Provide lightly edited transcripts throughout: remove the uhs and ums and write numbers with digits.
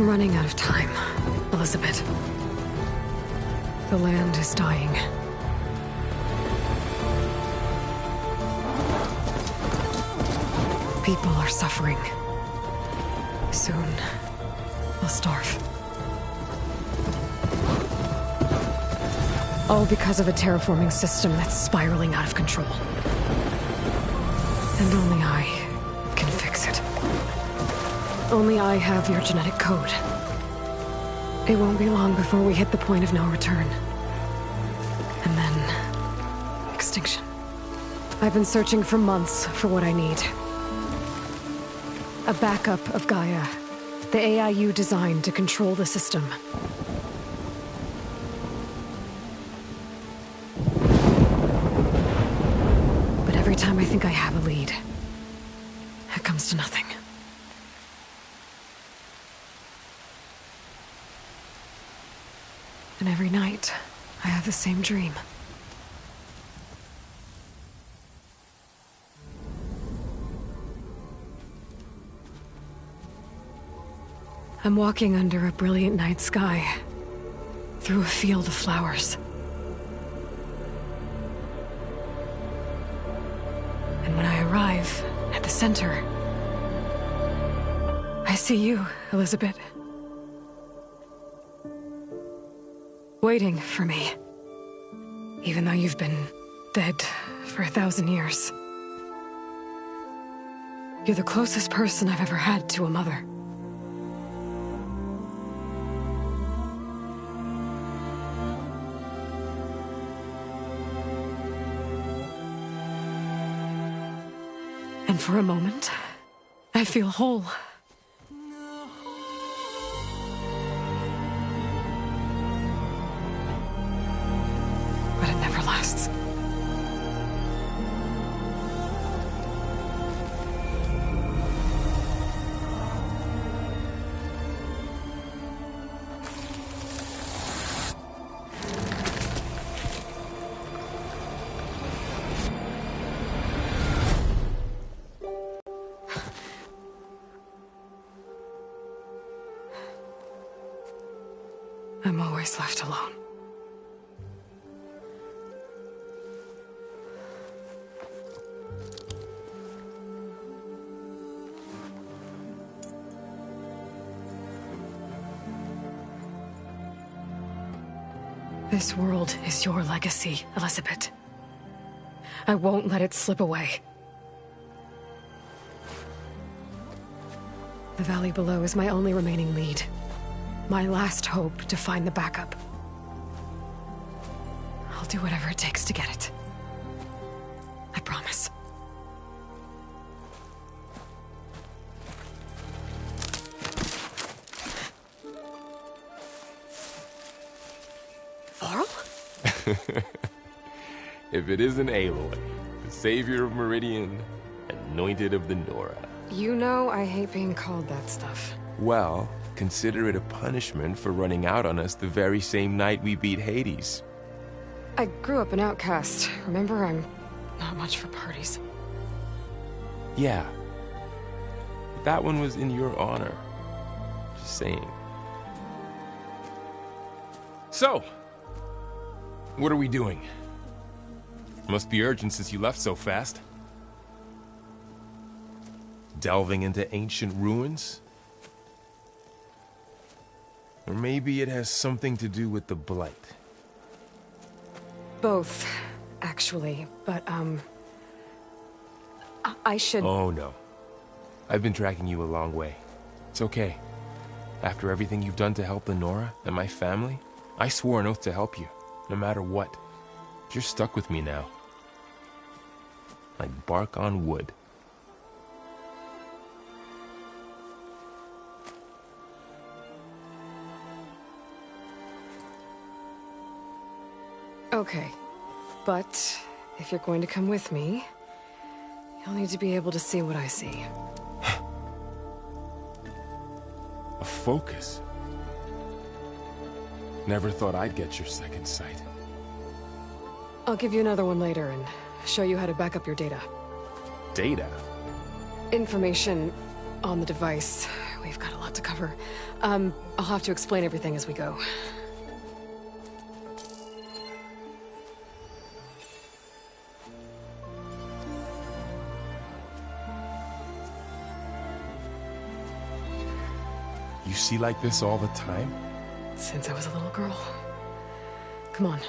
I'm running out of time, Elizabeth. The land is dying. People are suffering. Soon, they'll starve. All because of a terraforming system that's spiraling out of control. And only I can fix it. Only I have your genetic code. It won't be long before we hit the point of no return. And then... extinction. I've been searching for months for what I need. A backup of Gaia. The AI you designed to control the system. But every time I think I have a lead, it comes to nothing. And every night, I have the same dream. I'm walking under a brilliant night sky, through a field of flowers. And when I arrive at the center, I see you, Elizabeth. Waiting for me. Even though you've been dead for 1,000 years. You're the closest person I've ever had to a mother. And for a moment, I feel whole. But it never lasts. I'm always left alone. This world is your legacy, Elizabeth. I won't let it slip away. The valley below is my only remaining lead. My last hope to find the backup. I'll do whatever it takes to get it. I promise. Varl? If it isn't Aloy, the savior of Meridian, anointed of the Nora. You know I hate being called that stuff. Well, consider it a punishment for running out on us the very same night we beat Hades. I grew up an outcast. Remember, I'm not much for parties. Yeah. But that one was in your honor. Just saying. So, what are we doing? Must be urgent since you left so fast. Delving into ancient ruins? Or maybe it has something to do with the Blight. Both, actually, but, I should... Oh, no. I've been tracking you a long way. It's okay. After everything you've done to help the Nora and my family, I swore an oath to help you, no matter what. You're stuck with me now. Like bark on wood. Okay, but if you're going to come with me, you'll need to be able to see what I see. A focus? Never thought I'd get your second sight. I'll give you another one later and show you how to back up your data. Data? Information on the device we've got a lot to cover. I'll have to explain everything as we go. You see like this all the time? Since I was a little girl. Come on.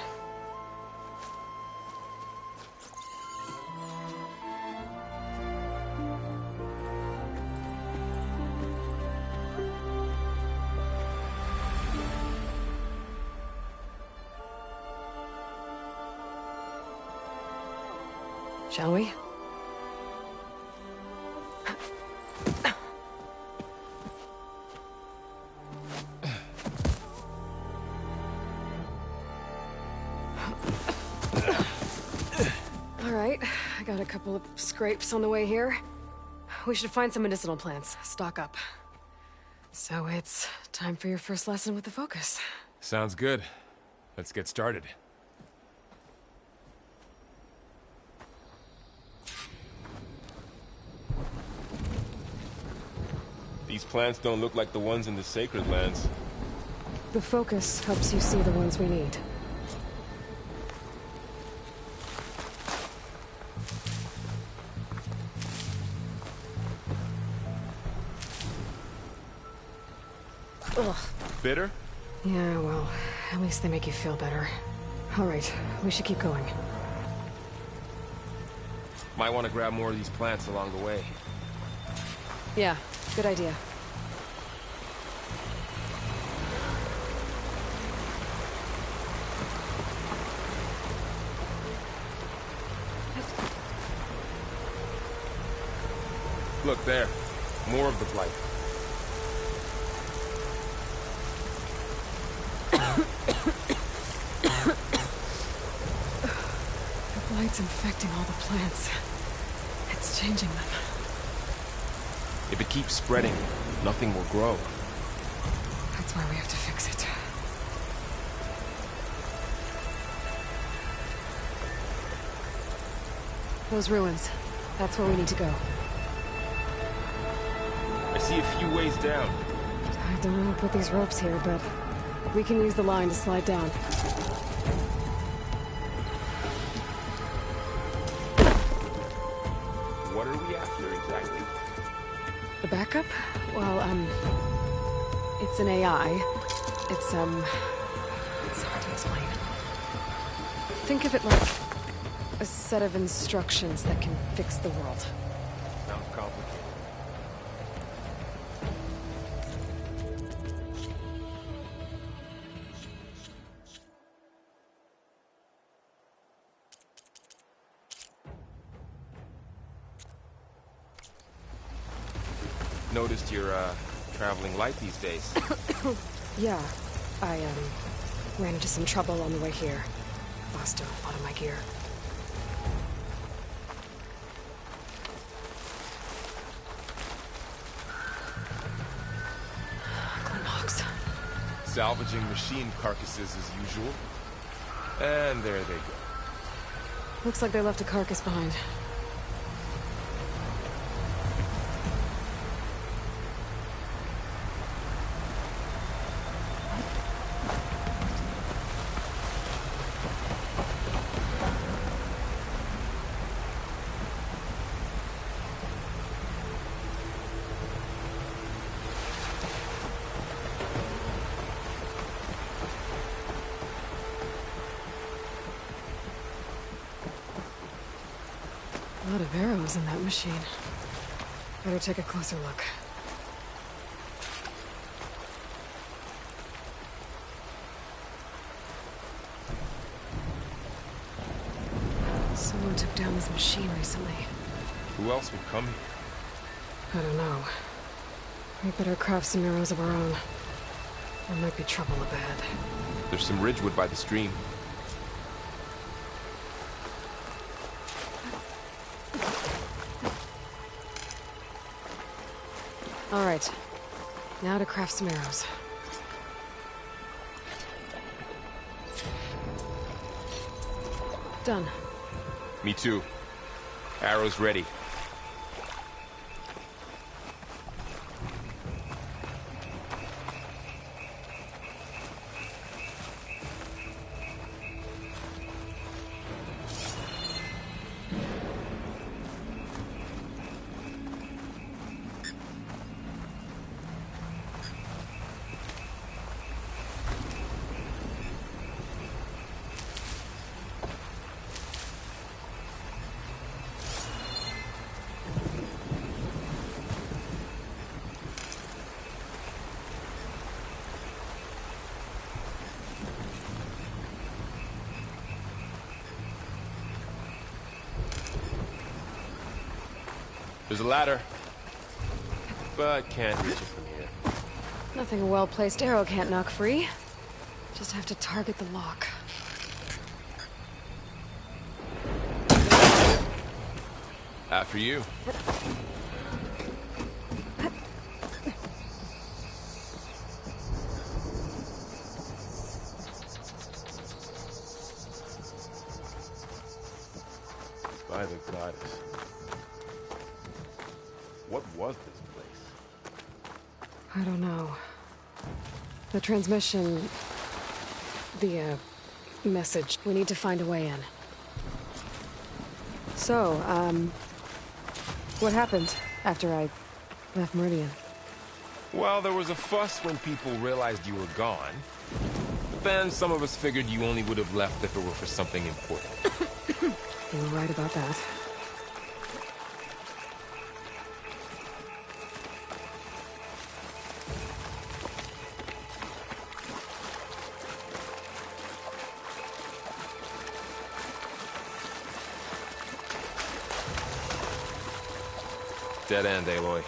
Shall we? All right, I got a couple of scrapes on the way here. We should find some medicinal plants, stock up. So it's time for your first lesson with the Focus. Sounds good. Let's get started. These plants don't look like the ones in the Sacred Lands. The Focus helps you see the ones we need. Ugh. Bitter? Yeah, well, at least they make you feel better. All right, we should keep going. Might want to grab more of these plants along the way. Yeah, good idea. Look there. More of the blight. The blight's infecting all the plants. It's changing them. If it keeps spreading, nothing will grow. That's why we have to fix it. Those ruins. That's where we need to go. I see a few ways down. I don't know who put these ropes here, but we can use the line to slide down. What are we after exactly? The backup? Well, it's an AI. It's hard to explain. Think of it like a set of instructions that can fix the world. Sounds complicated. Noticed you're, traveling light these days. Yeah, I, ran into some trouble on the way here. Lost a lot of my gear. Glenhawks. Salvaging machine carcasses as usual. And there they go. Looks like they left a carcass behind. A lot of arrows in that machine. Better take a closer look. Someone took down this machine recently. Who else would come here? I don't know. We better craft some arrows of our own. There might be trouble ahead. There's some ridgewood by the stream. All right. Now to craft some arrows. Done. Me too. Arrows ready. There's a ladder, but can't reach it from here. Nothing a well-placed arrow can't knock free. Just have to target the lock. After you. By the goddess. What was this place? I don't know. The transmission... the, message. We need to find a way in. So, what happened after I left Meridian? Well, there was a fuss when people realized you were gone. But then some of us figured you only would have left if it were for something important. You were right about that. Dead end, Aloy.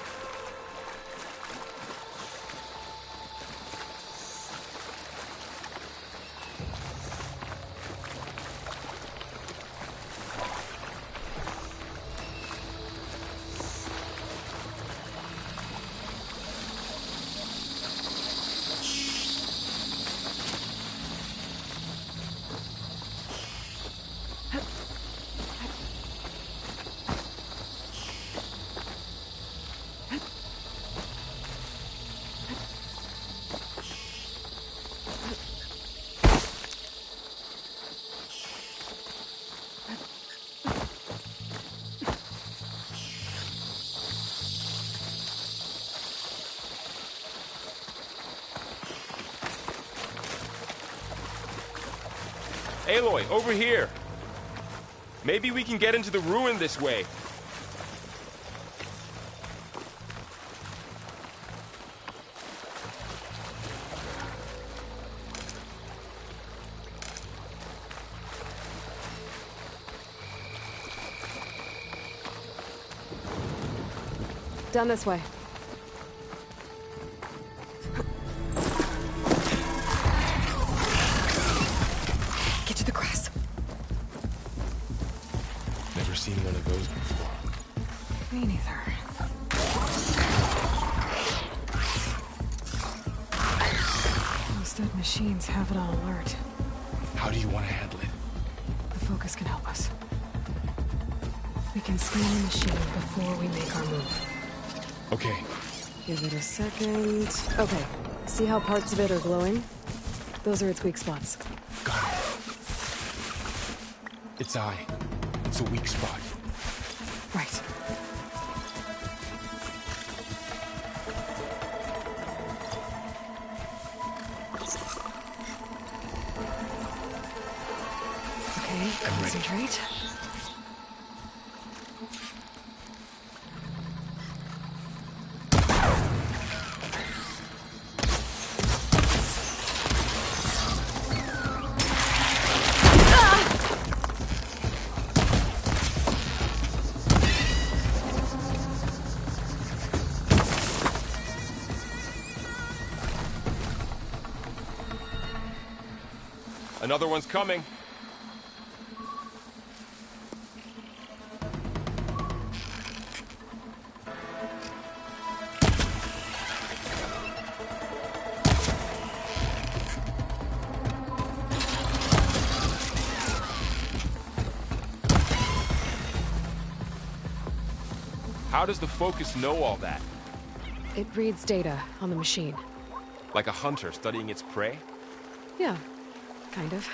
Aloy, over here! Maybe we can get into the ruin this way. Down this way. Get to the grass. Never seen one of those before. Me neither. Those dead machines have it on alert. How do you want to handle it? The focus can help us. We can scan the machine before we make our move. Okay. Give it a second. Okay. See how parts of it are glowing? Those are its weak spots. Got it. Its eye. It's a weak spot. Right. Okay, concentrate. Another one's coming. How does the focus know all that? It reads data on the machine. Like a hunter studying its prey? Yeah, kind of.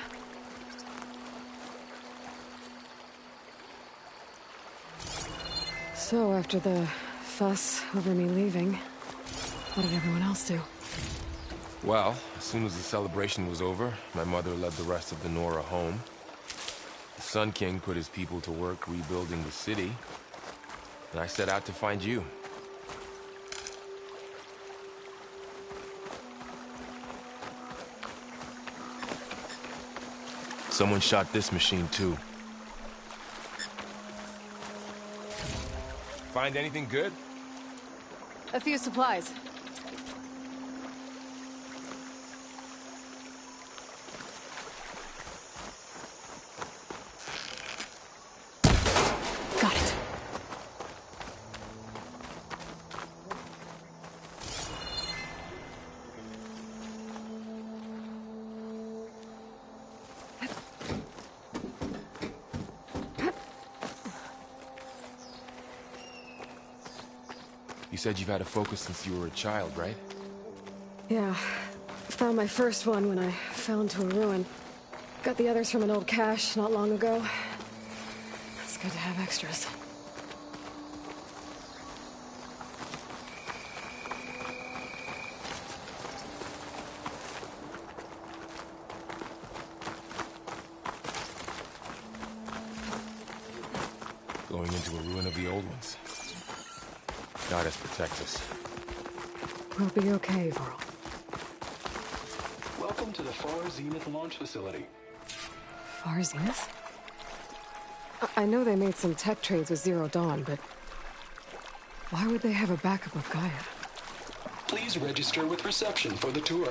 So, after the fuss over me leaving, what did everyone else do? Well, as soon as the celebration was over, my mother led the rest of the Nora home. The Sun King put his people to work rebuilding the city, and I set out to find you. Someone shot this machine too. Find anything good? A few supplies. Got it. You said you've had a focus since you were a child, right? Yeah. Found my first one when I fell into a ruin. Got the others from an old cache not long ago. It's good to have extras. Going into a ruin of the old ones. Goddess protect us. We'll be okay, Varl. Welcome to the Far Zenith launch facility. Far Zenith? I know they made some tech trades with Zero Dawn, but why would they have a backup of Gaia? Please register with reception for the tour.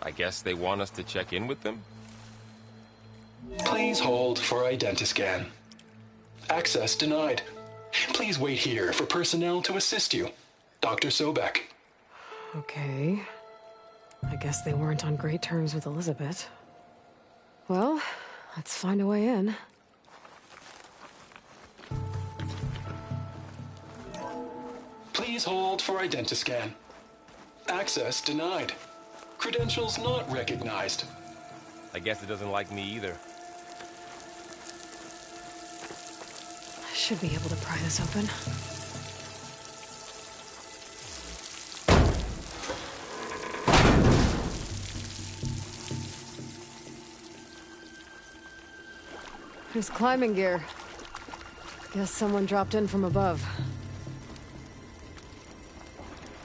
I guess they want us to check in with them? Please hold for identiscan. Access denied. Please wait here for personnel to assist you. Dr. Sobek. Okay. I guess they weren't on great terms with Elizabeth. Well, let's find a way in. Please hold for identiscan. Access denied. Credentials not recognized. I guess it doesn't like me either. I should be able to pry this open. There's climbing gear. Guess someone dropped in from above.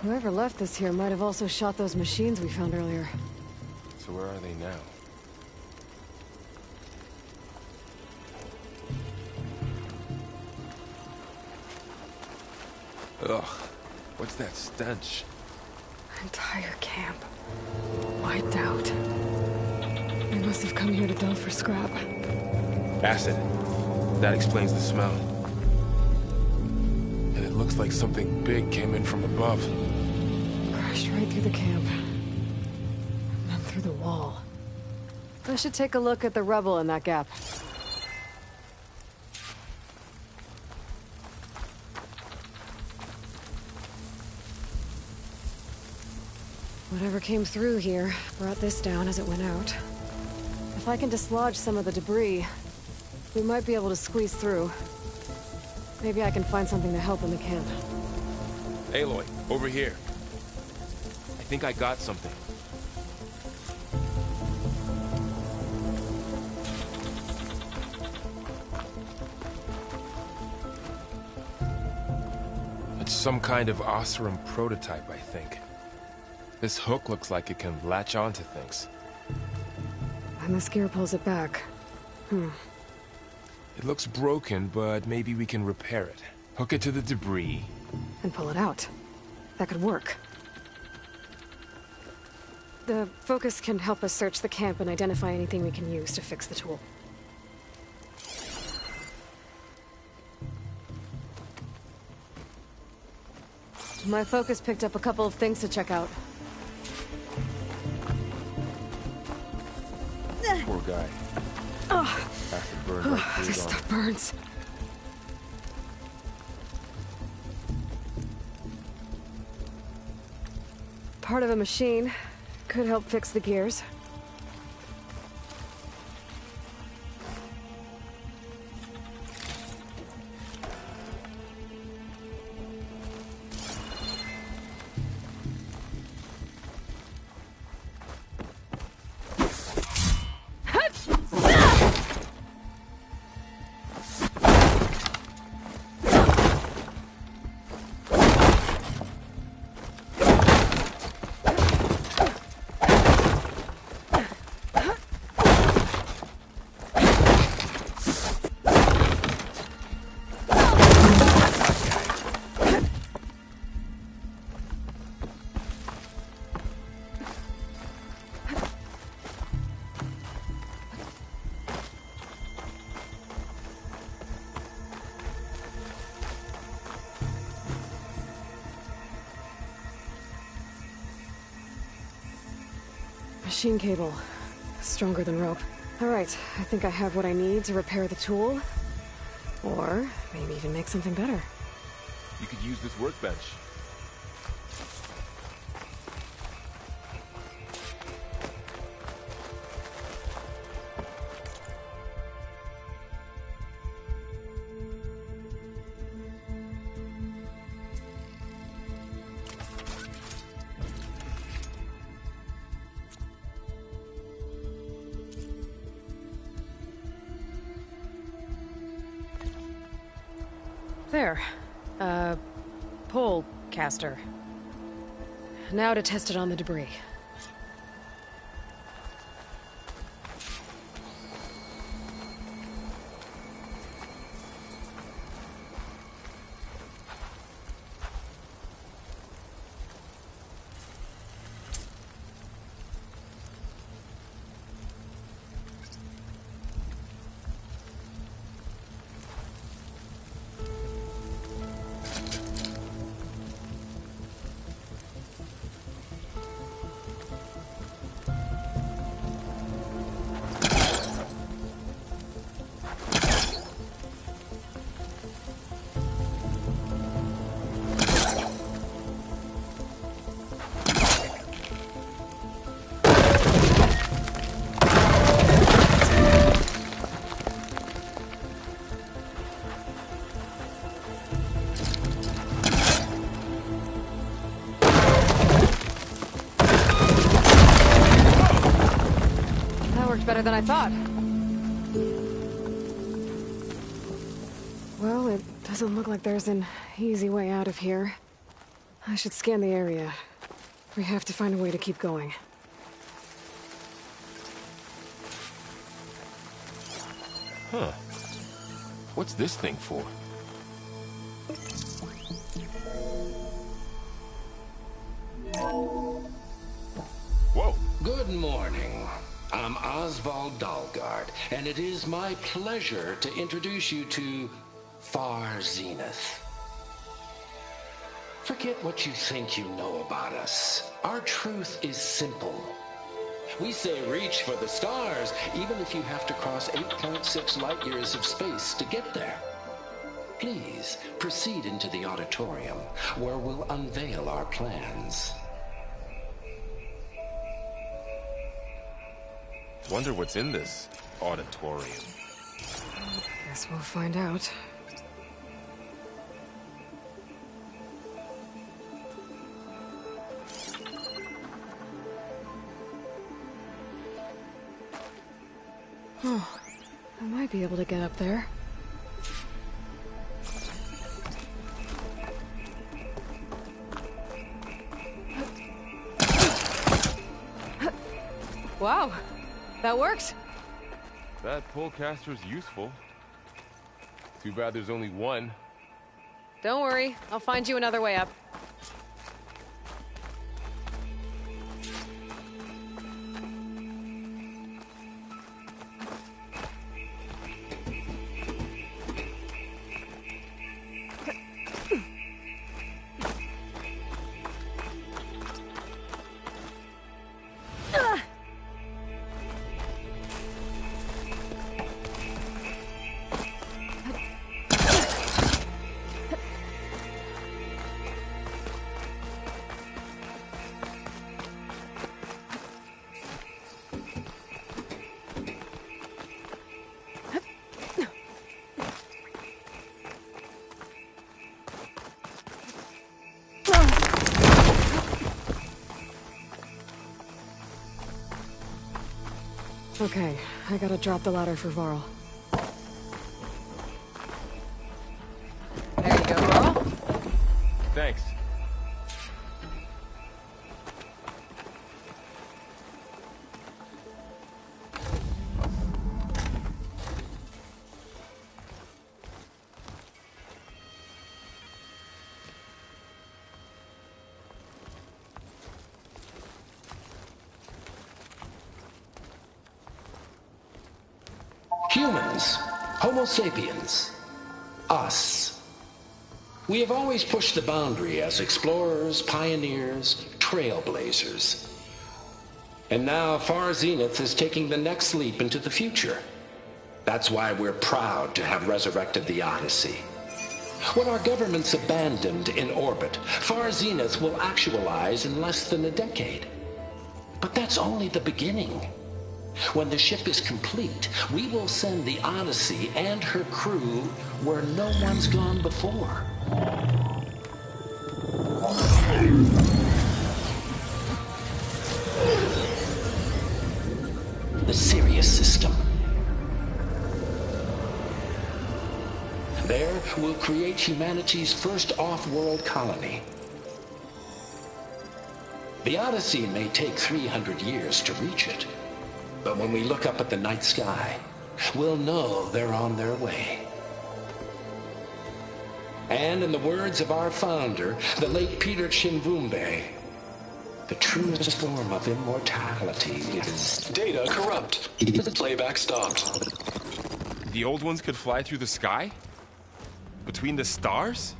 Whoever left this here might have also shot those machines we found earlier. So where are they now? Ugh, what's that stench? Entire camp. Wiped out. They must have come here to delve for scrap. Acid. That explains the smell. And it looks like something big came in from above. Crashed right through the camp. And then through the wall. I should take a look at the rubble in that gap. Whatever came through here brought this down as it went out. If I can dislodge some of the debris, we might be able to squeeze through. Maybe I can find something to help in the camp. Aloy, over here. I think I got something. It's some kind of Osram prototype, I think. This hook looks like it can latch onto things. And this gear pulls it back. It looks broken, but maybe we can repair it. Hook it to the debris. And pull it out. That could work. The focus can help us search the camp and identify anything we can use to fix the tool. My focus picked up a couple of things to check out. Poor guy. Acid burned right through This his arm. stuff burns. Part of a machine. Could help fix the gears. machine cable. Stronger than rope. Alright, I think I have what I need to repair the tool. Or maybe even make something better. You could use this workbench. There. Pole caster. Now to test it on the debris. Better than I thought. Well, it doesn't look like there's an easy way out of here. I should scan the area. We have to find a way to keep going. Huh. What's this thing for? Whoa! Good morning. I'm Oswald Dalgard, and it is my pleasure to introduce you to Far Zenith. Forget what you think you know about us. Our truth is simple. We say reach for the stars, even if you have to cross 8.6 light years of space to get there. Please proceed into the auditorium, where we'll unveil our plans. Wonder what's in this auditorium. Guess we'll find out. Oh, I might be able to get up there. Wow, that works. That polecaster's useful. Too bad there's only one. Don't worry, I'll find you another way up. Okay, I gotta drop the ladder for Varl. There you go, Varl. Thanks. Humans, Homo sapiens, us. We have always pushed the boundary as explorers, pioneers, trailblazers. And now Far Zenith is taking the next leap into the future. That's why we're proud to have resurrected the Odyssey. When our government's abandoned in orbit, Far Zenith will actualize in less than a decade. But that's only the beginning. When the ship is complete, we will send the Odyssey and her crew where no one's gone before. The Sirius system. There, we'll create humanity's first off-world colony. The Odyssey may take 300 years to reach it, but when we look up at the night sky, we'll know they're on their way. And in the words of our founder, the late Peter Chimvumbe, the truest form of immortality is... Data corrupt. Playback stopped. The old ones could fly through the sky? Between the stars?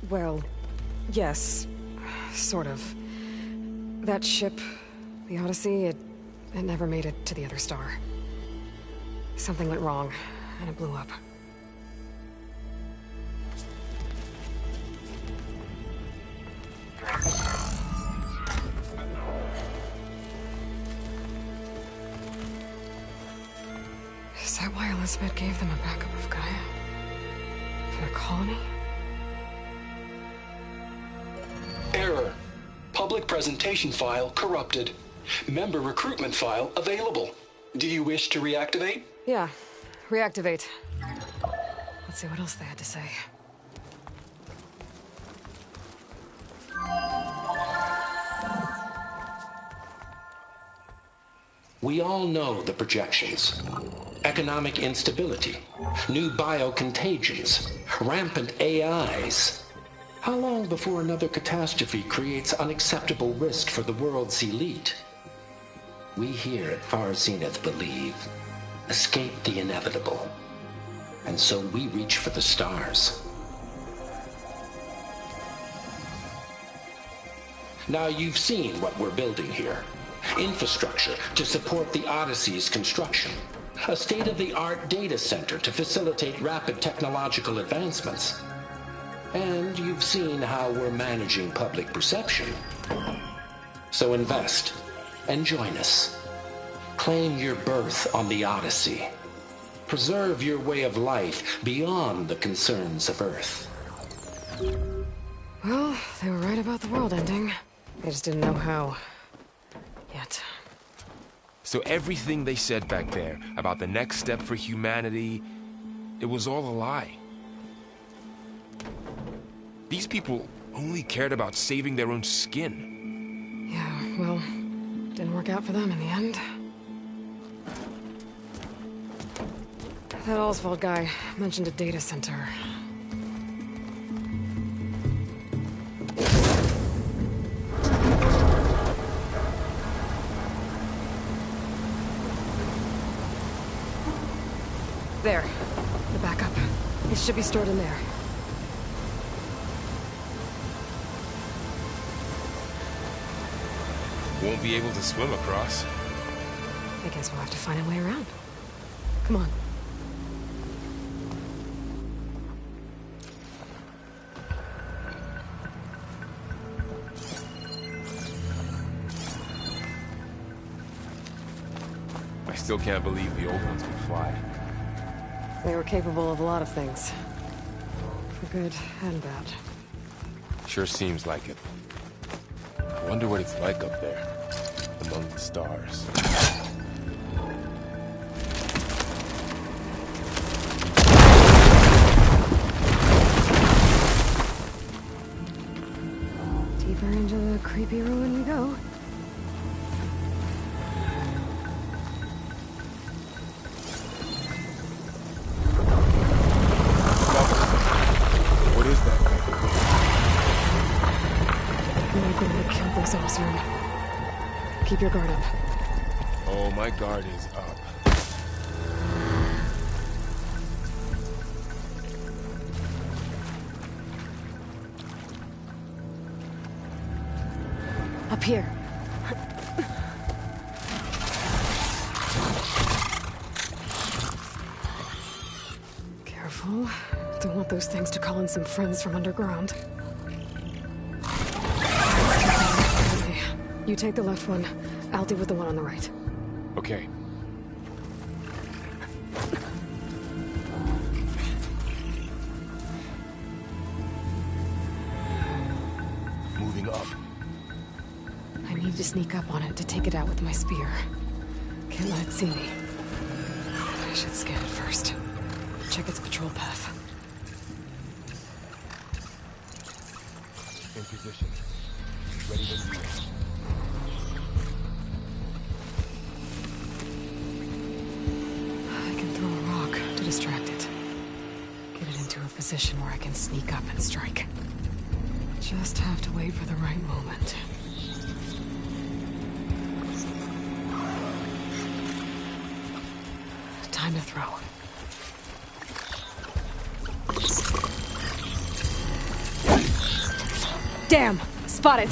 Well, yes. Sort of. That ship, the Odyssey, it never made it to the other star. Something went wrong, and it blew up. Is that why Elizabeth gave them a backup of Gaia? For the colony? Error. Public presentation file corrupted. Member recruitment file available. Do you wish to reactivate? Yeah. Reactivate. Let's see what else they had to say. We all know the projections. Economic instability, new biocontagions, rampant AIs. How long before another catastrophe creates unacceptable risk for the world's elite? We here at Far Zenith believe, escape the inevitable. And so we reach for the stars. Now you've seen what we're building here. Infrastructure to support the Odyssey's construction. A state-of-the-art data center to facilitate rapid technological advancements. And you've seen how we're managing public perception. So invest and join us. Claim your berth on the Odyssey. Preserve your way of life beyond the concerns of Earth. Well, they were right about the world ending. They just didn't know how. Yet. So everything they said back there about the next step for humanity, it was all a lie. These people only cared about saving their own skin. Yeah, well, didn't work out for them in the end. That Oswald guy mentioned a data center. There. The backup. It should be stored in there. Won't be able to swim across. I guess we'll have to find a way around. Come on. I still can't believe the old ones could fly. They were capable of a lot of things. For good and bad. Sure seems like it. I wonder what it's like up there, among the stars. Deeper into the creepy ruin we go. What is that? We're going to kill those Osram. Keep your guard up. Oh, my guard is up. Up here. Careful. Don't want those things to call in some friends from underground. Okay. You take the left one. I'll deal with the one on the right. Okay. Moving up. I need to sneak up on it to take it out with my spear. Can't let it see me. I should scan it first. Check its patrol path. In position. Ready when you are. I can throw a rock to distract it. Get it into a position where I can sneak up and strike. Just have to wait for the right moment. Time to throw. Damn! Spotted!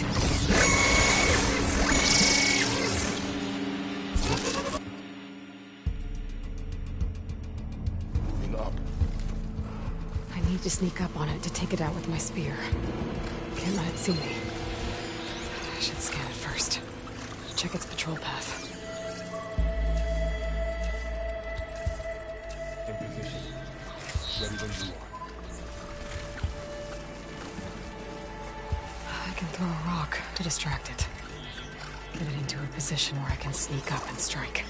Moving up. I need to sneak up on it to take it out with my spear. Can't let it see me. I should scan it first. Check its patrol path. In position. Ready when you are. I can throw a rock to distract it. Get it into a position where I can sneak up and strike.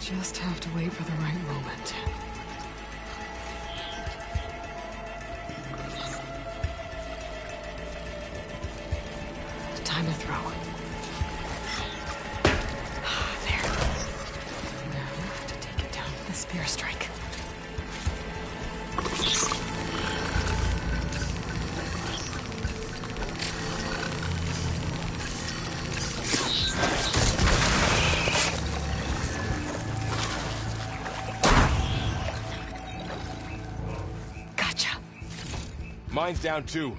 Just have to wait for the right moment. Time to throw. There. Now to take it down with a spear strike. Gotcha. Mine's down too.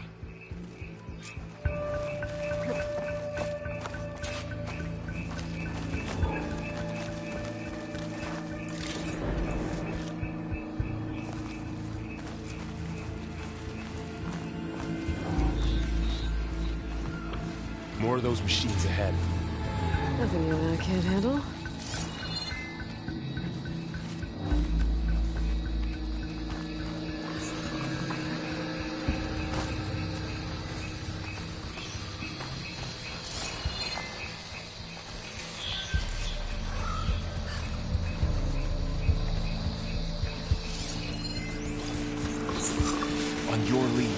More of those machines ahead. Nothing you and I can't handle. On your lead.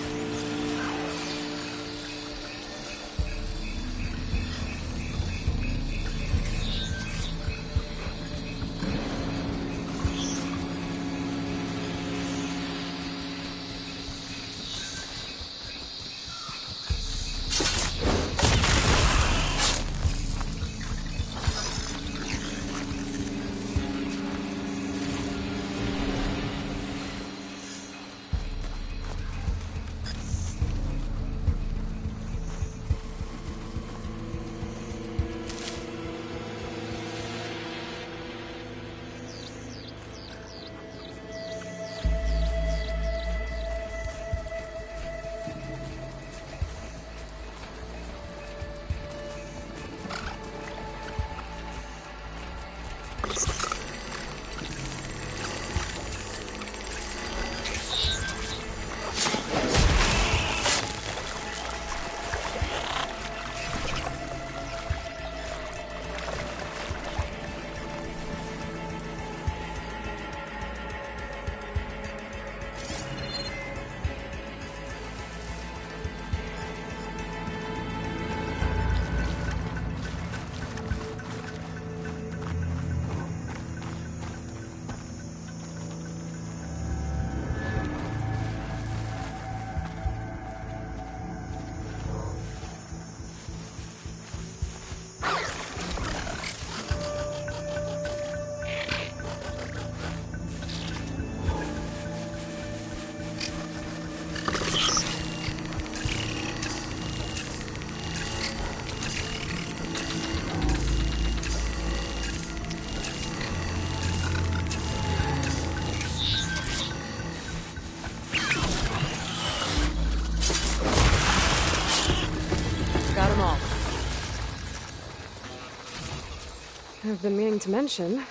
I've been meaning to mention,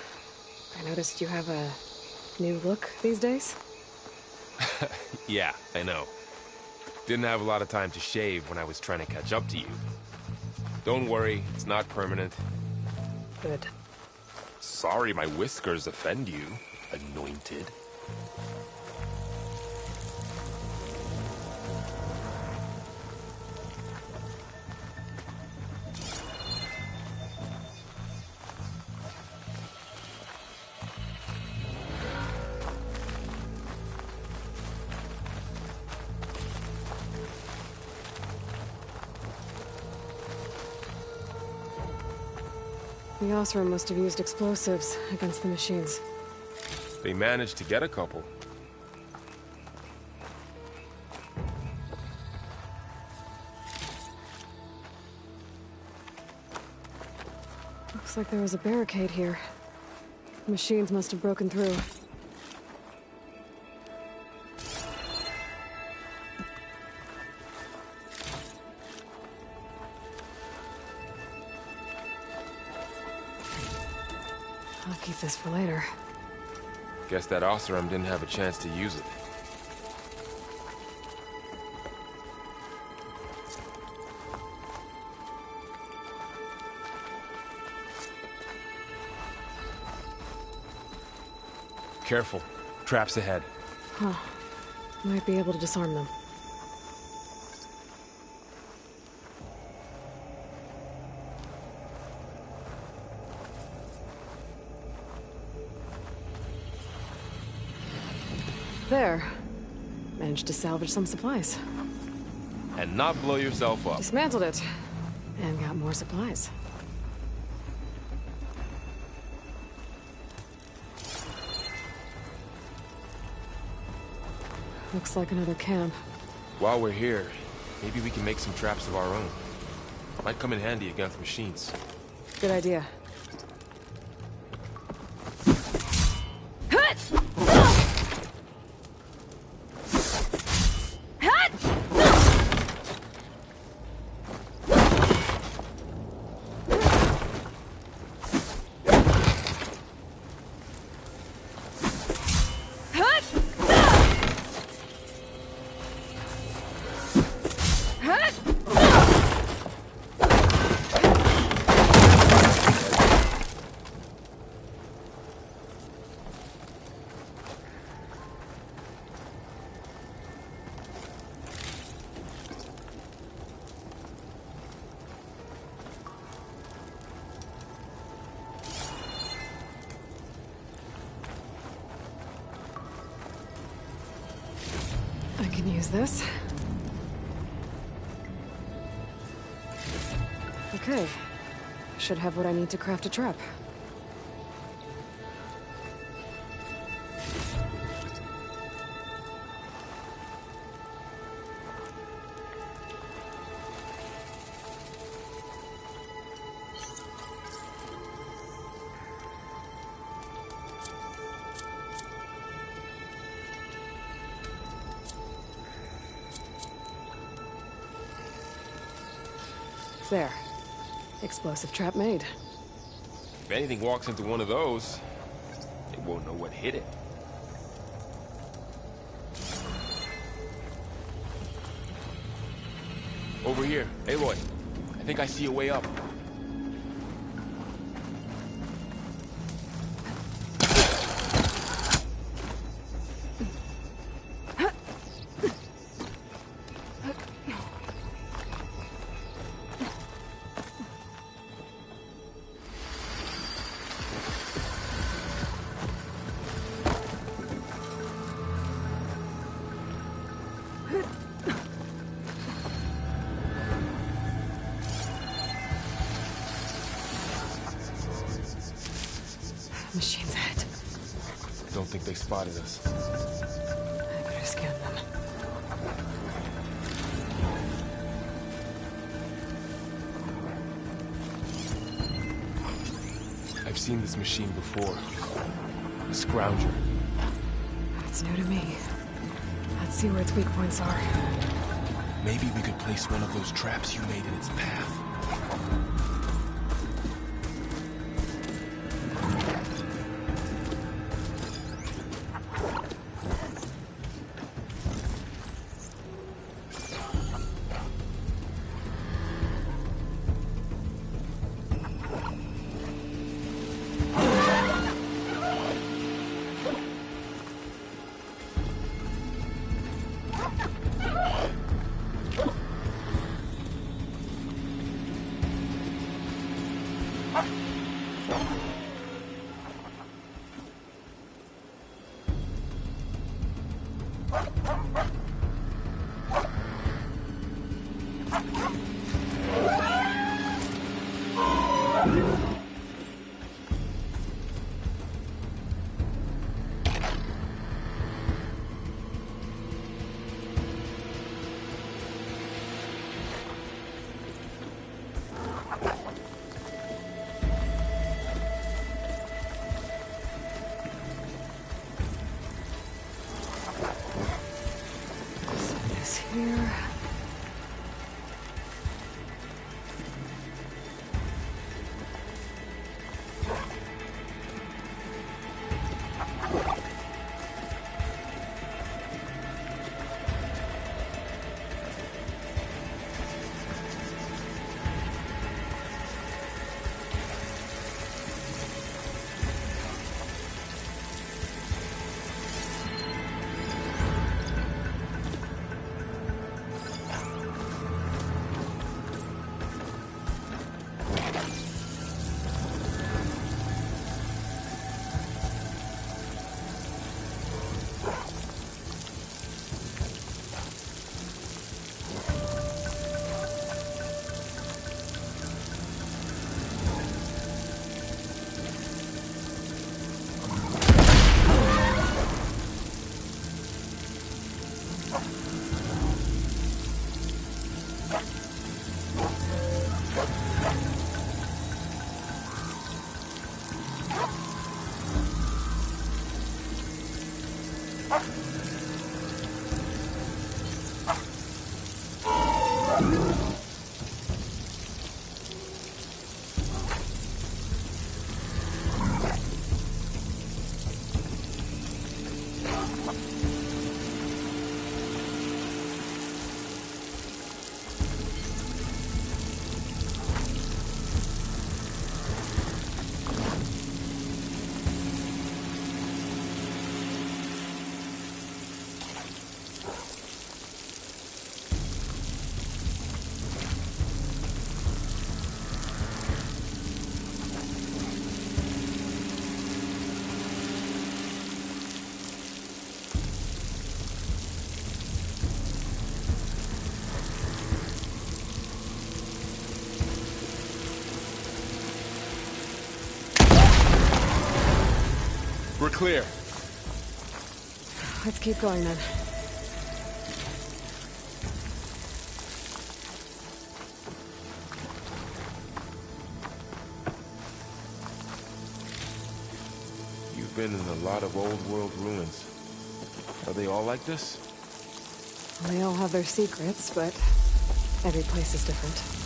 I noticed you have a new look these days. Yeah, I know. Didn't have a lot of time to shave when I was trying to catch up to you. Don't worry, it's not permanent. Good. Sorry my whiskers offend you, anointed. The Osram must have used explosives against the machines. They managed to get a couple. Looks like there was a barricade here. The machines must have broken through. I'll keep this for later. Guess that Osram didn't have a chance to use it. Careful. Traps ahead. Huh. Might be able to disarm them. There. Managed to salvage some supplies. And not blow yourself up. Dismantled it. And got more supplies. Looks like another camp. While we're here, maybe we can make some traps of our own. Might come in handy against machines. Good idea. I can use this. Okay. Should have what I need to craft a trap. There. Explosive trap made. If anything walks into one of those, they won't know what hit it. Over here. Aloy, I think I see a way up. Machines ahead. I don't think they spotted us. I better scan them. I've seen this machine before. A scrounger. It's new to me. Let's see where its weak points are. Maybe we could place one of those traps you made in its path. Here. We're clear. Let's keep going then. You've been in a lot of old world ruins. Are they all like this? They all have their secrets, but every place is different.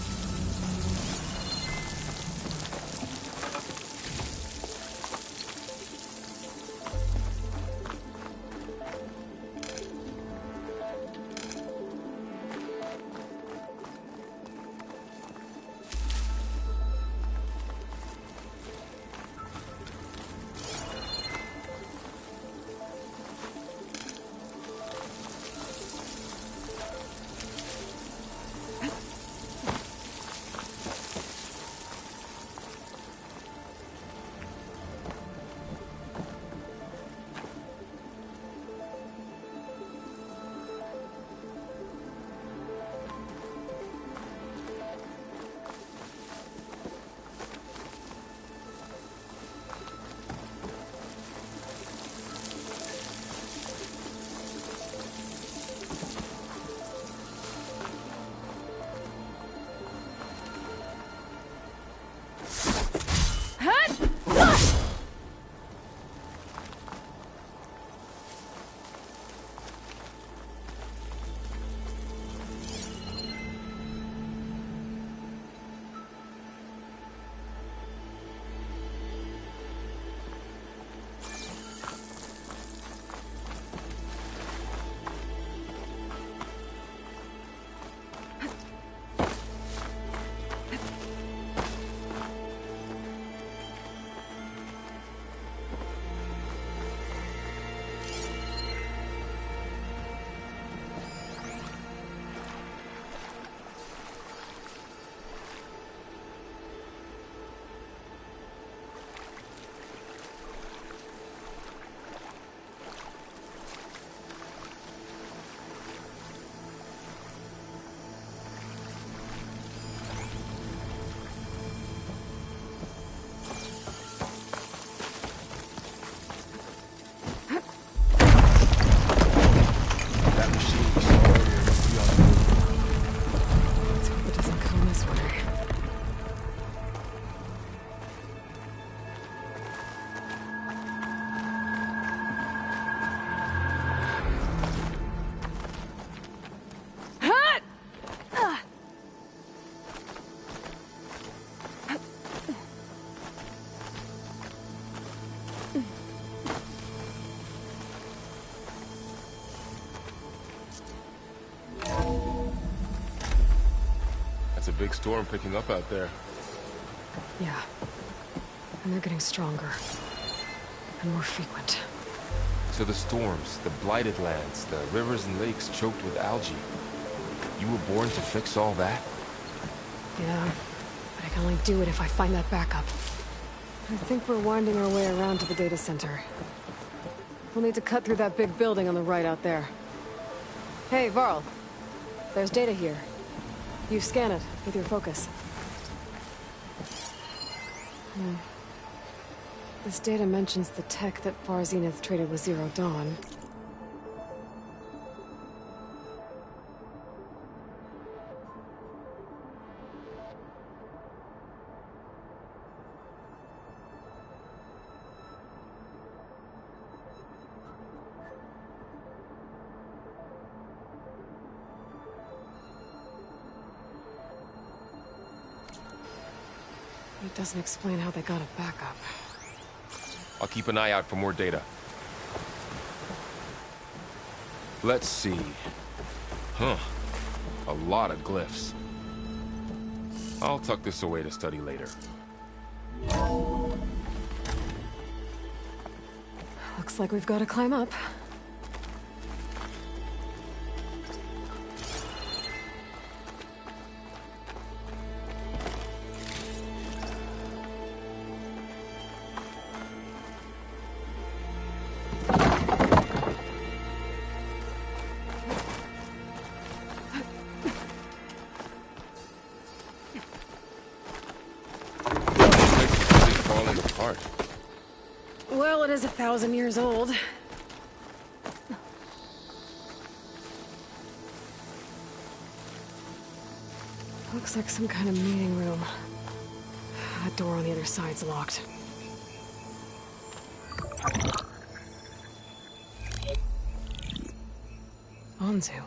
That's a big storm picking up out there. Yeah. And they're getting stronger. And more frequent. So the storms, the blighted lands, the rivers and lakes choked with algae. You were born to fix all that? Yeah. But I can only do it if I find that backup. I think we're winding our way around to the data center. We'll need to cut through that big building on the right out there. Hey, Varl. There's data here. You scan it with your focus. This data mentions the tech that Far Zenith traded with Zero Dawn. It doesn't explain how they got a backup. I'll keep an eye out for more data. Let's see. Huh. A lot of glyphs. I'll tuck this away to study later. Looks like we've got to climb up. Falling apart. Well, it is 1,000 years old. Looks like some kind of meeting room. That door on the other side's locked. Anzu.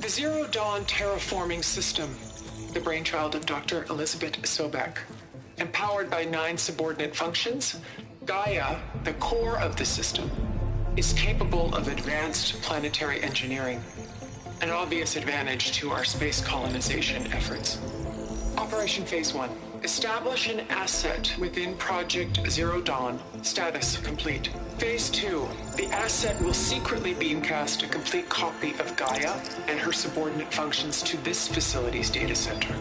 The Zero Dawn terraforming system, the brainchild of Dr. Elizabeth Sobek. Empowered by 9 subordinate functions, Gaia, the core of the system, is capable of advanced planetary engineering, an obvious advantage to our space colonization efforts. Operation Phase 1. Establish an asset within Project Zero Dawn. Status complete. Phase 2. The asset will secretly beamcast a complete copy of Gaia and her subordinate functions to this facility's data center.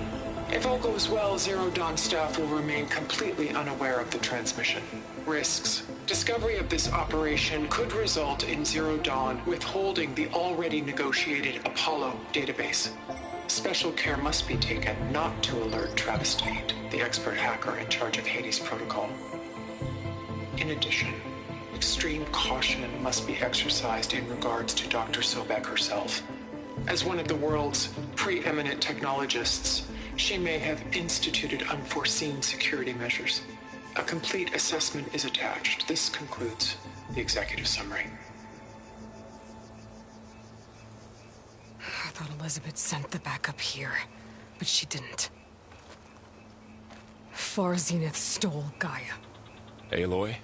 If all goes well, Zero Dawn staff will remain completely unaware of the transmission. Risks. Discovery of this operation could result in Zero Dawn withholding the already negotiated Apollo database. Special care must be taken not to alert Travis Tate, the expert hacker in charge of Hades Protocol. In addition, extreme caution must be exercised in regards to Dr. Sobek herself. As one of the world's preeminent technologists, she may have instituted unforeseen security measures. A complete assessment is attached. This concludes the executive summary. I thought Elizabeth sent the backup here, but she didn't. Far Zenith stole Gaia. Aloy?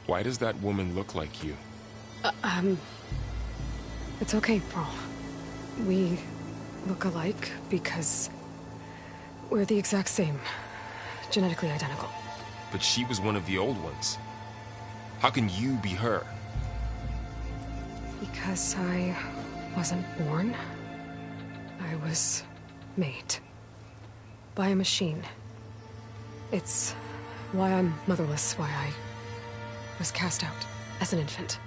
Why does that woman look like you? It's okay, Pearl. We look alike because we're the exact same. Genetically identical. But she was one of the old ones. How can you be her? Because I wasn't born. I was made. By a machine. It's why I'm motherless, why I was cast out as an infant.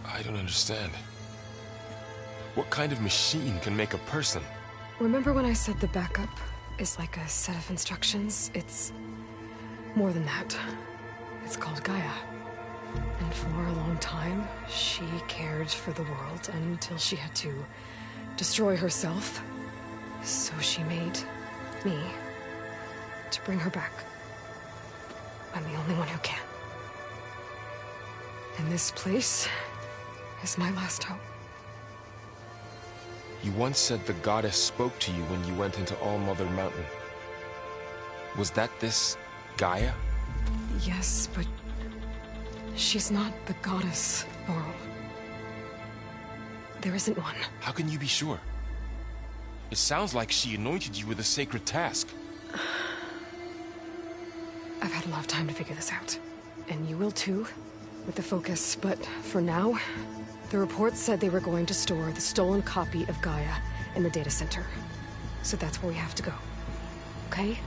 I don't understand. What kind of machine can make a person? Remember when I said the backup is like a set of instructions? It's more than that. It's called Gaia. And for a long time, she cared for the world until she had to destroy herself. So she made me to bring her back. I'm the only one who can. And this place is my last hope. You once said the goddess spoke to you when you went into All-Mother Mountain. Was that this Gaia? Yes, but she's not the goddess, Laurel. There isn't one. How can you be sure? It sounds like she anointed you with a sacred task. I've had a lot of time to figure this out. And you will too, with the focus. But for now, the reports said they were going to store the stolen copy of Gaia in the data center. So that's where we have to go. Okay?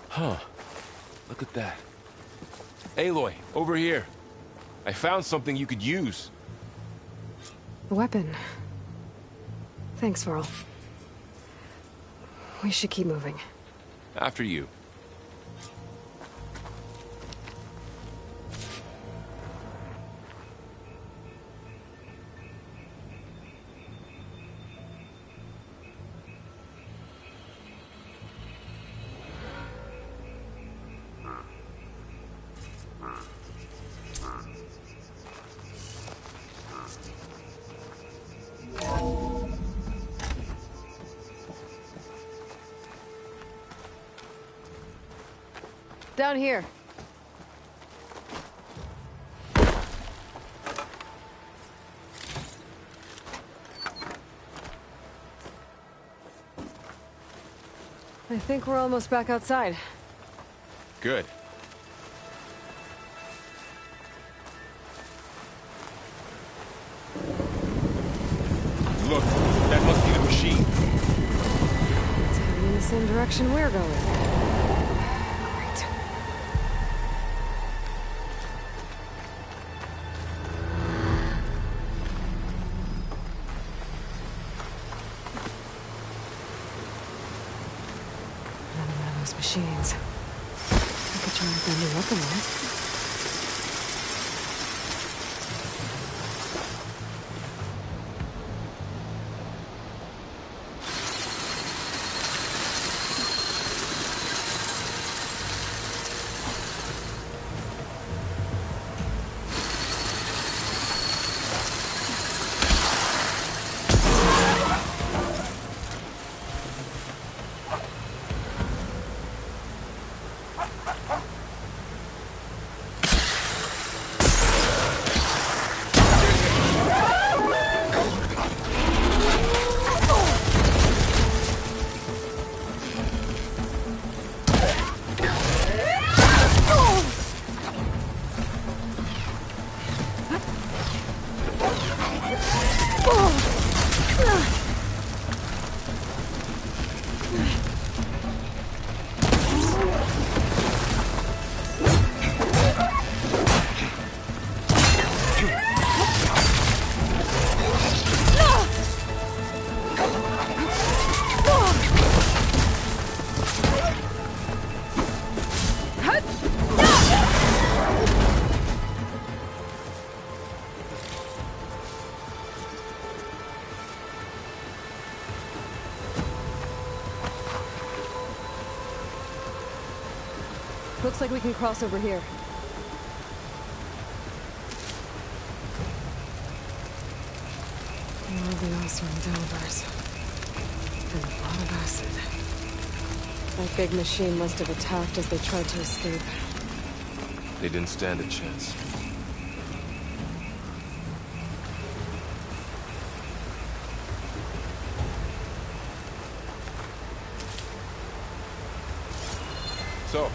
Huh. Look at that. Aloy, over here. I found something you could use. A weapon. Thanks, Varl. We should keep moving. After you. Down here. I think we're almost back outside. Good. Look, that must be the machine. It's heading in the same direction we're going. Great. Another one of those machines. I could try to bend it up a minute. Looks like we can cross over here. More of the Osram Delvers. And a lot of acid. That big machine must have attacked as they tried to escape. They didn't stand a chance. So,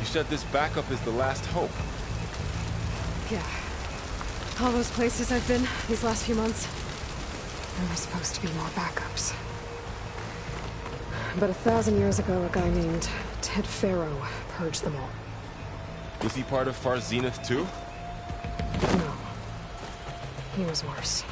you said this backup is the last hope. Yeah. All those places I've been these last few months, there were supposed to be more backups. But 1,000 years ago, a guy named Ted Faro purged them all. Was he part of Far Zenith too? No. He was worse.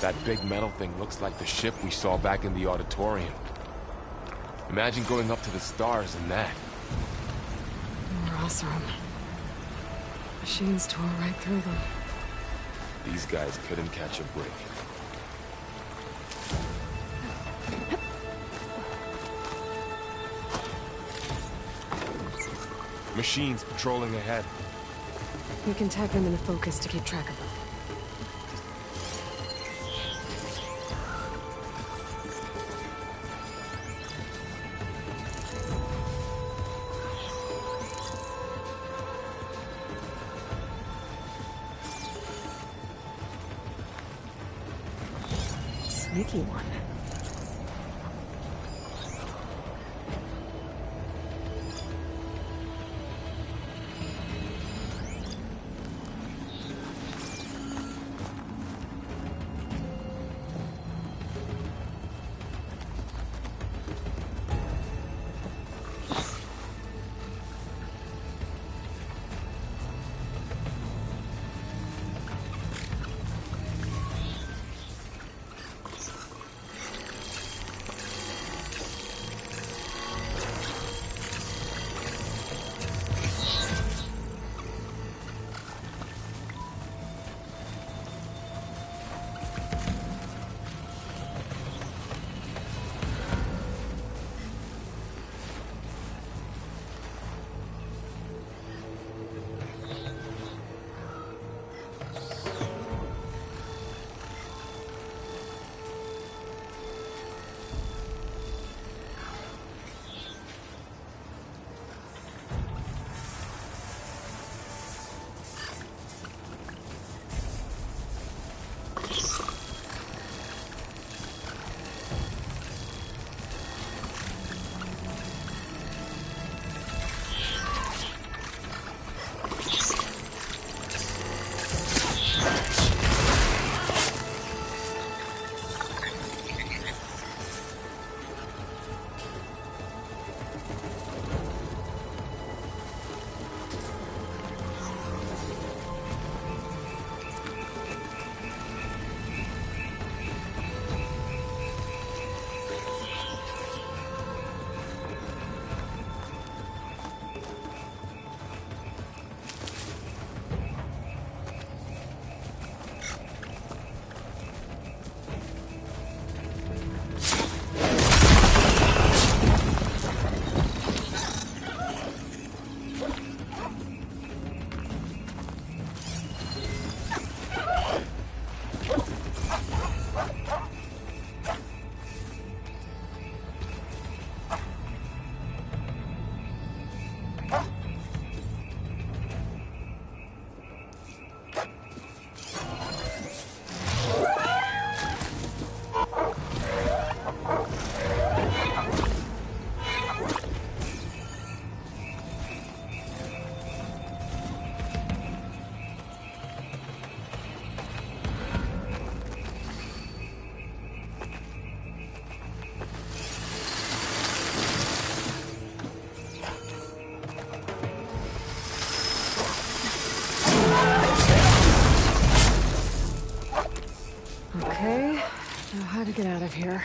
That big metal thing looks like the ship we saw back in the auditorium. Imagine going up to the stars in that. Rossrum. Machines tore right through them. These guys couldn't catch a break. Machines patrolling ahead. We can tag them into focus to keep track of them. Sneaky one. How to get out of here.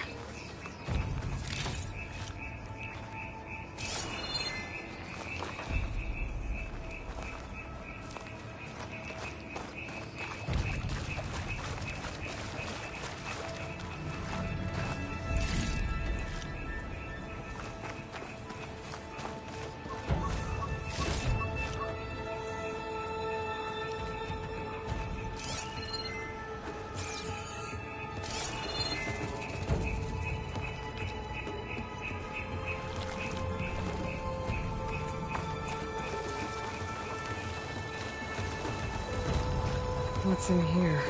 What's in here?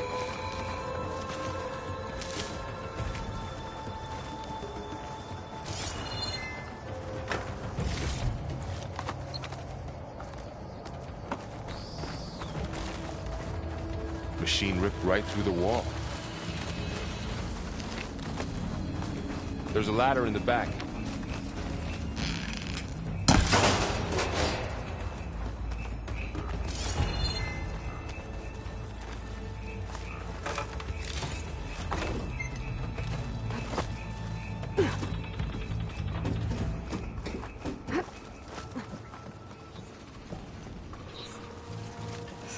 Machine ripped right through the wall. There's a ladder in the back.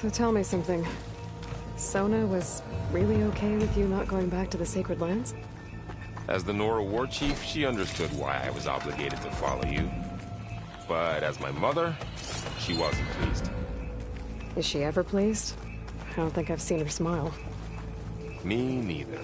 So tell me something. Sona was really okay with you not going back to the Sacred Lands? As the Nora war chief, she understood why I was obligated to follow you. But as my mother, she wasn't pleased. Is she ever pleased? I don't think I've seen her smile. Me neither.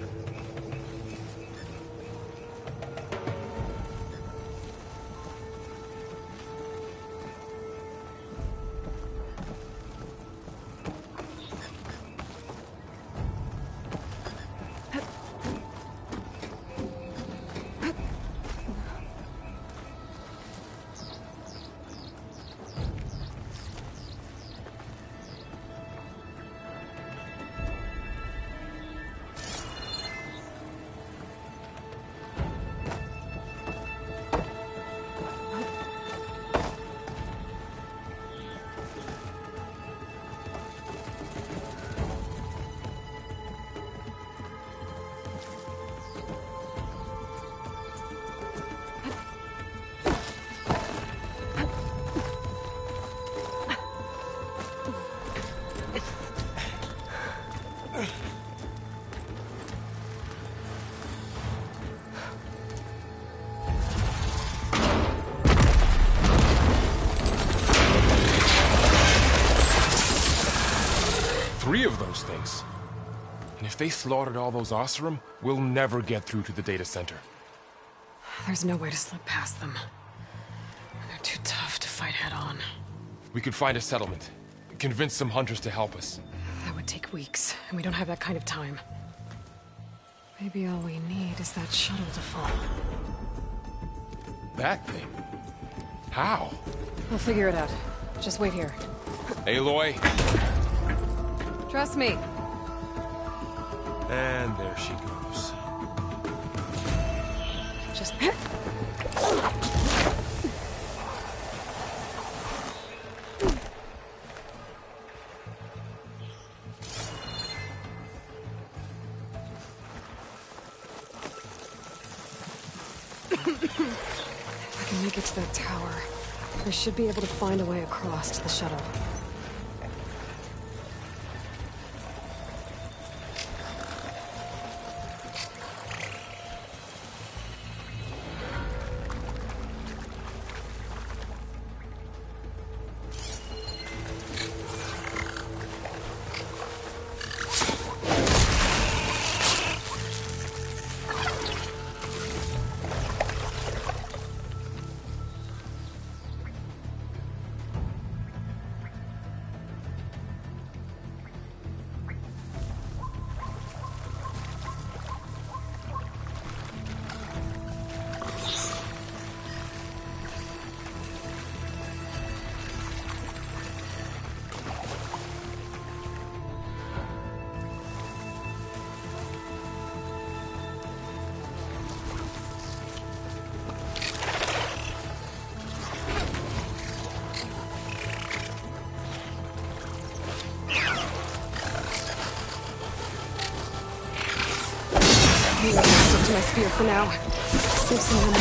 Three of those things. And if they slaughtered all those Oseram, we'll never get through to the data center. There's no way to slip past them. They're too tough to fight head-on. We could find a settlement. Convince some hunters to help us. That would take weeks, and we don't have that kind of time. Maybe all we need is that shuttle to fall. That thing? How? We'll figure it out. Just wait here. Aloy. Trust me. And there she goes. Just... If I can make it to that tower, I should be able to find a way across to the shuttle. Stick to my spear for now. Save some ammo.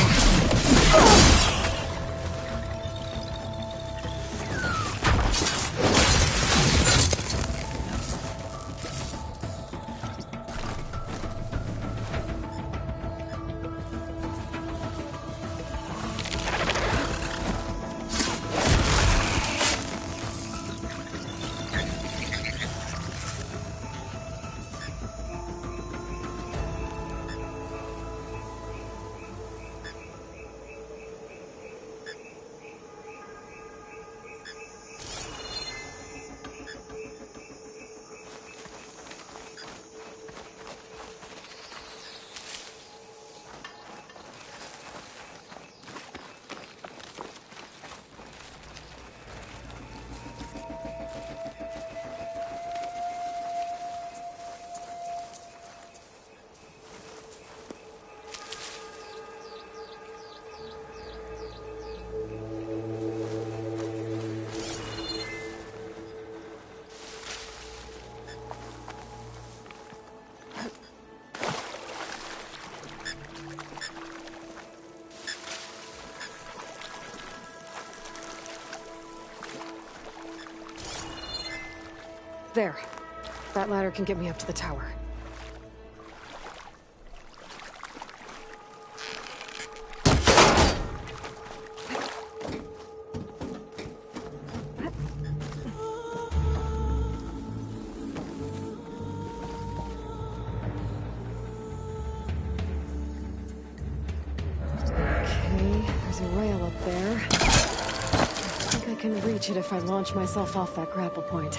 There. That ladder can get me up to the tower. I can reach it if I launch myself off that grapple point.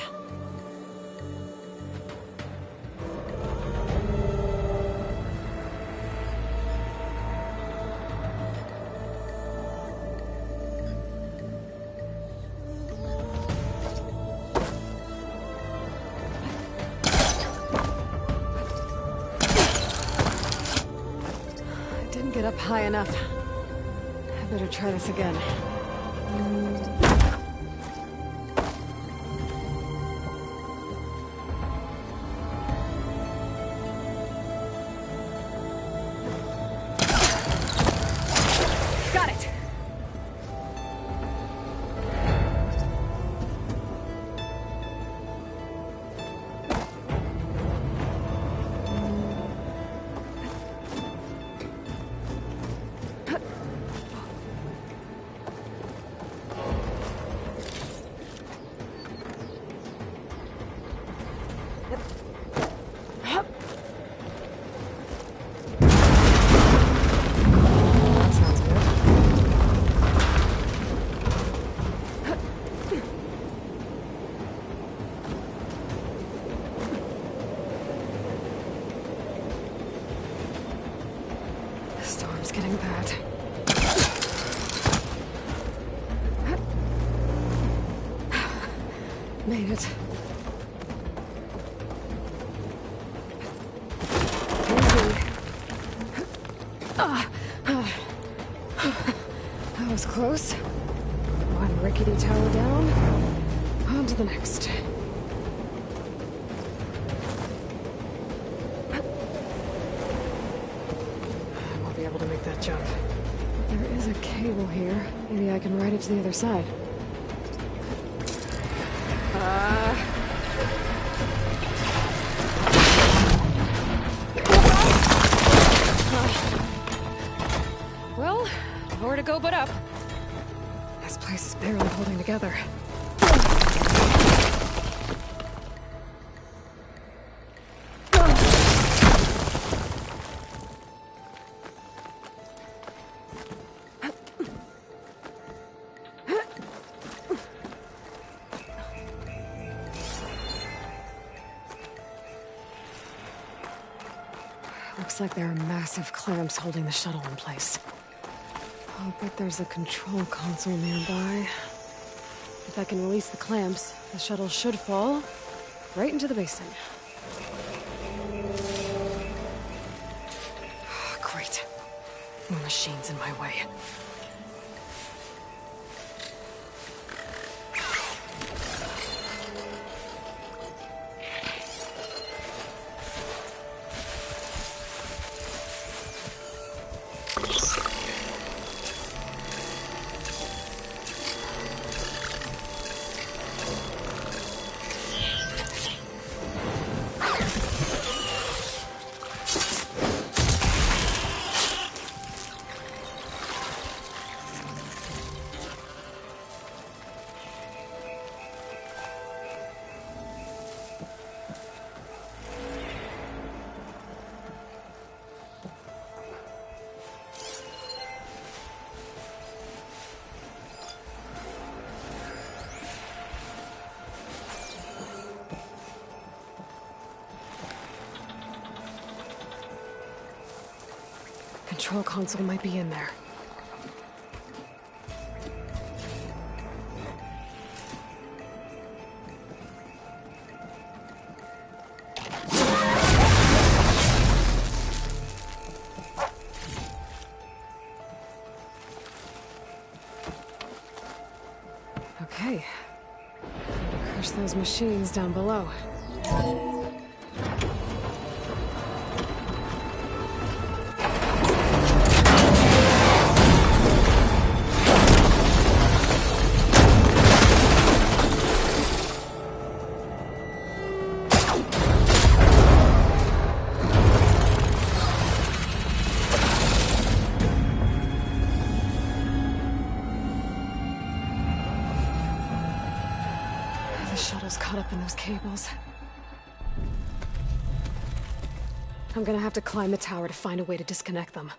I didn't get up high enough. I better try this again. Storm's getting bad. Made it. That was close. One rickety tower down. On to the next. To make that jump. There is a cable here. Maybe I can ride it to the other side. Well, nowhere to go but up. This place is barely holding together. Looks like there are massive clamps holding the shuttle in place. I'll bet there's a control console nearby. If I can release the clamps, the shuttle should fall right into the basin. Great. More machines in my way. Control console might be in there. Okay. Time to crush those machines down below. The shuttle's caught up in those cables. I'm gonna have to climb the tower to find a way to disconnect them.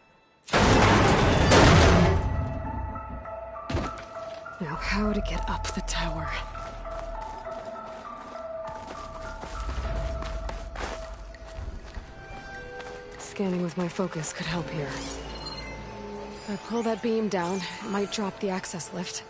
Now, how to get up the tower? Scanning with my focus could help here. If I pull that beam down, it might drop the access lift.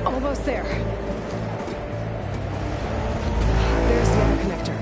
Almost there. There's the other connector.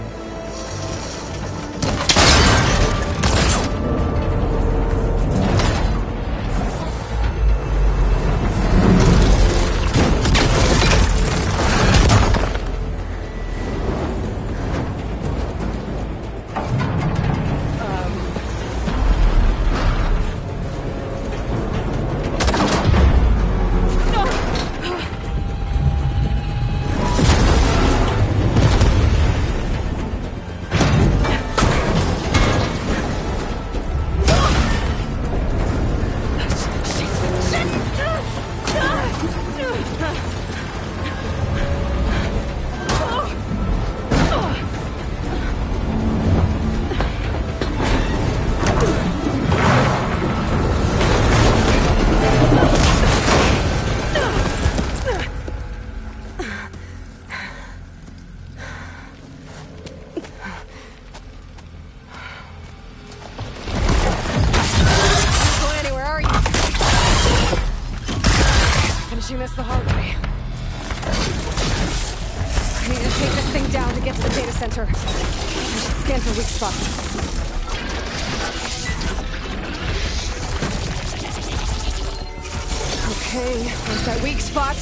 This the hard way. I need to take this thing down to get to the data center. I should scan for weak spots. Okay, where's that weak spot?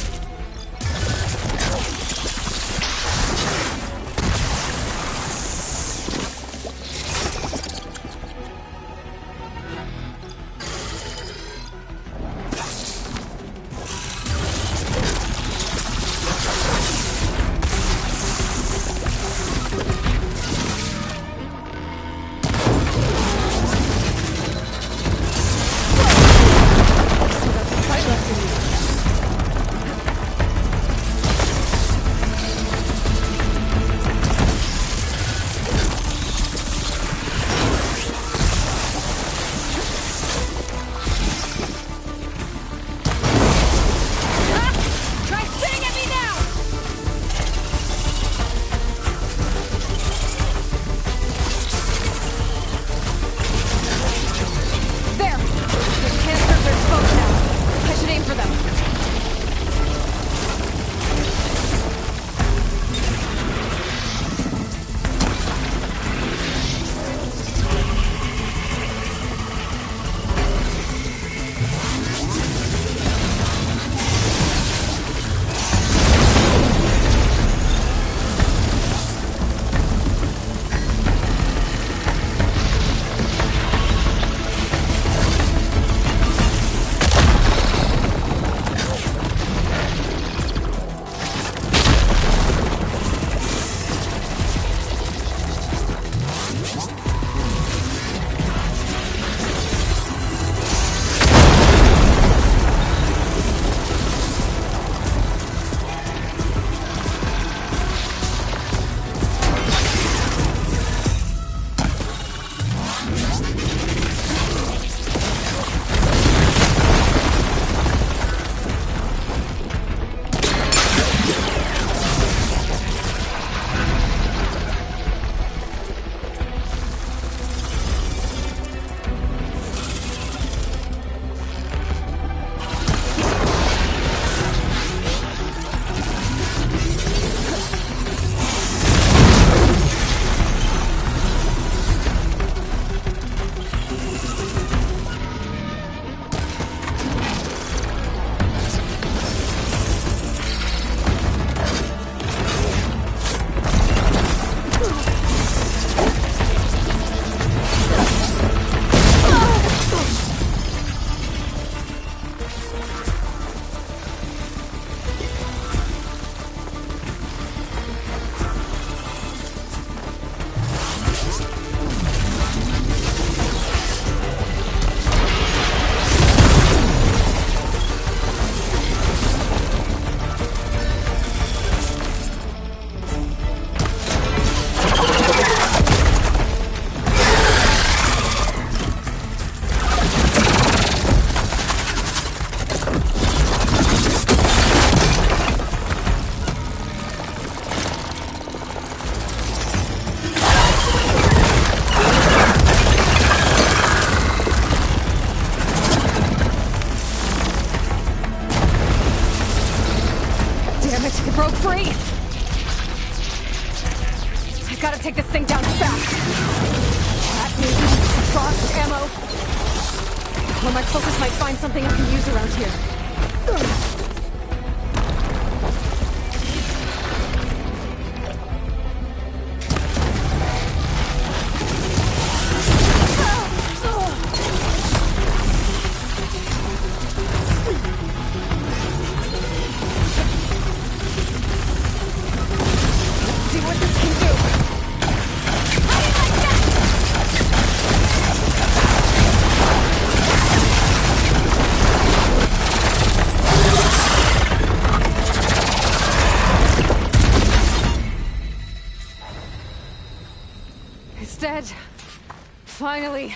take this thing down fast. That maybe frost ammo. Or my focus might find something I can use around here. See what this can do. It's dead. Finally.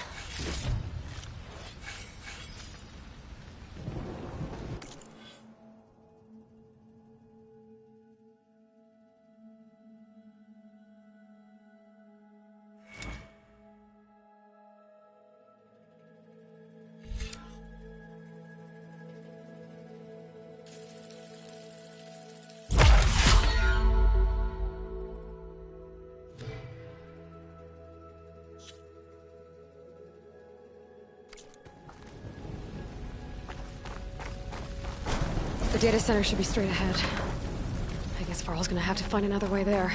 The data center should be straight ahead. I guess Varl's gonna have to find another way there.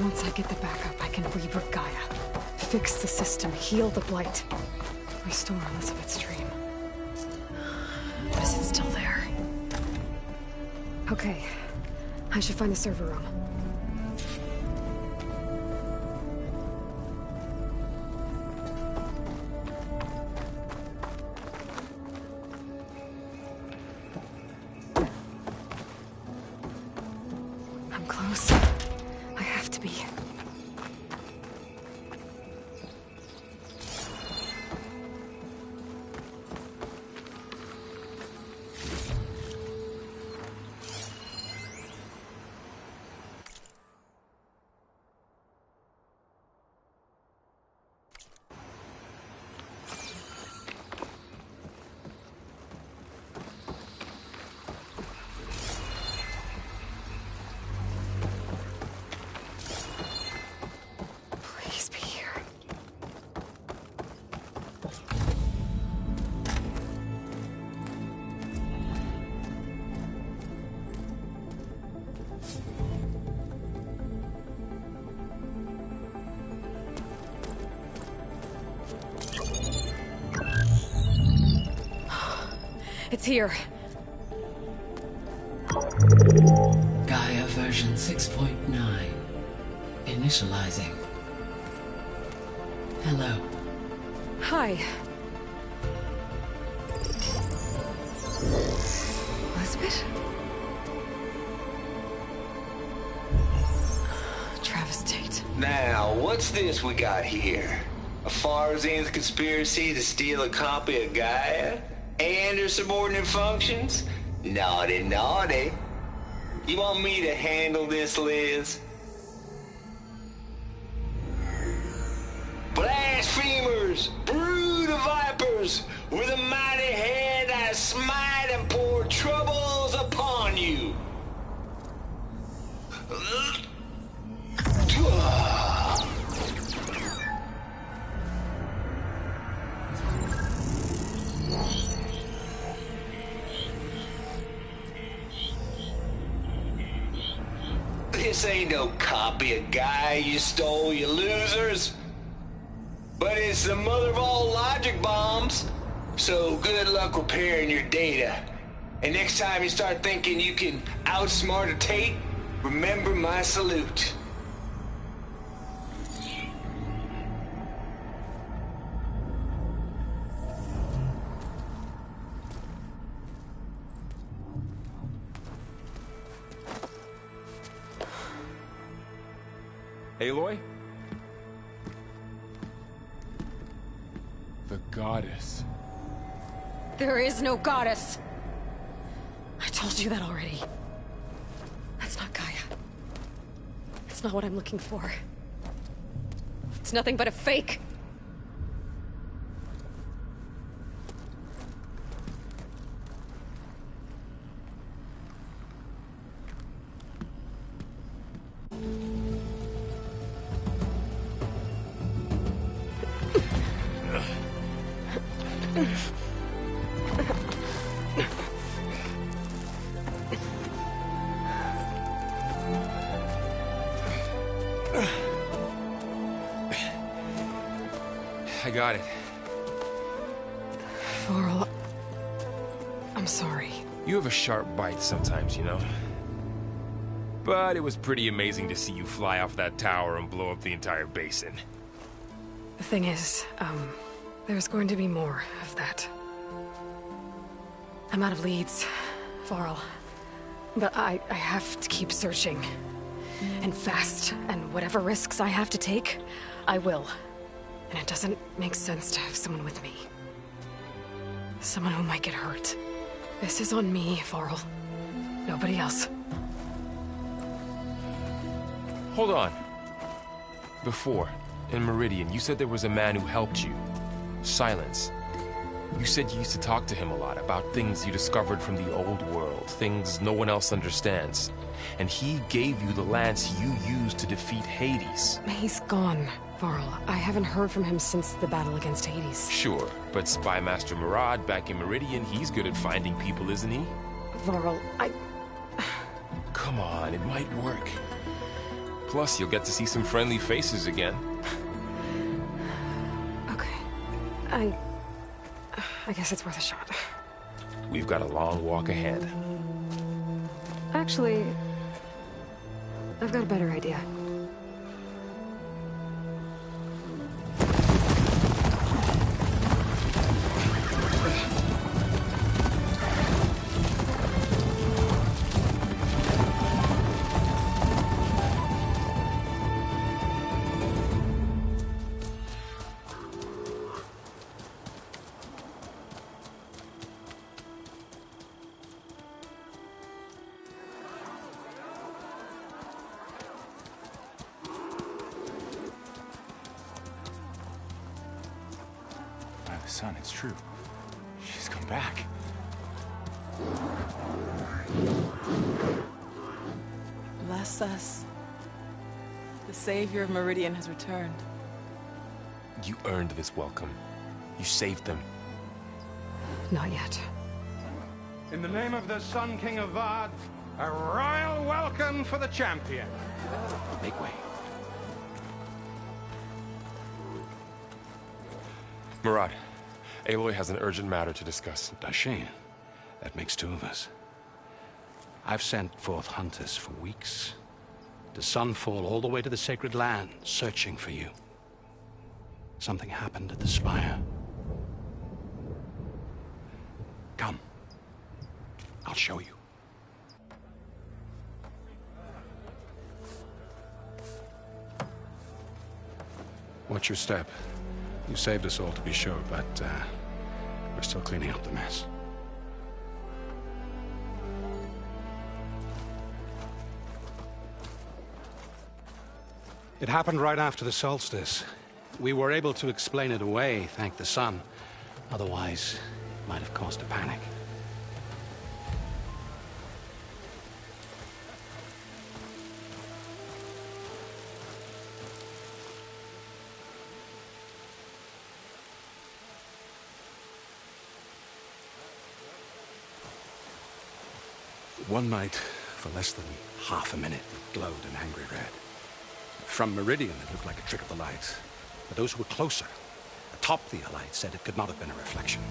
Once I get the backup, I can reboot Gaia. Fix the system, heal the Blight. Restore Elizabeth's dream. Is it still there? Okay. I should find the server room. I'm close. I have to be. Please be here. It's here. Gaia version 6.9. Initializing. Hello. Hi. Elizabeth? Travis Tate. Now, what's this we got here? A Farzan's conspiracy to steal a copy of Gaia? And her subordinate functions? Naughty, naughty. You want me to handle this, Liz? Blasphemers! Brood of vipers! With a mighty hand I smite and pour troubles upon you! This ain't no copy of Gaia you stole, you losers. But it's the mother of all logic bombs. So good luck repairing your data. And next time you start thinking you can outsmart a Tate, remember my salute. Aloy? The goddess. There is no goddess. I told you that already. That's not Gaia. It's not what I'm looking for. It's nothing but a fake. I got it. Varl, I'm sorry. You have a sharp bite sometimes, you know? But it was pretty amazing to see you fly off that tower and blow up the entire basin. The thing is, there's going to be more of that. I'm out of leads, Varl. But I have to keep searching. And fast, and whatever risks I have to take, I will. And it doesn't make sense to have someone with me. Someone who might get hurt. This is on me, Varl. Nobody else. Hold on. Before, in Meridian, you said there was a man who helped you. Silence. You said you used to talk to him a lot about things you discovered from the old world, things no one else understands. And he gave you the lance you used to defeat Hades. He's gone, Varl. I haven't heard from him since the battle against Hades. Sure, but Spy Master Murad back in Meridian, he's good at finding people, isn't he? Varl, Come on, it might work. Plus, you'll get to see some friendly faces again. Okay. I guess it's worth a shot. We've got a long walk ahead. Actually, I've got a better idea. Son, it's true. She's come back. Bless us. The Savior of Meridian has returned. You earned this welcome. You saved them. Not yet. In the name of the Sun King of Vard, a royal welcome for the champion. Make way. Murad, Aloy has an urgent matter to discuss. Dashane, that makes two of us. I've sent forth hunters for weeks, to Sunfall all the way to the Sacred Land, searching for you. Something happened at the Spire. Come. I'll show you. Watch your step. You saved us all, to be sure, but we're still cleaning up the mess. It happened right after the solstice. We were able to explain it away, thank the sun. Otherwise, it might have caused a panic. One night, For less than half a minute, it glowed an angry red. From Meridian, it looked like a trick of the light. But those who were closer, atop the light, said it could not have been a reflection.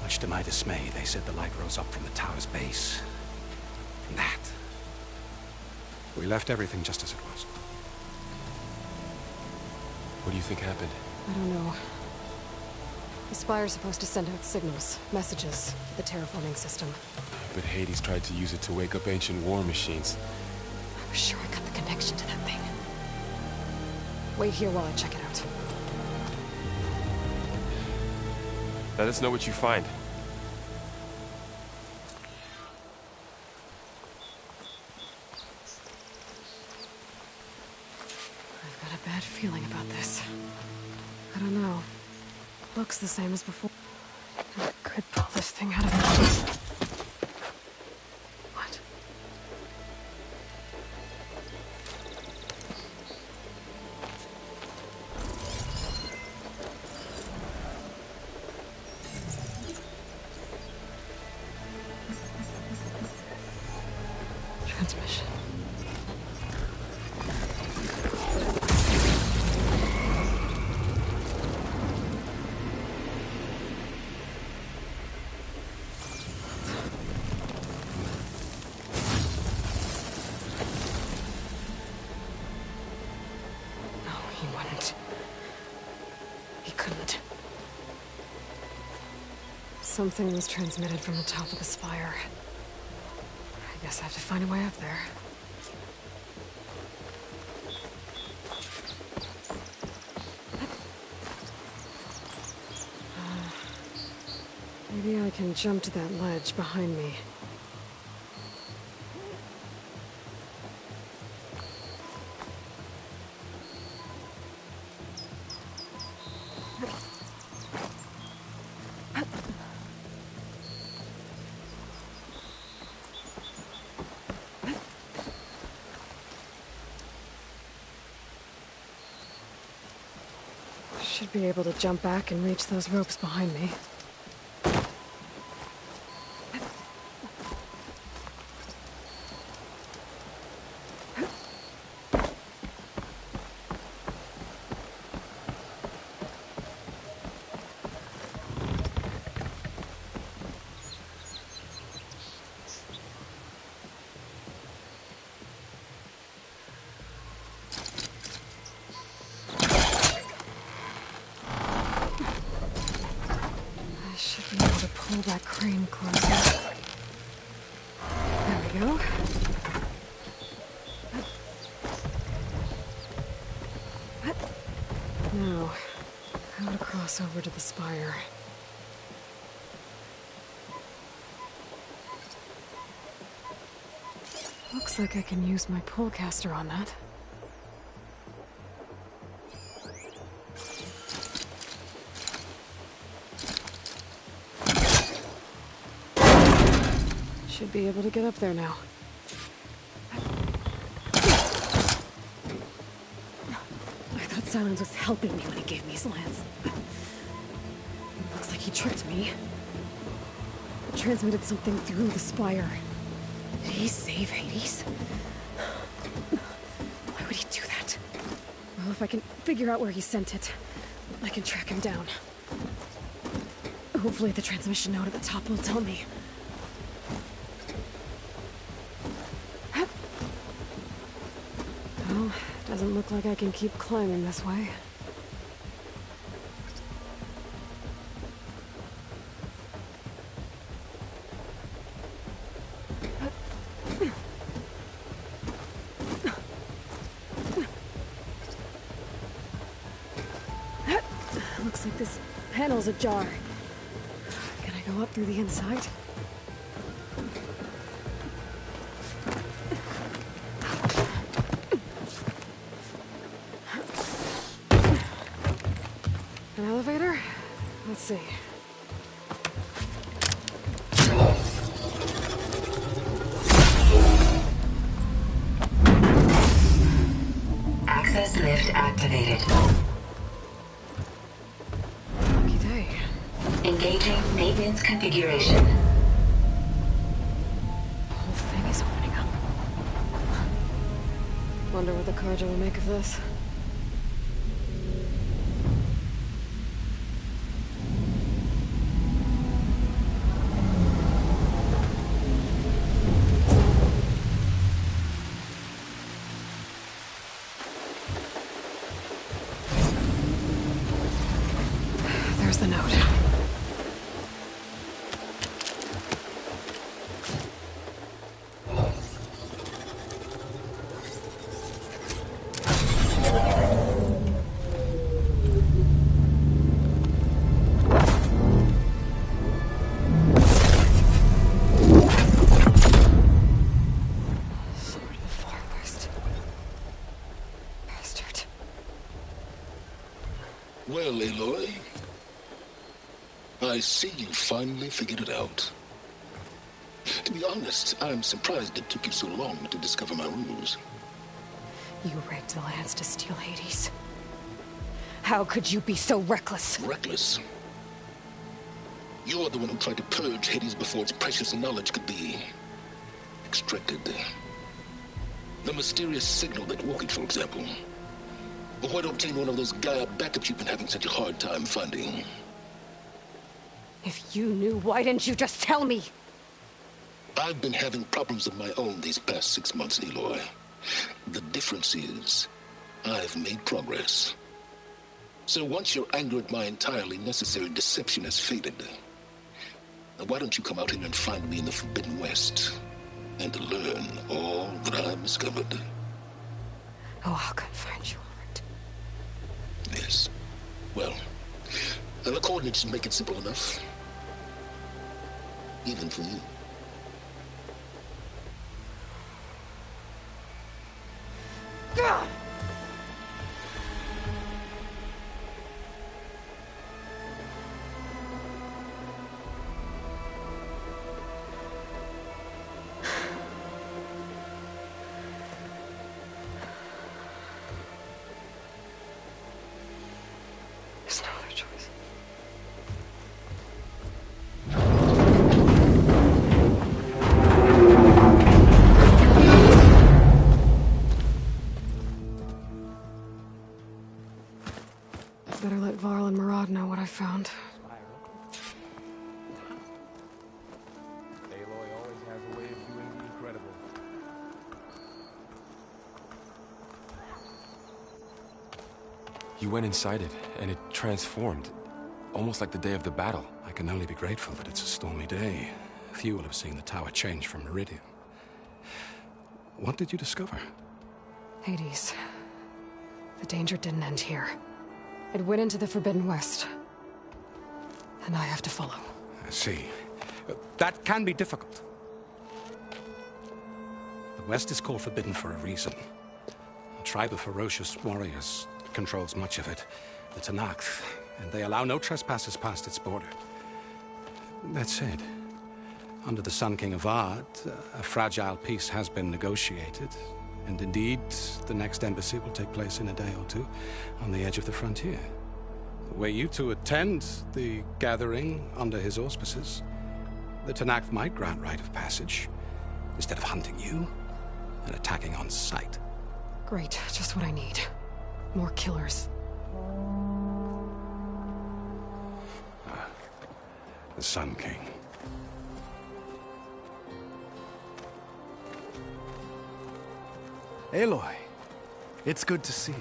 Much to my dismay, they said the light rose up from the tower's base. From that. We left everything just as it was. What do you think happened? I don't know. The Spire's supposed to send out signals, messages, for the terraforming system. But Hades tried to use it to wake up ancient war machines. I was sure I got the connection to that thing. Wait here while I check it out. Let us know what you find. I've got a bad feeling about this. I don't know. Looks the same as before. I could pull this thing out of it. What? Transmission. Something was transmitted from the top of the spire. I guess I have to find a way up there. Maybe I can jump to that ledge behind me. Should be able to jump back and reach those ropes behind me. Pull that crane closer. There we go. Now, how to cross over to the spire. Looks like I can use my pullcaster on that. Should be able to get up there now. I thought Silence was helping me when he gave me slants. Looks like he tricked me. It transmitted something through the spire. Did he save Hades? Why would he do that? Well, if I can figure out where he sent it, I can track him down. Hopefully the transmission node at the top will tell me. Well, doesn't look like I can keep climbing this way. Looks like this panel's ajar. Can I go up through the inside? An elevator? Let's see. Access lift activated. Lucky day. Engaging maintenance configuration. The whole thing is opening up. Wonder what the Carja will make of this. There's the note. Well, Aloy, I see you finally figured it out. To be honest, I'm surprised it took you so long to discover my ruse. You rigged the lands to steal Hades. How could you be so reckless? Reckless? You're the one who tried to purge Hades before its precious knowledge could be extracted. The mysterious signal that woke it, for example. Or why to obtain one of those Gaia backups you've been having such a hard time finding? If you knew, why didn't you just tell me? I've been having problems of my own these past 6 months, Aloy. The difference is, I've made progress. So once your anger at my entirely necessary deception has faded, now why don't you come out here and find me in the Forbidden West, and learn all that I've discovered? Oh, I'll come find you. Yes. Well, the coordinates make it simple enough. Even for you. There's no other choice. Better let Varl and Murad know what I found. Aloy always has a way of doing the incredible. You went inside it, and it transformed. Almost like the day of the battle. I can only be grateful that it's a stormy day. Few will have seen the tower change from Meridian. What did you discover? Hades. The danger didn't end here. It went into the Forbidden West. And I have to follow. I see. That can be difficult. The West is called Forbidden for a reason. A tribe of ferocious warriors controls much of it, the Tenakth, and they allow no trespassers past its border. That said, under the Sun King of Ard, a fragile peace has been negotiated, and indeed, the next embassy will take place in a day or two on the edge of the frontier. Were you to attend the gathering under his auspices, the Tenakth might grant right of passage, instead of hunting you and attacking on sight. Great, just what I need. More killers. The Sun King. Aloy, it's good to see you.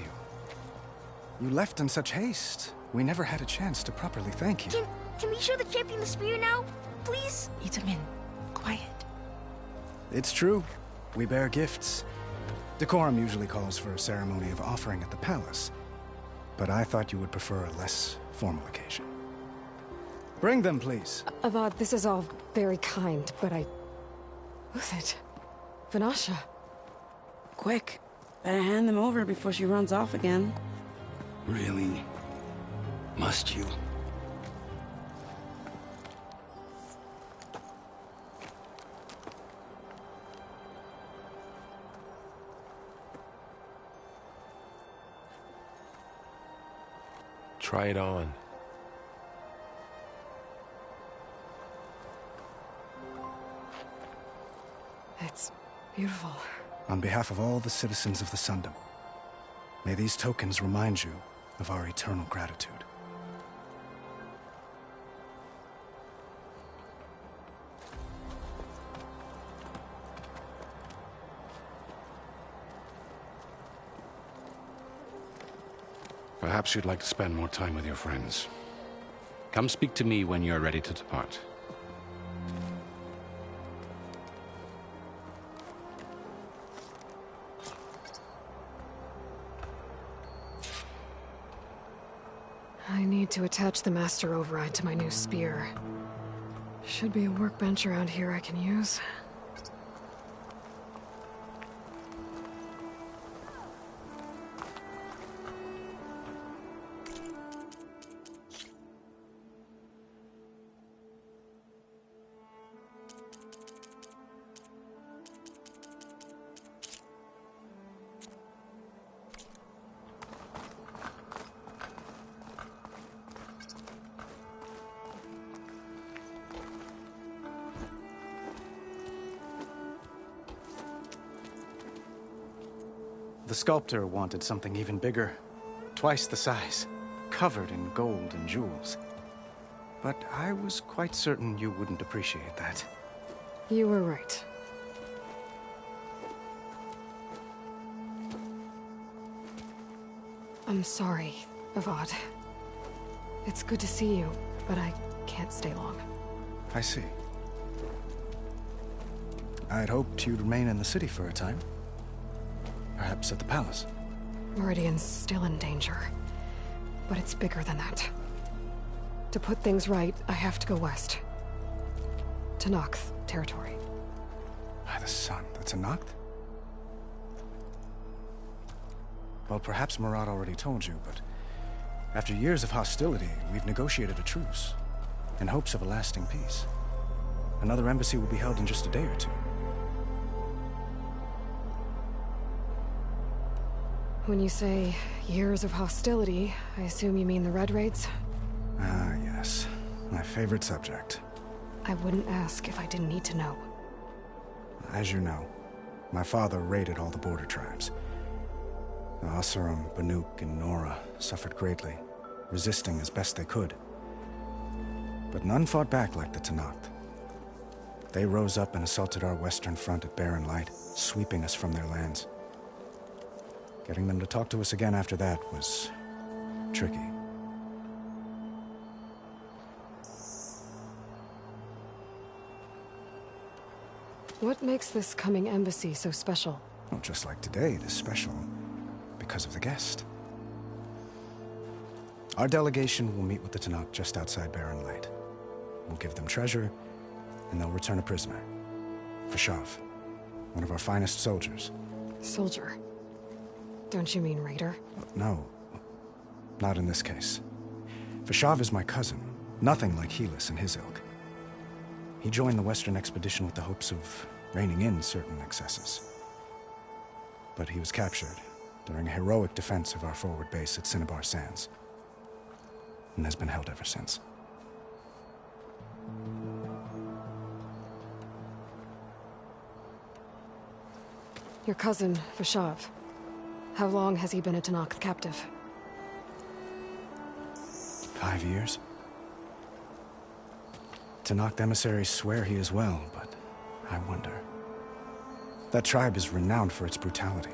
You left in such haste. We never had a chance to properly thank you. Can we show the champion the spear now? Please? Itamin, quiet. It's true. We bear gifts. Decorum usually calls for a ceremony of offering at the palace. But I thought you would prefer a less formal occasion. Bring them, please. Avad, this is all very kind, but Who's it? Vanasha. Quick. Better hand them over before she runs off again. Really? Must you? Try it on. It's beautiful. On behalf of all the citizens of the Sundom, may these tokens remind you of our eternal gratitude. Perhaps you'd like to spend more time with your friends. Come speak to me when you're ready to depart. I need to attach the master override to my new spear. Should be a workbench around here I can use. The sculptor wanted something even bigger, twice the size, covered in gold and jewels. But I was quite certain you wouldn't appreciate that. You were right. I'm sorry, Avad. It's good to see you, but I can't stay long. I see. I'd hoped you'd remain in the city for a time. Perhaps at the palace. Meridian's still in danger, but it's bigger than that. To put things right, I have to go west. To Nox territory. By the sun, that's a Noct? Well, perhaps Murad already told you, but after years of hostility, we've negotiated a truce, in hopes of a lasting peace. Another embassy will be held in just a day or two. When you say years of hostility, I assume you mean the Red Raids? Ah, yes. My favorite subject. I wouldn't ask if I didn't need to know. As you know, my father raided all the border tribes. The Asurum, Banuk, and Nora suffered greatly, resisting as best they could. But none fought back like the Tenakth. They rose up and assaulted our western front at Barren Light, sweeping us from their lands. Getting them to talk to us again after that was tricky. What makes this coming embassy so special? Well, just like today, this special because of the guest. Our delegation will meet with the Tenakth just outside Barren Light. We'll give them treasure, and they'll return a prisoner. Fashav, one of our finest soldiers. Soldier? Don't you mean raider? No, not in this case. Fashav is my cousin, nothing like Helis and his ilk. He joined the Western expedition with the hopes of reining in certain excesses. But he was captured during a heroic defense of our forward base at Cinnabar Sands, and has been held ever since. Your cousin, Fashav. How long has he been a Tenakth captive? 5 years. Tenakth emissaries swear he is well, but I wonder. That tribe is renowned for its brutality.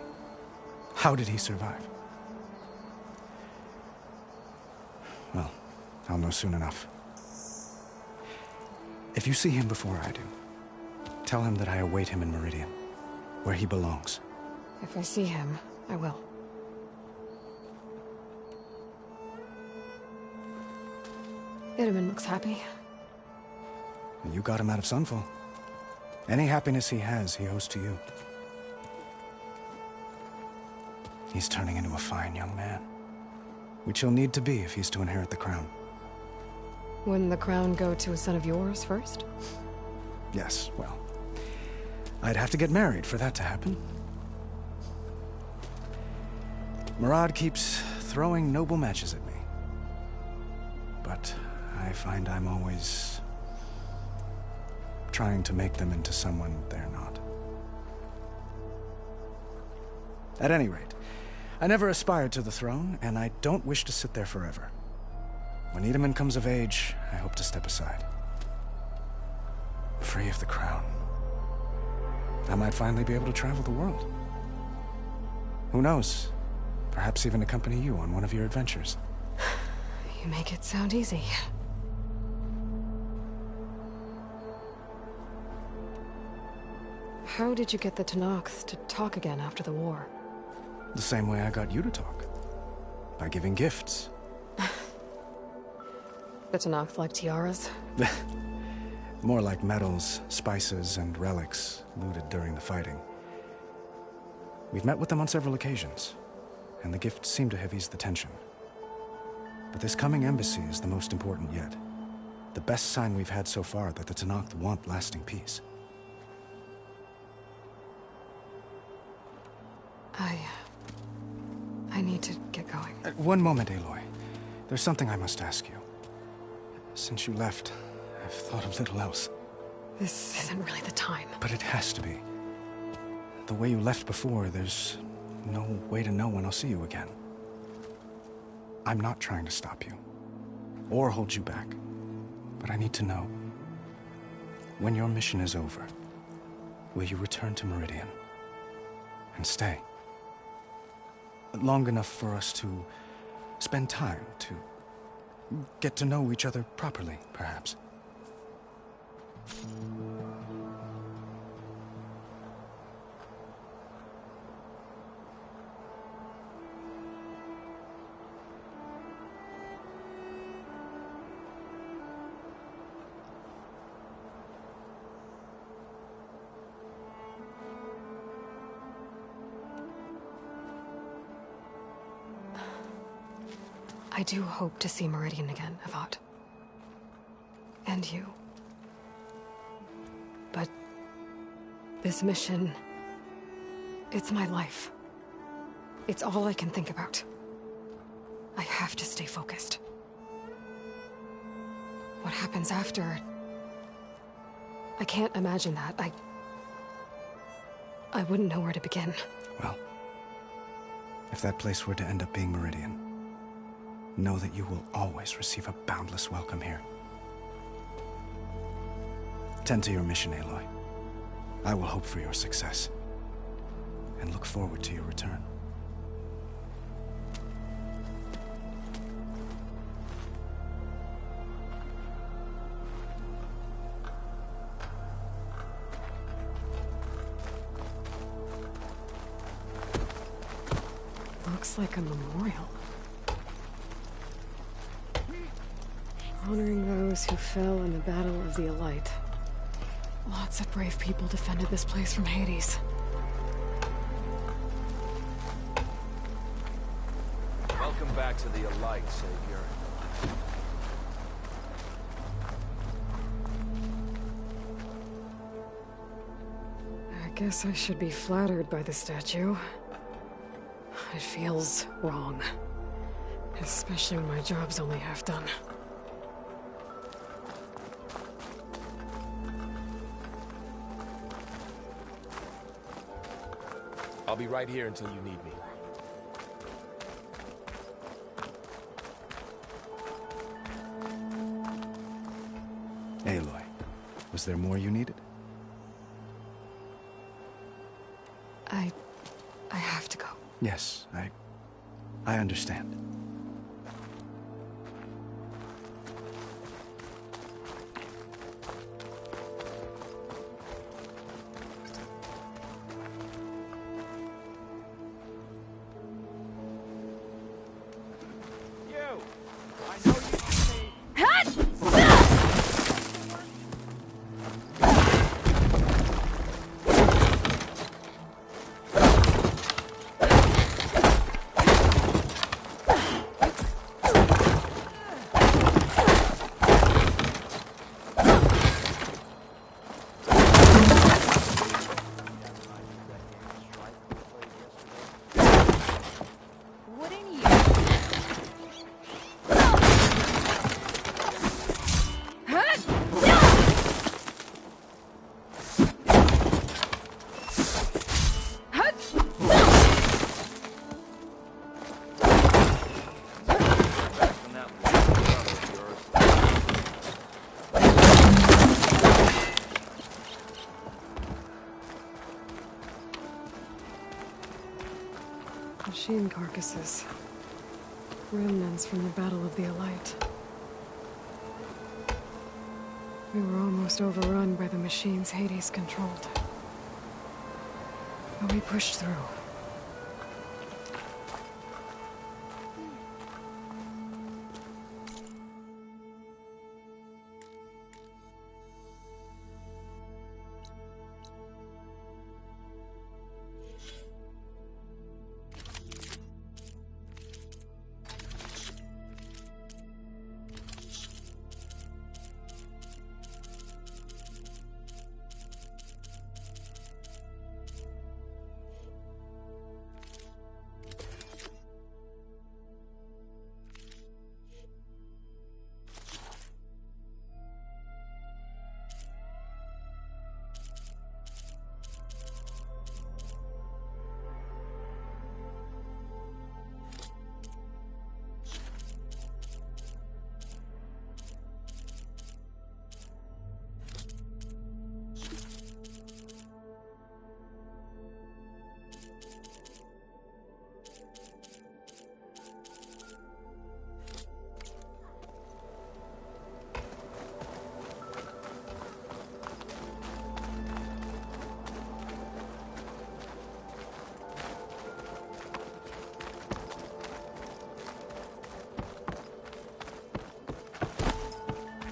How did he survive? Well, I'll know soon enough. If you see him before I do, tell him that I await him in Meridian, where he belongs. If I see him, I will. Itamen looks happy. You got him out of Sunfall. Any happiness he has, he owes to you. He's turning into a fine young man, which he'll need to be if he's to inherit the crown. Wouldn't the crown go to a son of yours first? Yes, well, I'd have to get married for that to happen. Murad keeps throwing noble matches at me. But I find I'm always trying to make them into someone they're not. At any rate, I never aspired to the throne, and I don't wish to sit there forever. When Edaman comes of age, I hope to step aside. Free of the crown. I might finally be able to travel the world. Who knows? Perhaps even accompany you on one of your adventures. You make it sound easy. How did you get the Tenakth to talk again after the war? The same way I got you to talk. By giving gifts. The Tenakth like tiaras? More like medals, spices, and relics looted during the fighting. We've met with them on several occasions, and the gifts seem to have eased the tension. But this coming embassy is the most important yet. The best sign we've had so far that the Tenakth want lasting peace. I need to get going. One moment, Aloy. There's something I must ask you. Since you left, I've thought of little else. This isn't really the time. But it has to be. The way you left before, there's no way to know when I'll see you again. I'm not trying to stop you, or hold you back. But I need to know, when your mission is over, will you return to Meridian? And stay? Long enough for us to spend time, to get to know each other properly, perhaps. I do hope to see Meridian again, Avad. And you. But this mission, it's my life. It's all I can think about. I have to stay focused. What happens after? I can't imagine that. I wouldn't know where to begin. Well, if that place were to end up being Meridian, know that you will always receive a boundless welcome here. Tend to your mission, Aloy. I will hope for your success, and look forward to your return. Looks like a memorial. Honoring those who fell in the Battle of the Elite. Lots of brave people defended this place from Hades. Welcome back to the Elite, Savior. I guess I should be flattered by the statue. It feels wrong. Especially when my job's only half done. I'll be right here until you need me. Aloy, was there more you needed? I have to go. Yes, I understand. machine carcasses. Remnants from the Battle of the Elite. We were almost overrun by the machines Hades controlled. But we pushed through.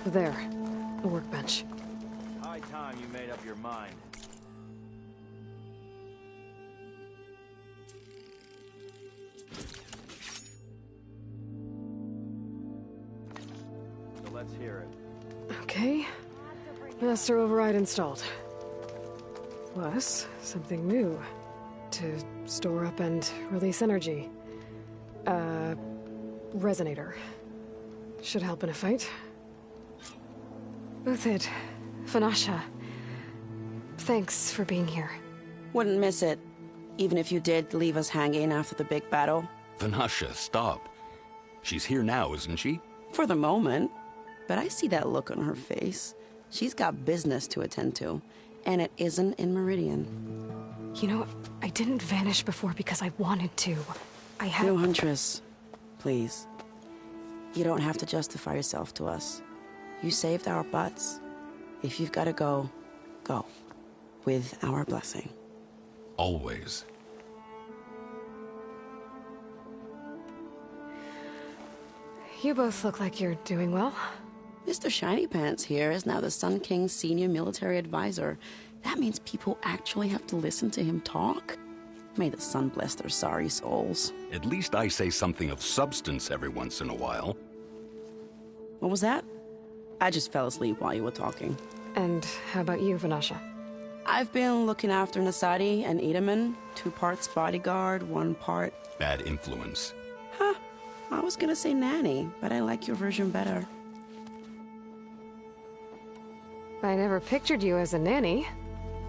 There. A workbench. High time you made up your mind. So let's hear it. Okay. Master override installed. Plus, something new. To store up and release energy. Resonator. Should help in a fight. Uthid, Vanasha, thanks for being here. Wouldn't miss it, even if you did leave us hanging after the big battle. Vanasha, stop. She's here now, isn't she? For the moment. But I see that look on her face. She's got business to attend to, and it isn't in Meridian. You know, I didn't vanish before because I wanted to. I had... No, Huntress. Please. You don't have to justify yourself to us. You saved our butts. If you've got to go, go. With our blessing. Always. You both look like you're doing well. Mr. Shiny Pants here is now the Sun King's senior military advisor. That means people actually have to listen to him talk? May the sun bless their sorry souls. At least I say something of substance every once in a while. What was that? I just fell asleep while you were talking. And how about you, Vanasha? I've been looking after Nasadi and Edaman. 2 parts bodyguard, 1 part... Bad influence. Huh. I was gonna say nanny, but I like your version better. I never pictured you as a nanny.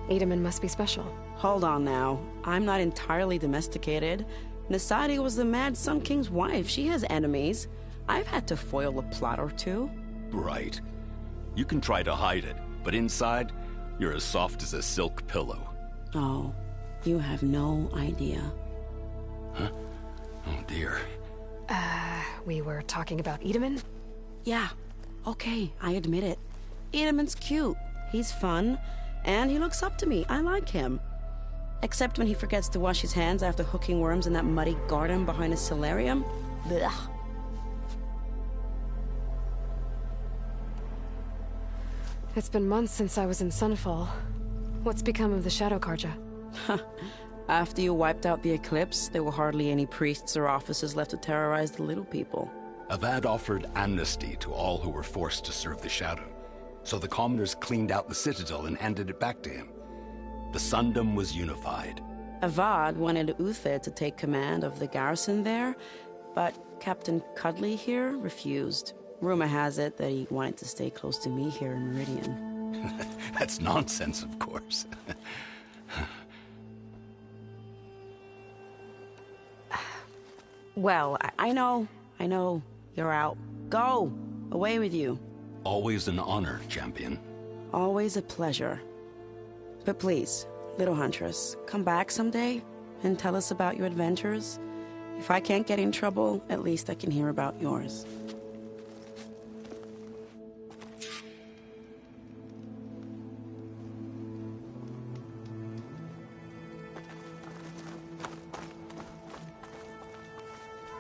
Edaman must be special. Hold on now. I'm not entirely domesticated. Nasadi was the Mad Sun King's wife. She has enemies. I've had to foil a plot or 2. Right. You can try to hide it, but inside, you're as soft as a silk pillow. Oh, you have no idea. Huh? Oh dear. We were talking about Edaman? Yeah. Okay, I admit it. Edaman's cute. He's fun. And he looks up to me. I like him. Except when he forgets to wash his hands after hooking worms in that muddy garden behind his solarium. Blech. It's been months since I was in Sunfall. What's become of the Shadow Karja? After you wiped out the Eclipse, there were hardly any priests or officers left to terrorize the little people. Avad offered amnesty to all who were forced to serve the Shadow. So the commoners cleaned out the Citadel and handed it back to him. The Sundom was unified. Avad wanted Uthid to take command of the garrison there, but Captain Cudley here refused. Rumor has it that he wanted to stay close to me here in Meridian. That's nonsense, of course. Well, I know. You're out. Go! Away with you. Always an honor, champion. Always a pleasure. But please, little Huntress, come back someday and tell us about your adventures. If I can't get in trouble, at least I can hear about yours.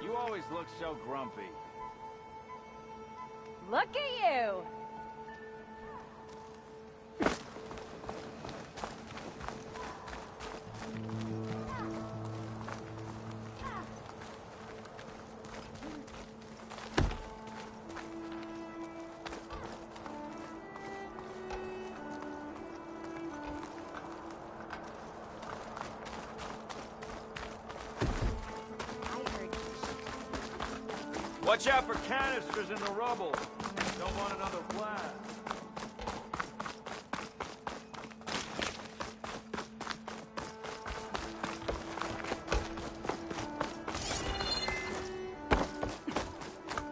You always look so grumpy. Look at you! Watch out for canisters in the rubble. Don't want another blast.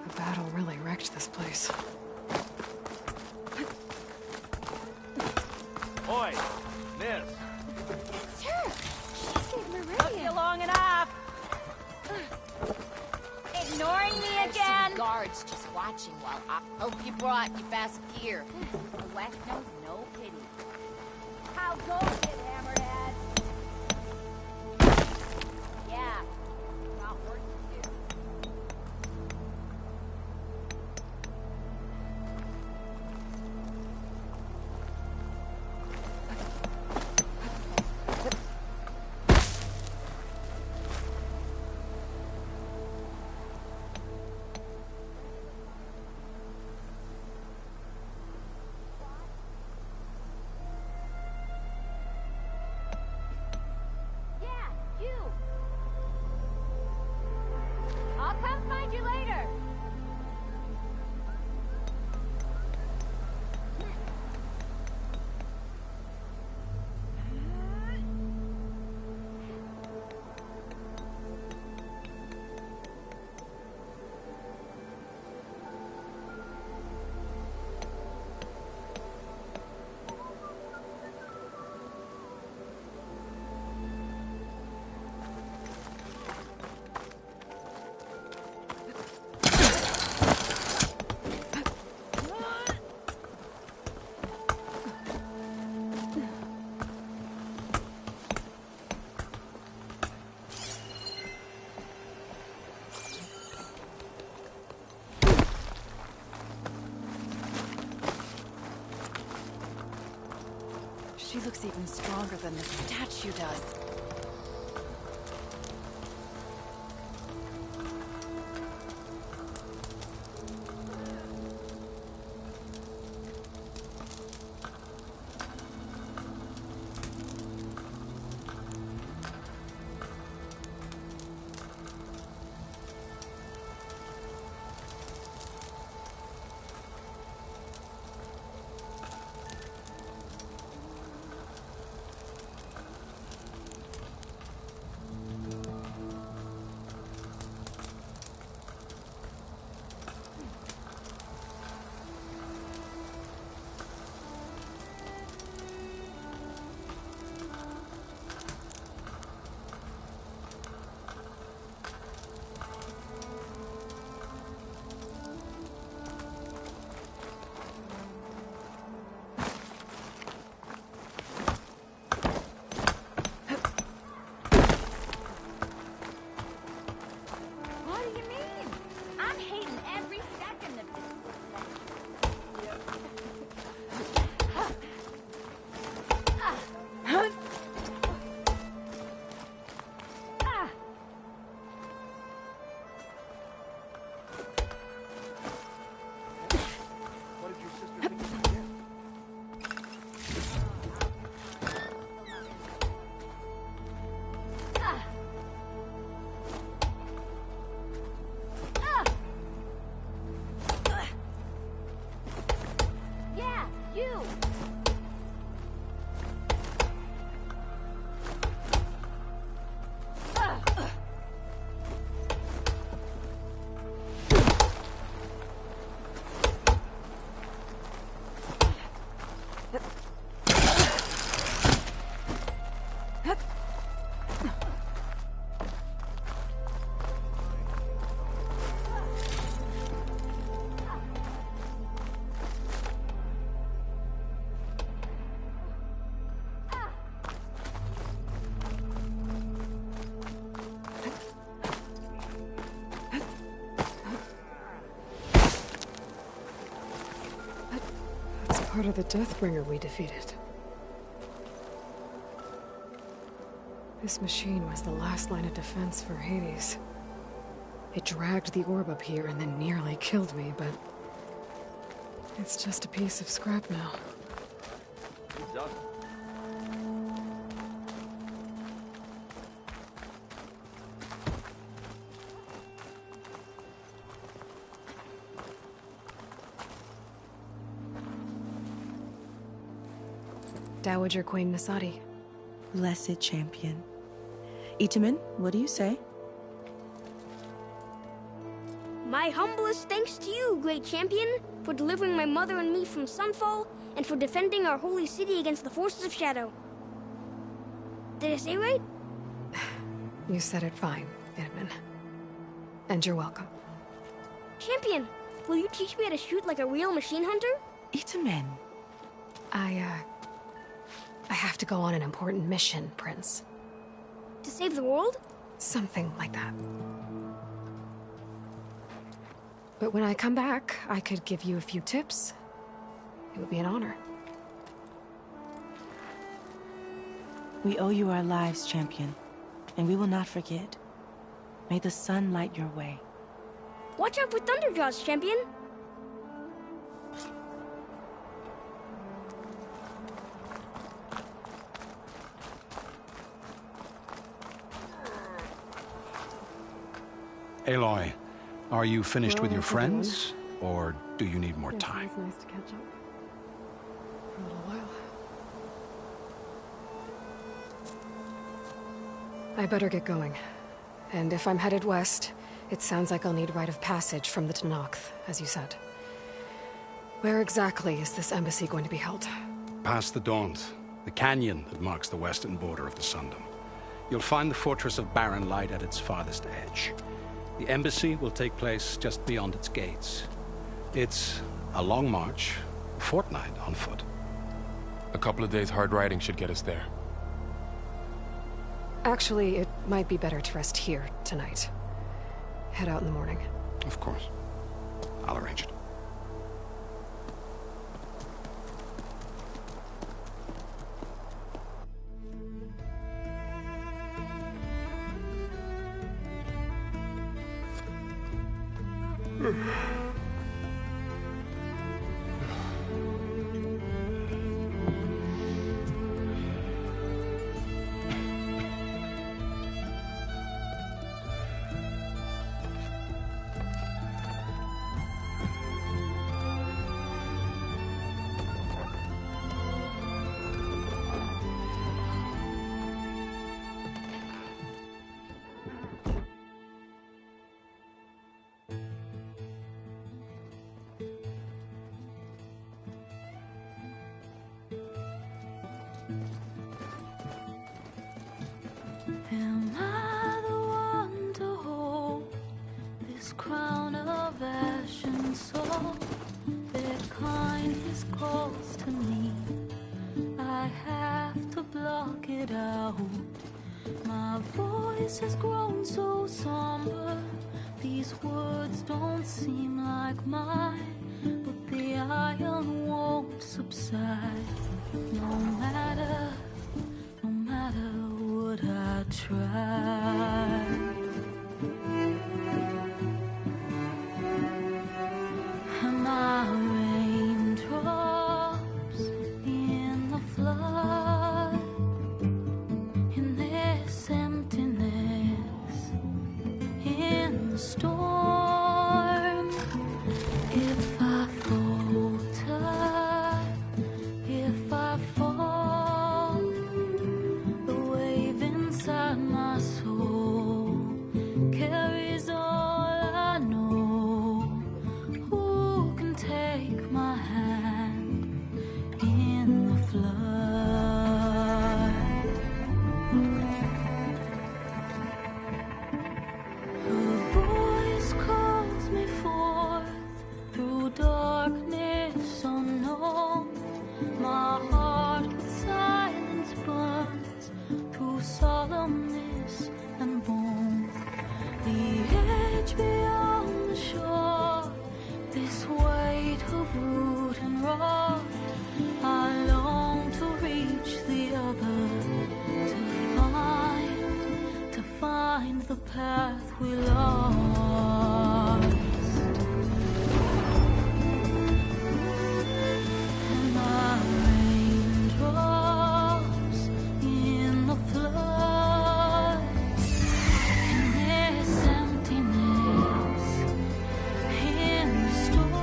The battle really wrecked this place. Oi, miss. It's her. She saved Meridian. Took you long enough. Ignoring me again? Guards just watching while I hope you brought your best gear. The West knows no pity. How goes it, Hammerhead? Yeah, not worth it. I'll come find you later. She looks even stronger than the statue does. It's part of the Deathbringer we defeated. This machine was the last line of defense for Hades. It dragged the orb up here and then nearly killed me, but it's just a piece of scrap now. Dowager Queen Nasadi. Blessed champion. Itamen, what do you say? My humblest thanks to you, great champion, for delivering my mother and me from Sunfall, and for defending our holy city against the forces of Shadow. Did I say right? You said it fine, Edmund. And you're welcome. Champion, will you teach me how to shoot like a real machine hunter? Itamen. I have to go on an important mission, Prince. To save the world? Something like that. But when I come back, I could give you a few tips. It would be an honor. We owe you our lives, champion, and we will not forget. May the sun light your way. Watch out for Thunderjaws, champion! Aloy, are you finished with your Well, everyone. friends, or do you need more time? It's nice to catch up. For a little while. I better get going. And if I'm headed west, it sounds like I'll need rite of passage from the Tenakth, as you said. Where exactly is this embassy going to be held? Past the Daunt, the canyon that marks the western border of the Sundom. You'll find the fortress of Barren Light at its farthest edge. The embassy will take place just beyond its gates. It's a long march, a fortnight on foot. A couple of days hard riding should get us there. Actually, it might be better to rest here tonight. Head out in the morning. Of course. I'll arrange it. Am I the one to hold this crown of ash and salt? Their kindness calls to me. I have to block it out. My voice has grown so somber. These words don't seem like mine, but the iron won't subside. No matter what I try. Am I raindrops in the flood? In this emptiness, in the storm. If I falter, if I fall, the wave inside my soul carries all I know. Who can take my hand in the flood? Her voice calls me forth through darkness unknown. My heart with silence burns through solemnness and bone. The edge beyond the shore, this weight of root and rock. the path we lost. And my raindrops in the flood. And this emptiness in the storm.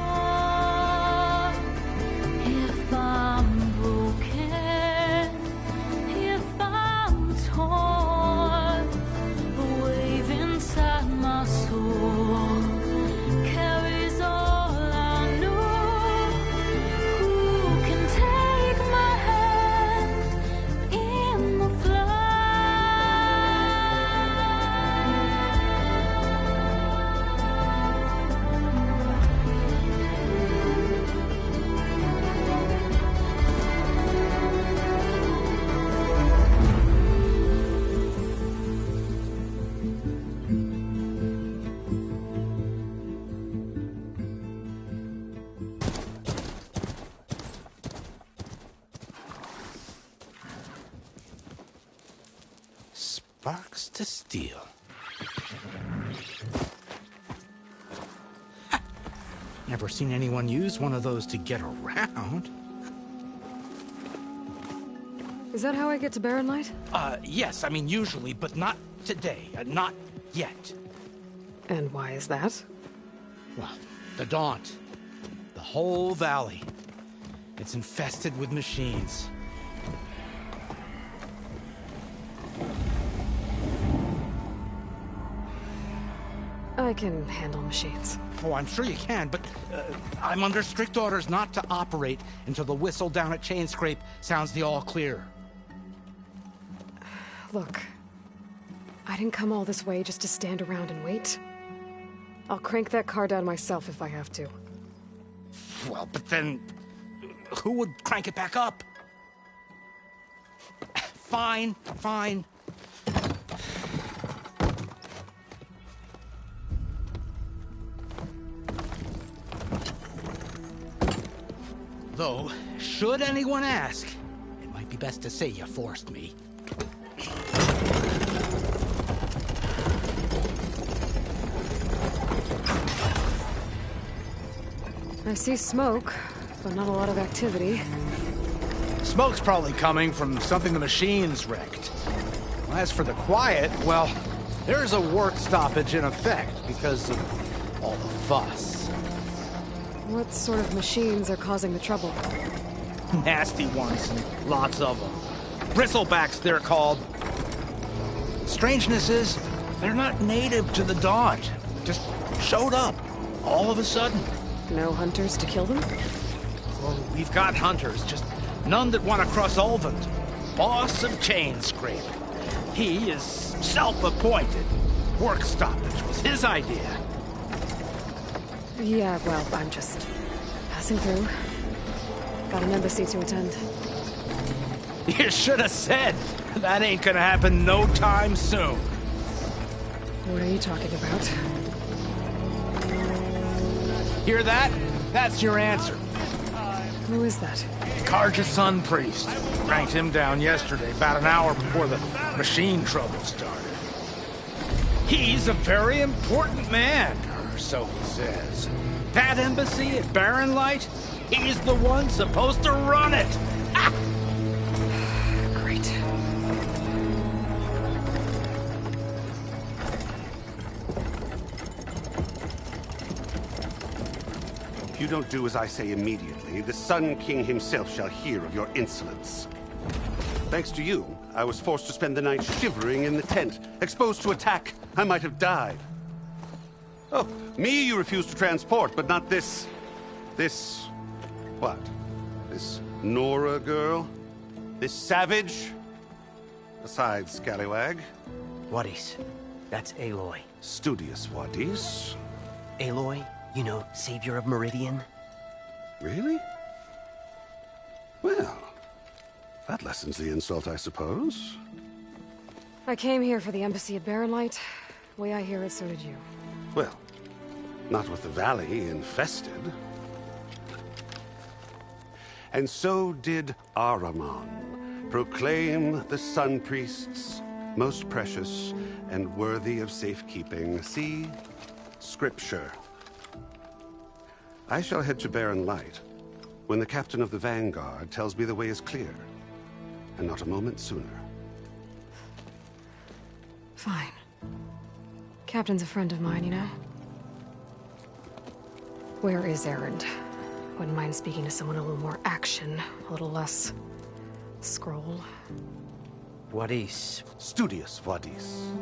If I'm broken, if I'm torn, the wave inside my soul carries all I know. Who can take my hand in the flood? Sparks to steel. Never seen anyone use one of those to get around. Is that how I get to Barren Light? Yes, I mean usually, but not today. Not yet. And why is that? Well, the Daunt. The whole valley. It's infested with machines. I can handle machines. Oh, I'm sure you can, but I'm under strict orders not to operate until the whistle down at Chainscrape sounds the all clear. Look, I didn't come all this way just to stand around and wait. I'll crank that car down myself if I have to. Well, but then who would crank it back up? Fine, fine. Though, should anyone ask, it might be best to say you forced me. I see smoke, but not a lot of activity. Smoke's probably coming from something the machines wrecked. As for the quiet, well, there's a work stoppage in effect because of all the fuss. What sort of machines are causing the trouble? Nasty ones, and lots of them. Bristlebacks, they're called. Strangeness is, they're not native to the Daunt. Just showed up, all of a sudden. No hunters to kill them? Well, we've got hunters, just none that want to cross Ulvund. Boss of Chainscrape. He is self-appointed. Work stoppage was his idea. Yeah, well, I'm just passing through. Got an embassy to attend. You should have said. That ain't gonna happen no time soon. What are you talking about? Hear that? That's your answer. Who is that? Karja's son priest. Cranked him down yesterday, about an hour before the machine trouble started. He's a very important man, or so he says. That embassy at Barren Light, he's the one supposed to run it. Ah! Great. If you don't do as I say immediately, the Sun King himself shall hear of your insolence. Thanks to you, I was forced to spend the night shivering in the tent, exposed to attack. I might have died. Oh, me you refuse to transport, but not this... what? This Nora girl? This savage? Besides, scallywag. Wadis. That's Aloy. Studious Wadis. Aloy, you know, savior of Meridian. Really? Well, that lessens the insult, I suppose. I came here for the embassy at Barren Light. The way I hear it, so did you. Well, not with the valley infested. And so did Ahriman proclaim the Sun Priests most precious and worthy of safekeeping. See? Scripture. I shall head to Barren Light when the captain of the Vanguard tells me the way is clear, and not a moment sooner. Fine. Captain's a friend of mine, you know? Where is Erend? Wouldn't mind speaking to someone a little more action, a little less scroll. Wadis. Studious Wadis.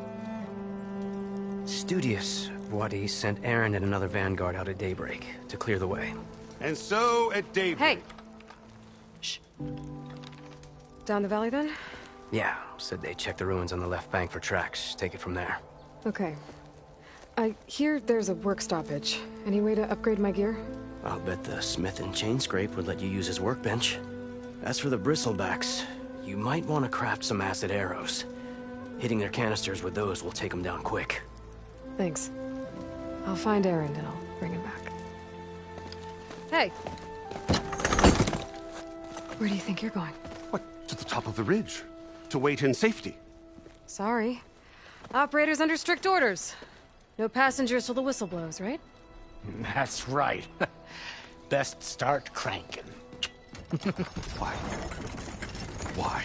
Studious Wadis sent Erend and another vanguard out at daybreak to clear the way. And so at daybreak... Hey! Shh. Down the valley, then? Yeah, said they checked the ruins on the left bank for tracks. Take it from there. Okay. I hear there's a work stoppage. Any way to upgrade my gear? I'll bet the smith and chain scrape would let you use his workbench. As for the bristlebacks, you might want to craft some acid arrows. Hitting their canisters with those will take them down quick. Thanks. I'll find Erend and I'll bring him back. Hey! Where do you think you're going? What, to the top of the ridge? To wait in safety? Sorry. Operator's under strict orders. No passengers till the whistle blows, right? That's right. Best start cranking. Why? Why?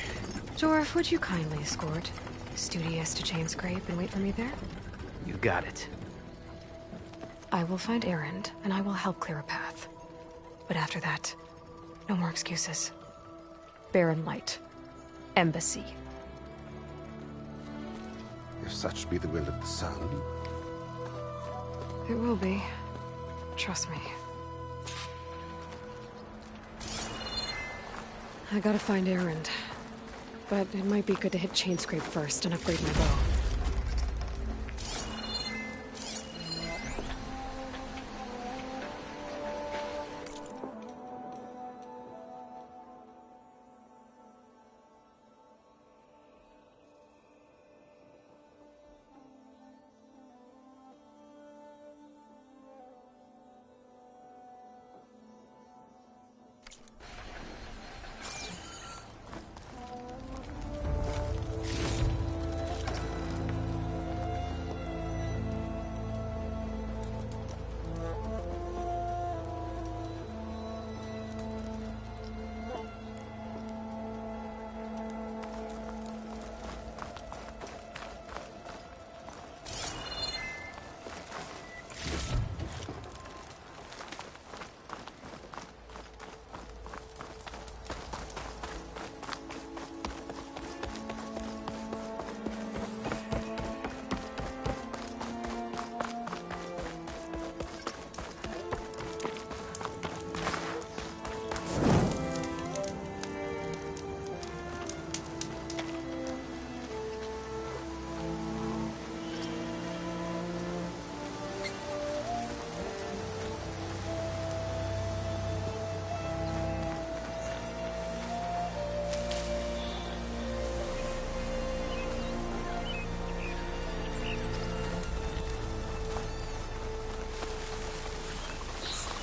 Jorf, would you kindly escort Studious to Chain Scrape and wait for me there? You got it. I will find Erend, and I will help clear a path. But after that, no more excuses. Barren Light. Embassy. If such be the will of the sun. It will be. Trust me. I gotta find Erend. But it might be good to hit Chain Scrape first and upgrade my bow.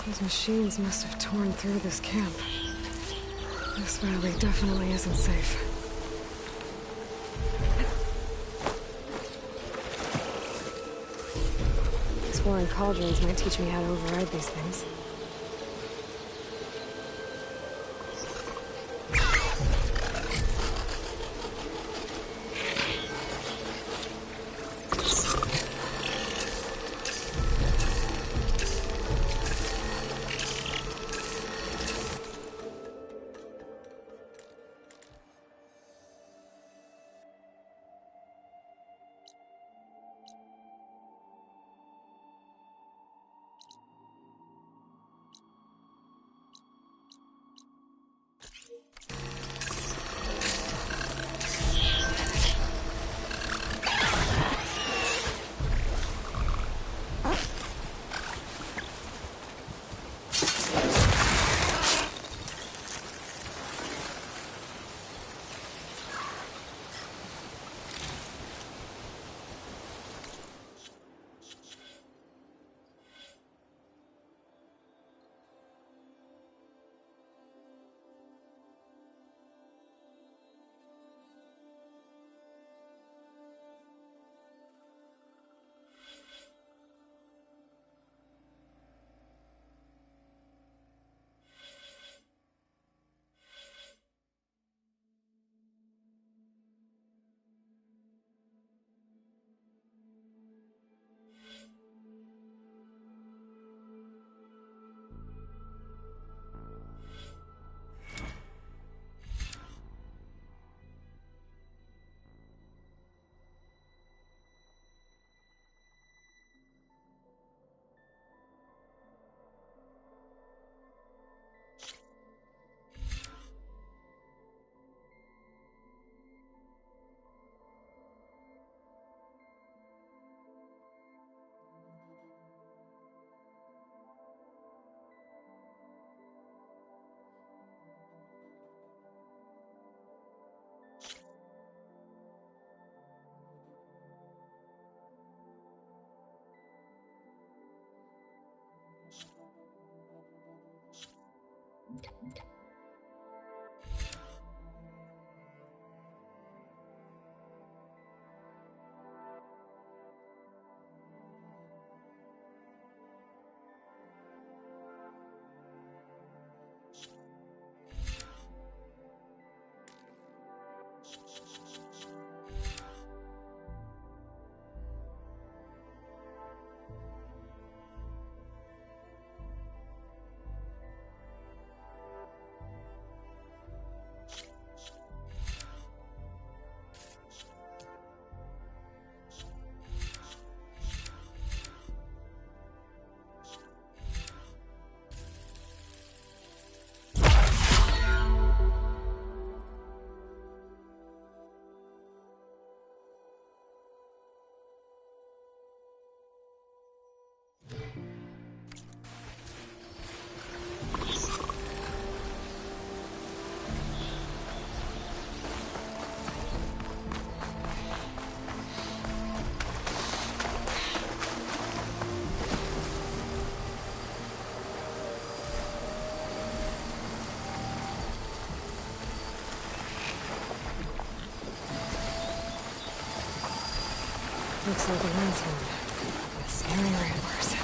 Those machines must have torn through this camp. This valley definitely isn't safe. Exploring cauldrons might teach me how to override these things. Looks like a lens wound. A scary ramblers.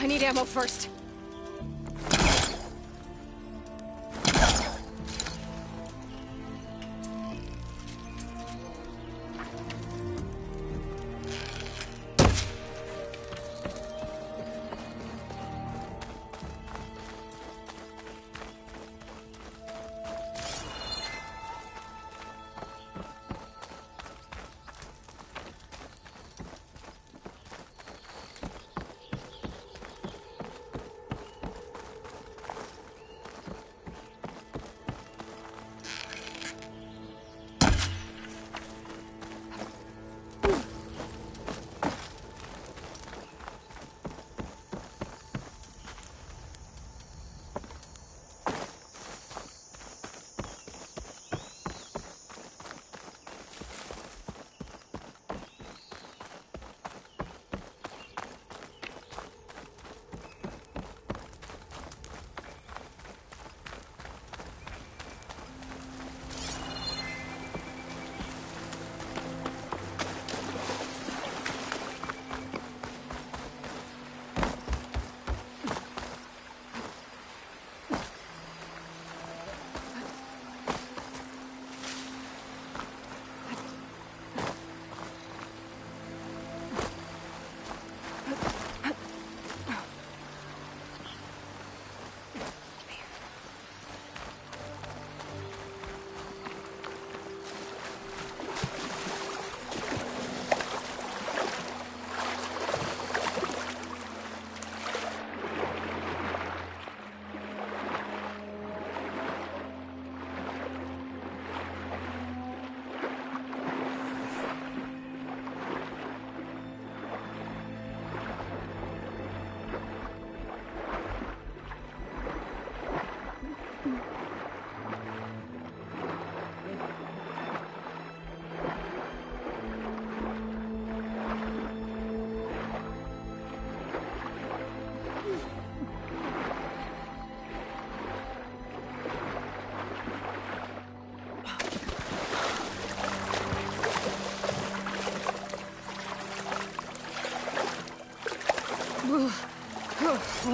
I need ammo first.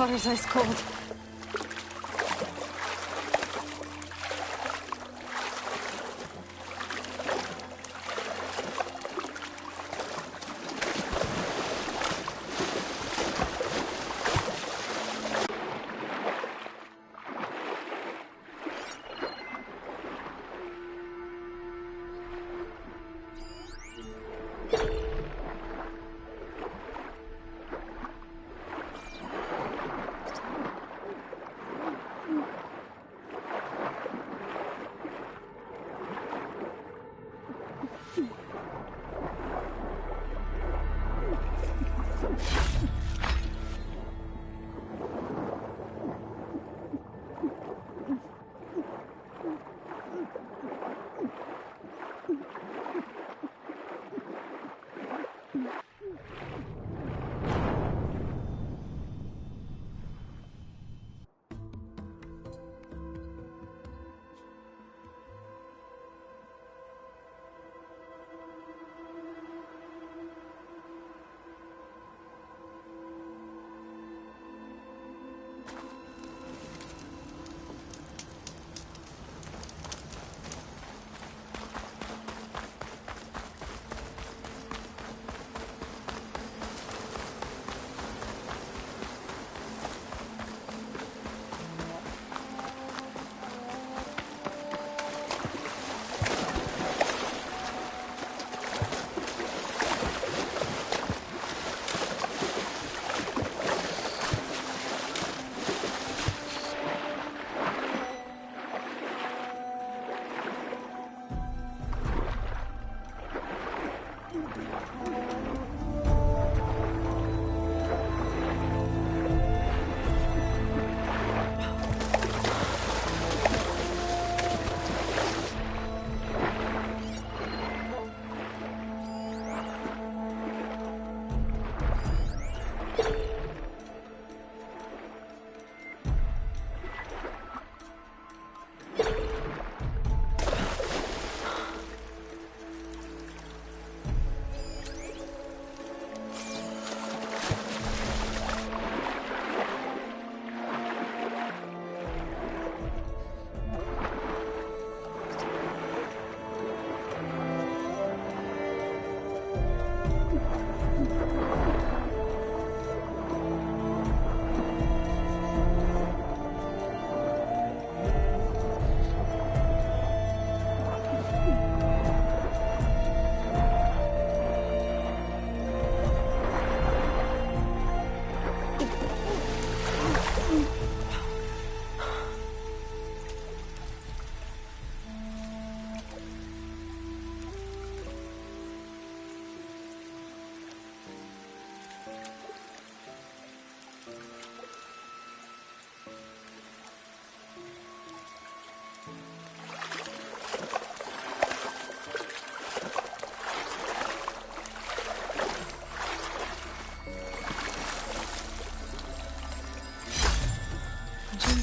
Water's ice cold.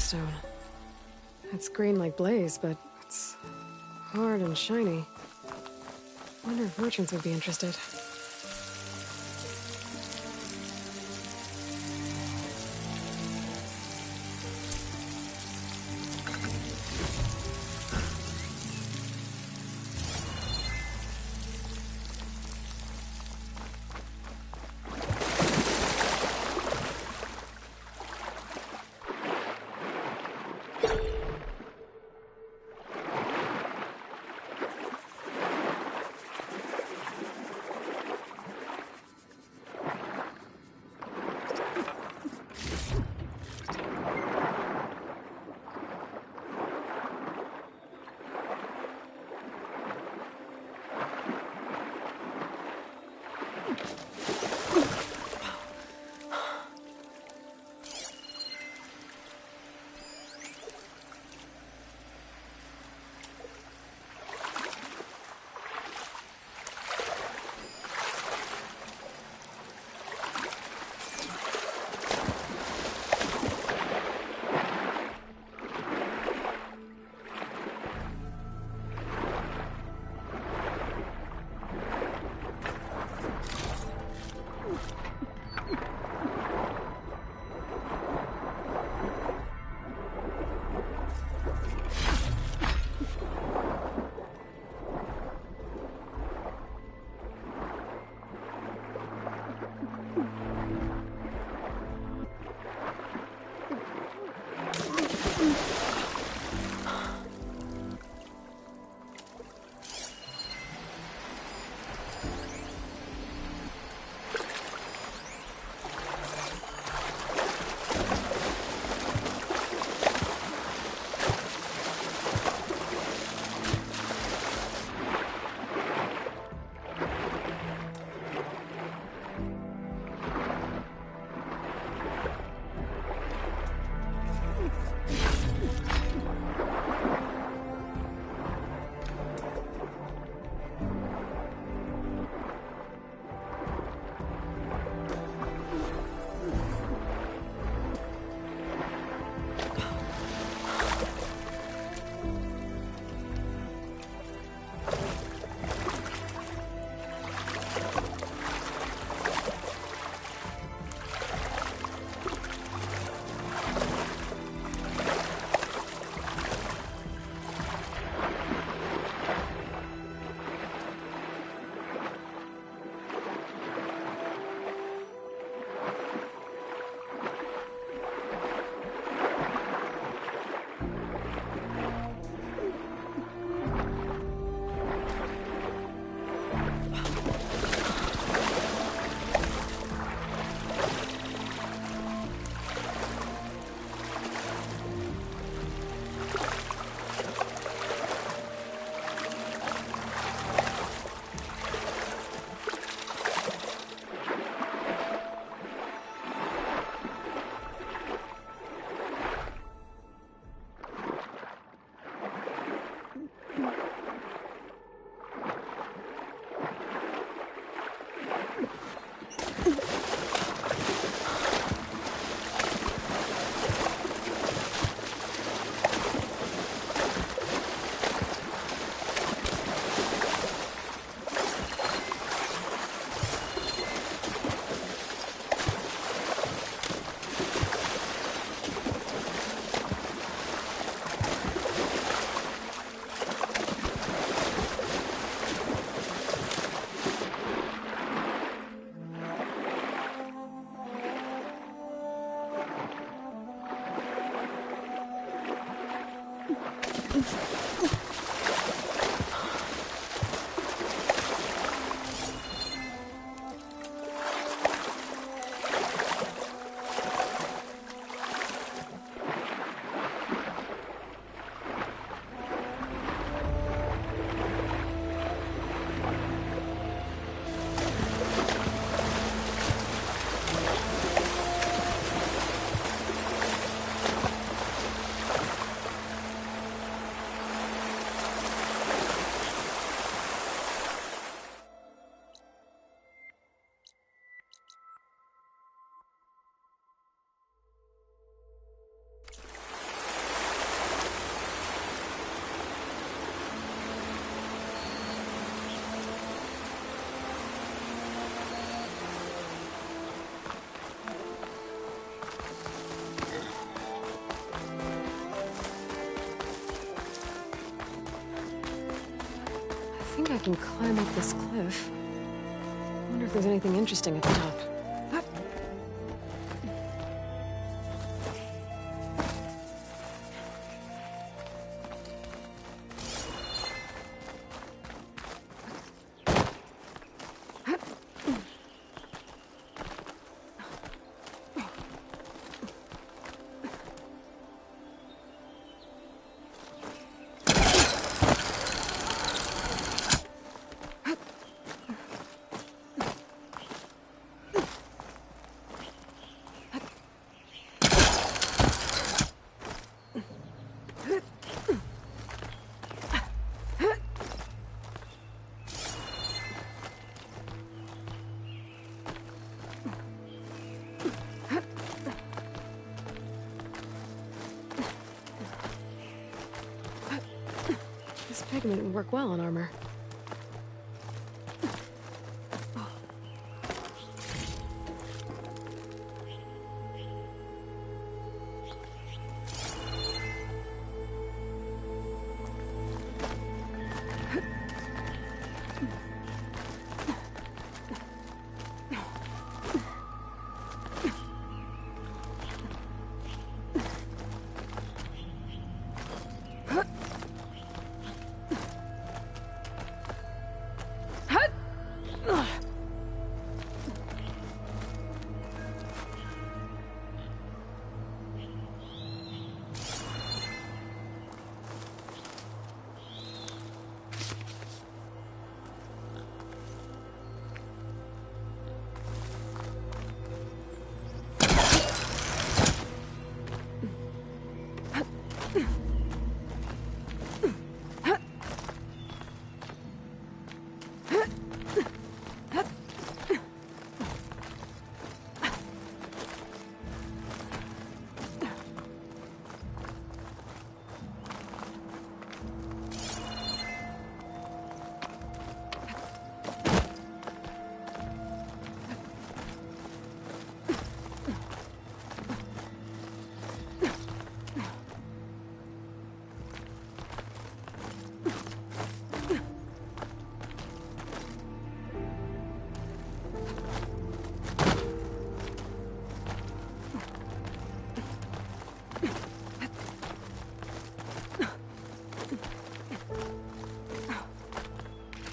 gemstone. It's green like blaze, but it's hard and shiny. Wonder if merchants would be interested. I can climb up this cliff. I wonder if there's anything interesting at the top. This pigment would work well on armor.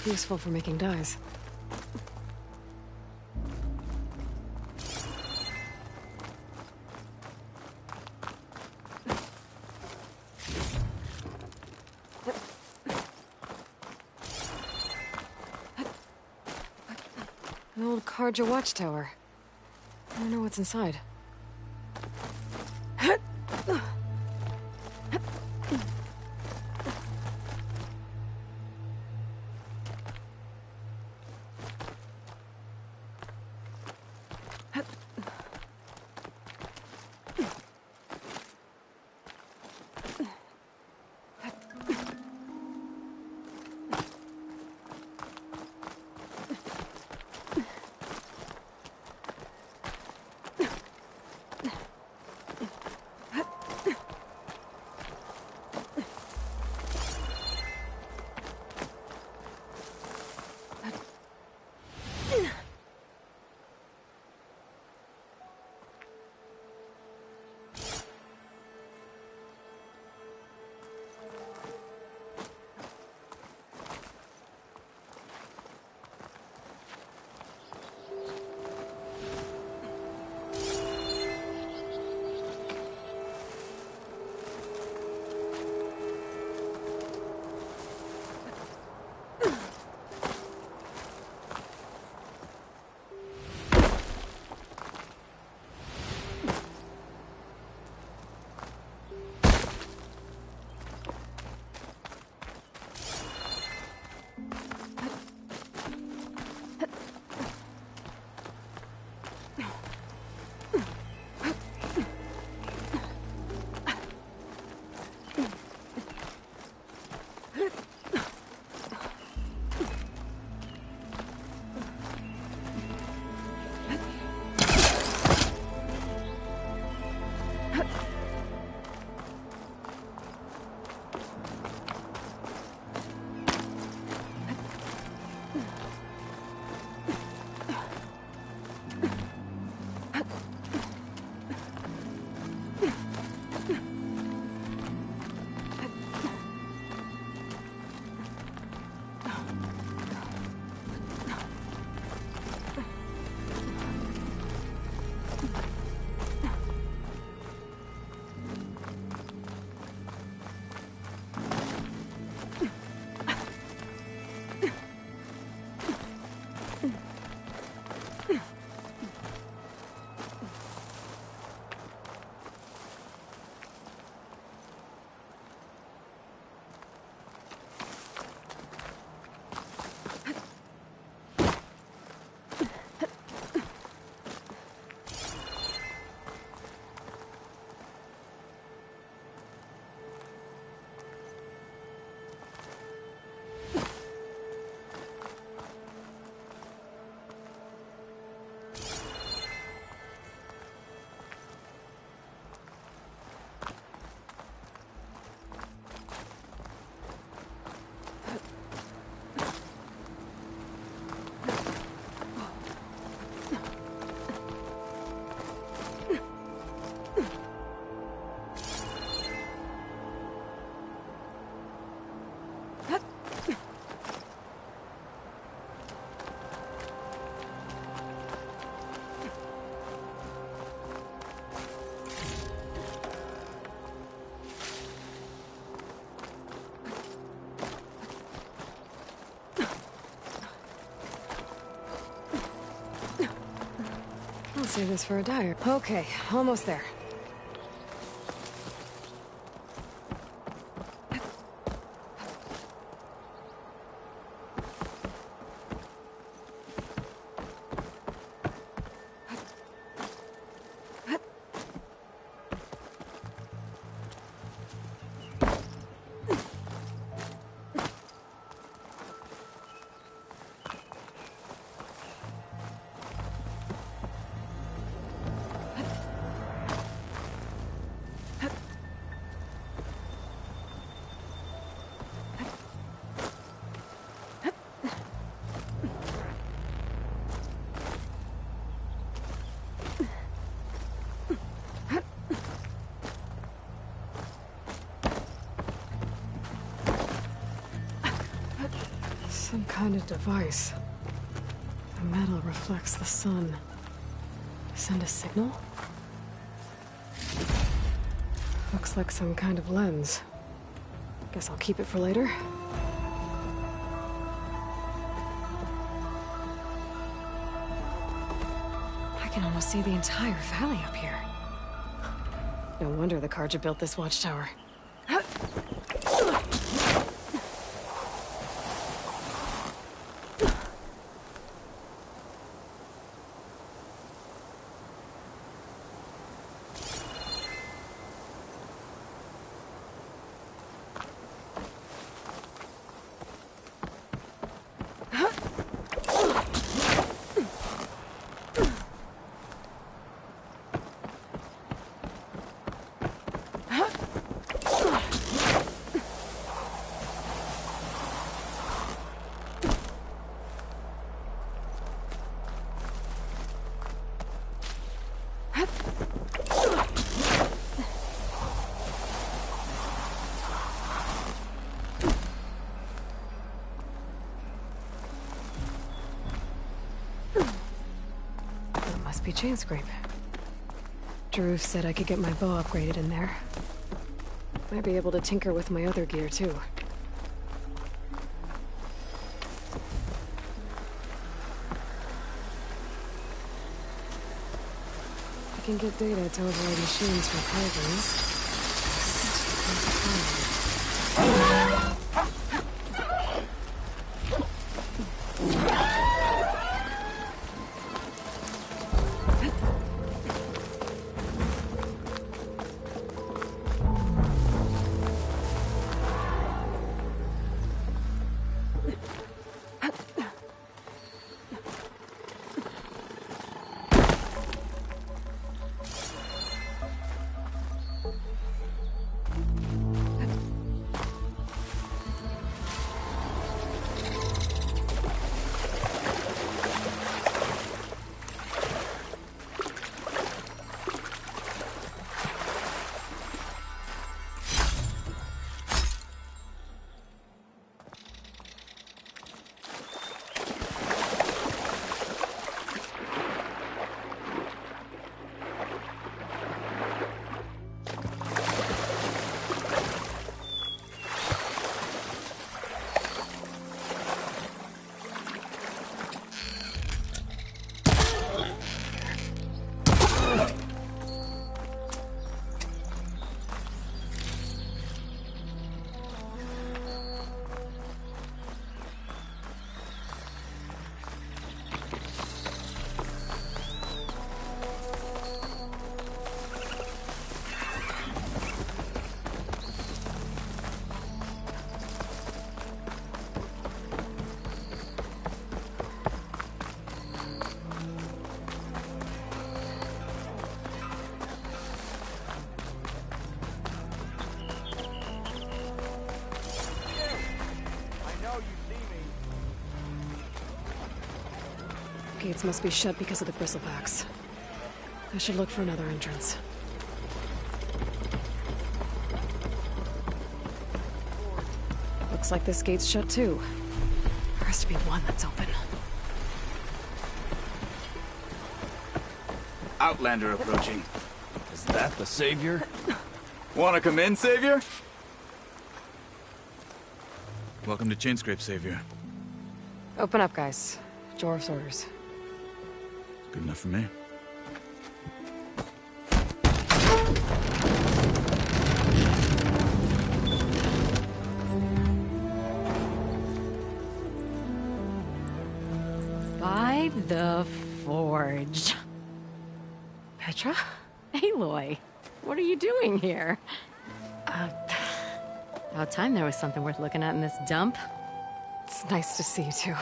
Useful for making dyes. An old Karja watchtower. I wonder what's inside. I'll save this for a diary. Okay, almost there. Some kind of device. The metal reflects the sun. Send a signal? Looks like some kind of lens. Guess I'll keep it for later. I can almost see the entire valley up here. No wonder the Karja built this watchtower. Chain scrape. Jaruf said I could get my bow upgraded in there. Might be able to tinker with my other gear too. I can get data to override machines from carvings. Gates must be shut because of the bristlebacks. I should look for another entrance. Looks like this gate's shut too. There has to be one that's open. Outlander approaching. Is that the Savior? Wanna come in, Savior? Welcome to Chainscrape, Savior. Open up, guys. Jor's orders. Good enough for me. By the Forge. Petra? Aloy, what are you doing here? About time there was something worth looking at in this dump. It's nice to see you too.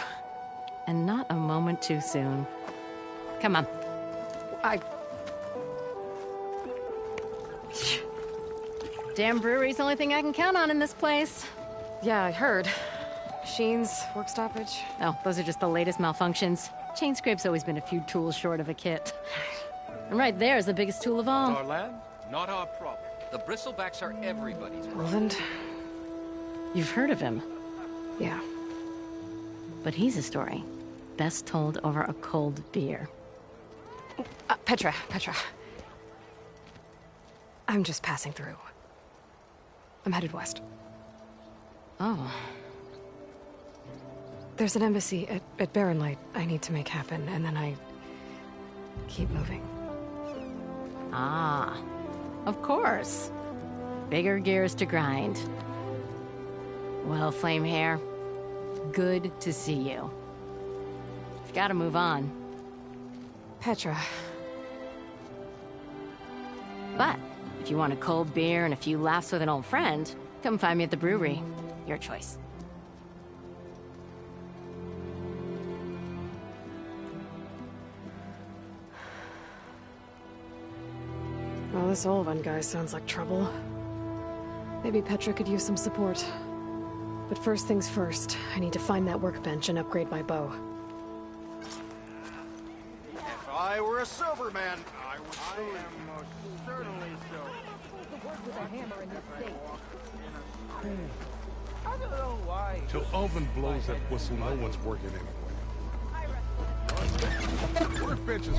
And not a moment too soon. Come on. Damn brewery's the only thing I can count on in this place. Yeah, I heard. Machines, work stoppage. Oh, those are just the latest malfunctions. Chainscrape's always been a few tools short of a kit. And right there is the biggest tool of all. Our land, not our problem. The bristlebacks are everybody's problem. Roland? You've heard of him. Yeah. But he's a story best told over a cold beer. Petra. I'm just passing through. I'm headed west. Oh. There's an embassy at Barren Light I need to make happen, and then I keep moving. Ah, of course. Bigger gears to grind. Well, Flamehair, good to see you. You've got to move on. Petra. But if you want a cold beer and a few laughs with an old friend, come find me at the brewery. Your choice. Well, this Olvan guy sounds like trouble. Maybe Petra could use some support. But first things first, I need to find that workbench and upgrade my bow. If I were a sober man, I would say most certainly so. To work with a hammer in this state. I don't know why. Till Oven blows that whistle, no one's working anyway. Workbenches.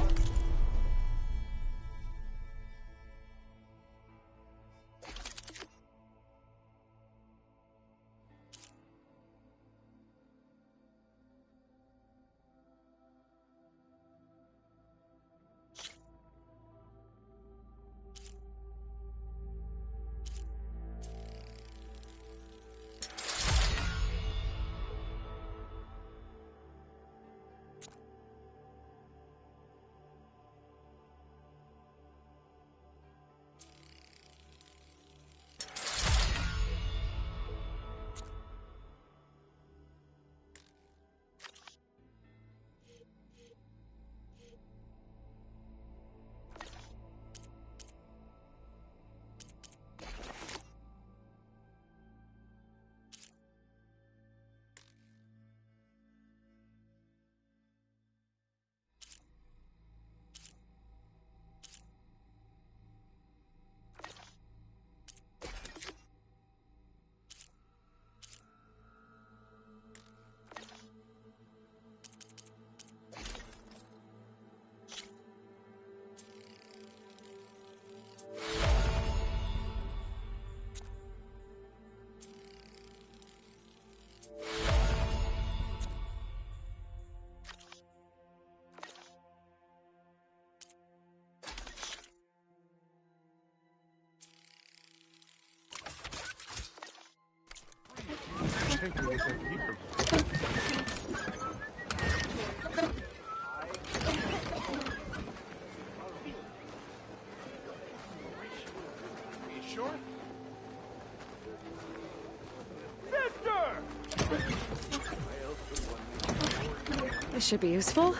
This should be useful.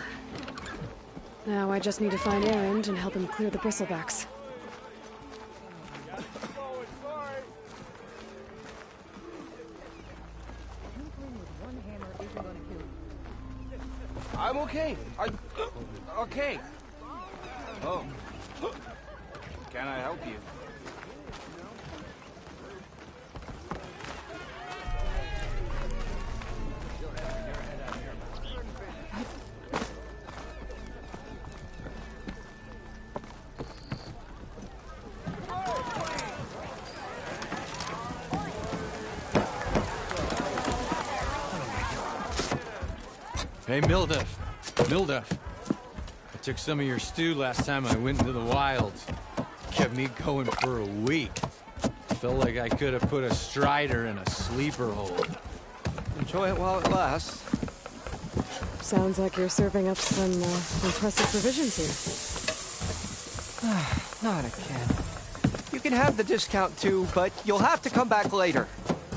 Now I just need to find Erend and help him clear the bristlebacks. I'm okay. Okay. Oh. Can I help you? Hey, Mildef. Mildef. I took some of your stew last time I went into the wilds. Kept me going for a week. Felt like I could have put a strider in a sleeper hole. Enjoy it while it lasts. Sounds like you're serving up some impressive provisions here. Not again. You can have the discount too, but you'll have to come back later.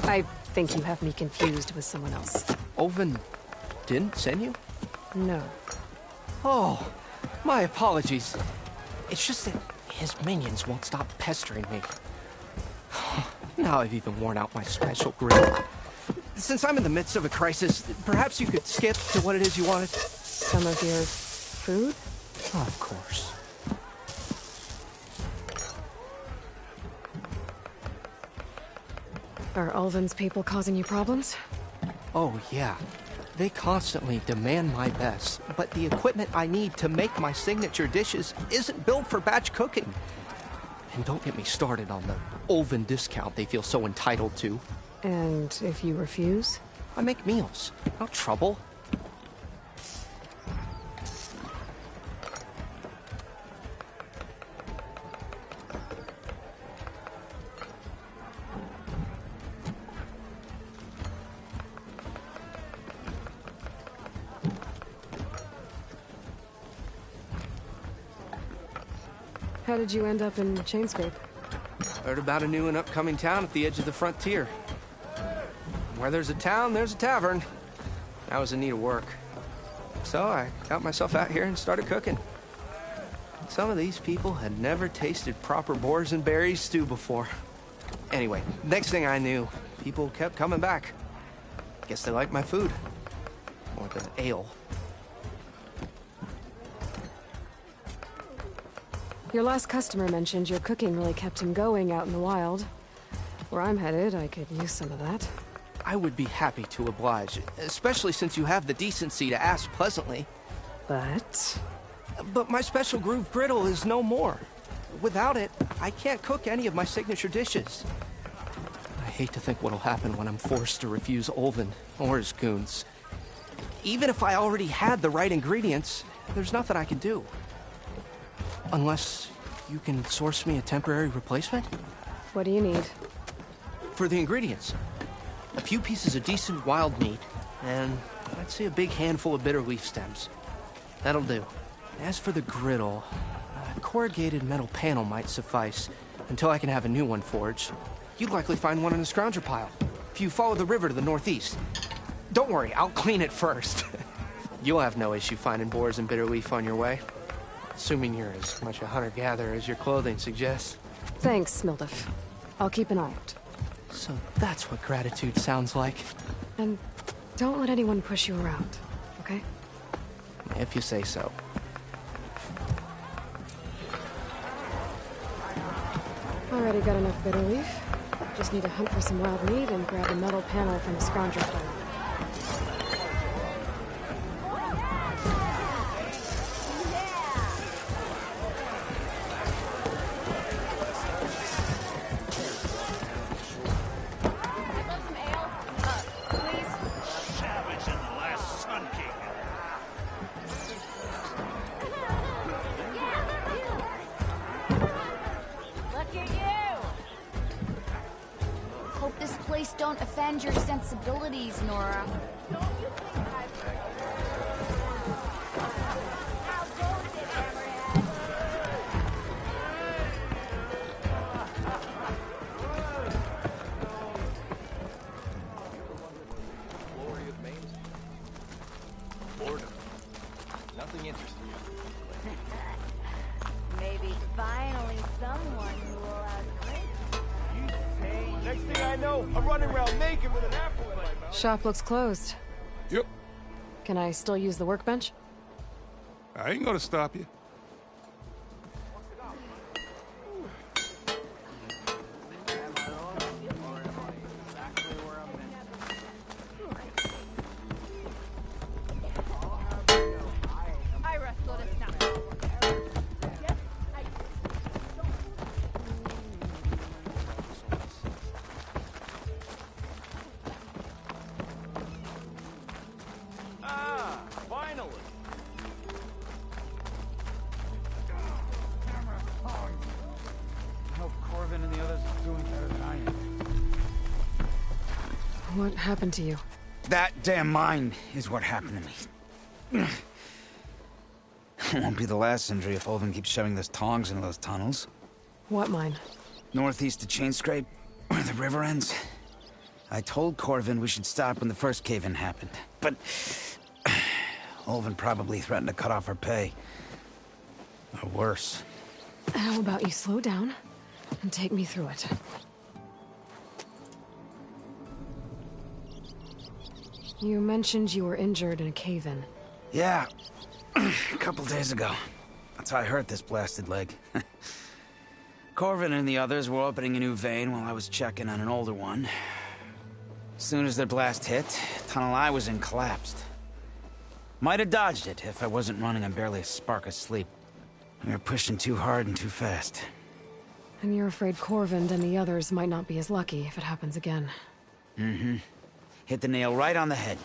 I think you have me confused with someone else. Oven didn't send you? No. Oh, my apologies. It's just that his minions won't stop pestering me. Now I've even worn out my special grill. Since I'm in the midst of a crisis, perhaps you could skip to what it is you wanted? Some of your food? Of course. Are Ulvin's people causing you problems? Oh, yeah. They constantly demand my best, but the equipment I need to make my signature dishes isn't built for batch cooking. And don't get me started on the Ulvin discount they feel so entitled to. And if you refuse? I make meals. No trouble. How did you end up in Chainscrape? Heard about a new and upcoming town at the edge of the frontier. Where there's a town, there's a tavern. I was in need of work. So I got myself out here and started cooking. Some of these people had never tasted proper boars and berries stew before. Anyway, next thing I knew, people kept coming back. Guess they liked my food. Or the ale. Your last customer mentioned your cooking really kept him going out in the wild. Where I'm headed, I could use some of that. I would be happy to oblige, especially since you have the decency to ask pleasantly. But my special groove griddle is no more. Without it, I can't cook any of my signature dishes. I hate to think what'll happen when I'm forced to refuse Ulvin or his goons. Even if I already had the right ingredients, there's nothing I can do. Unless you can source me a temporary replacement? What do you need? For the ingredients. A few pieces of decent wild meat, and I'd say a big handful of bitter leaf stems. That'll do. As for the griddle, a corrugated metal panel might suffice until I can have a new one forged. You'd likely find one in a scrounger pile, if you follow the river to the northeast. Don't worry, I'll clean it first. You'll have no issue finding boars and bitter leaf on your way. Assuming you're as much a hunter-gatherer as your clothing suggests. Thanks, Mildef. I'll keep an eye out. So that's what gratitude sounds like. And don't let anyone push you around, okay? If you say so. Already got enough bitter leaf. Just need to hunt for some wild meat and grab a metal panel from the scrounger pile. Don't offend your sensibilities, Nora. Boredom. Nothing interesting. Maybe finally someone who will outwit. Next thing I know, I'm running around naked with an apple in my mouth. Shop looks closed. Yep. Can I still use the workbench? I ain't gonna stop you. What happened to you? That damn mine is what happened to me. It won't be the last injury if Ulvin keeps shoving those tongs into those tunnels. What mine? Northeast of Chainscrape, where the river ends. I told Corvin we should stop when the first cave-in happened, but Ulvin probably threatened to cut off her pay. Or worse. How about you slow down and take me through it? You mentioned you were injured in a cave-in. Yeah, a couple days ago. That's how I hurt this blasted leg. Corvin and the others were opening a new vein while I was checking on an older one. As soon as their blast hit, the tunnel I was in collapsed. Might have dodged it if I wasn't running on barely a spark of sleep. We were pushing too hard and too fast. And you're afraid Corvin and the others might not be as lucky if it happens again. Mm-hmm. Hit the nail right on the head.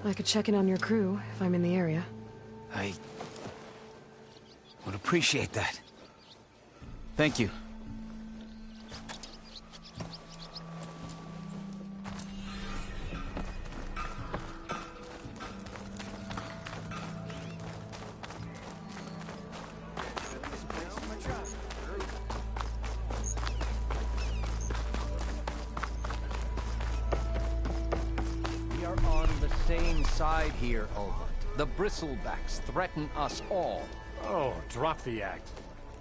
I could check in on your crew if I'm in the area. I would appreciate that. Thank you. We are on the same side here, Ulvund. The Bristlebacks threaten us all. Oh, drop the act.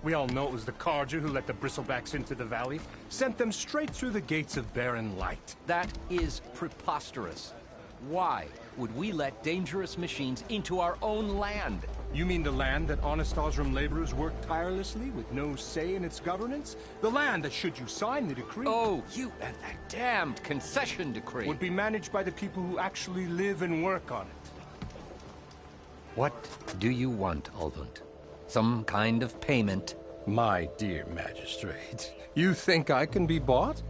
We all know it was the Carja who let the Bristlebacks into the valley, sent them straight through the gates of Barren Light. That is preposterous. Why would we let dangerous machines into our own land? You mean the land that honest Osram laborers work tirelessly with no say in its governance? The land that, should you sign the decree... Oh, you and that damned concession decree... ...would be managed by the people who actually live and work on it. What do you want, Ulvund? Some kind of payment? My dear magistrate, you think I can be bought?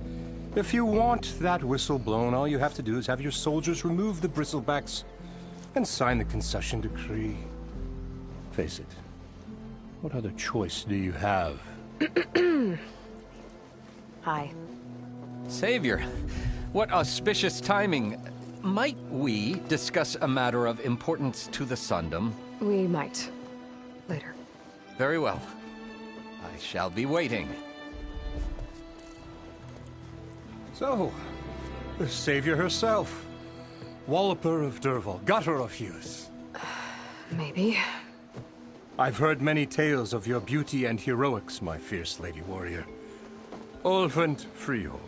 If you want that whistle blown, all you have to do is have your soldiers remove the Bristlebacks and sign the concession decree. Face it, what other choice do you have? Hi. Savior, what auspicious timing. Might we discuss a matter of importance to the Sundom? We might. Later. Very well. I shall be waiting. So, the Savior herself. Walloper of Derval, gutter of youth. Maybe. I've heard many tales of your beauty and heroics, my fierce lady warrior. Ulvund Freeholder,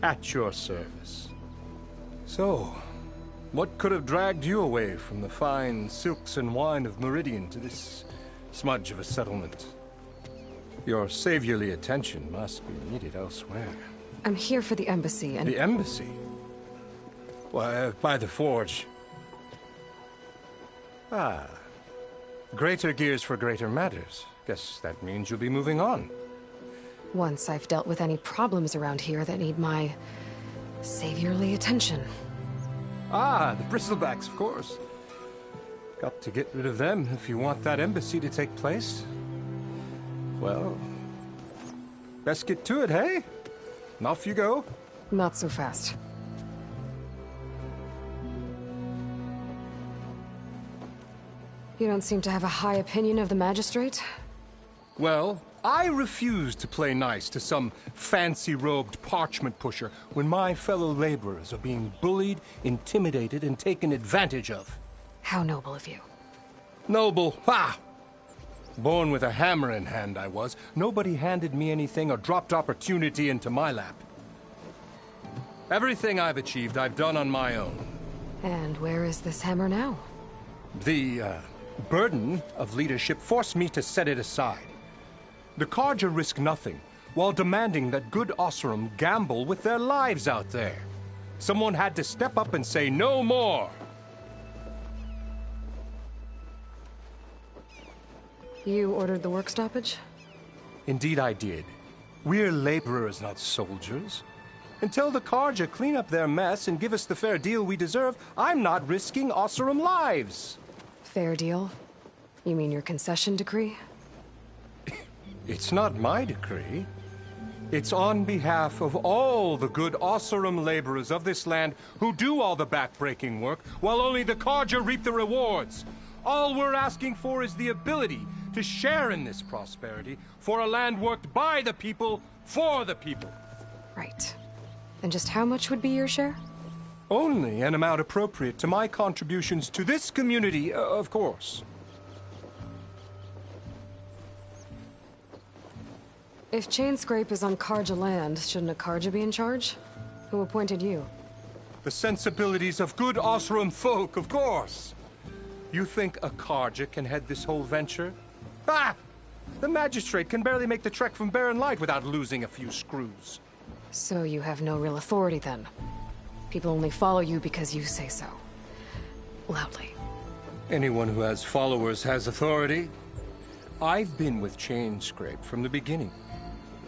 at your service. So, what could have dragged you away from the fine silks and wine of Meridian to this smudge of a settlement? Your saviorly attention must be needed elsewhere. I'm here for the embassy and... The embassy? Why, by the forge. Ah. Greater gears for greater matters. Guess that means you'll be moving on. Once I've dealt with any problems around here that need my... saviorly attention. Ah, the Bristlebacks, of course. Got to get rid of them if you want that embassy to take place. Well, best get to it, hey? And off you go. Not so fast. You don't seem to have a high opinion of the magistrate? Well, I refuse to play nice to some fancy-robed parchment pusher when my fellow laborers are being bullied, intimidated, and taken advantage of. How noble of you. Noble? Ha! Born with a hammer in hand, I was. Nobody handed me anything or dropped opportunity into my lap. Everything I've achieved, I've done on my own. And where is this hammer now? The, burden of leadership forced me to set it aside. The Carja risk nothing, while demanding that good Osram gamble with their lives out there. Someone had to step up and say no more. You ordered the work stoppage? Indeed I did. We're laborers, not soldiers. Until the Carja clean up their mess and give us the fair deal we deserve, I'm not risking Osram lives. Fair deal? You mean your concession decree? It's not my decree. It's on behalf of all the good Ossurum laborers of this land who do all the back-breaking work, while only the Carja reap the rewards. All we're asking for is the ability to share in this prosperity for a land worked by the people, for the people. Right. And just how much would be your share? Only an amount appropriate to my contributions to this community, of course. If Chainscrape is on Carja land, shouldn't a Carja be in charge? Who appointed you? The sensibilities of good Ossurum folk, of course. You think a Carja can head this whole venture? Ah! The magistrate can barely make the trek from Barren Light without losing a few screws. So you have no real authority then? People only follow you because you say so. Loudly. Anyone who has followers has authority. I've been with Chainscrape from the beginning.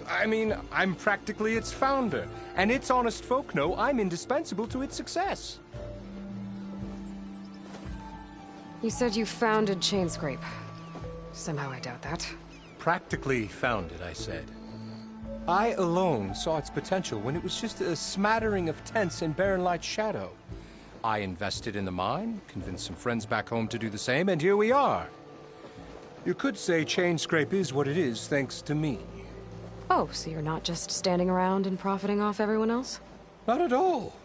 I mean, I'm practically its founder, and its honest folk know I'm indispensable to its success. You said you founded Chainscrape. Somehow I doubt that. Practically founded, I said. I alone saw its potential when it was just a smattering of tents in Barren Light's shadow. I invested in the mine, convinced some friends back home to do the same, and here we are. You could say Chainscrape is what it is thanks to me. Oh, so you're not just standing around and profiting off everyone else? Not at all.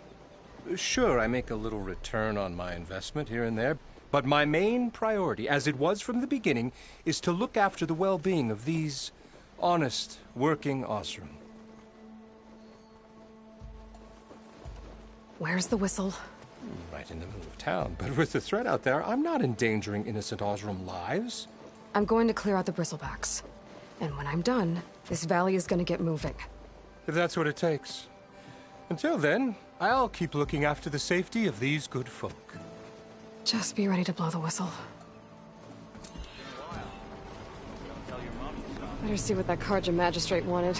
Sure, I make a little return on my investment here and there, but my main priority, as it was from the beginning, is to look after the well-being of these honest, working Ossurum. Where's the whistle? Right in the middle of town, but with the threat out there, I'm not endangering innocent Ossurum lives. I'm going to clear out the bristlebacks. And when I'm done, this valley is going to get moving. If that's what it takes. Until then, I'll keep looking after the safety of these good folk. Just be ready to blow the whistle. Better see what that Carja magistrate wanted.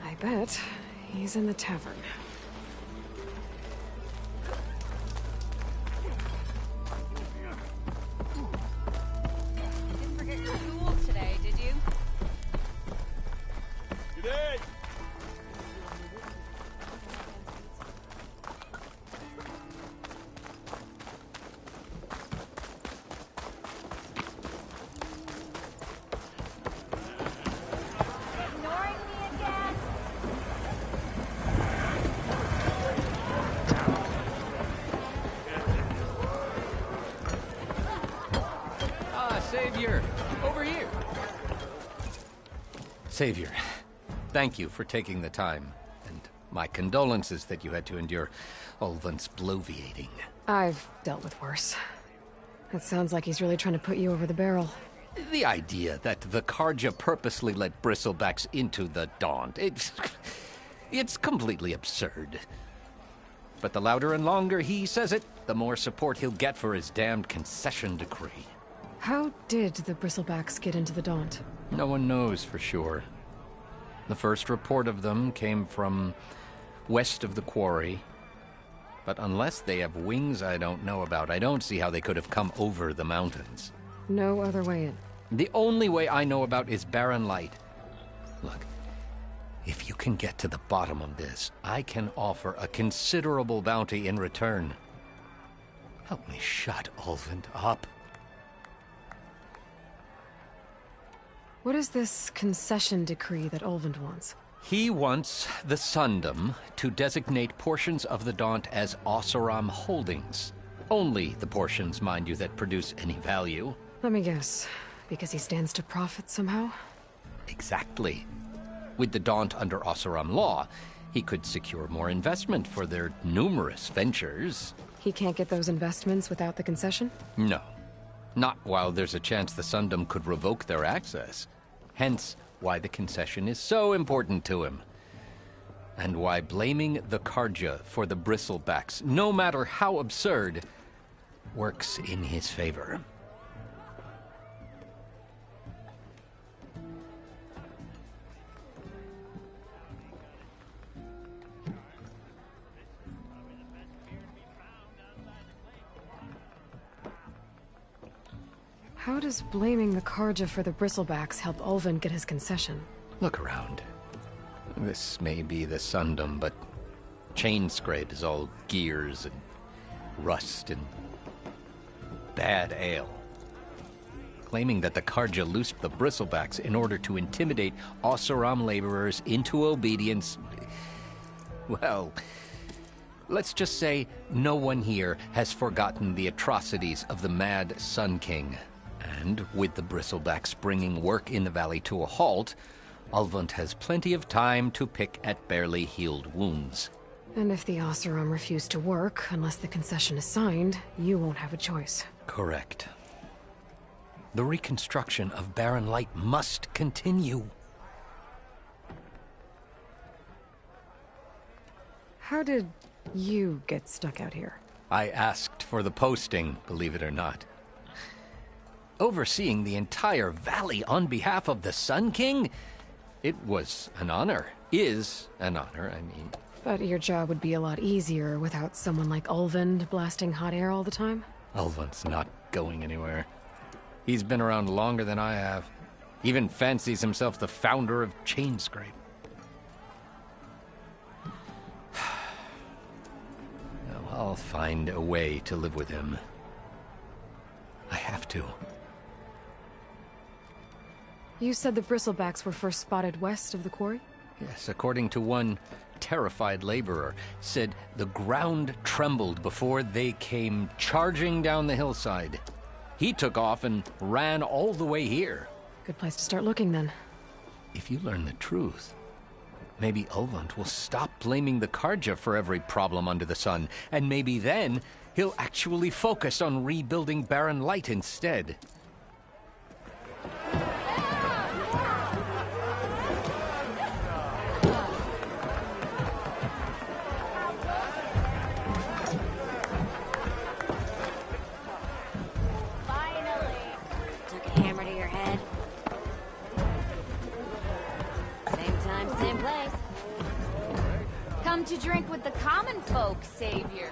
I bet he's in the tavern. Didn't forget your tools today, did you? G'day! Ignoring me again? Ah, Savior! Over here! Savior, thank you for taking the time, and my condolences that you had to endure Ulvant's bloviating. I've dealt with worse. It sounds like he's really trying to put you over the barrel. The idea that the Carja purposely let Bristlebacks into the Daunt, it's completely absurd. But the louder and longer he says it, the more support he'll get for his damned concession decree. How did the bristlebacks get into the Daunt? No one knows for sure. The first report of them came from west of the quarry. But unless they have wings I don't know about, I don't see how they could have come over the mountains. No other way in. The only way I know about is Barren Light. Look, if you can get to the bottom of this, I can offer a considerable bounty in return. Help me shut Ulvant up. What is this concession decree that Ulvant wants? He wants the Sundom to designate portions of the Daunt as Ossuram holdings. Only the portions, mind you, that produce any value. Let me guess. Because he stands to profit somehow? Exactly. With the Daunt under Ossuram law, he could secure more investment for their numerous ventures. He can't get those investments without the concession? No. Not while there's a chance the Sundom could revoke their access. Hence, why the concession is so important to him. And why blaming the Carja for the Bristlebacks, no matter how absurd, works in his favor. How does blaming the Karja for the bristlebacks help Ulvund get his concession? Look around. This may be the Sundom, but Chainscrape is all gears and rust and bad ale. Claiming that the Karja loosed the bristlebacks in order to intimidate Oseram laborers into obedience. Well, let's just say no one here has forgotten the atrocities of the Mad Sun King. And with the bristlebacks bringing work in the valley to a halt, Ulvund has plenty of time to pick at barely healed wounds. And if the Oseram refuse to work, unless the concession is signed, you won't have a choice. Correct. The reconstruction of Barren Light must continue. How did you get stuck out here? I asked for the posting, believe it or not. Overseeing the entire valley on behalf of the Sun King? It was an honor. Is an honor, I mean. But your job would be a lot easier without someone like Ulvund blasting hot air all the time? Ulvund's not going anywhere. He's been around longer than I have. Even fancies himself the founder of Chainscrape. Well, I'll find a way to live with him. I have to. You said the bristlebacks were first spotted west of the quarry? Yes, according to one terrified laborer, said the ground trembled before they came charging down the hillside. He took off and ran all the way here. Good place to start looking, then. If you learn the truth, maybe Ulvund will stop blaming the Karja for every problem under the sun, and maybe then he'll actually focus on rebuilding Barren Light instead. To drink with the common folk, Savior.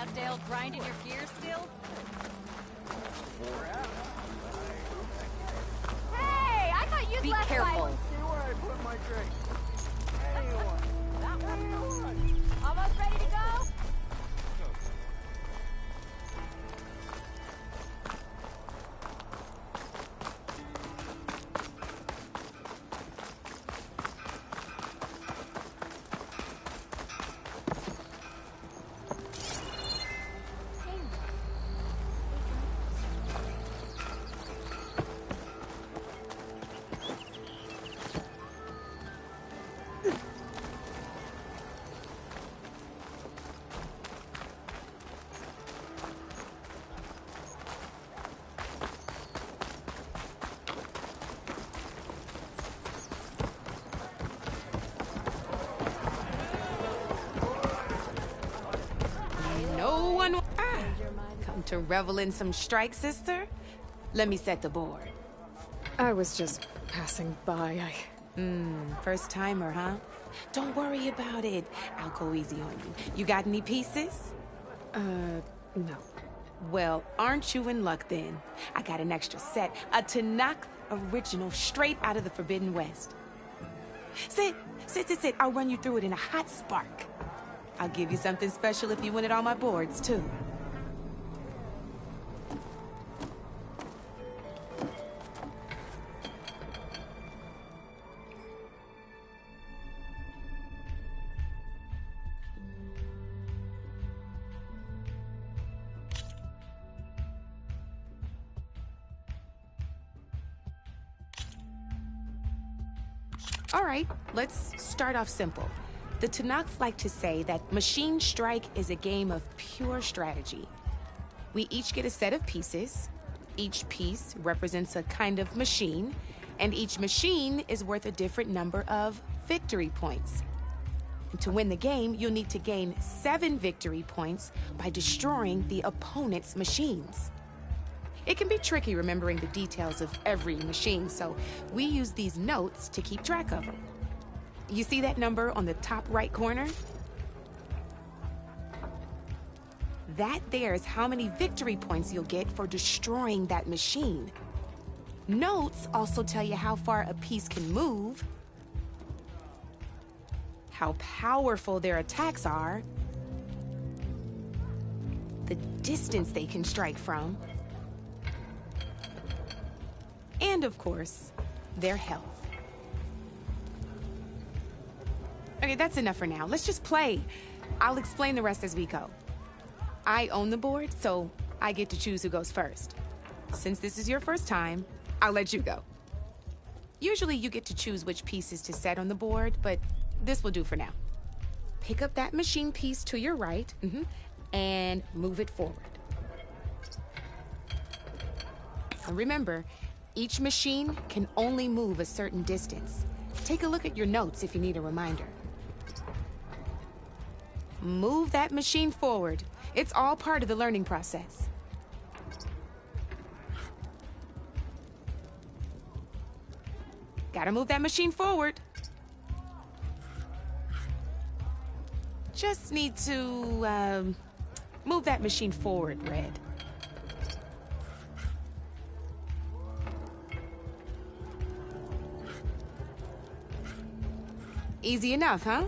out Dale grinding your gears still? Hey, I thought you'd Be left careful. See where I put my drink. Almost ready to go? No one. Come to revel in some strike, sister? Let me set the board. I was just passing by. First timer, huh? Don't worry about it. I'll go easy on you. You got any pieces? No. Well, aren't you in luck then? I got an extra set, a Tanakh original straight out of the Forbidden West. Sit. I'll run you through it in a hot spark. I'll give you something special if you win at all my boards, too. All right, let's start off simple. The Tanakh like to say that Machine Strike is a game of pure strategy. We each get a set of pieces. Each piece represents a kind of machine, and each machine is worth a different number of victory points. And to win the game, you'll need to gain 7 victory points by destroying the opponent's machines. It can be tricky remembering the details of every machine, so we use these notes to keep track of them. You see that number on the top right corner? That there is how many victory points you'll get for destroying that machine. Notes also tell you how far a piece can move, how powerful their attacks are, the distance they can strike from, and of course, their health. Okay, that's enough for now. Let's just play. I'll explain the rest as we go. I own the board, so I get to choose who goes first. Since this is your first time, I'll let you go. Usually you get to choose which pieces to set on the board, but this will do for now. Pick up that machine piece to your right, and move it forward. And remember, each machine can only move a certain distance. Take a look at your notes if you need a reminder. Move that machine forward. It's all part of the learning process. Gotta move that machine forward. Just need to, move that machine forward, Red. Easy enough, huh?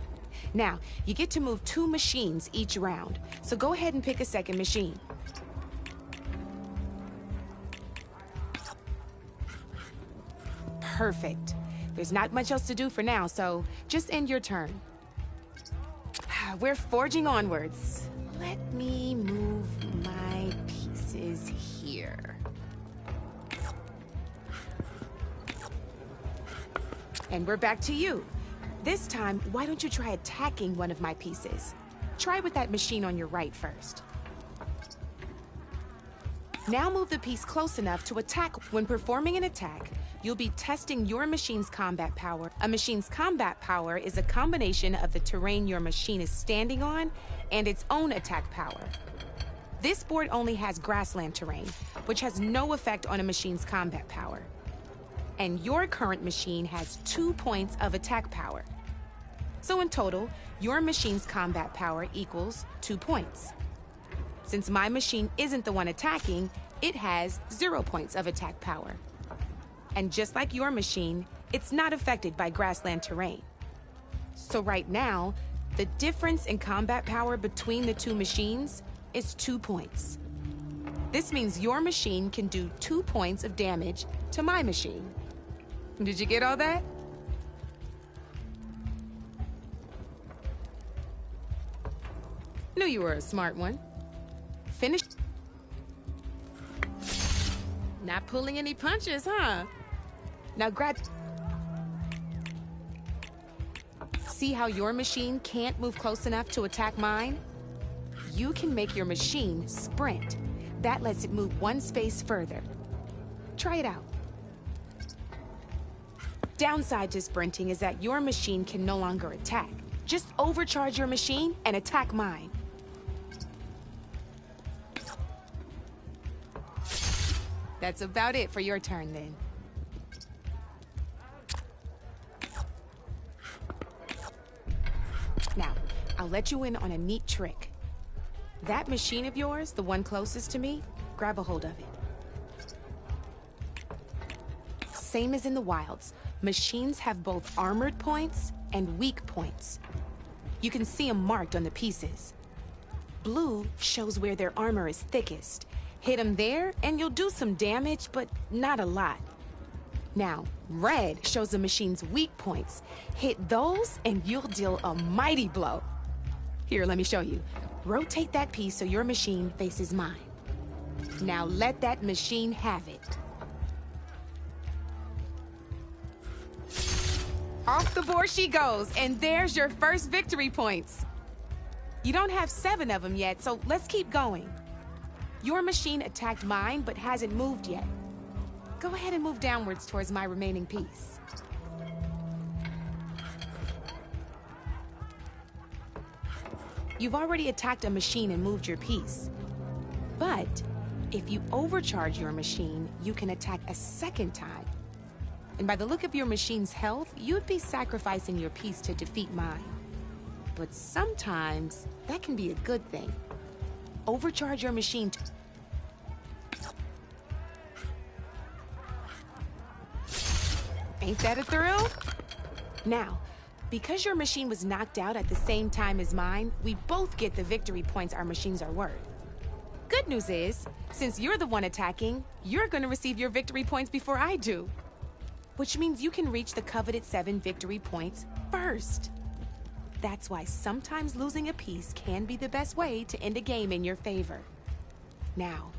Now, you get to move 2 machines each round, so go ahead and pick a second machine. Perfect. There's not much else to do for now, so just end your turn. We're forging onwards. Let me move my pieces here. And we're back to you. This time, why don't you try attacking one of my pieces? Try with that machine on your right first. Now move the piece close enough to attack. When performing an attack, you'll be testing your machine's combat power. A machine's combat power is a combination of the terrain your machine is standing on and its own attack power. This board only has grassland terrain, which has no effect on a machine's combat power. And your current machine has 2 points of attack power. So in total, your machine's combat power equals 2 points. Since my machine isn't the one attacking, it has 0 points of attack power. And just like your machine, it's not affected by grassland terrain. So right now, the difference in combat power between the two machines is 2 points. This means your machine can do 2 points of damage to my machine. Did you get all that? Knew you were a smart one. Finished. Not pulling any punches, huh? Now grab... See how your machine can't move close enough to attack mine? You can make your machine sprint. That lets it move 1 space further. Try it out. Downside to sprinting is that your machine can no longer attack. Just overcharge your machine and attack mine. That's about it for your turn, then. Now, I'll let you in on a neat trick. That machine of yours, the one closest to me, grab a hold of it. Same as in the wilds, machines have both armored points and weak points. You can see them marked on the pieces. Blue shows where their armor is thickest. Hit them there, and you'll do some damage, but not a lot. Now, red shows the machine's weak points. Hit those, and you'll deal a mighty blow. Here, let me show you. Rotate that piece so your machine faces mine. Now let that machine have it. Off the board she goes, and there's your first victory points. You don't have 7 of them yet, so let's keep going. Your machine attacked mine, but hasn't moved yet. Go ahead and move downwards towards my remaining piece. You've already attacked a machine and moved your piece. But if you overcharge your machine, you can attack a second time. And by the look of your machine's health, you'd be sacrificing your piece to defeat mine. But sometimes, that can be a good thing. Overcharge your machine to... Ain't that a thrill? Now, because your machine was knocked out at the same time as mine, we both get the victory points our machines are worth. Good news is, since you're the one attacking, you're gonna receive your victory points before I do. Which means you can reach the coveted 7 victory points first. That's why sometimes losing a piece can be the best way to end a game in your favor. Now,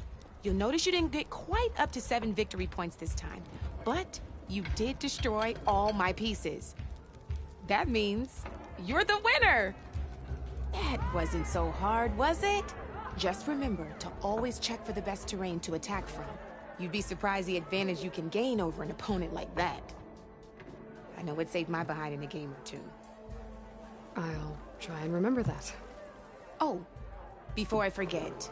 you'll notice you didn't get quite up to 7 victory points this time, but you did destroy all my pieces. That means you're the winner! That wasn't so hard, was it? Just remember to always check for the best terrain to attack from. You'd be surprised the advantage you can gain over an opponent like that. I know it saved my behind in a game or 2. I'll try and remember that. Oh, before I forget,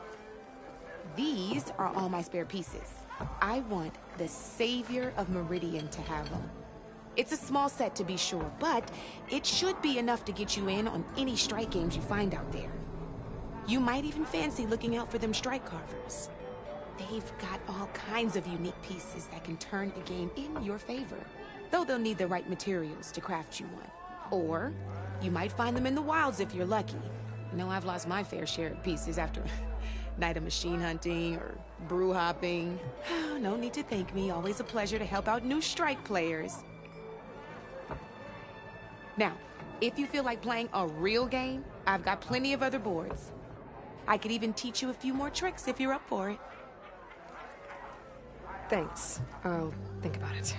these are all my spare pieces. I want the Savior of Meridian to have them. It's a small set to be sure, but it should be enough to get you in on any strike games you find out there. You might even fancy looking out for them strike carvers. They've got all kinds of unique pieces that can turn a game in your favor, though they'll need the right materials to craft you one. Or you might find them in the wilds if you're lucky. You know, I've lost my fair share of pieces after night of machine hunting or brew hopping. No need to thank me. Always a pleasure to help out new strike players. Now, if you feel like playing a real game, I've got plenty of other boards. I could even teach you a few more tricks if you're up for it. Thanks. I'll think about it.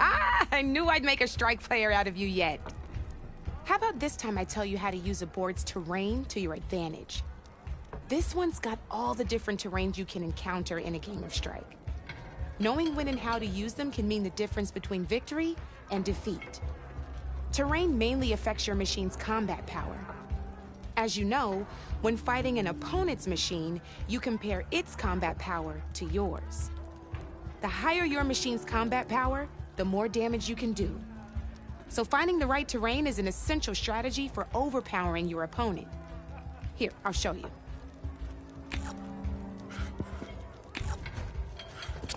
Ah! I knew I'd make a strike player out of you yet. How about this time I tell you how to use a board's terrain to your advantage? This one's got all the different terrains you can encounter in a game of Strike. Knowing when and how to use them can mean the difference between victory and defeat. Terrain mainly affects your machine's combat power. As you know, when fighting an opponent's machine, you compare its combat power to yours. The higher your machine's combat power, the more damage you can do. So finding the right terrain is an essential strategy for overpowering your opponent. Here, I'll show you.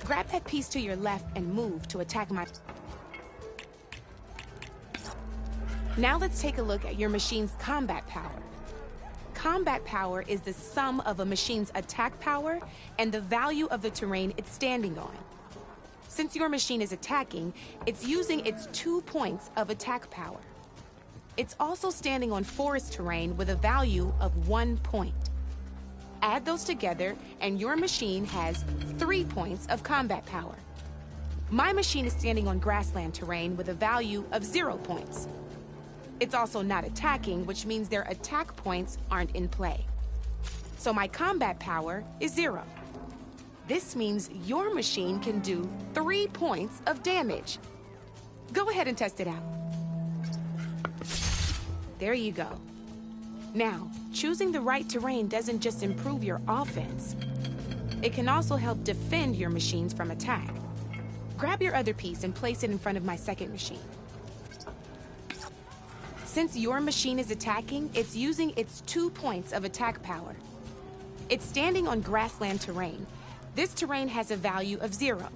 Grab that piece to your left and move to attack my... Now let's take a look at your machine's combat power. Combat power is the sum of a machine's attack power and the value of the terrain it's standing on. Since your machine is attacking, it's using its 2 points of attack power. It's also standing on forest terrain with a value of 1 point. Add those together, and your machine has 3 points of combat power. My machine is standing on grassland terrain with a value of 0 points. It's also not attacking, which means their attack points aren't in play. So my combat power is 0. This means your machine can do 3 points of damage. Go ahead and test it out. There you go. Now, choosing the right terrain doesn't just improve your offense. It can also help defend your machines from attack. Grab your other piece and place it in front of my second machine. Since your machine is attacking, it's using its 2 points of attack power. It's standing on grassland terrain. This terrain has a value of 0.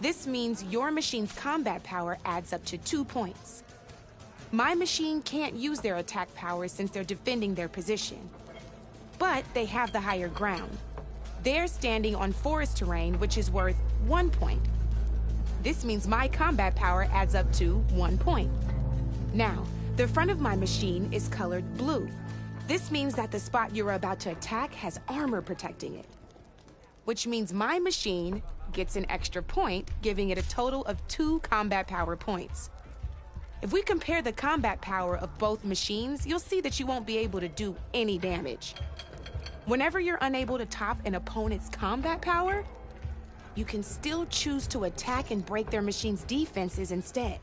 This means your machine's combat power adds up to 2 points. My machine can't use their attack power since they're defending their position. But they have the higher ground. They're standing on forest terrain, which is worth 1 point. This means my combat power adds up to 1 point. Now, the front of my machine is colored blue. This means that the spot you're about to attack has armor protecting it. Which means my machine gets an extra point, giving it a total of 2 combat power points. If we compare the combat power of both machines, you'll see that you won't be able to do any damage. Whenever you're unable to top an opponent's combat power, you can still choose to attack and break their machine's defenses instead.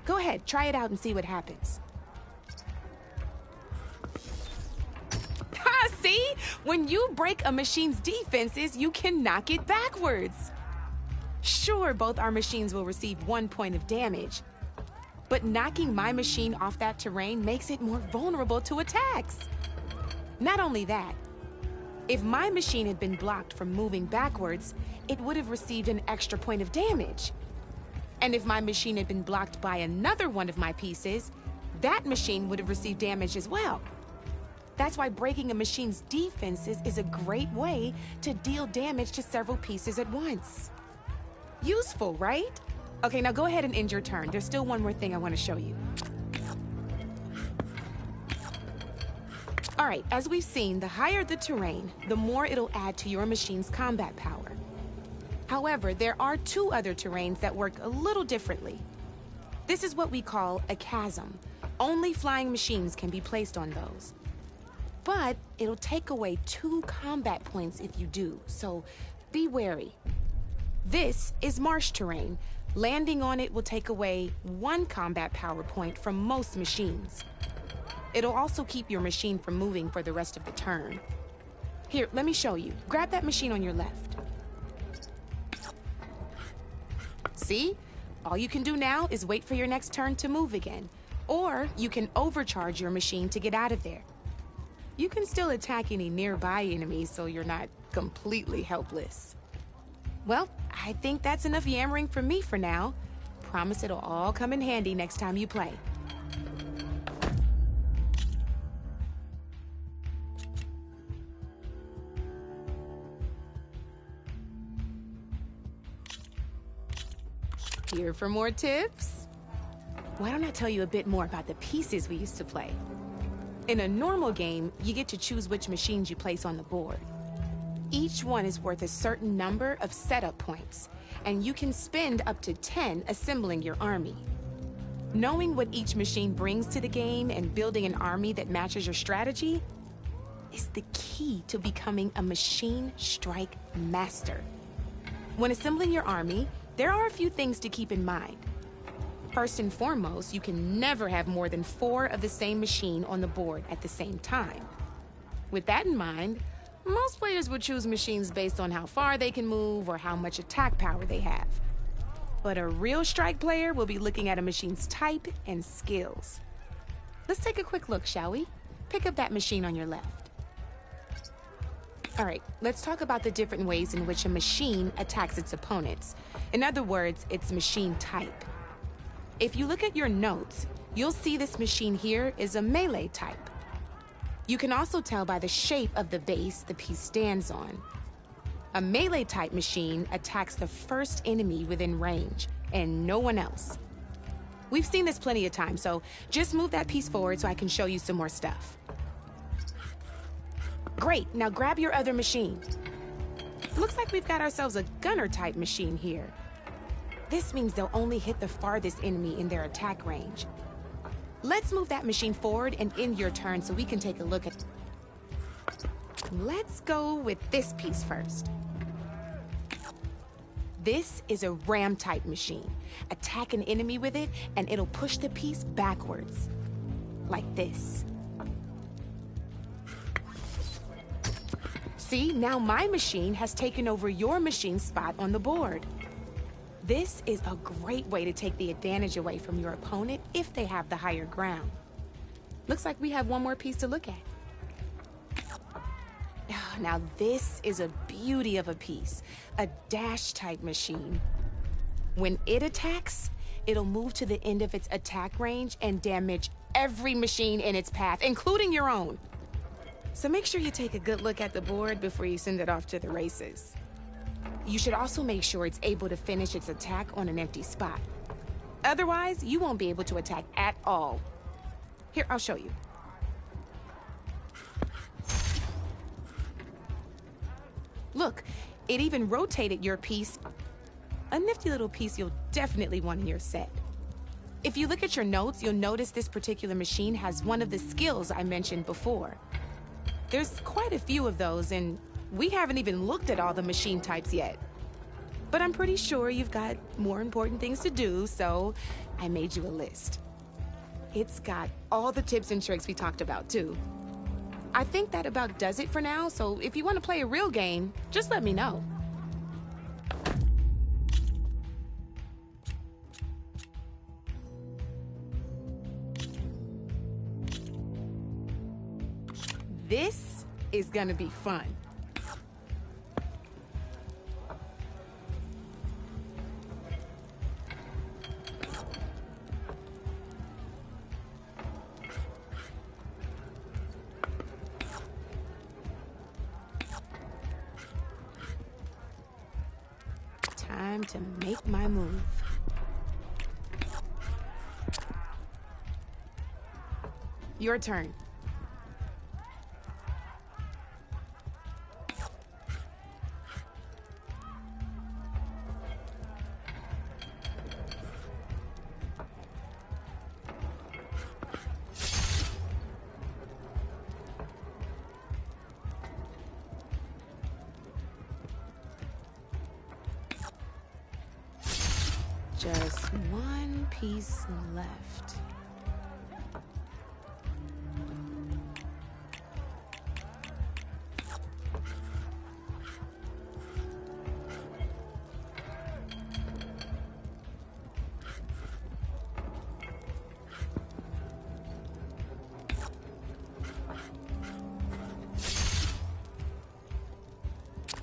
Go ahead, try it out and see what happens. Ha! See? When you break a machine's defenses, you can knock it backwards. Sure, both our machines will receive 1 point of damage, but knocking my machine off that terrain makes it more vulnerable to attacks. Not only that, if my machine had been blocked from moving backwards, it would have received an extra point of damage. And if my machine had been blocked by another one of my pieces, that machine would have received damage as well. That's why breaking a machine's defenses is a great way to deal damage to several pieces at once. Useful, right? Okay, now go ahead and end your turn. There's still one more thing I want to show you. All right, as we've seen, the higher the terrain, the more it'll add to your machine's combat power. However, there are 2 other terrains that work a little differently. This is what we call a chasm. Only flying machines can be placed on those. But it'll take away 2 combat points if you do, so be wary. This is marsh terrain. Landing on it will take away 1 combat power point from most machines. It'll also keep your machine from moving for the rest of the turn. Here, let me show you. Grab that machine on your left. See? All you can do now is wait for your next turn to move again. Or you can overcharge your machine to get out of there. You can still attack any nearby enemies so you're not completely helpless. Well, I think that's enough yammering from me for now. Promise it'll all come in handy next time you play. Here for more tips? Why don't I tell you a bit more about the pieces we used to play? In a normal game, you get to choose which machines you place on the board. Each one is worth a certain number of setup points, and you can spend up to 10 assembling your army. Knowing what each machine brings to the game and building an army that matches your strategy is the key to becoming a machine strike master. When assembling your army, there are a few things to keep in mind. First and foremost, you can never have more than 4 of the same machine on the board at the same time. With that in mind, most players would choose machines based on how far they can move or how much attack power they have. But a real strike player will be looking at a machine's type and skills. Let's take a quick look, shall we? Pick up that machine on your left. All right, let's talk about the different ways in which a machine attacks its opponents. In other words, its machine type. If you look at your notes, you'll see this machine here is a melee type. You can also tell by the shape of the base the piece stands on. A melee type machine attacks the first enemy within range, and no one else. We've seen this plenty of times, so just move that piece forward so I can show you some more stuff. Great, now grab your other machine. Looks like we've got ourselves a gunner type machine here. This means they'll only hit the farthest enemy in their attack range. Let's move that machine forward and end your turn so we can take a look at... Let's go with this piece first. This is a ram-type machine. Attack an enemy with it, and it'll push the piece backwards. Like this. See, now my machine has taken over your machine's spot on the board. This is a great way to take the advantage away from your opponent if they have the higher ground. Looks like we have one more piece to look at. Now this is a beauty of a piece, a dash-type machine. When it attacks, it'll move to the end of its attack range and damage every machine in its path, including your own. So make sure you take a good look at the board before you send it off to the races. You should also make sure it's able to finish its attack on an empty spot. Otherwise, you won't be able to attack at all. Here, I'll show you. Look, it even rotated your piece. A nifty little piece you'll definitely want in your set. If you look at your notes, you'll notice this particular machine has one of the skills I mentioned before. There's quite a few of those, and we haven't even looked at all the machine types yet. But I'm pretty sure you've got more important things to do, so I made you a list. It's got all the tips and tricks we talked about, too. I think that about does it for now, so if you want to play a real game, just let me know. This is gonna be fun. Time to make my move. Your turn. Just one piece left.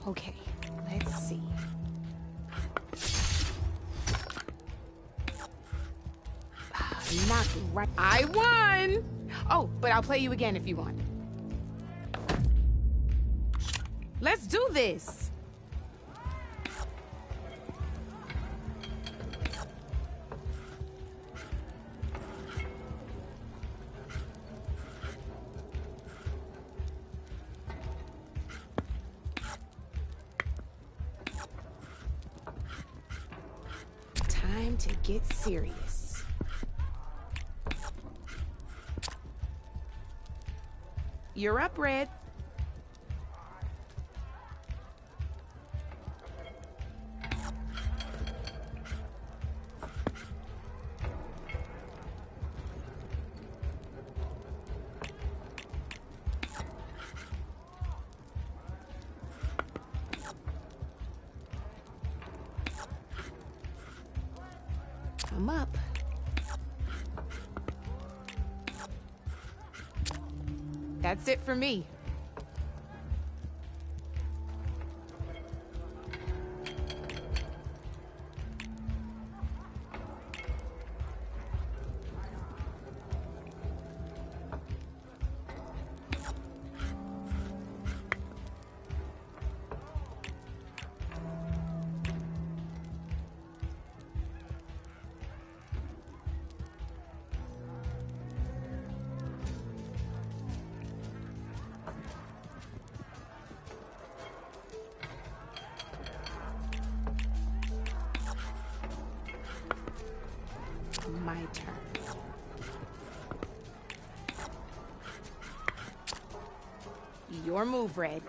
Okay, let's see. Not right. I won! Oh, but I'll play you again if you want. Let's do this! Time to get serious. You're up, Red. I'm up. That's it for me. My turn. Your move, Red.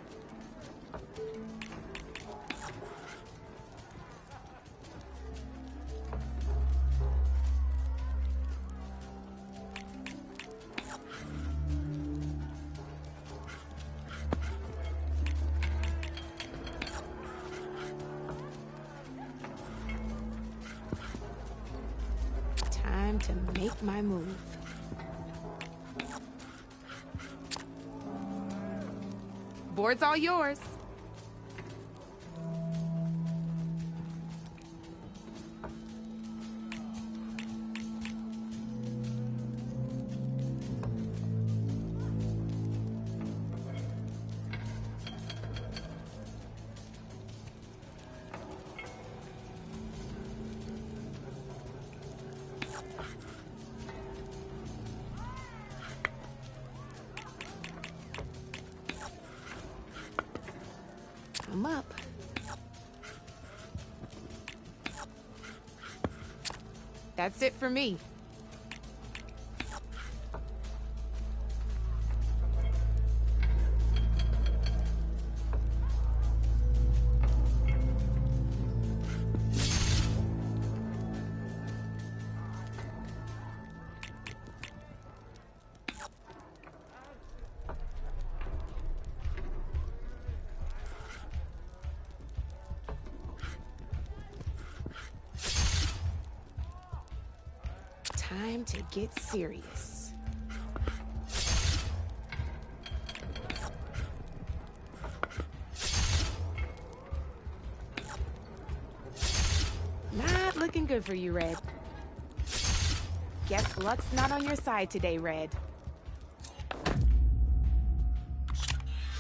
Time to make my move. Board's all yours. I'm up. That's it for me. Time to get serious. Not looking good for you, Red. Guess luck's not on your side today, Red.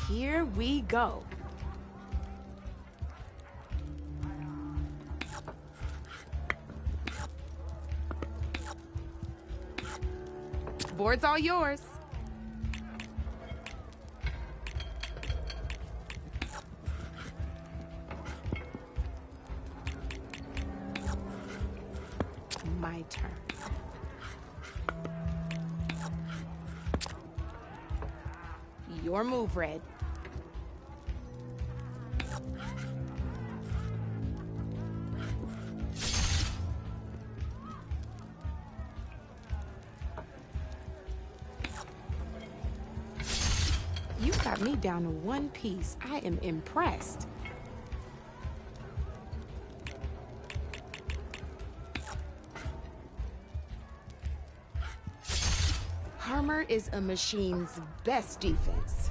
Here we go. Board's all yours. My turn. Your move, Red. You got me down to one piece. I am impressed. Armor is a machine's best defense.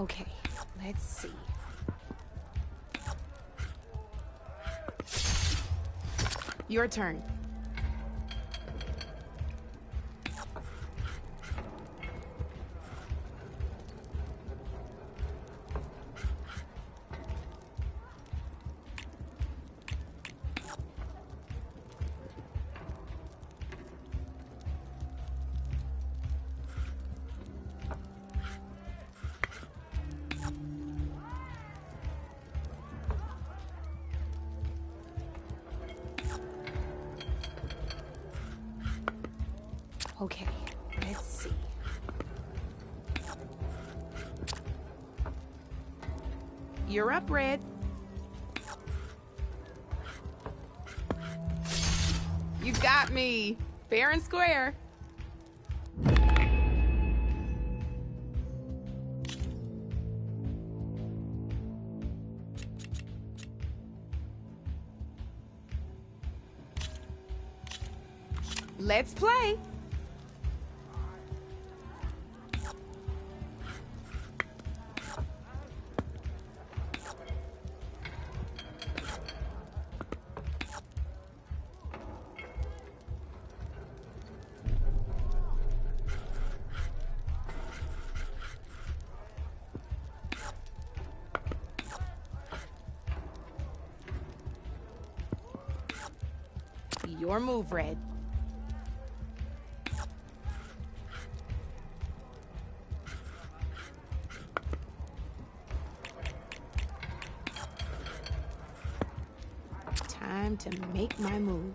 Okay, let's see. Your turn. Okay, let's see. You're up, Red. You got me. Fair and square. Let's play. Your move, Red. Time to make my move.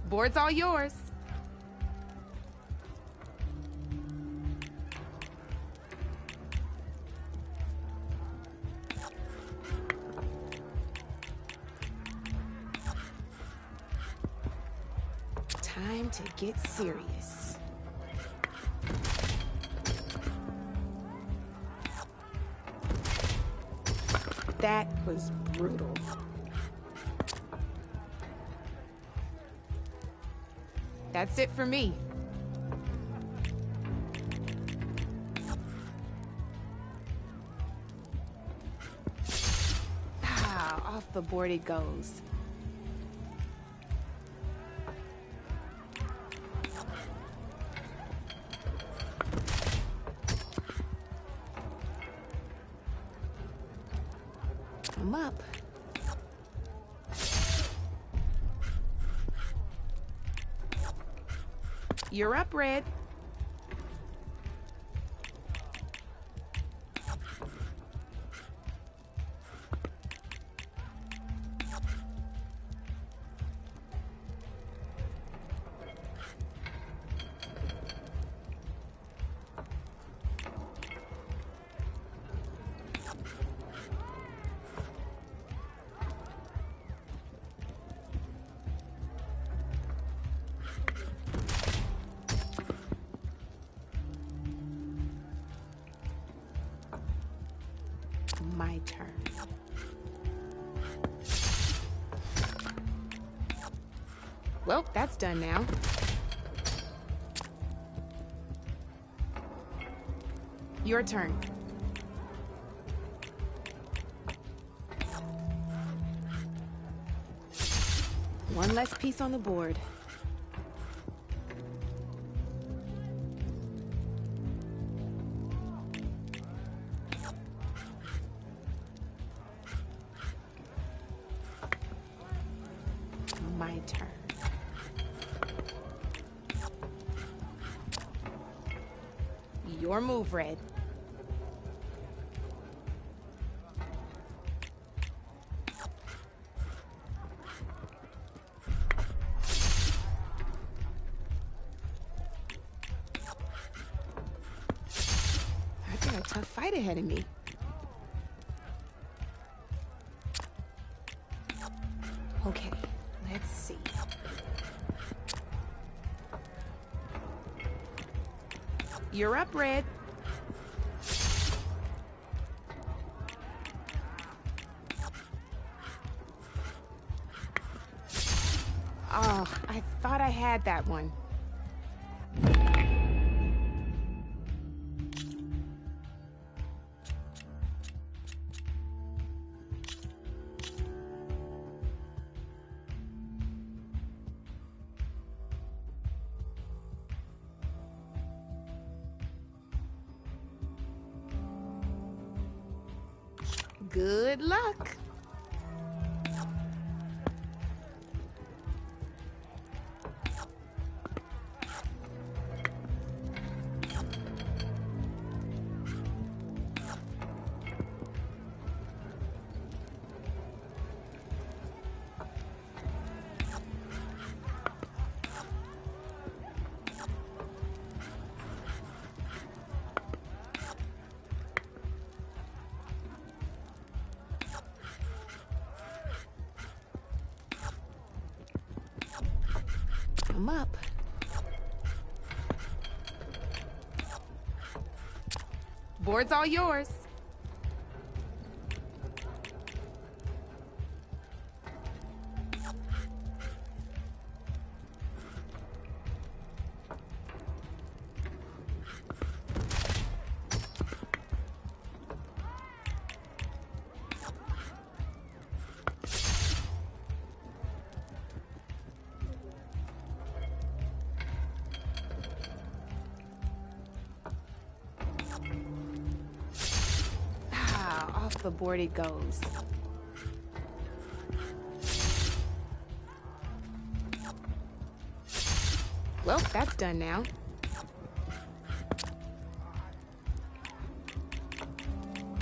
Board's all yours. Time to get serious. That was brutal. That's it for me. Ah, off the board it goes. I'm up. You're up, Red. My turn. Well, that's done now. Your turn. One less piece on the board. My turn. Your move, Red. I got a tough fight ahead of me. Okay, let's see. You're up, Red. Oh, I thought I had that one. Good luck. I'm up. Board's all yours. the board it goes. Well, that's done now.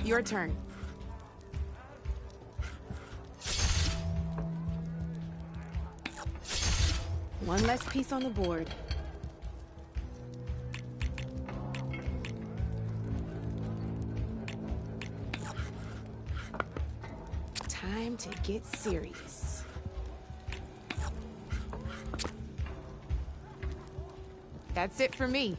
Your turn. One less piece on the board. Time to get serious. That's it for me.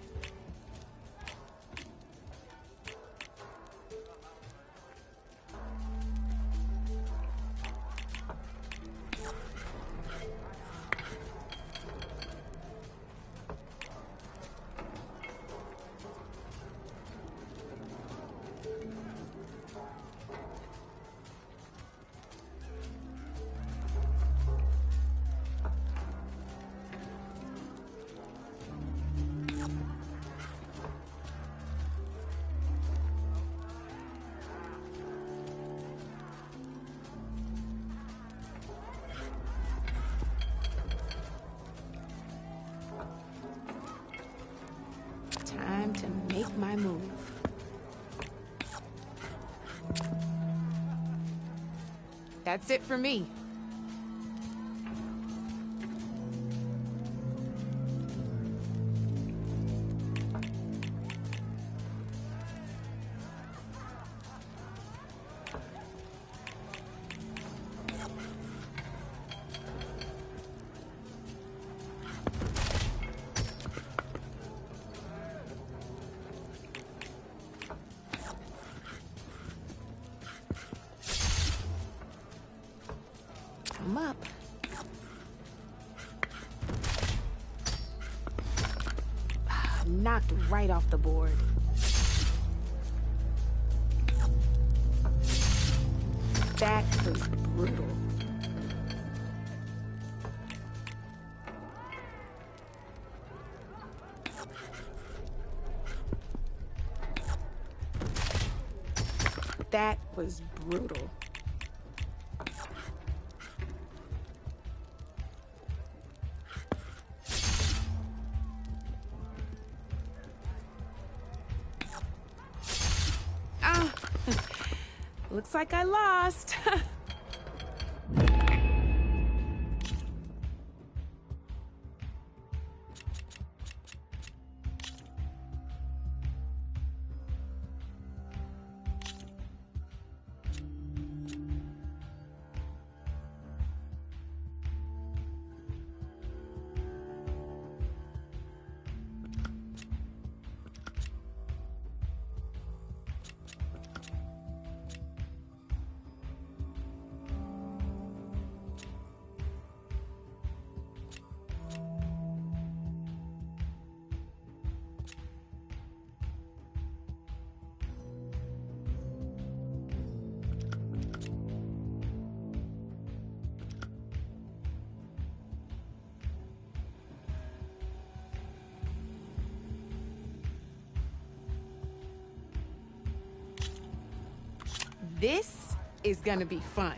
Time to make my move. That's it for me. I'm up. Knocked right off the board. That was brutal. That was brutal. Looks like I lost. This is gonna be fun.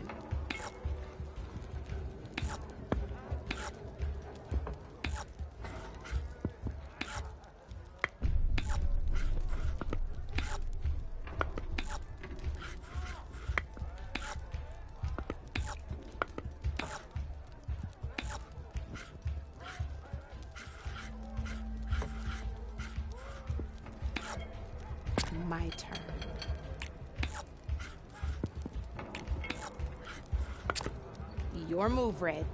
My turn. Your move, Red.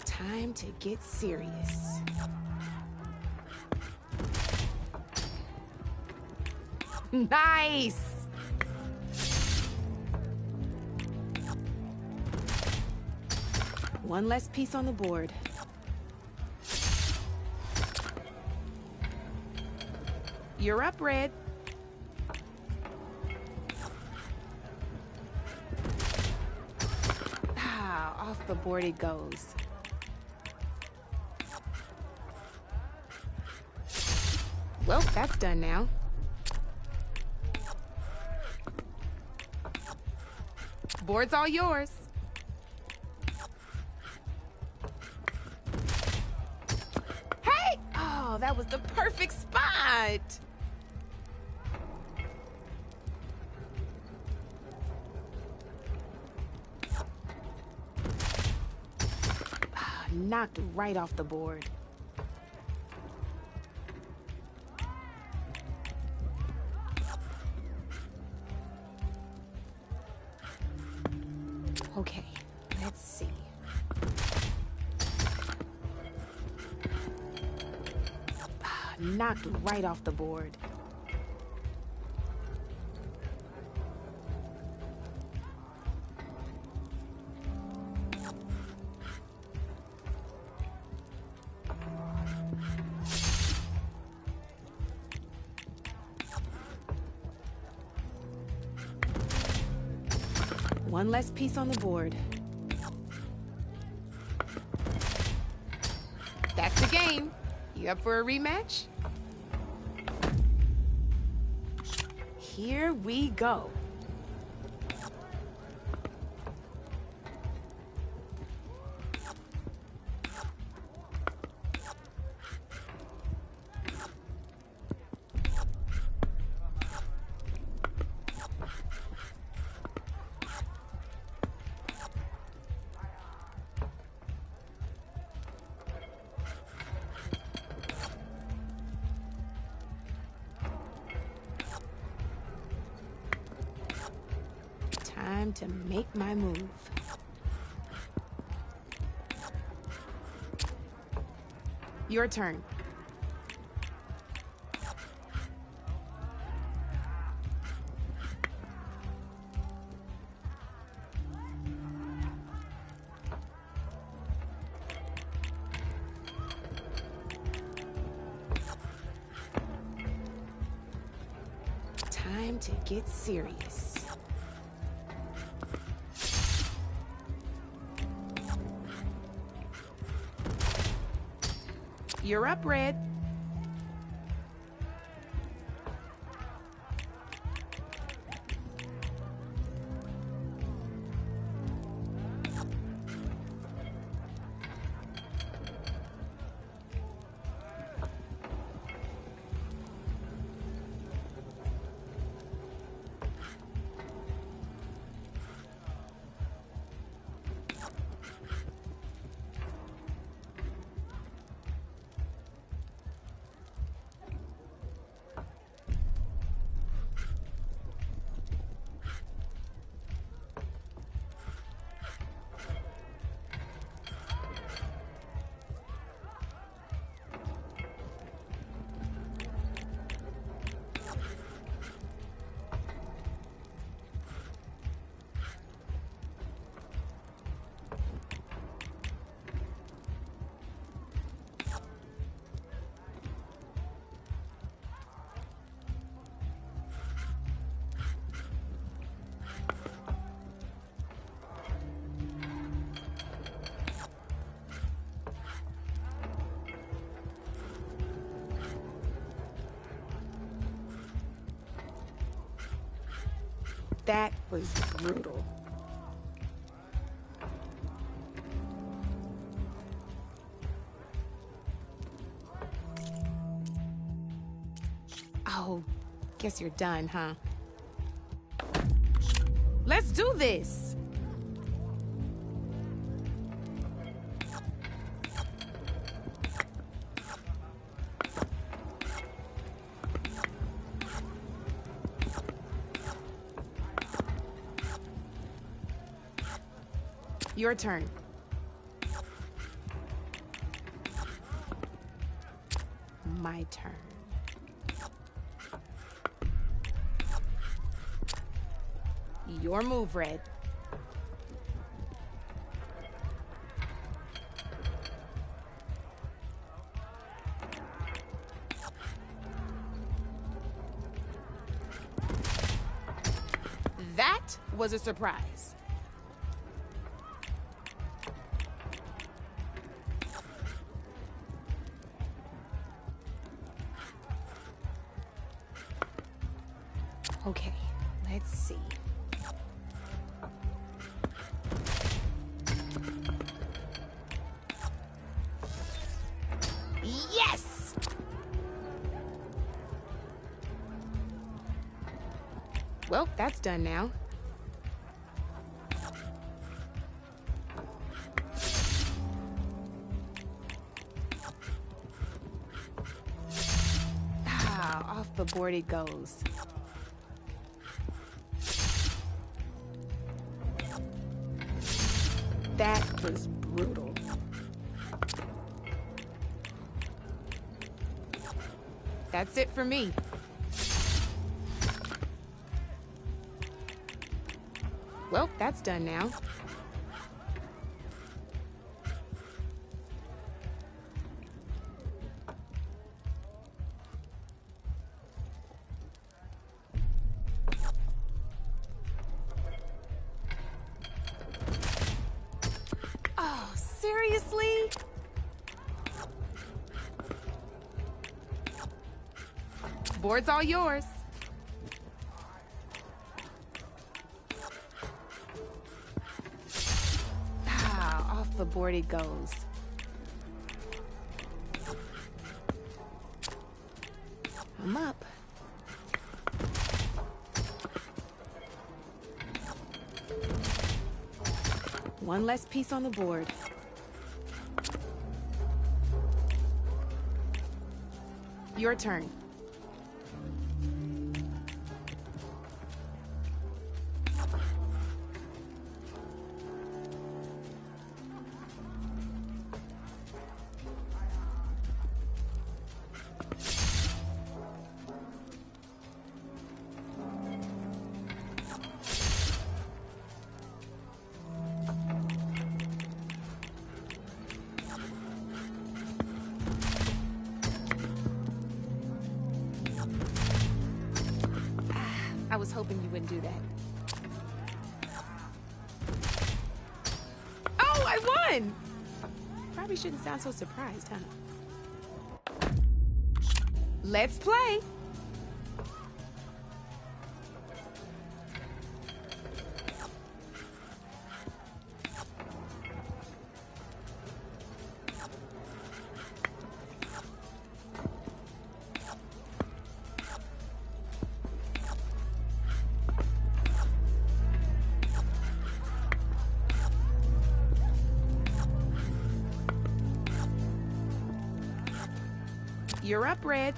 Time to get serious. Nice! One less piece on the board. You're up, Red. Ah, off the board it goes. Well, that's done now. Board's all yours. Hey! Oh, that was the perfect spot. Knocked right off the board. Okay, let's see. Knocked right off the board. One less piece on the board. That's the game. You up for a rematch? Here we go. Time to make my move. Your turn. Time to get serious. You're up, Red. That was brutal. Oh, guess you're done, huh? Let's do this! Your turn. My turn. Your move, Red. was a surprise. Okay, let's see. Yes! Well, that's done now. Ah, off the board it goes. That was brutal. That's it for me. Well, that's done now. Oh, seriously? Board's all yours. Ah, off the board it goes. I'm up. One less piece on the board. Your turn. I was hoping you wouldn't do that. Oh, I won! Probably shouldn't sound so surprised, huh? Let's play! You're up, Red.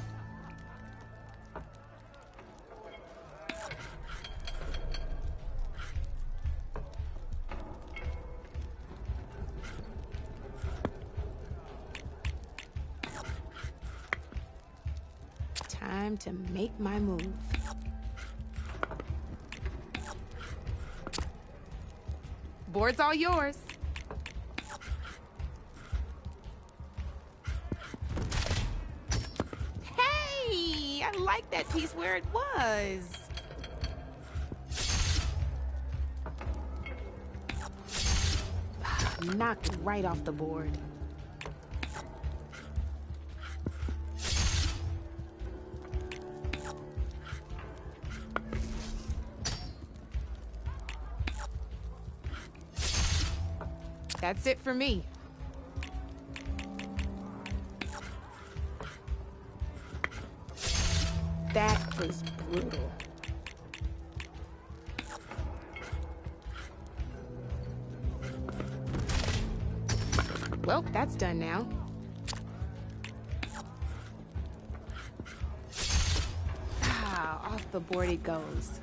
Time to make my move. Board's all yours. I like that piece where it was. Knocked right off the board. That's it for me. That was brutal. Well, that's done now. Ah, off the board it goes.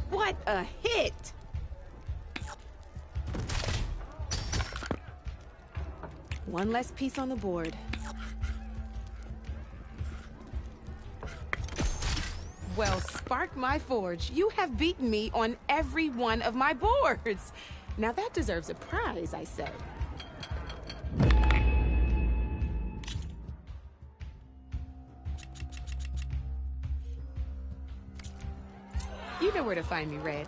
What a hit! One less piece on the board. Well, spark my forge. You have beaten me on every one of my boards. Now that deserves a prize, I say. You know where to find me, Red.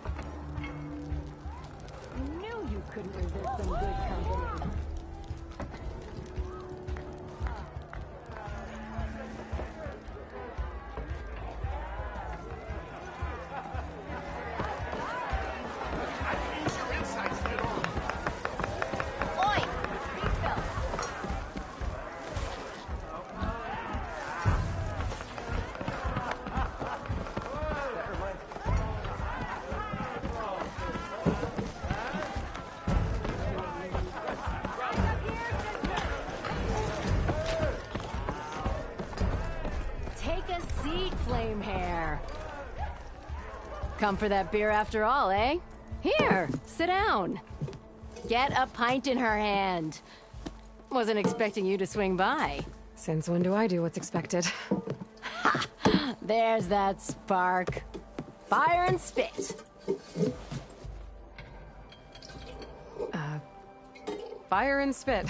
Knew you couldn't resist some good company. Flame hair. Come for that beer after all, eh? Here, sit down. Get a pint in her hand. Wasn't expecting you to swing by. Since when do I do what's expected? Ha! There's that spark. Fire and spit. Fire and spit.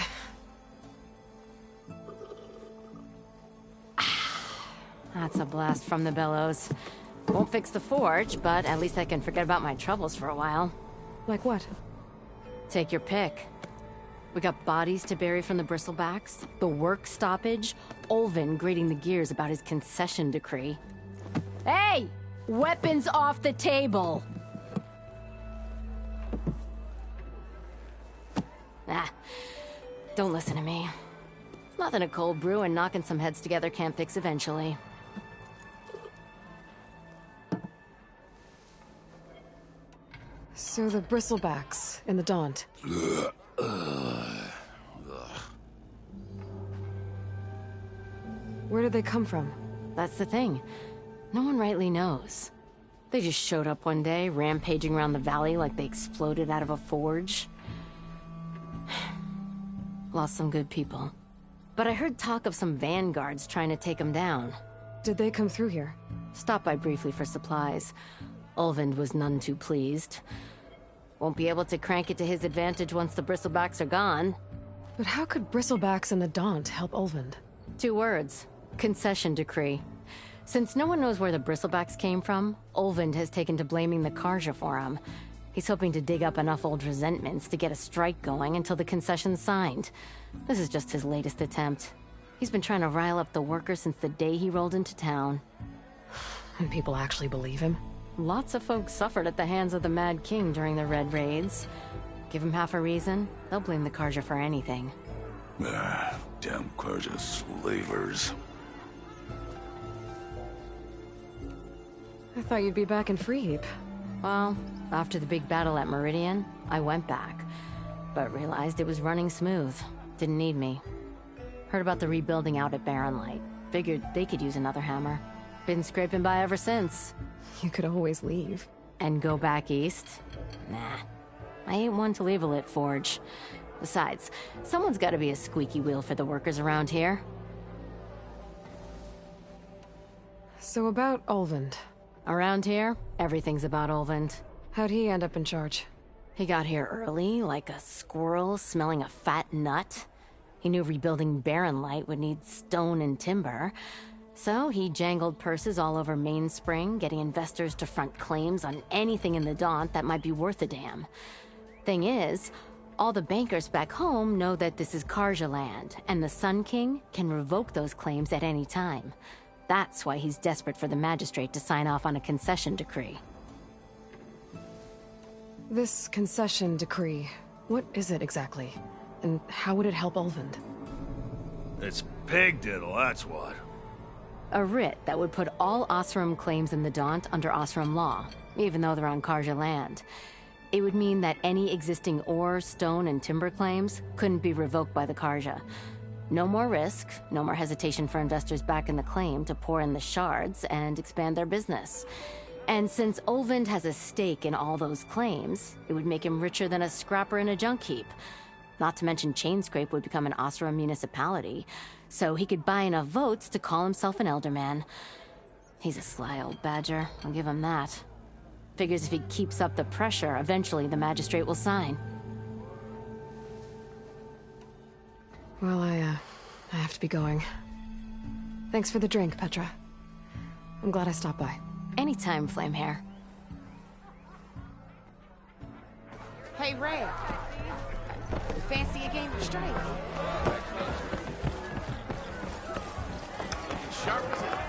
That's a blast from the bellows. Won't fix the forge, but at least I can forget about my troubles for a while. Like what? Take your pick. We got bodies to bury from the bristlebacks, the work stoppage, Olvin grating the gears about his concession decree. Hey! Weapons off the table! Ah, don't listen to me. Nothing a cold brew and knocking some heads together can't fix eventually. So the bristlebacks in the Daunt. Where did they come from? That's the thing. No one rightly knows. They just showed up one day, rampaging around the valley like they exploded out of a forge. Lost some good people. But I heard talk of some vanguards trying to take them down. Did they come through here? Stopped by briefly for supplies. Olvind was none too pleased. Won't be able to crank it to his advantage once the bristlebacks are gone. But how could bristlebacks and the Daunt help Olvind? 2 words. Concession decree. Since no one knows where the bristlebacks came from, Olvind has taken to blaming the Karja for him. He's hoping to dig up enough old resentments to get a strike going until the concession's signed. This is just his latest attempt. He's been trying to rile up the workers since the day he rolled into town. And people actually believe him? Lots of folks suffered at the hands of the Mad King during the Red Raids. Give him half a reason, they'll blame the Karja for anything. Damn Karja slavers. I thought you'd be back in Freeheap. Well, after the big battle at Meridian, I went back. But realized it was running smooth. Didn't need me. Heard about the rebuilding out at Barren Light. Figured they could use another hammer. Been scraping by ever since. You could always leave. And go back east? Nah. I ain't one to leave a lit forge. Besides, someone's gotta be a squeaky wheel for the workers around here. So about Olvind. Around here, everything's about Olvind. How'd he end up in charge? He got here early, like a squirrel smelling a fat nut. He knew rebuilding Barren Light would need stone and timber. So he jangled purses all over Mainspring, getting investors to front claims on anything in the Daunt that might be worth a damn. Thing is, all the bankers back home know that this is Karja land, and the Sun King can revoke those claims at any time. That's why he's desperate for the magistrate to sign off on a concession decree. This concession decree, what is it exactly? And how would it help Olvind? It's pig diddle, that's what. A writ that would put all Osram claims in the Daunt under Osram law, even though they're on Karja land. It would mean that any existing ore, stone, and timber claims couldn't be revoked by the Karja. No more risk, no more hesitation for investors back in the claim to pour in the shards and expand their business. And since Olvind has a stake in all those claims, it would make him richer than a scrapper in a junk heap. Not to mention Chainscrape would become an Osram municipality, so he could buy enough votes to call himself an elderman. He's a sly old badger, I'll give him that. Figures if he keeps up the pressure, eventually the magistrate will sign. Well, I have to be going. Thanks for the drink, Petra. I'm glad I stopped by. Anytime, Flamehair. Hey, Ray. Fancy a game of strike? Sharp as hell.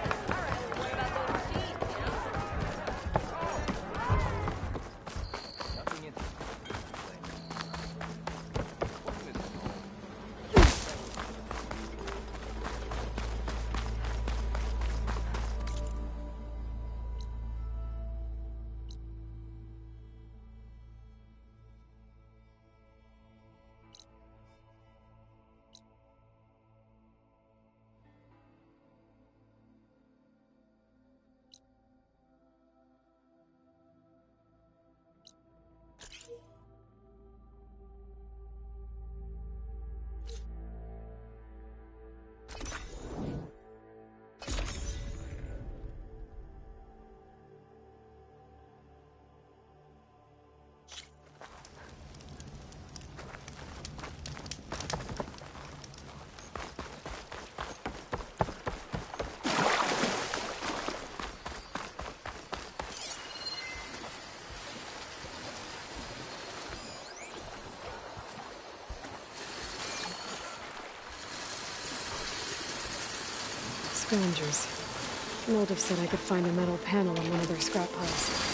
Scavengers. Moldov said I could find a metal panel in one of their scrap piles.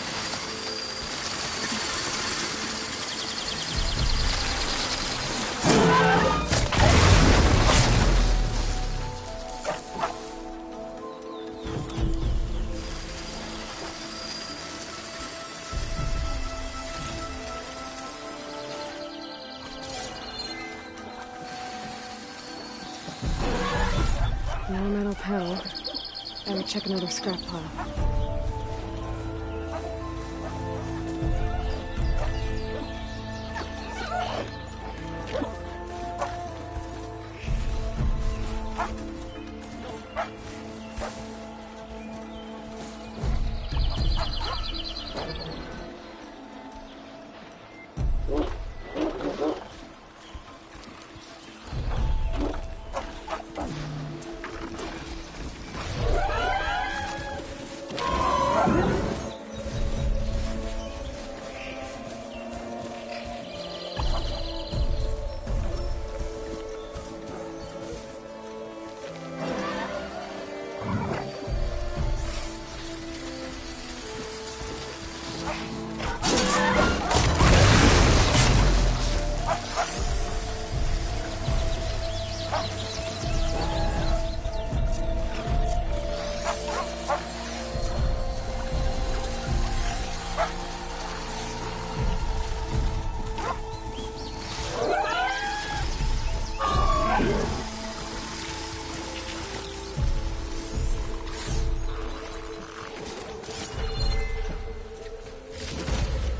No metal panel. I would check another scrap pile.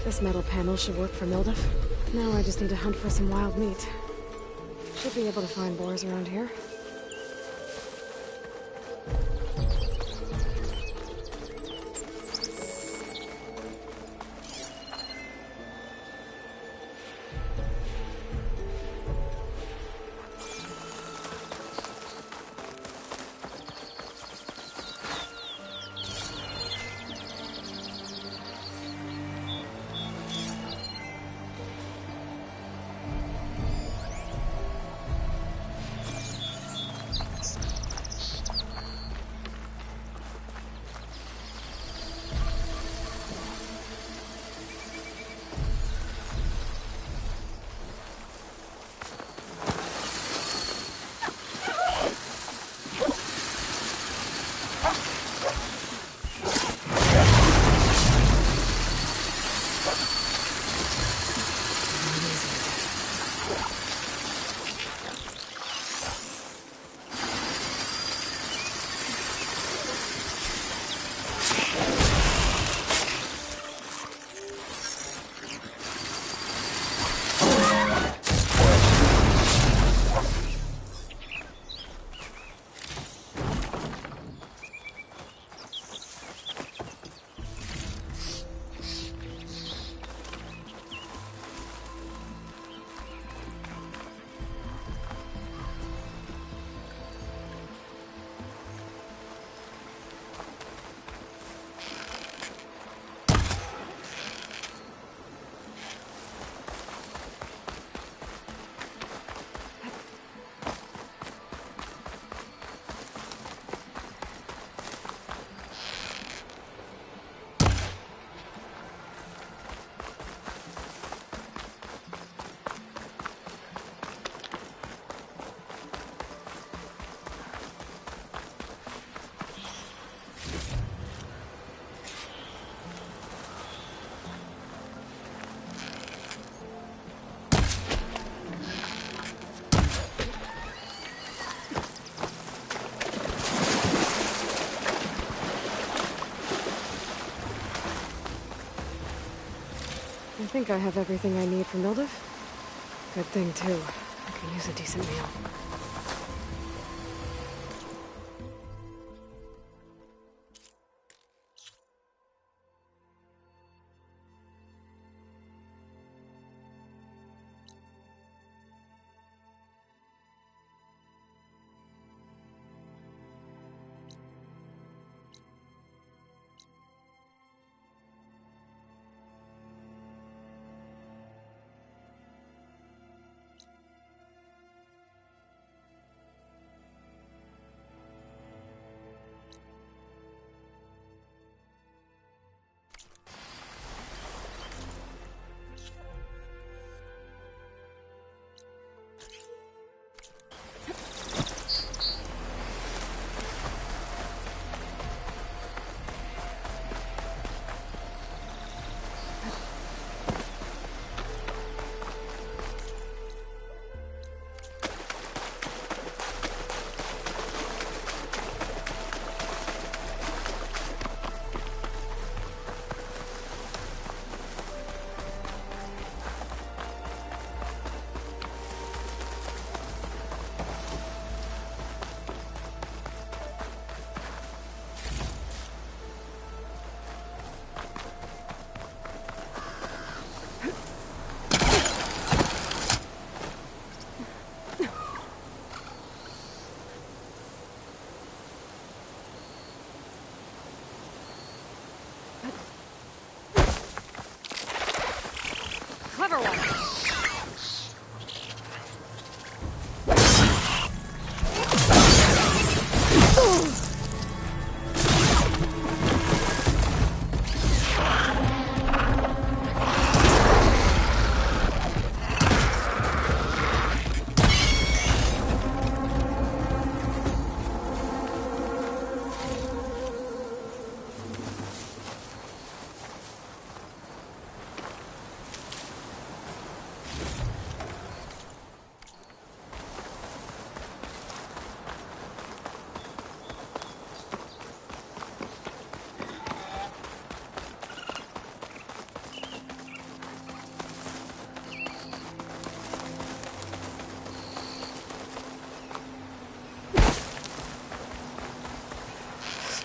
This metal panel should work for Mildef. Now I just need to hunt for some wild meat. Should be able to find boars around here. think I have everything I need for Mildev. Good thing, too. I can use a decent meal. Clever one.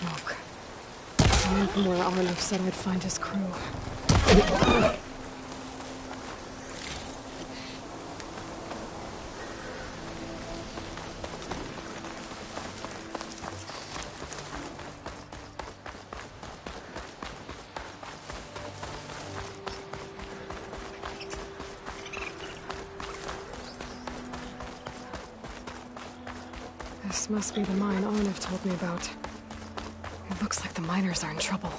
Smoke. Coming from where Arnav said I'd find his crew. This must be the mine Arnav told me about. It looks like the miners are in trouble.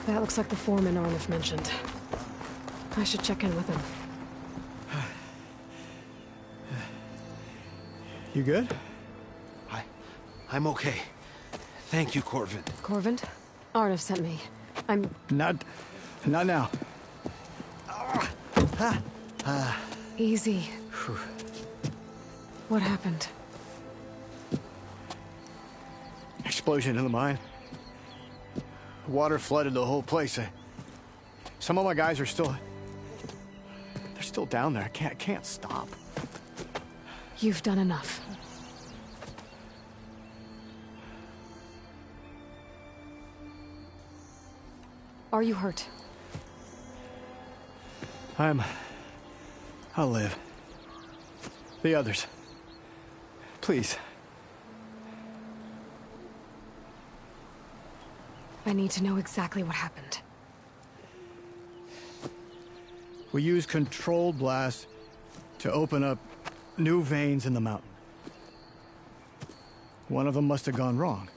That looks like the foreman Arnav mentioned. I should check in with him. You good? I'm okay. Thank you, Corvin. Corvin? Arnav sent me. I'm... Not now. Easy. What happened? Explosion in the mine. Water flooded the whole place. Some of my guys are still... They're still down there. I can't stop. You've done enough. Are you hurt? I'll live. The others. Please. I need to know exactly what happened. We used controlled blast to open up new veins in the mountain. One of them must have gone wrong.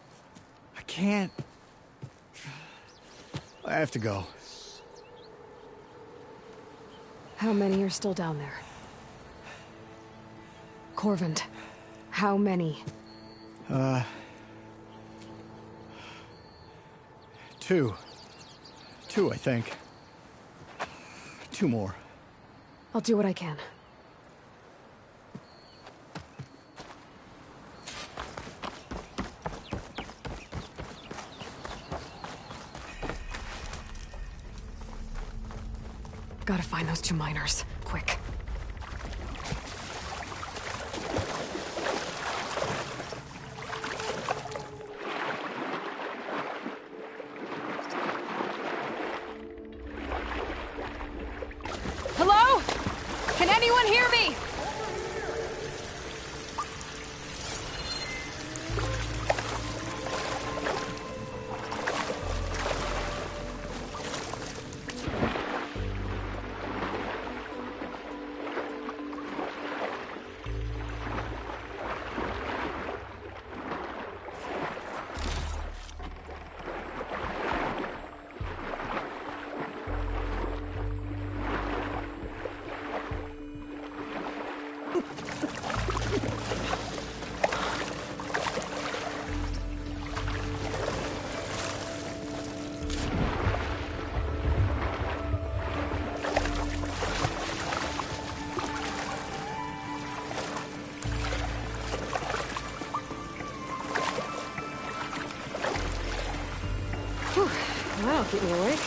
I can't... I have to go. How many are still down there? Corvin, how many? Two. Two, I think. Two more. I'll do what I can. gotta find those 2 miners. Quick. Hello? Can anyone hear me? Whew, that'll keep me awake.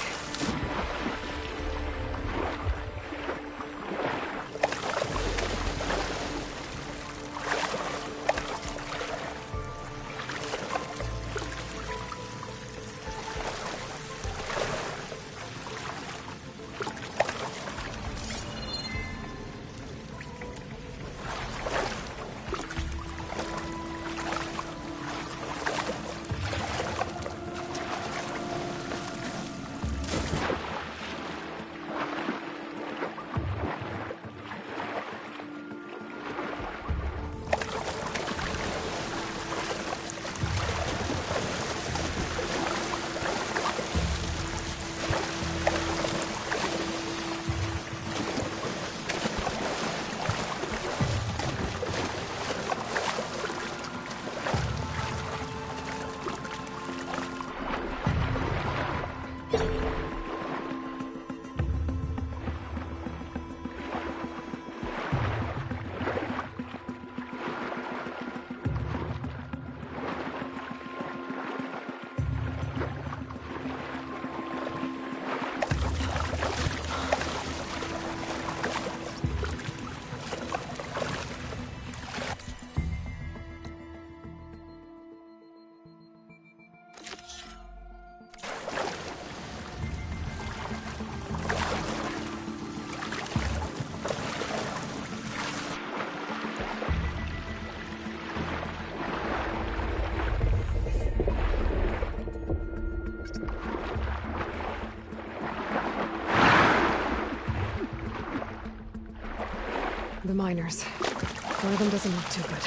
The miners. One of them doesn't look too good.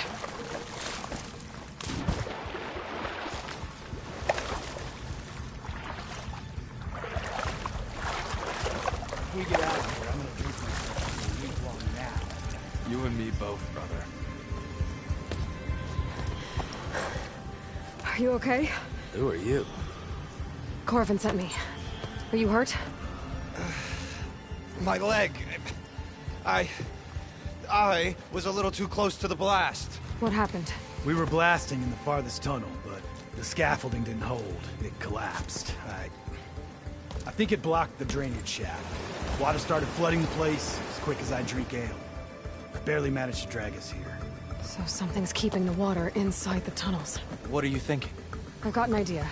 If we get out of here, I'm gonna drink myself a week-long nap. You and me both, brother. Are you okay? Who are you? Corvin sent me. Are you hurt? My leg. I was a little too close to the blast. What happened? We were blasting in the farthest tunnel, but the scaffolding didn't hold. It collapsed. I think it blocked the drainage shaft. Water started flooding the place as quick as I drink ale. Barely managed to drag us here. So something's keeping the water inside the tunnels. What are you thinking? I've got an idea.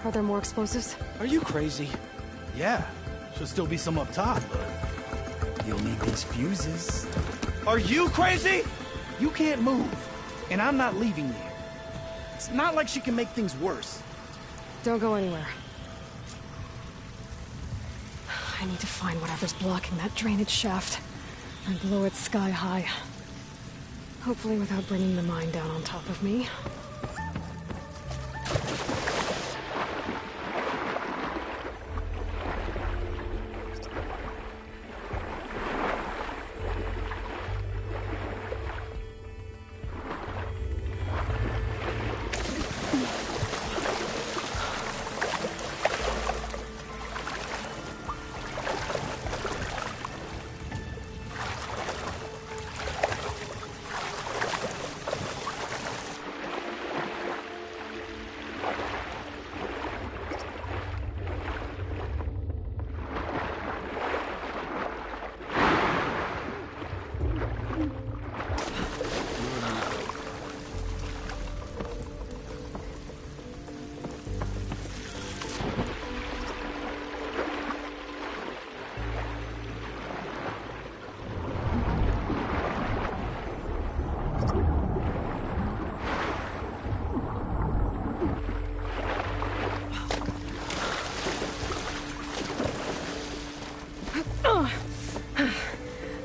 Are there more explosives? Are you crazy? Yeah, should still be some up top, but you'll need these fuses. Are you crazy? You can't move, and I'm not leaving you. It's not like she can make things worse. Don't go anywhere. I need to find whatever's blocking that drainage shaft and blow it sky high. Hopefully without bringing the mine down on top of me.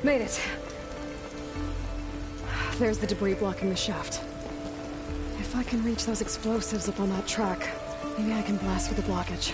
Made it. There's the debris blocking the shaft. If I can reach those explosives up on that track, maybe I can blast with the blockage.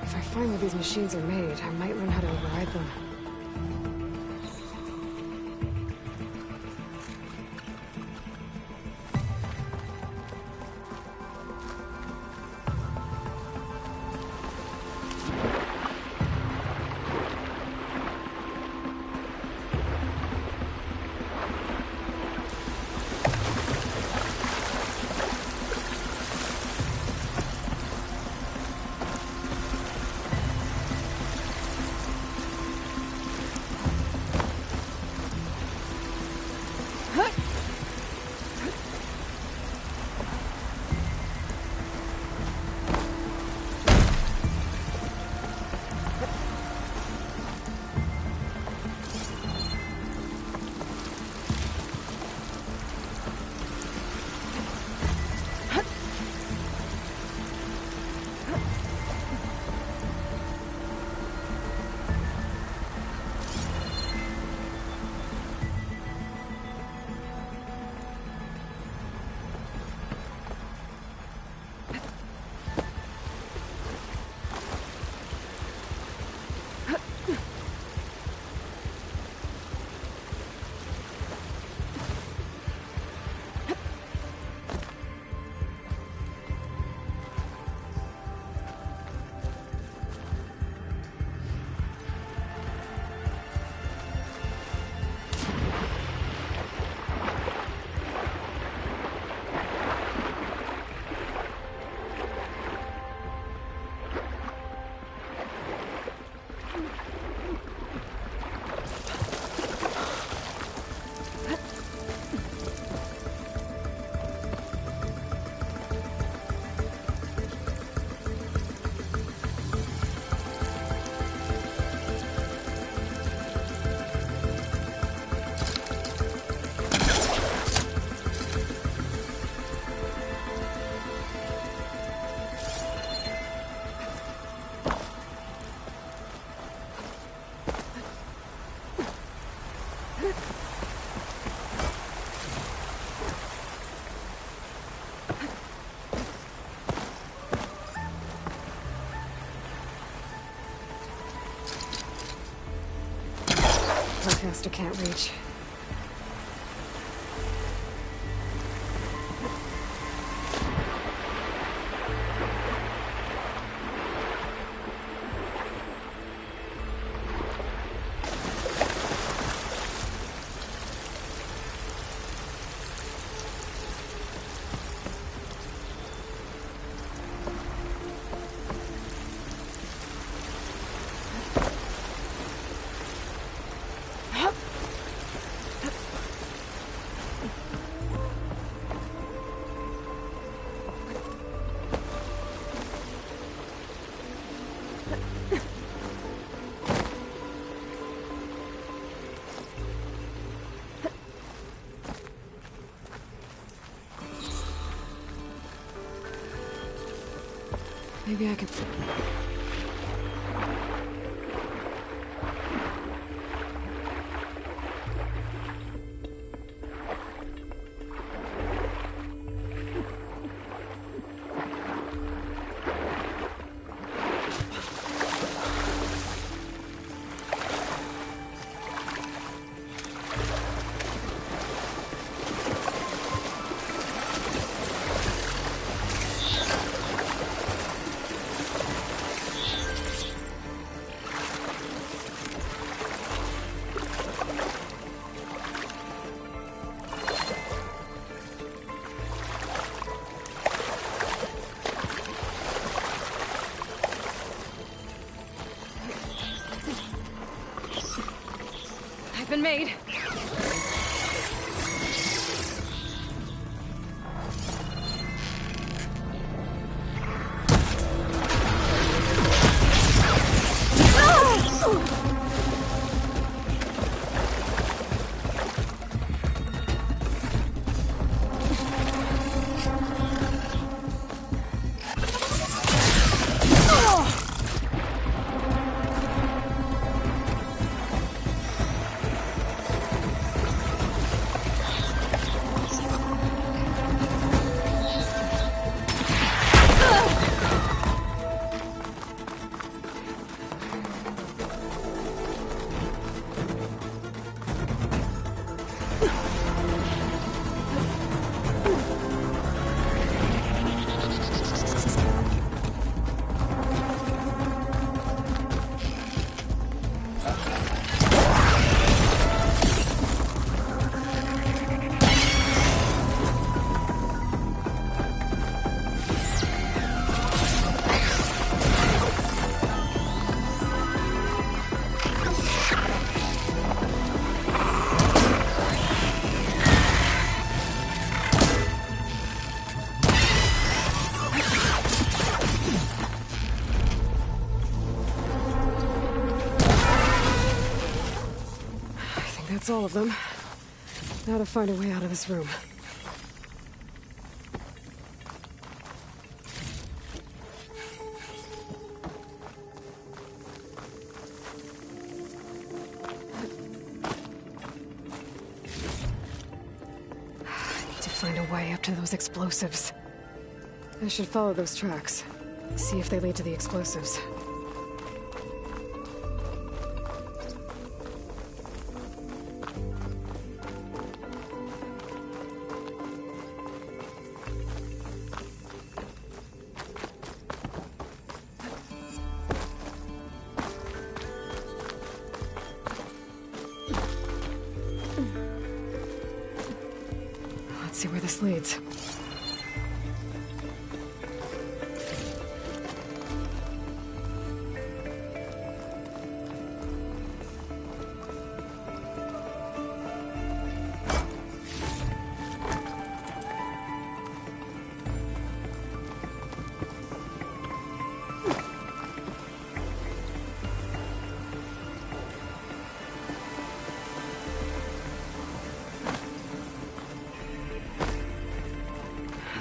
If I find where these machines are made, I might learn how to override them. Faster can't reach. Maybe I can... been made. That's all of them. Now to find a way out of this room. I need to find a way up to those explosives. I should follow those tracks. See if they lead to the explosives. Let's see where this leads.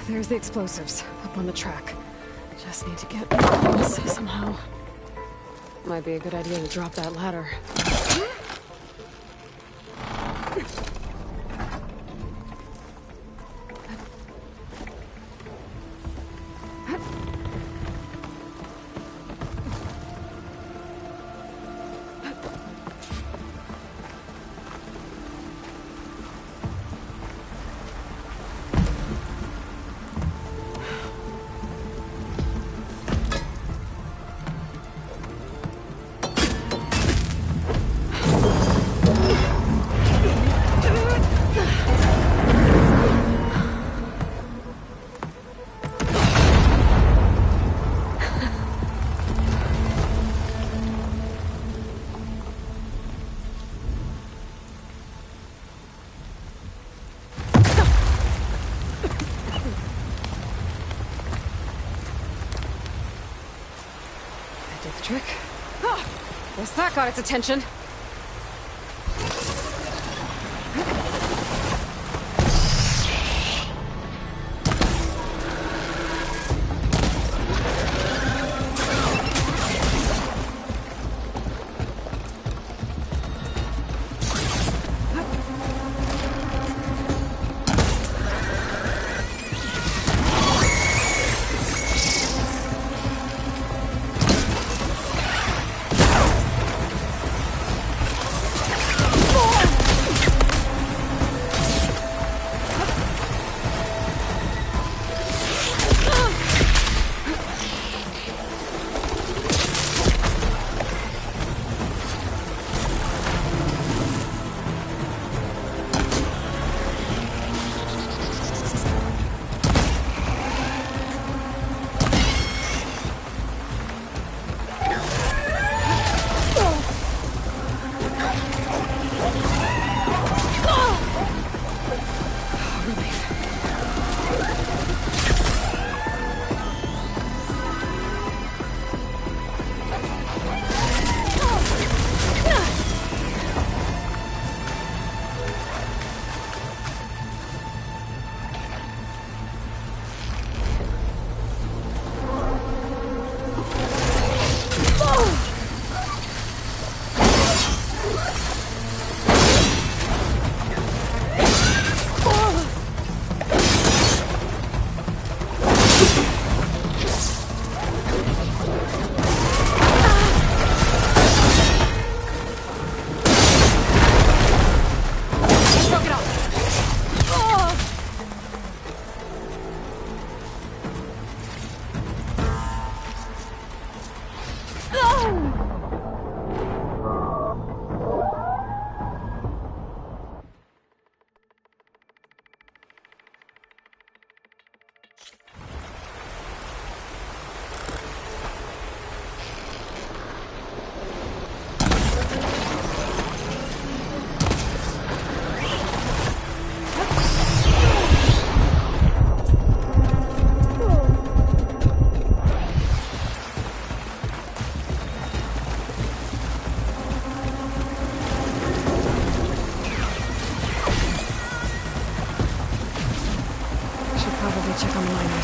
There's the explosives, up on the track. Just need to get across somehow. Might be a good idea to drop that ladder. Trick. Oh, guess that got its attention.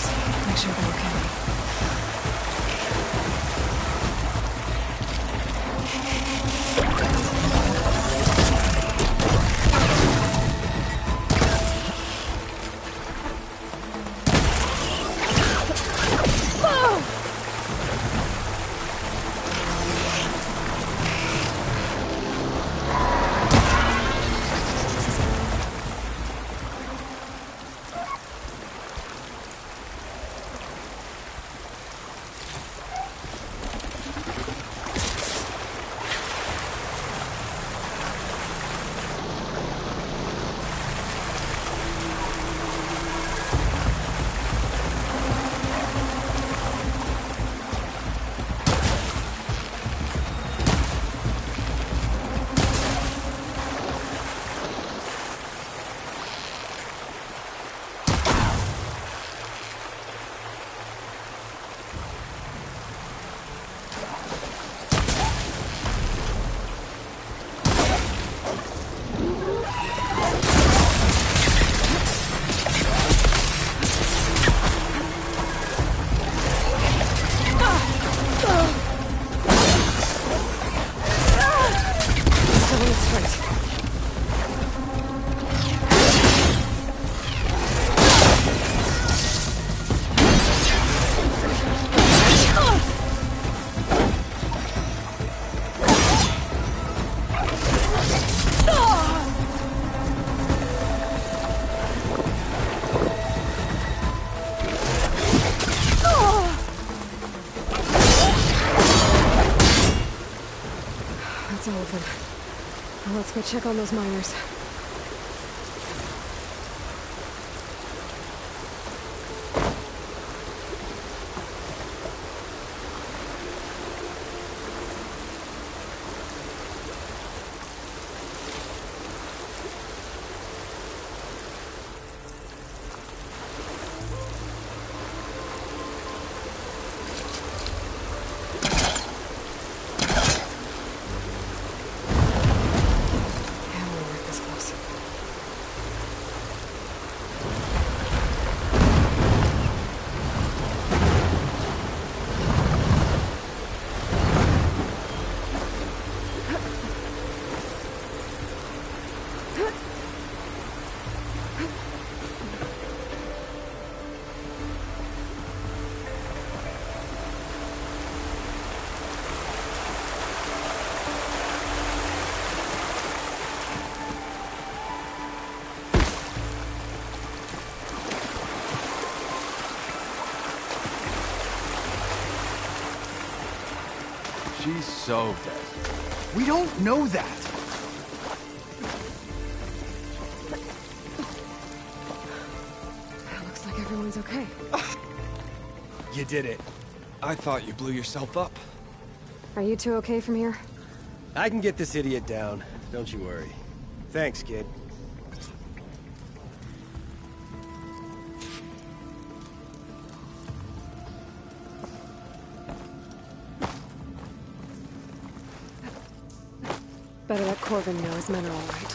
miners. Make sure they're okay. That's all of them. Now let's go check on those miners. She's so dead. We don't know that. Looks like everyone's okay. You did it. I thought you blew yourself up. Are you two okay from here? I can get this idiot down. Don't you worry. Thanks, kid. Better let Corvin know his men are all right.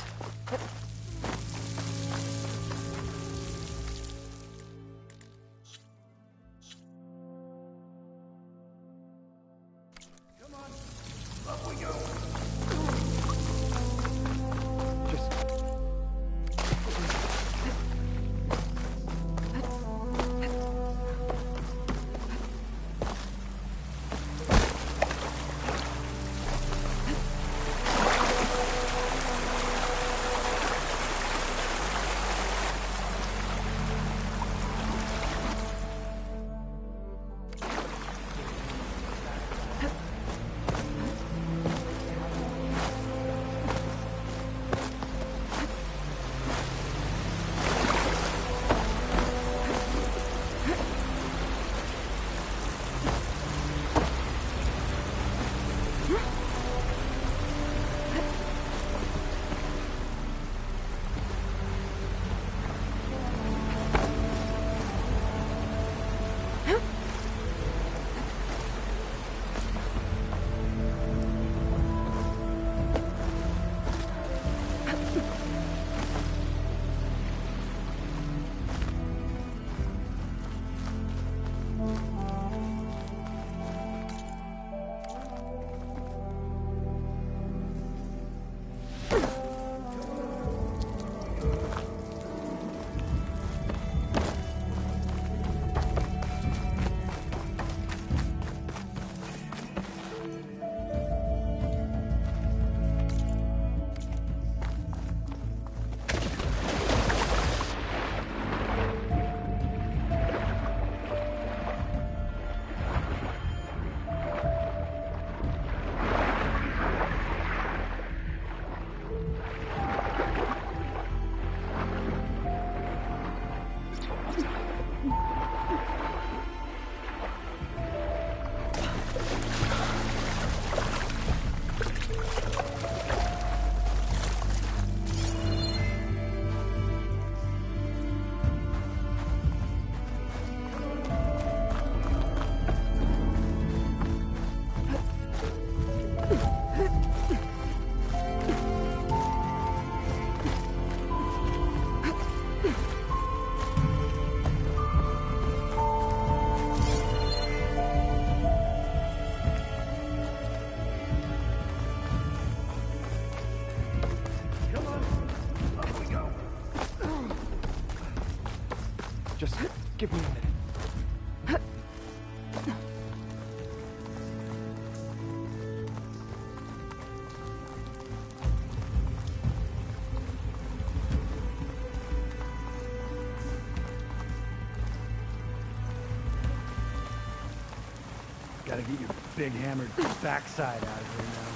gotta get your big hammered backside out of here now.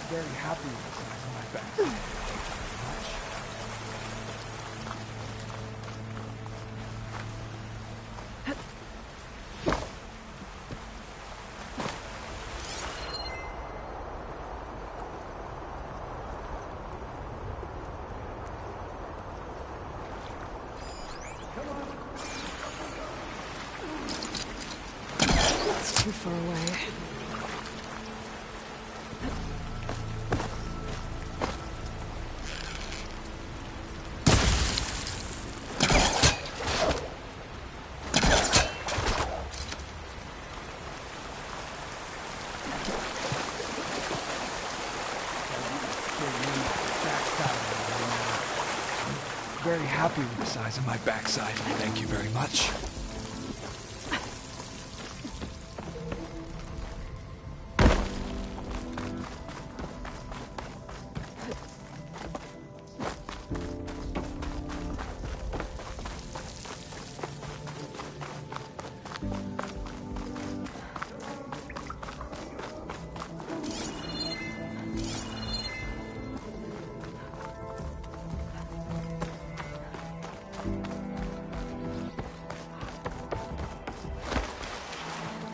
Very happy with the size of my backside. It's too far away. Very happy with the size of my backside. Thank you very much.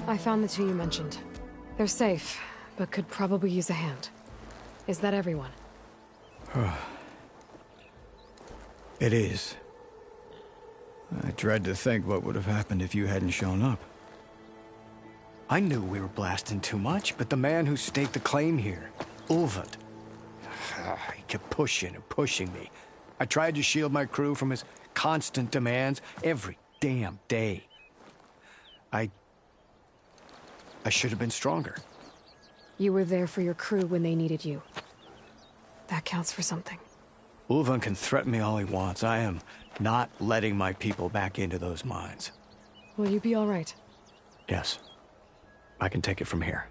I found the two you mentioned. They're safe, but could probably use a hand. Is that everyone? It is. I dread to think what would have happened if you hadn't shown up. I knew we were blasting too much, but the man who staked the claim here, Ulvund, he kept pushing and pushing me. I tried to shield my crew from his constant demands every damn day. I should have been stronger. You were there for your crew when they needed you. That counts for something. Ulvund can threaten me all he wants. I am not letting my people back into those mines. Will you be all right? Yes. I can take it from here.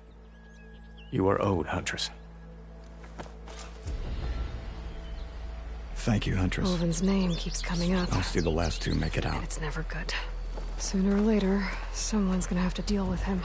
You are owed, Huntress. Thank you, Huntress. Ulvund's name keeps coming up. I'll see the last two make it out. And it's never good. Sooner or later, someone's gonna have to deal with him.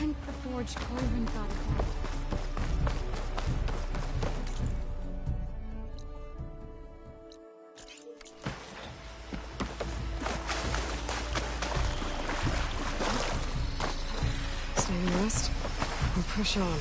think the forged Corvin got it. Stay in rest and push on.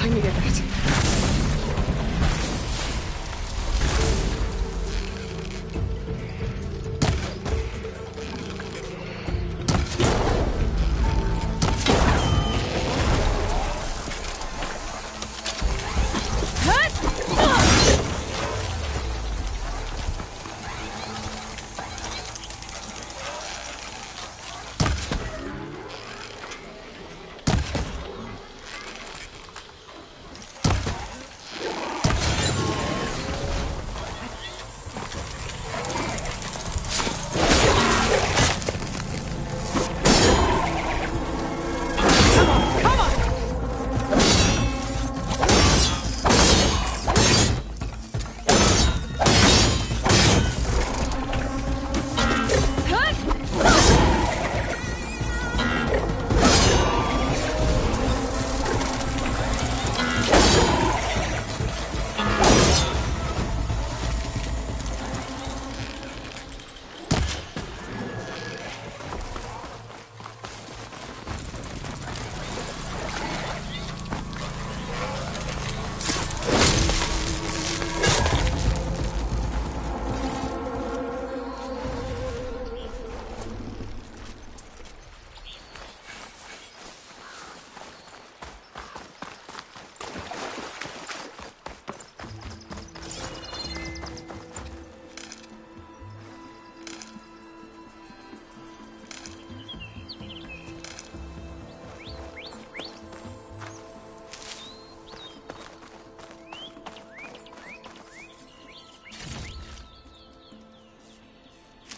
Remind me of it.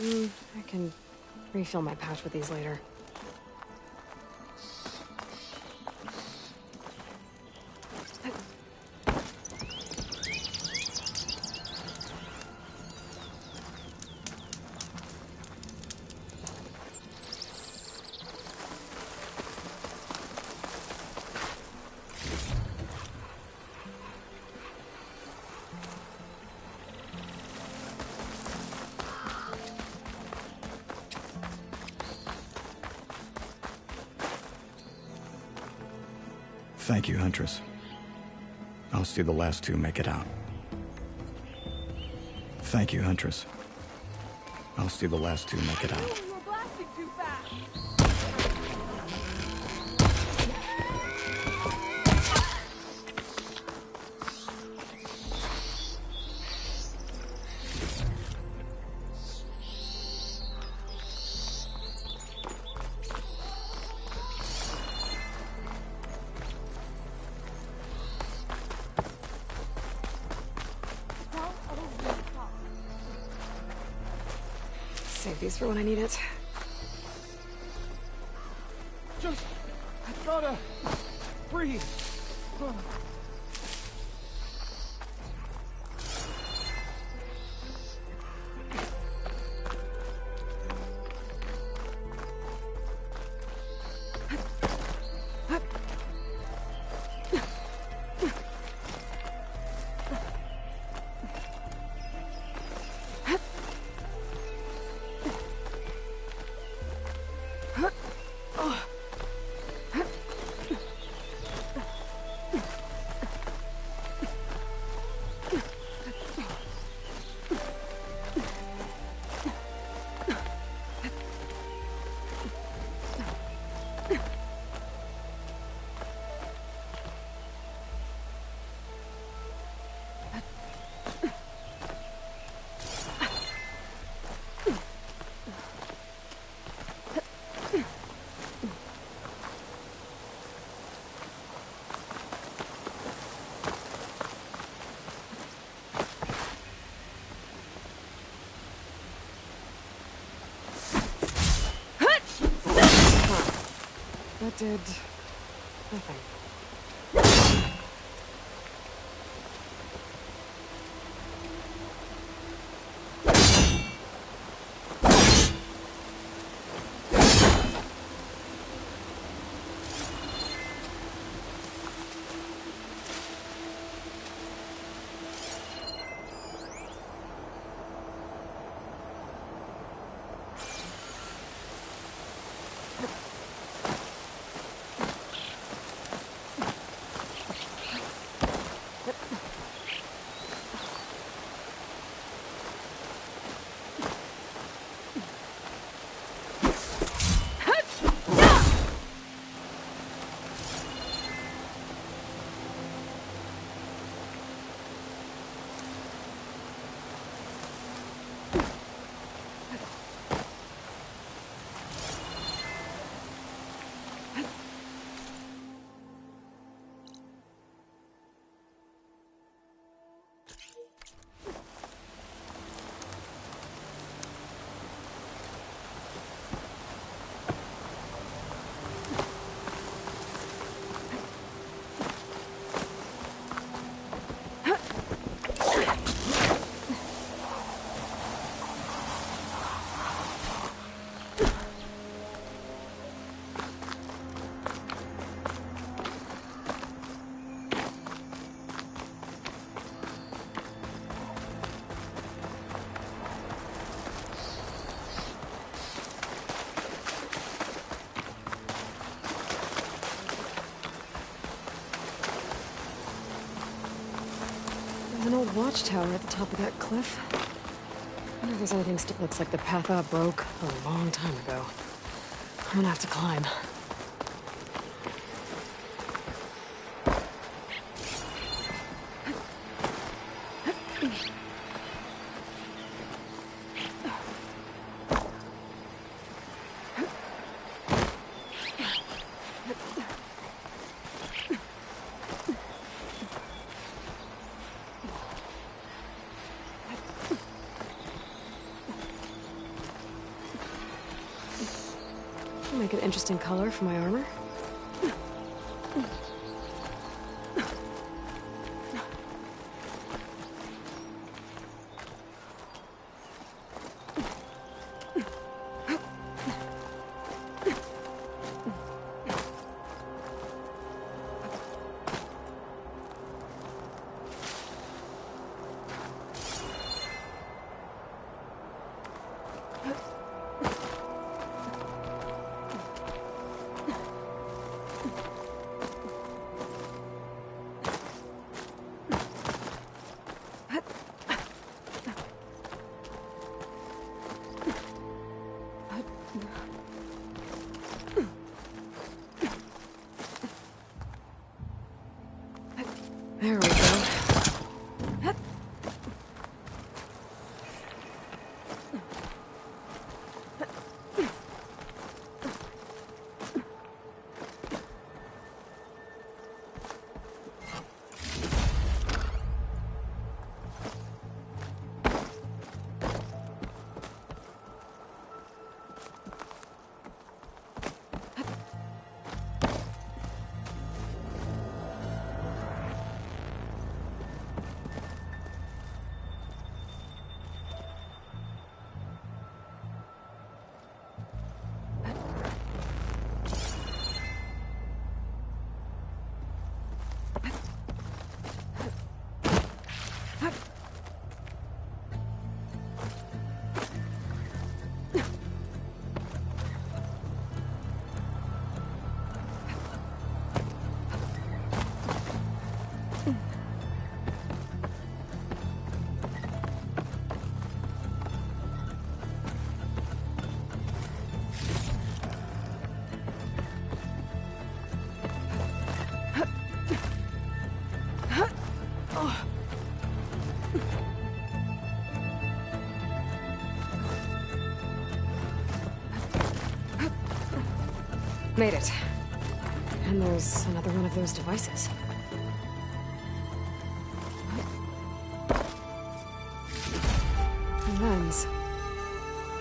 I can refill my pouch with these later. Thank you, Huntress. I'll see the last two make it out. Thank you, Huntress. I'll see the last two make it out. Save these for when I need it. Just... I gotta... breathe. That did nothing. an old watchtower at the top of that cliff. I wonder if there's anything still looks like the path I broke a long time ago. I'm gonna have to climb. Make an interesting color for my armor. There we go. Made it. And there's another one of those devices. A lens.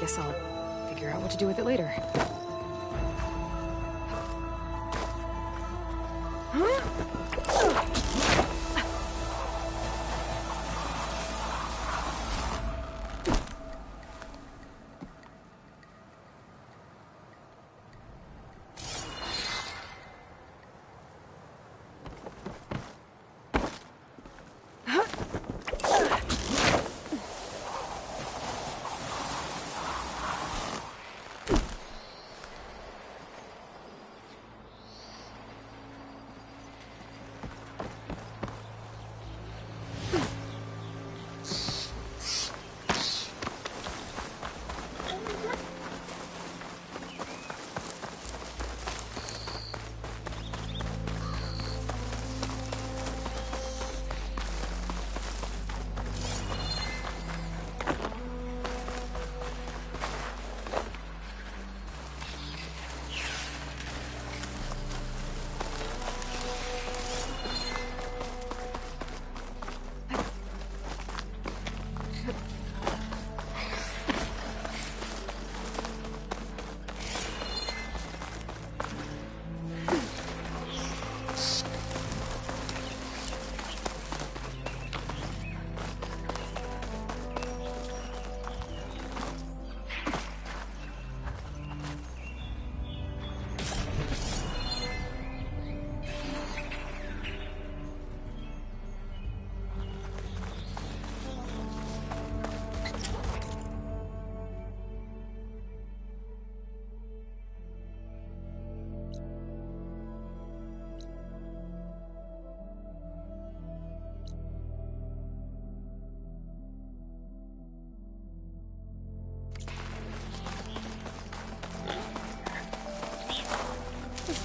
Guess I'll figure out what to do with it later.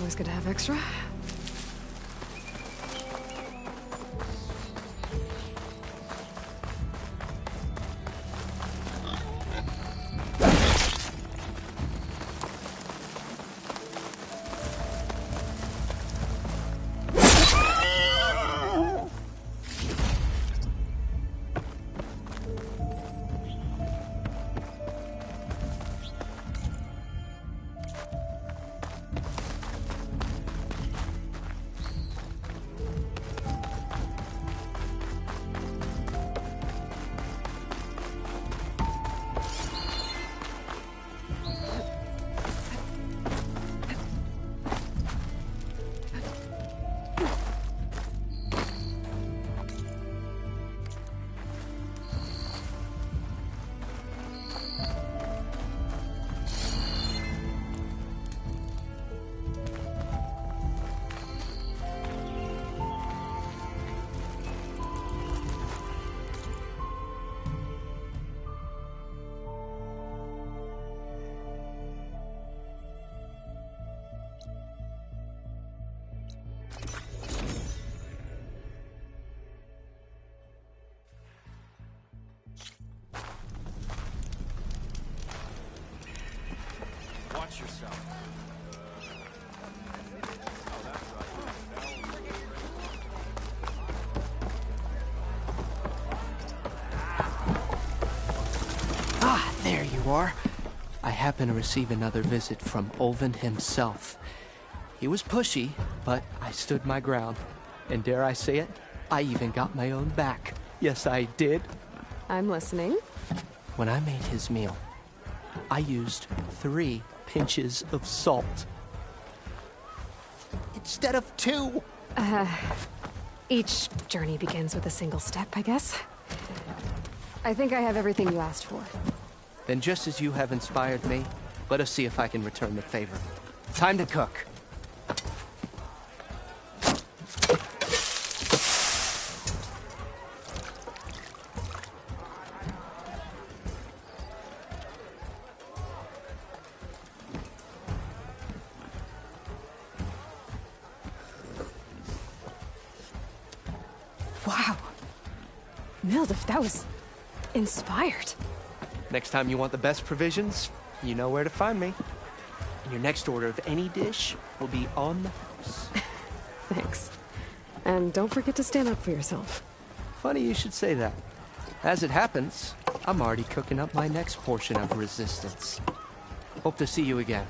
Always good to have extra. Watch yourself. Ah, there you are. I happen to receive another visit from Olvin himself. He was pushy, but I stood my ground. And dare I say it, I even got my own back. Yes, I did. I'm listening. When I made his meal, I used 3 pinches of salt. Instead of 2. Each journey begins with a single step, I guess. I think I have everything you asked for. Then just as you have inspired me, let us see if I can return the favor. Time to cook. Wow. Mildef, that was inspired. Next time you want the best provisions, you know where to find me. And your next order of any dish will be on the house. Thanks. And don't forget to stand up for yourself. Funny you should say that. As it happens, I'm already cooking up my next portion of resistance. Hope to see you again.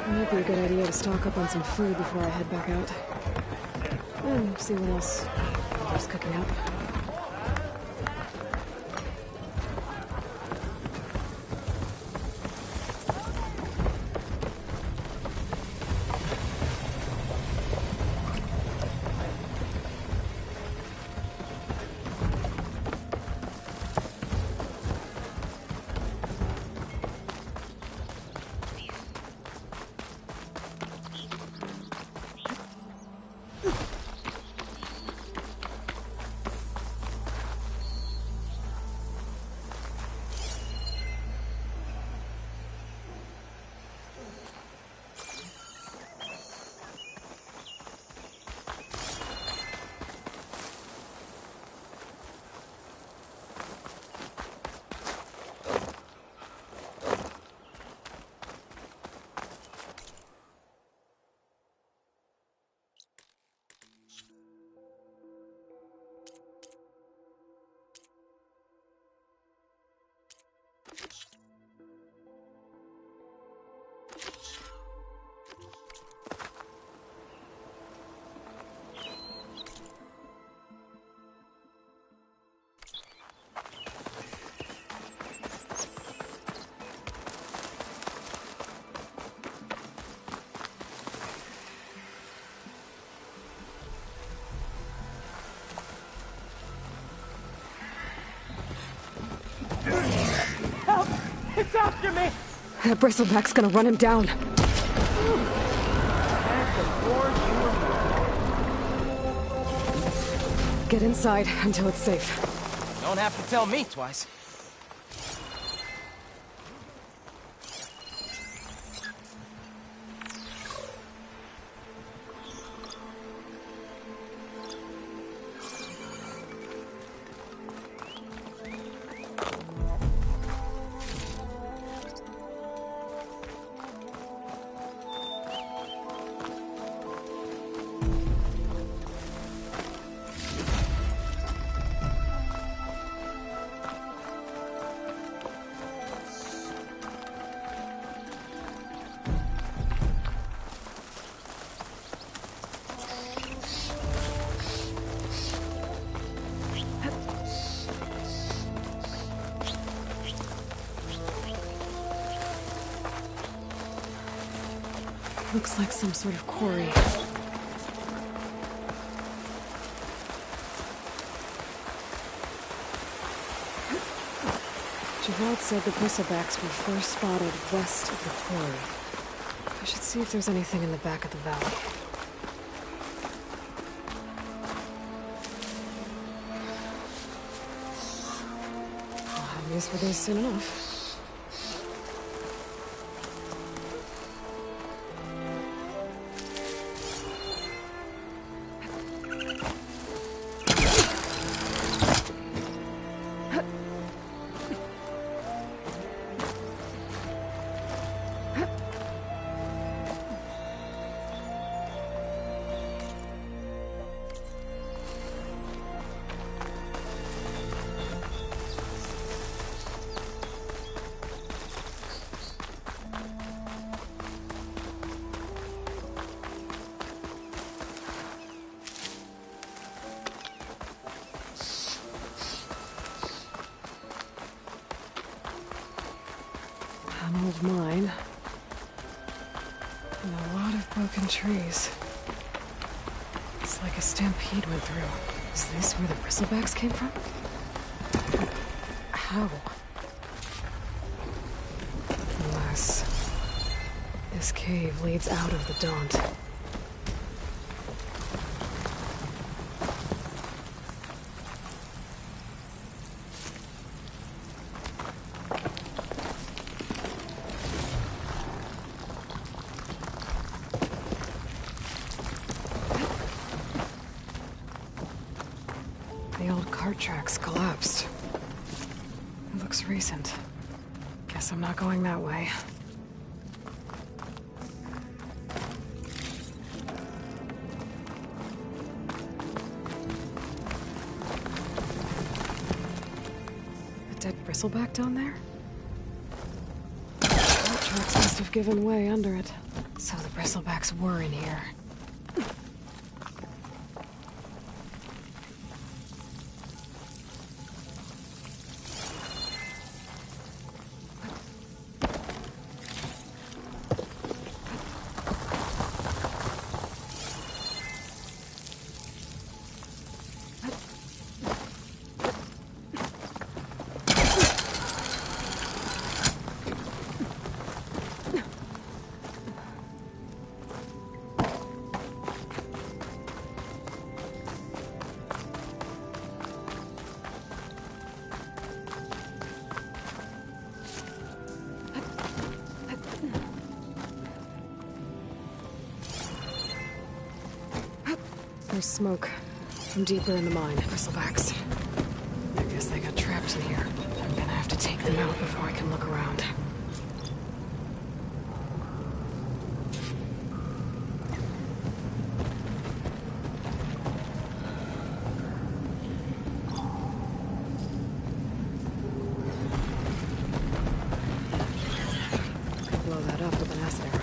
Might be a good idea to stock up on some food before I head back out. And see what else is cooking up. Help! It's after me! That bristleback's gonna run him down. Get inside until it's safe. Don't have to tell me twice. Looks like some sort of quarry. Gerard said the bristlebacks were first spotted west of the quarry. I should see if there's anything in the back of the valley. I'll have use for these soon enough. An old mine. And a lot of broken trees. It's like a stampede went through. Is this where the bristlebacks came from? How? Unless this cave leads out of the Daunt. The old cart tracks collapsed. It looks recent. Guess I'm not going that way. A dead bristleback down there? The cart tracks must have given way under it. So the bristlebacks were in here. There's smoke from deeper in the mine. Bristlebacks. I guess they got trapped in here. I'm gonna have to take them out before I can look around. Could blow that up with an acid arrow.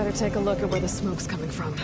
Better take a look at where the smoke's coming from.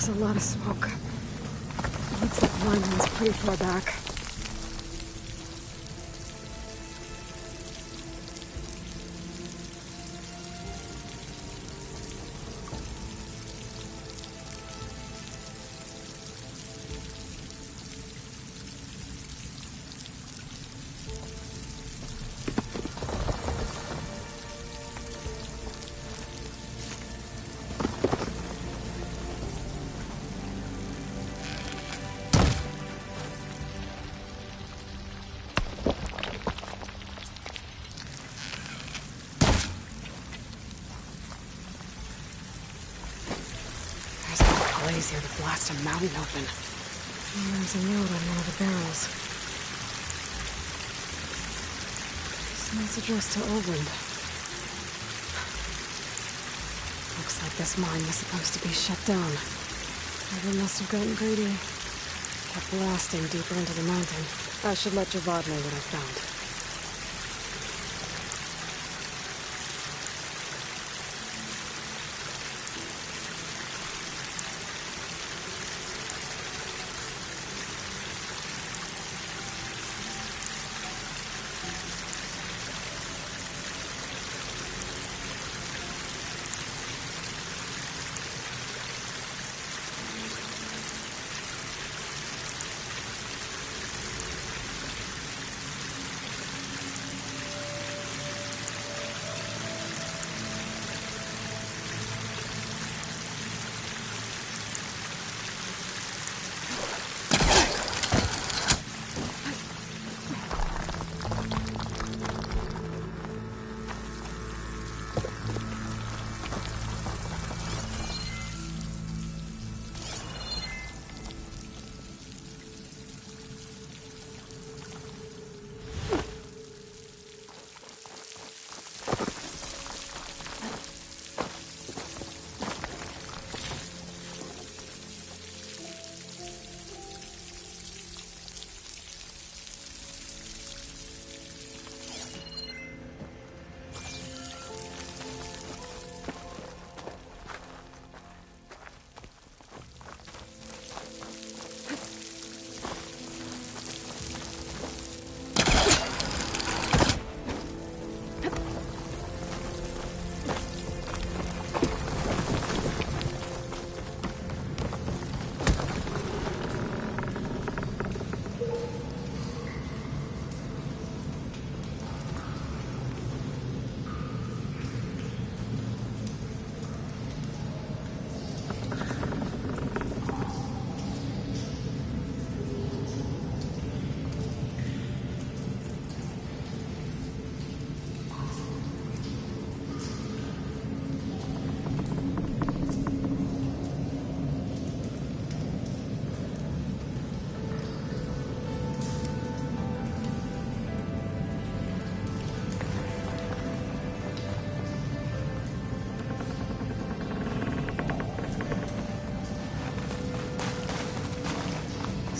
There's a lot of smoke. Looks like the line runs pretty far back. Here to blast a mountain open. And there's a note on one of the barrels. Smells addressed to Olvend. Looks like this mine was supposed to be shut down. Whoever must have gotten greedy. Kept blasting deeper into the mountain. I should let Javad know what I found.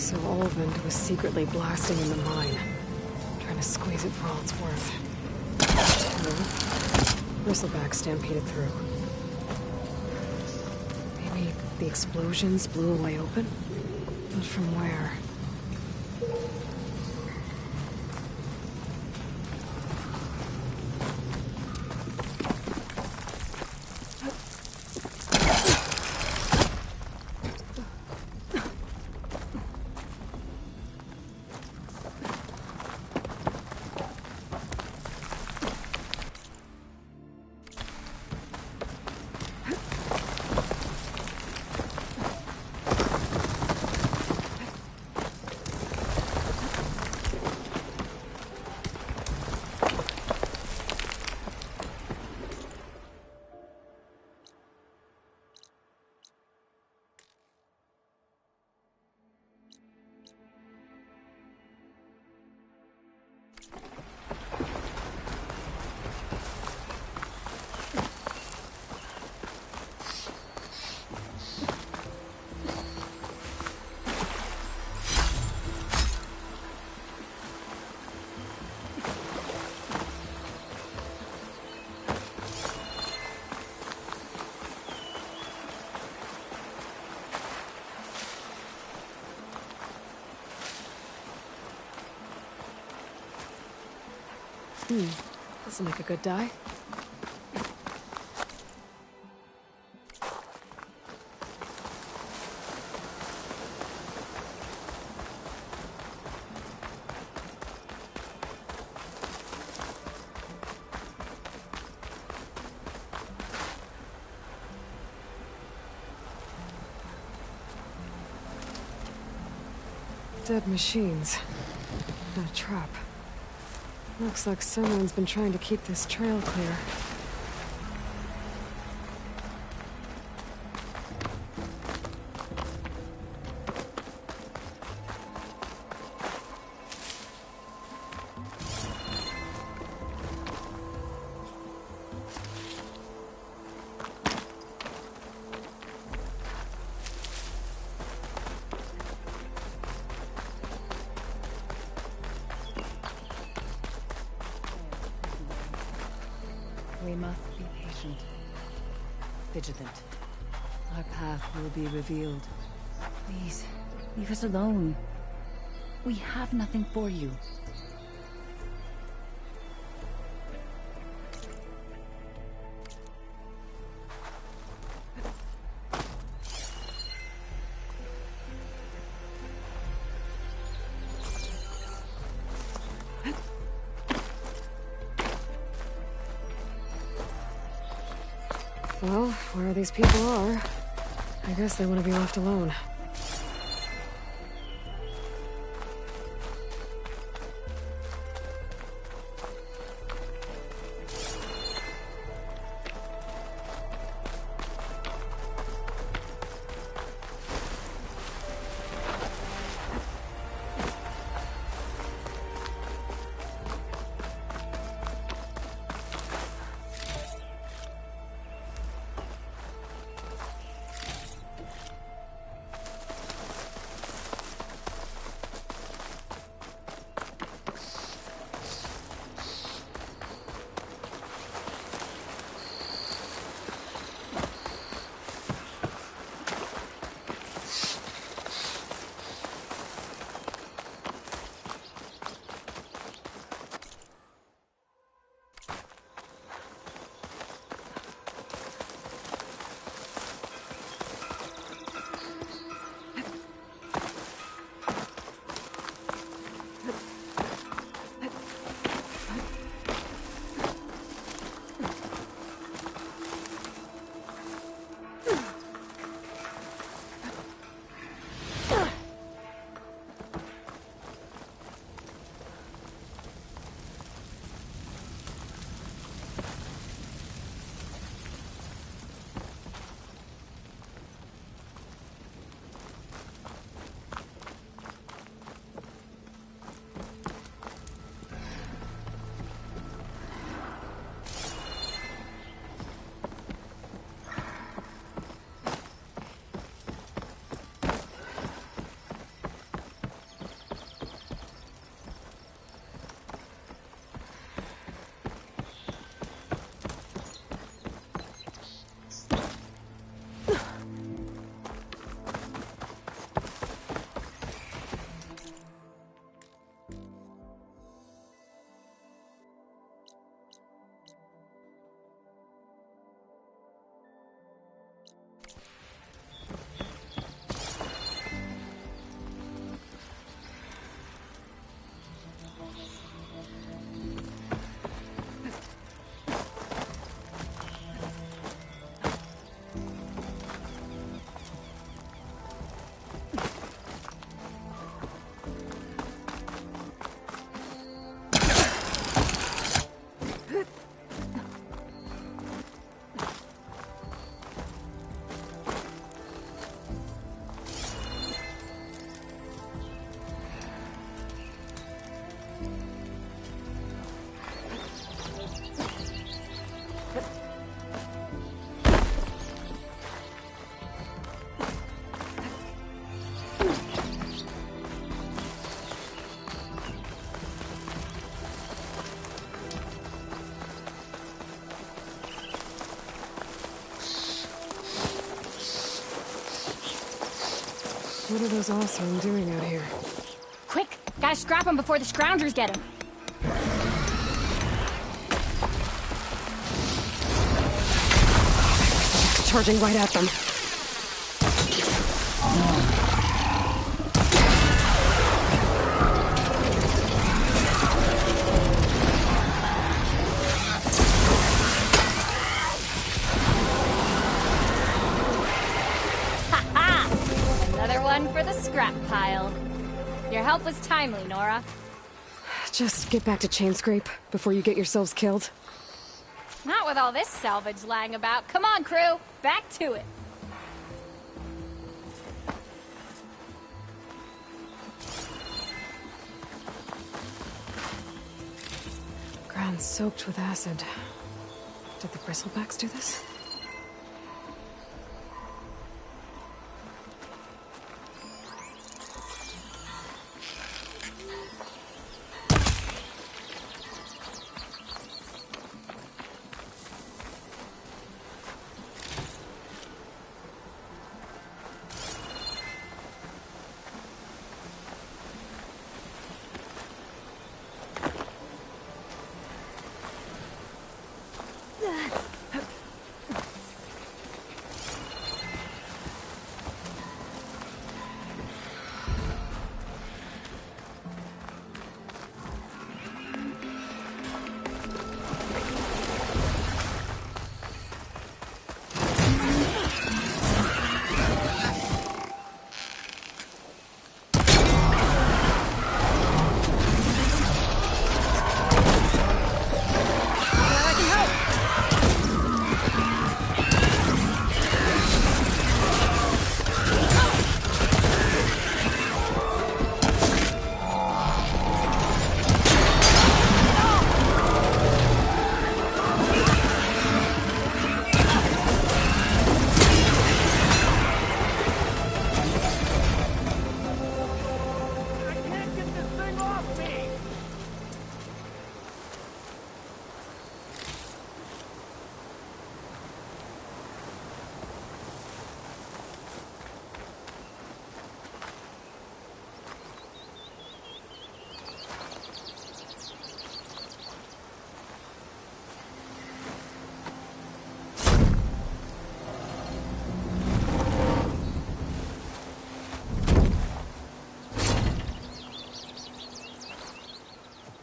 So Olvend was secretly blasting in the mine, trying to squeeze it for all it's worth. Bristleback stampeded through. Maybe the explosions blew a way open? But from where? This'll make a good dye. Dead machines. Not a trap. Looks like someone's been trying to keep this trail clear. We must be patient, vigilant. Our path will be revealed. Please, leave us alone. We have nothing for you. Well, where these people are, I guess they want to be left alone. What are those Oseram doing out here? Quick! Gotta scrap him before the scroungers get him. Charging right at them. Another one for the scrap pile. Your help was timely, Nora. Just get back to Chainscrape before you get yourselves killed. Not with all this salvage lying about. Come on, crew. Back to it. Ground soaked with acid. Did the bristlebacks do this?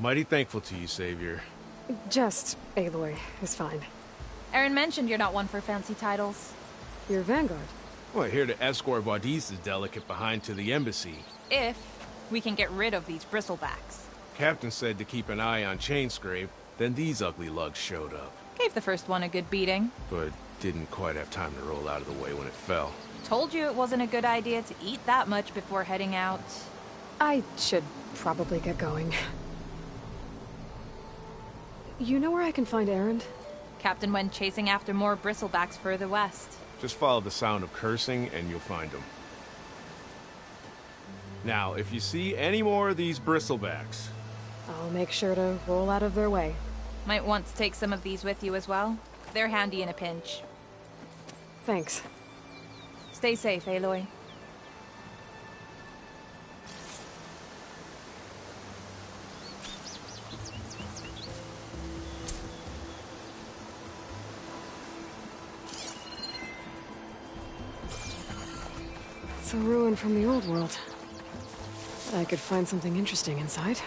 Mighty thankful to you, Savior. Just Aloy is fine. Aaron mentioned you're not one for fancy titles. You're Vanguard. Well, here to escort Wadis's delicate behind to the embassy. If we can get rid of these bristlebacks. Captain said to keep an eye on Chainscrape, then these ugly lugs showed up. Gave the first one a good beating. But didn't quite have time to roll out of the way when it fell. Told you it wasn't a good idea to eat that much before heading out. I should probably get going. You know where I can find Aaron? Captain went chasing after more bristlebacks further west. Just follow the sound of cursing and you'll find him. Now, if you see any more of these bristlebacks... I'll make sure to roll out of their way. Might want to take some of these with you as well. They're handy in a pinch. Thanks. Stay safe, Aloy. It's a ruin from the old world. I could find something interesting inside.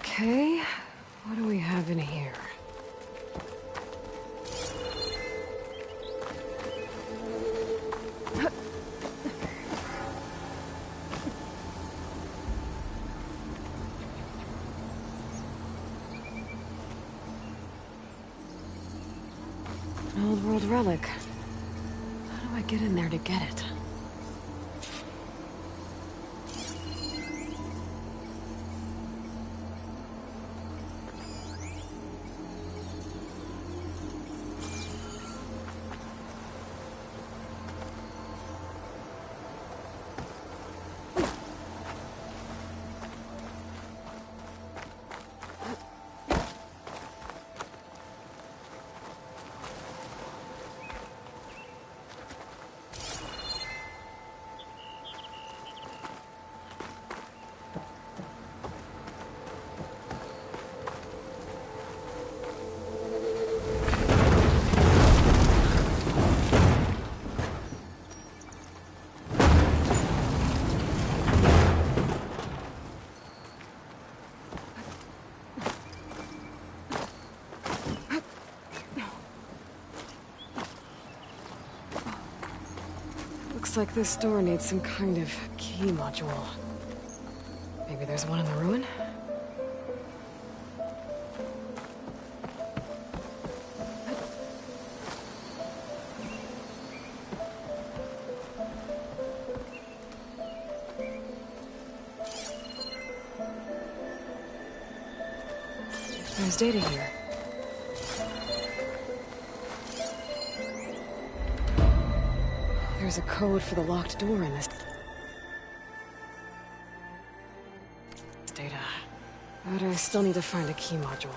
Okay, what do we have in here? An old world relic. How do I get in there to get it? Looks like this door needs some kind of key module. Maybe there's one in the ruin? There's data here. There's a code for the locked door in this data. But I still need to find a key module.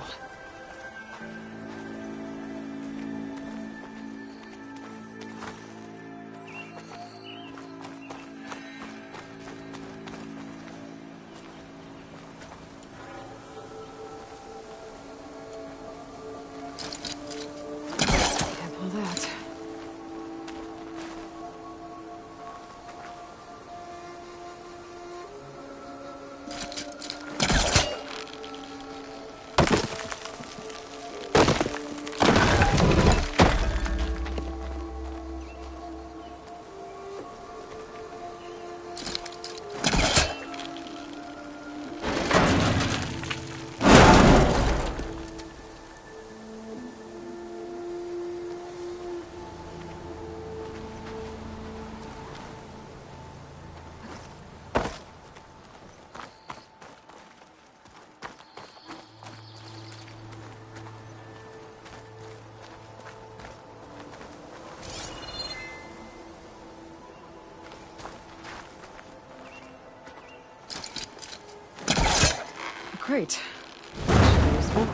Can't pull that. Great. Useful.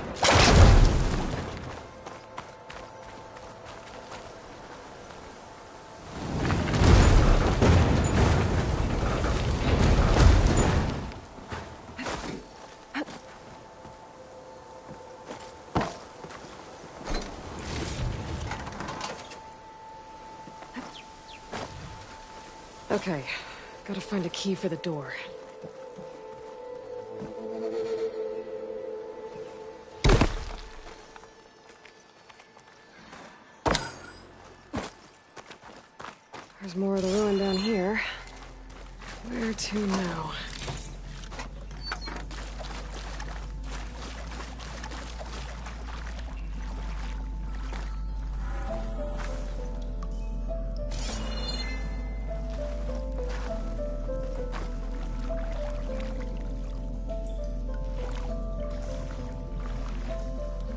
Okay, gotta find a key for the door. There's more of the ruin down here. Where to now?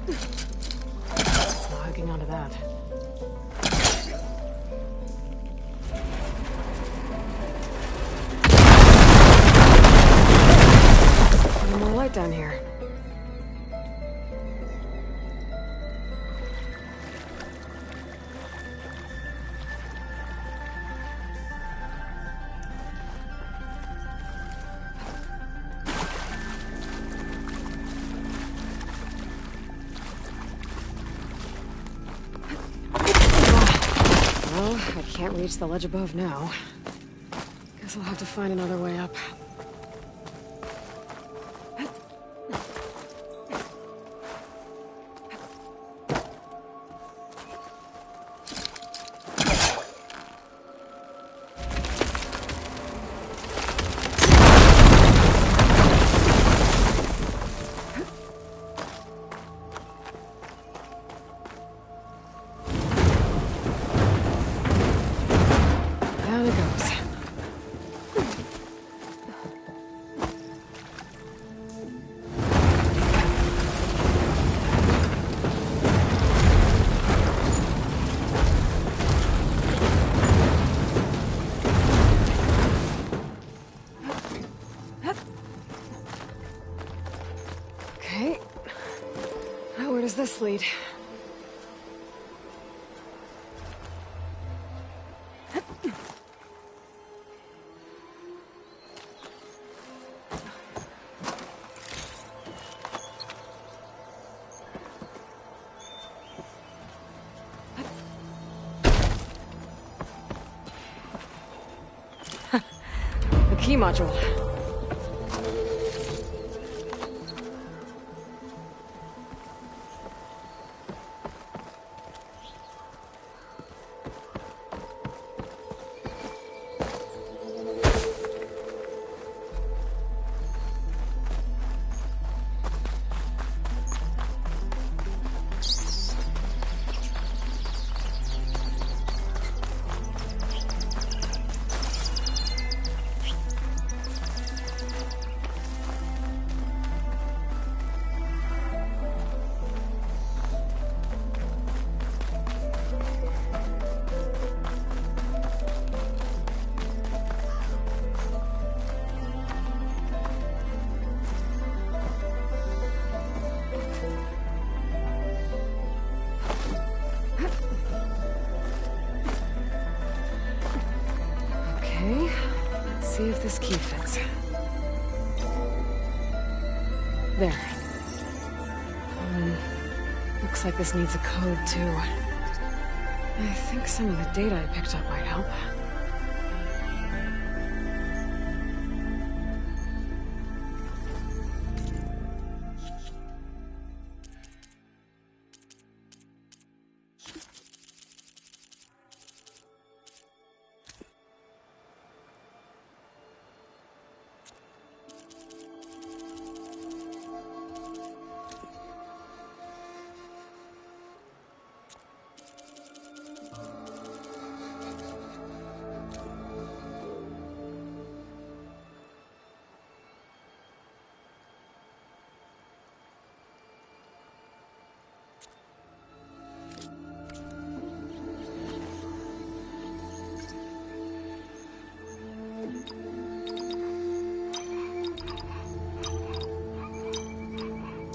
It's not hooking onto that. More light down here. Well, I can't reach the ledge above now. Guess I'll have to find another way up. Down it goes. Okay. Now where does this lead? The key module. this key fits. There. Looks like this needs a code, too. I think some of the data I picked up might help.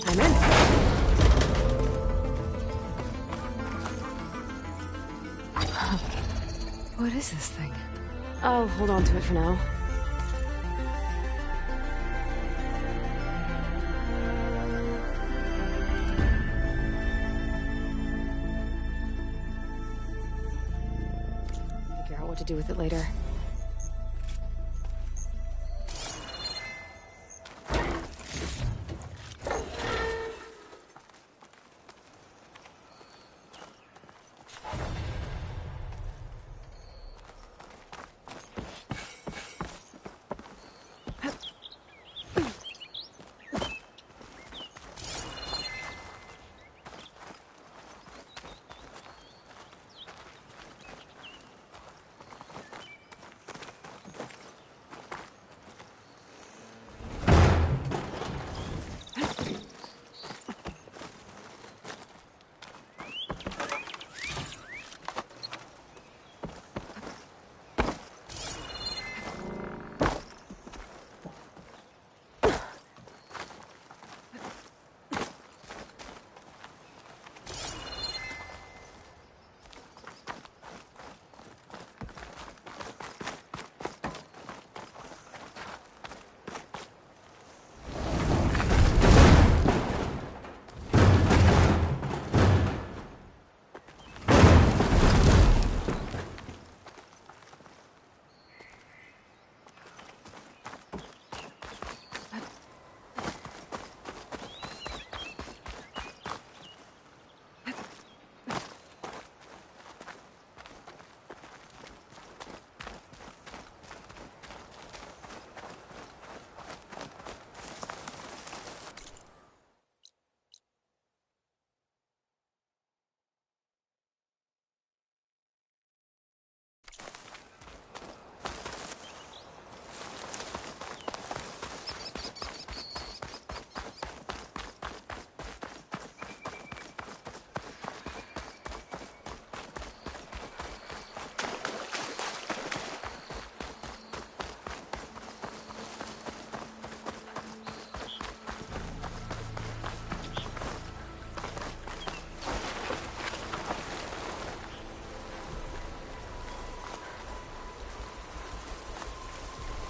I'm in. What is this thing? I'll hold on to it for now. Figure out what to do with it later.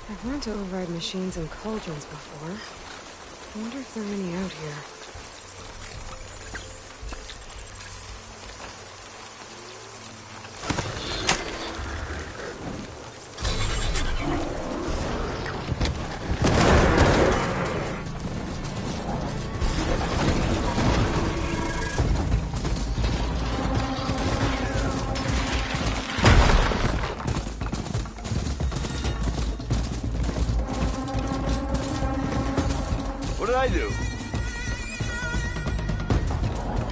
I've learned to override machines and cauldrons before. I wonder if there are any out here. What did I do?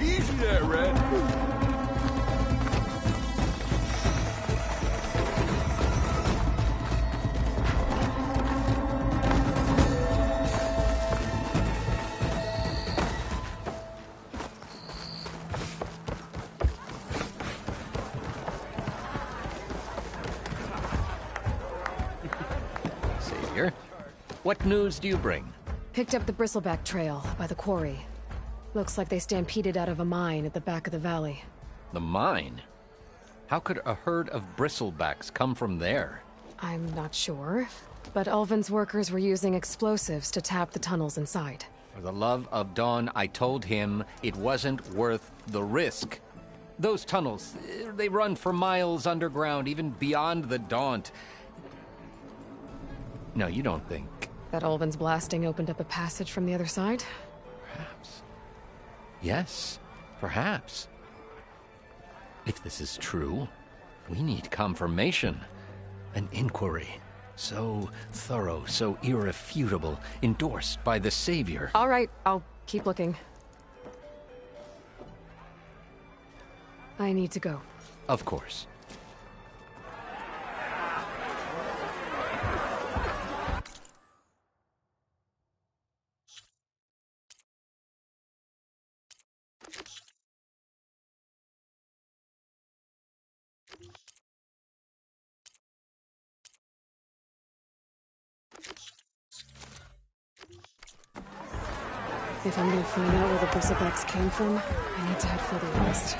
Easy there, Red. Savior, what news do you bring? Picked up the bristleback trail by the quarry. Looks like they stampeded out of a mine at the back of the valley. The mine? How could a herd of bristlebacks come from there? I'm not sure. But Ulvin's workers were using explosives to tap the tunnels inside. For the love of Dawn, I told him it wasn't worth the risk. Those tunnels, they run for miles underground, even beyond the Daunt. No, you don't think... That Ulvin's blasting opened up a passage from the other side? Perhaps. Yes, perhaps. If this is true, we need confirmation. An inquiry. So thorough, so irrefutable, endorsed by the Savior. All right, I'll keep looking. I need to go. Of course. If I'm gonna find out where the bristlebacks came from, I need to head further west.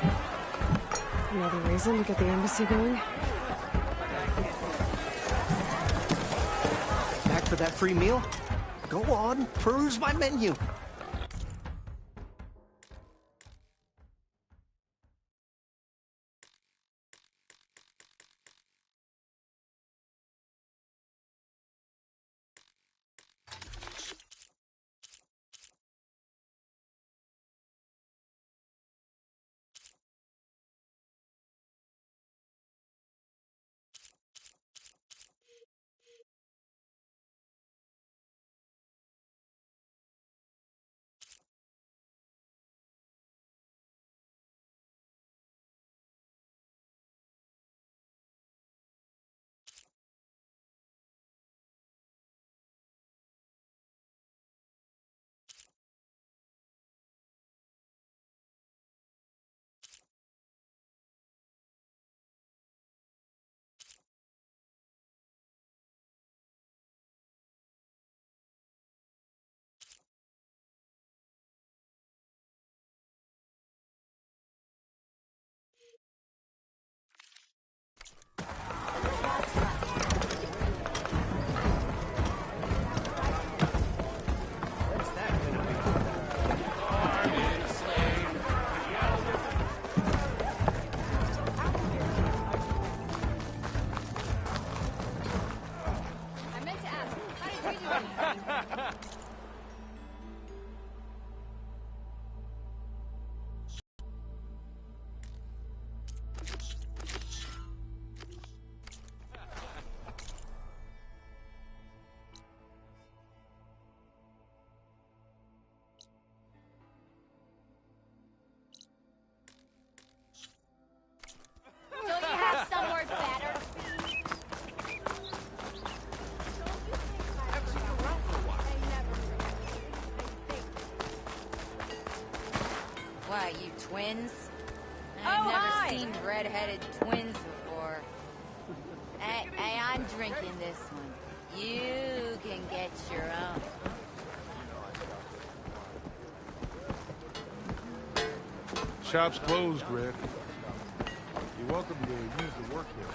Another reason to get the embassy going? Back for that free meal? Go on, peruse my menu. Twins? I've never seen red-headed twins before. Hey, I'm drinking this one. You can get your own. Shop's closed, Red. You're welcome to use the work here.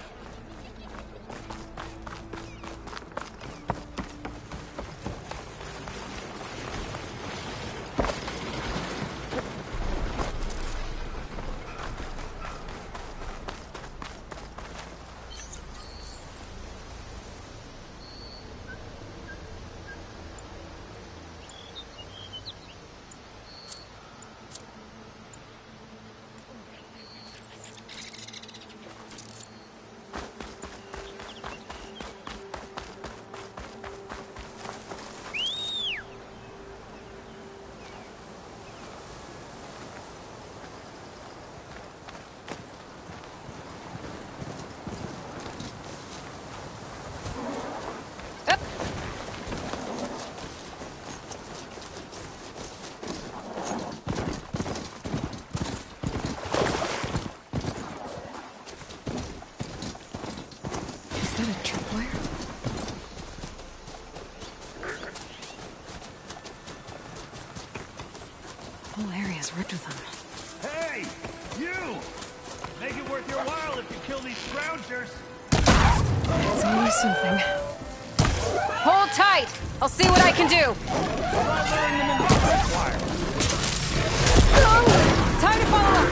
Ripped with them. Hey! You! Make it worth your while if you kill these scroungers! It's only something. Hold tight. I'll see what I can do. Time to follow up.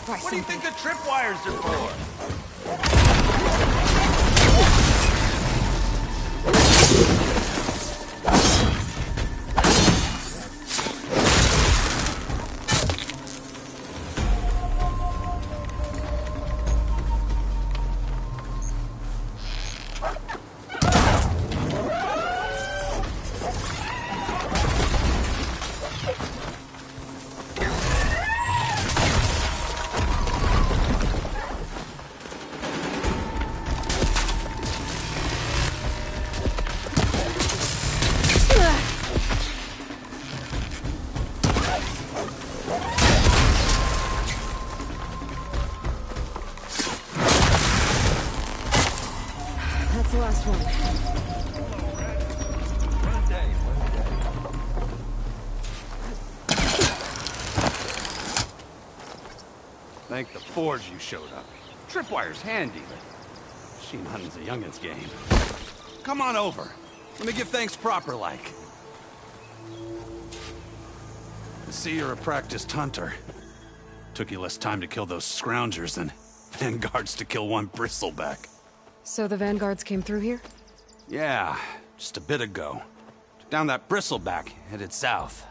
What do you think the tripwires are for? That's the last one. Thank the Forge you showed up. Tripwire's handy, but machine hunting's a youngin's game. Come on over. Let me give thanks proper like. I see you're a practiced hunter. Took you less time to kill those scroungers than vanguards to kill one bristleback. So the vanguards came through here? Yeah, just a bit ago. Took down that bristleback, headed south.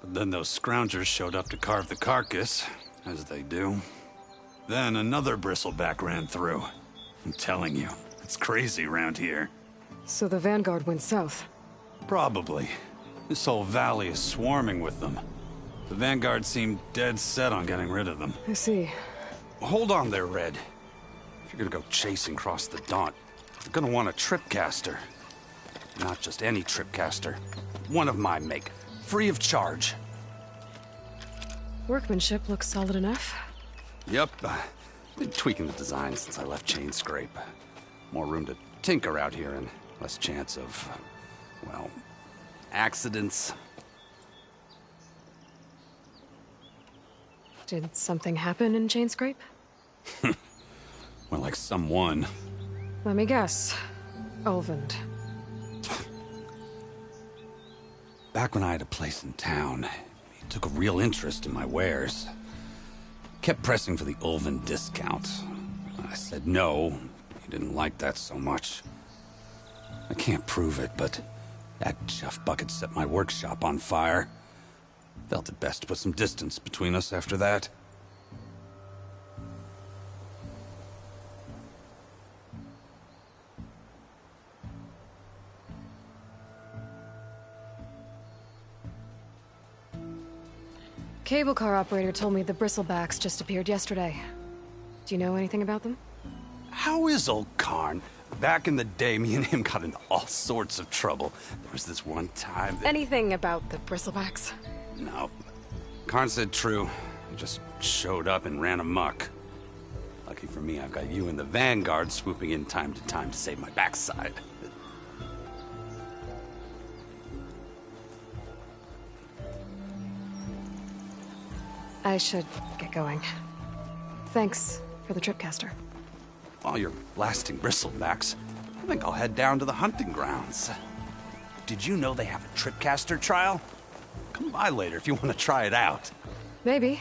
But then those scroungers showed up to carve the carcass, as they do. Then another bristleback ran through. I'm telling you, it's crazy around here. So the vanguard went south? Probably. This whole valley is swarming with them. The vanguard seemed dead set on getting rid of them. I see. Hold on there, Red. If you're gonna go chasing across the Daunt, you're gonna want a tripcaster. Not just any tripcaster. One of my make. Free of charge. Workmanship looks solid enough. Yep. Been tweaking the design since I left Chain Scrape. More room to tinker out here and less chance of, well, accidents. Did something happen in Chain Scrape? Well, like someone. Let me guess. Ulvund. Back when I had a place in town, he took a real interest in my wares. Kept pressing for the Ulvund discount. I said no. He didn't like that so much. I can't prove it, but that chuff bucket set my workshop on fire. Felt it best to put some distance between us after that. Cable car operator told me the bristlebacks just appeared yesterday. Do you know anything about them? How is old Karn? Back in the day, me and him got into all sorts of trouble. There was this one time that... Anything about the bristlebacks? No. Karn said true. He just showed up and ran amok. Lucky for me, I've got you and the Vanguard swooping in time to time to save my backside. I should get going. Thanks for the tripcaster. While you're blasting bristlebacks, I think I'll head down to the hunting grounds. Did you know they have a tripcaster trial? Come by later if you want to try it out. Maybe.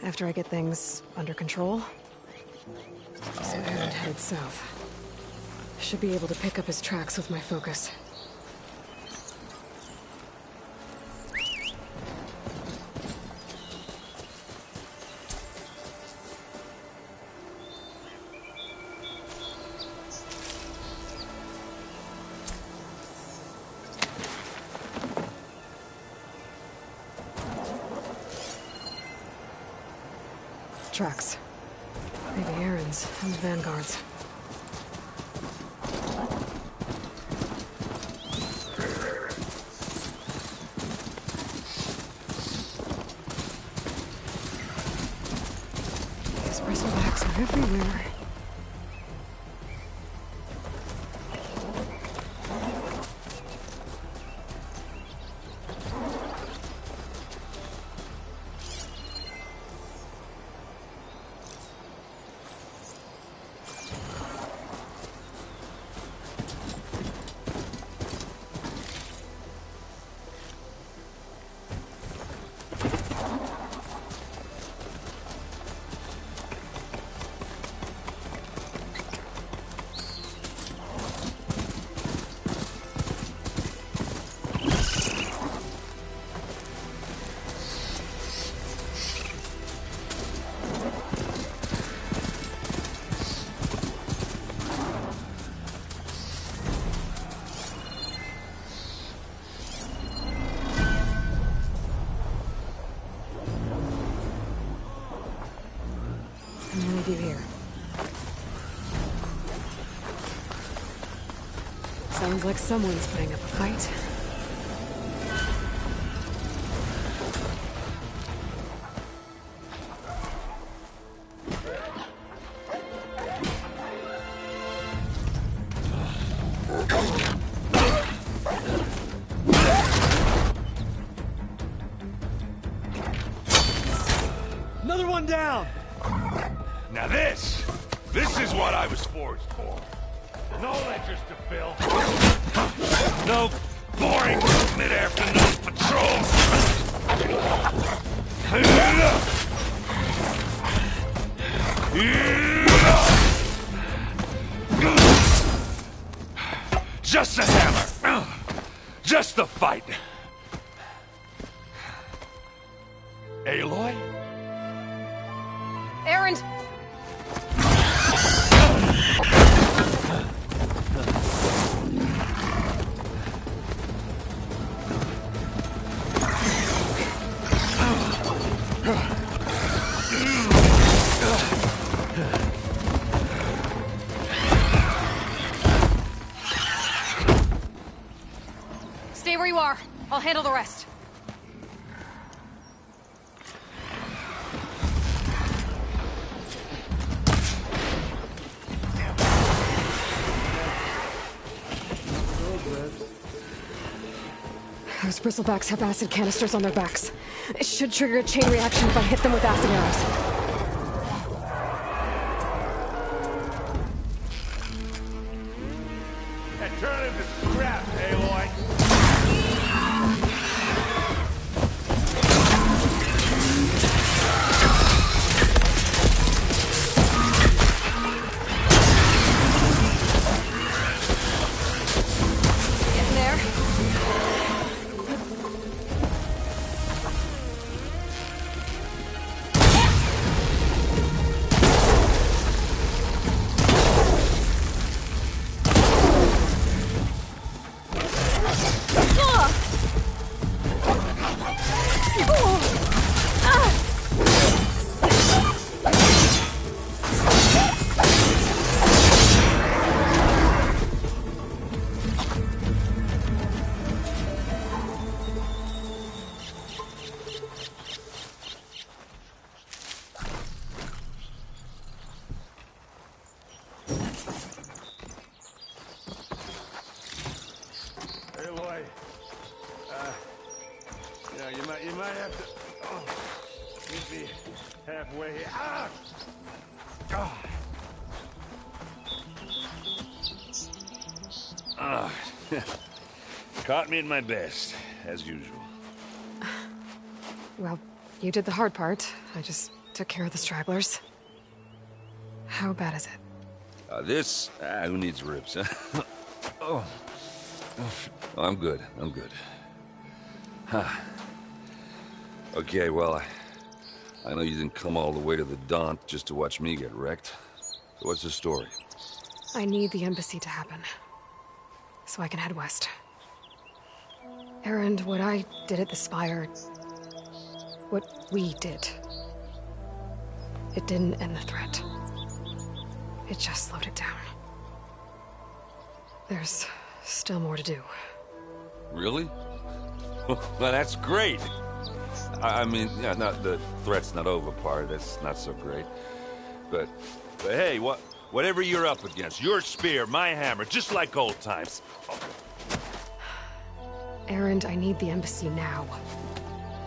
After I get things under control. So Aaron headed south. Should be able to pick up his tracks with my focus. tracks. Maybe Aaron's and the Vanguard's. These bristlebacks are everywhere. You here. Sounds like someone's putting up a fight. Another one down! Now this is what I was forged for. No ledgers to fill. No boring mid-afternoon patrols. Just a hammer. Just the fight. Aloy? Aaron! Stay where you are. I'll handle the rest. Those bristlebacks have acid canisters on their backs. It should trigger a chain reaction if I hit them with acid arrows. And turn into scrap, Aloy. Getting there. Aloy, you might have to meet me halfway here. Ah! Ah! Caught me at my best, as usual. Well, you did the hard part. I just took care of the stragglers. How bad is it? Who needs ribs, huh? Oh, I'm good. Huh. Okay, well, I know you didn't come all the way to the Daunt just to watch me get wrecked. So what's the story? I need the embassy to happen, so I can head west. Aaron, what I did at the Spire, what we did, It didn't end the threat. It just slowed it down. There's still more to do. Really? Well, that's great. I mean, yeah, not the threat's not over part. That's not so great. But hey, whatever you're up against, your spear, my hammer, just like old times. Erend, I need the embassy now.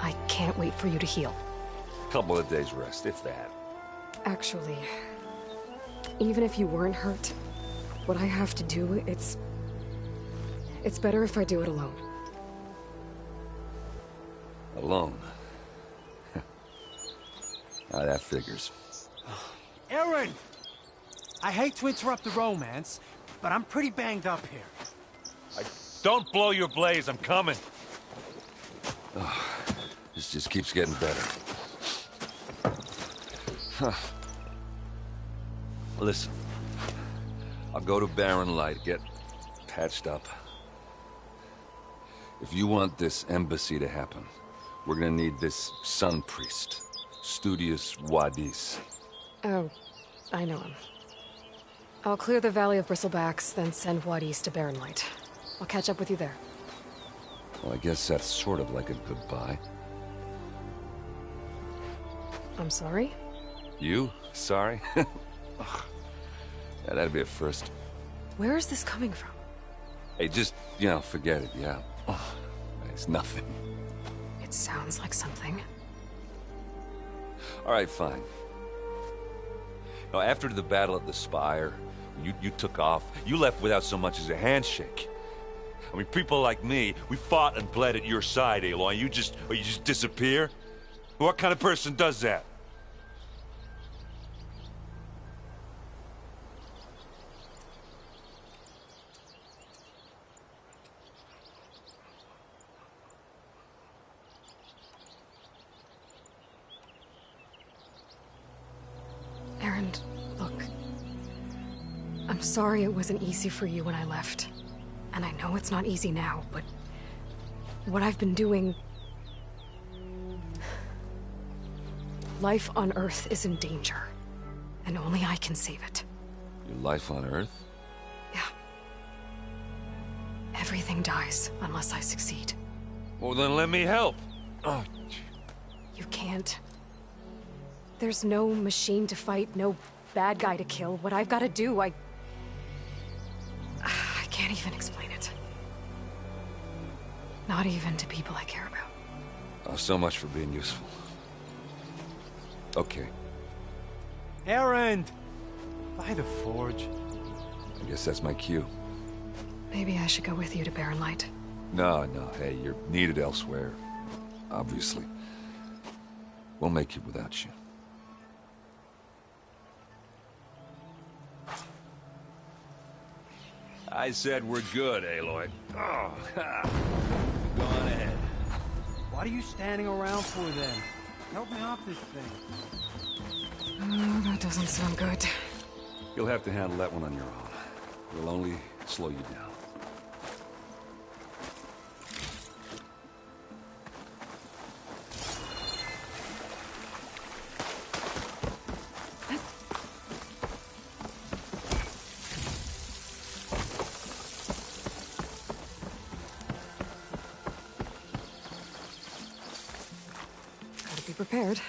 I can't wait for you to heal. Couple of days rest, if that. Actually, even if you weren't hurt, what I have to do, it's better if I do it alone. Alone? That figures. Erend! I hate to interrupt the romance, but I'm pretty banged up here. Don't blow your blaze, I'm coming. Oh, this just keeps getting better. Huh. Listen, I'll go to Barren Light, get patched up. If you want this embassy to happen, we're gonna need this sun priest, Studius Wadis. Oh, I know him. I'll clear the Valley of Bristlebacks, then send Wadis to Barren Light. I'll catch up with you there. Well, I guess that's sort of like a goodbye. I'm sorry? You? Sorry? Ugh. Yeah, that'd be a first. Where is this coming from? Hey, just, forget it, yeah. Oh, it's nothing. It sounds like something. All right, fine. Now, after the Battle of the Spire, you took off. You left without so much as a handshake. I mean, people like me, we fought and bled at your side, Aloy. You just disappear? What kind of person does that? Erend, look. I'm sorry it wasn't easy for you when I left. And I know it's not easy now, but what I've been doing... Life on Earth is in danger, and only I can save it. Your life on Earth? Yeah. Everything dies unless I succeed. Well, then let me help. Oh. You can't. There's no machine to fight, no bad guy to kill. What I've got to do, I can't even explain it. Not even to people I care about. Oh, so much for being useful. Okay. Erend! By the forge. I guess that's my cue. Maybe I should go with you to Barren Light. No, hey, you're needed elsewhere. Obviously. We'll make it without you. I said we're good, Aloy. Oh, go on ahead. What are you standing around for then? Help me off this thing. Oh, that doesn't sound good. You'll have to handle that one on your own. We'll only slow you down. Gotta be prepared.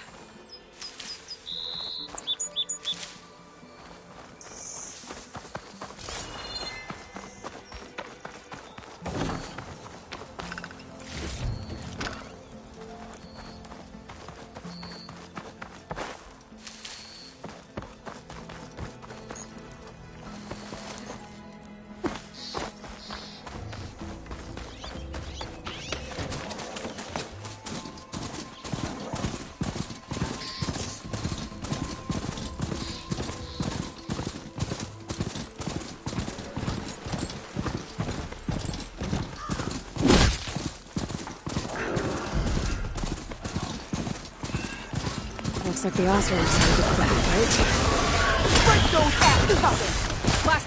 Looks like the Oscar decided to quit, right? Break those ass puppets! Last...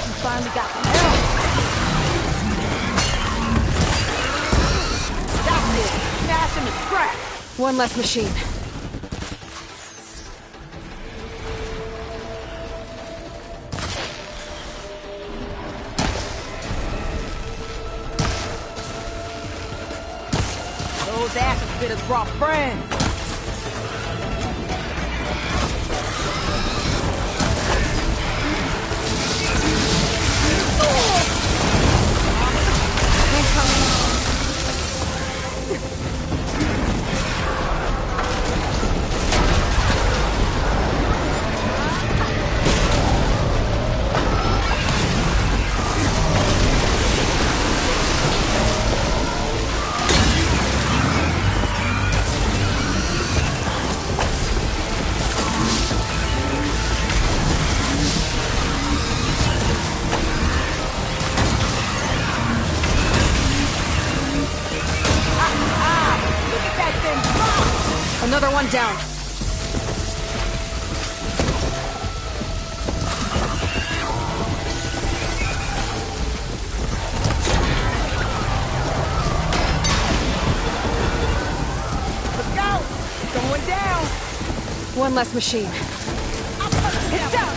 You finally got the hell! One less machine. Those ashes spitters brought friends. Another one down. Look out! Going down! One less machine. It's down!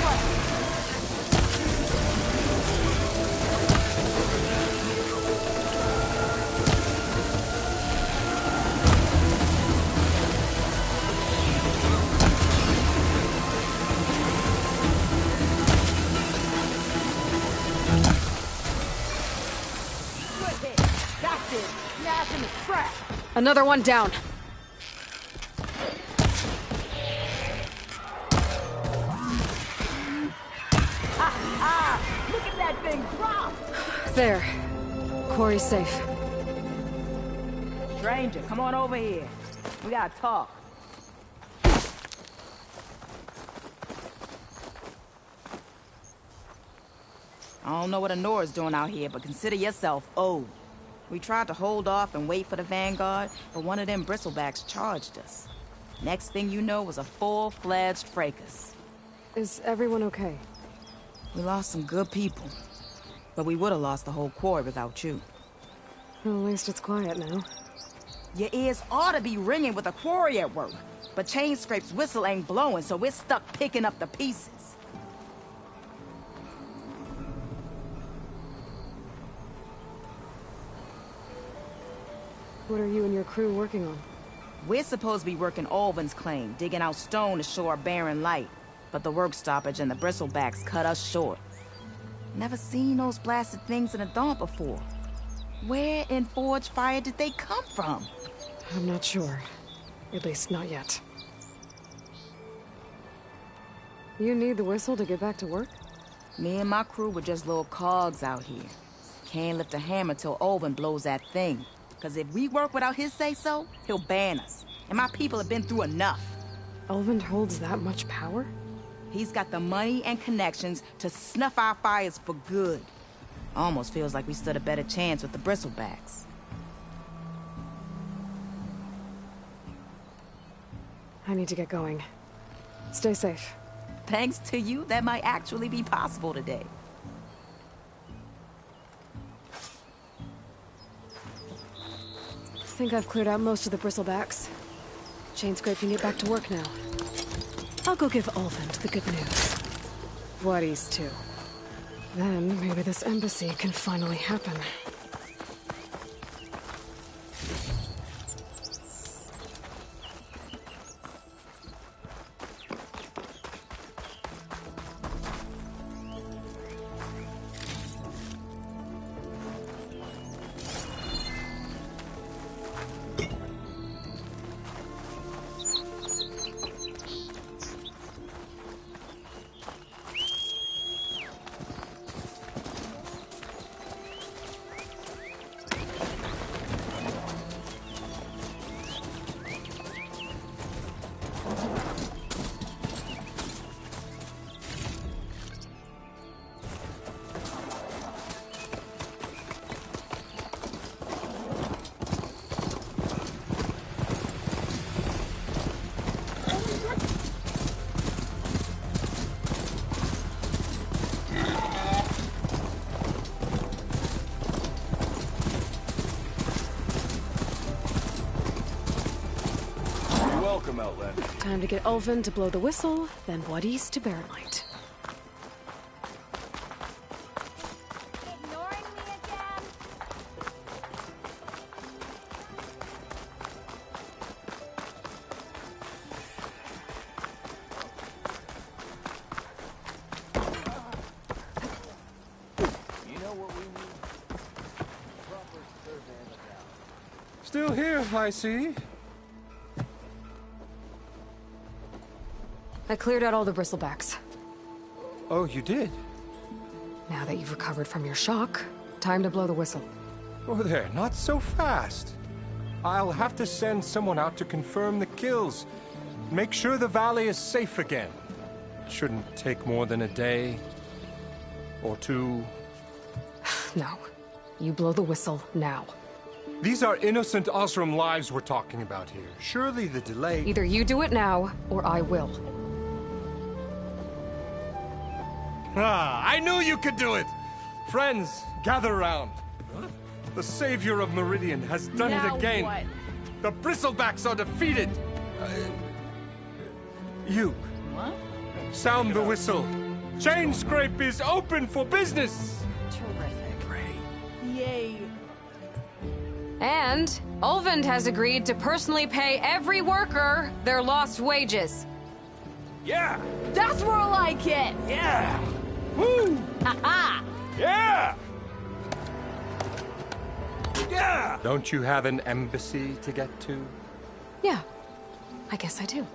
Another one down. Look at that thing drop! There. Quarry's safe. Stranger, come on over here. We gotta talk. I don't know what Honora's doing out here, but consider yourself owed. We tried to hold off and wait for the Vanguard, but one of them bristlebacks charged us. Next thing you know was a full-fledged fracas. Is everyone okay? We lost some good people, but we would have lost the whole quarry without you. Well, at least it's quiet now. Your ears ought to be ringing with a quarry at work, but Chainscrape's whistle ain't blowing, so we're stuck picking up the pieces. What are you and your crew working on? We're supposed to be working Alvin's claim, digging out stone to show our barren light. But the work stoppage and the bristlebacks cut us short. Never seen those blasted things in the dawn before. Where in Forge Fire did they come from? I'm not sure. At least not yet. You need the whistle to get back to work? Me and my crew were just little cogs out here. Can't lift a hammer till Alvin blows that thing. Because if we work without his say-so, he'll ban us. And my people have been through enough. Elvin holds that much power? He's got the money and connections to snuff our fires for good. Almost feels like we stood a better chance with the bristlebacks. I need to get going. Stay safe. Thanks to you, that might actually be possible today. I think I've cleared out most of the bristlebacks. Chainscrape can get back to work now. I'll go give Ulvund the good news. Voorhees, too. Then maybe this embassy can finally happen. Welcome, Outlander. Time to get Ulvin to blow the whistle, then Wadis to Barren Light. Ignoring me again? You know what we need? Proper survey of the ground. Still here, I see. I cleared out all the bristlebacks. Oh, you did? Now that you've recovered from your shock, time to blow the whistle. Oh, there, not so fast. I'll have to send someone out to confirm the kills. Make sure the valley is safe again. It shouldn't take more than a day. Or two. No. You blow the whistle now. These are innocent Osram lives we're talking about here. Surely the delay... Either you do it now, or I will. Ah, I knew you could do it! Friends, gather around. The savior of Meridian has done Now it again. what? The bristlebacks are defeated. You. What? Sound the whistle. Chain Scrape is open for business. Terrific. Yay. And Ulvin has agreed to personally pay every worker their lost wages. Yeah! That's more like it! Yeah! Woo! Ha-ha! Yeah! Yeah! Don't you have an embassy to get to? Yeah, I guess I do.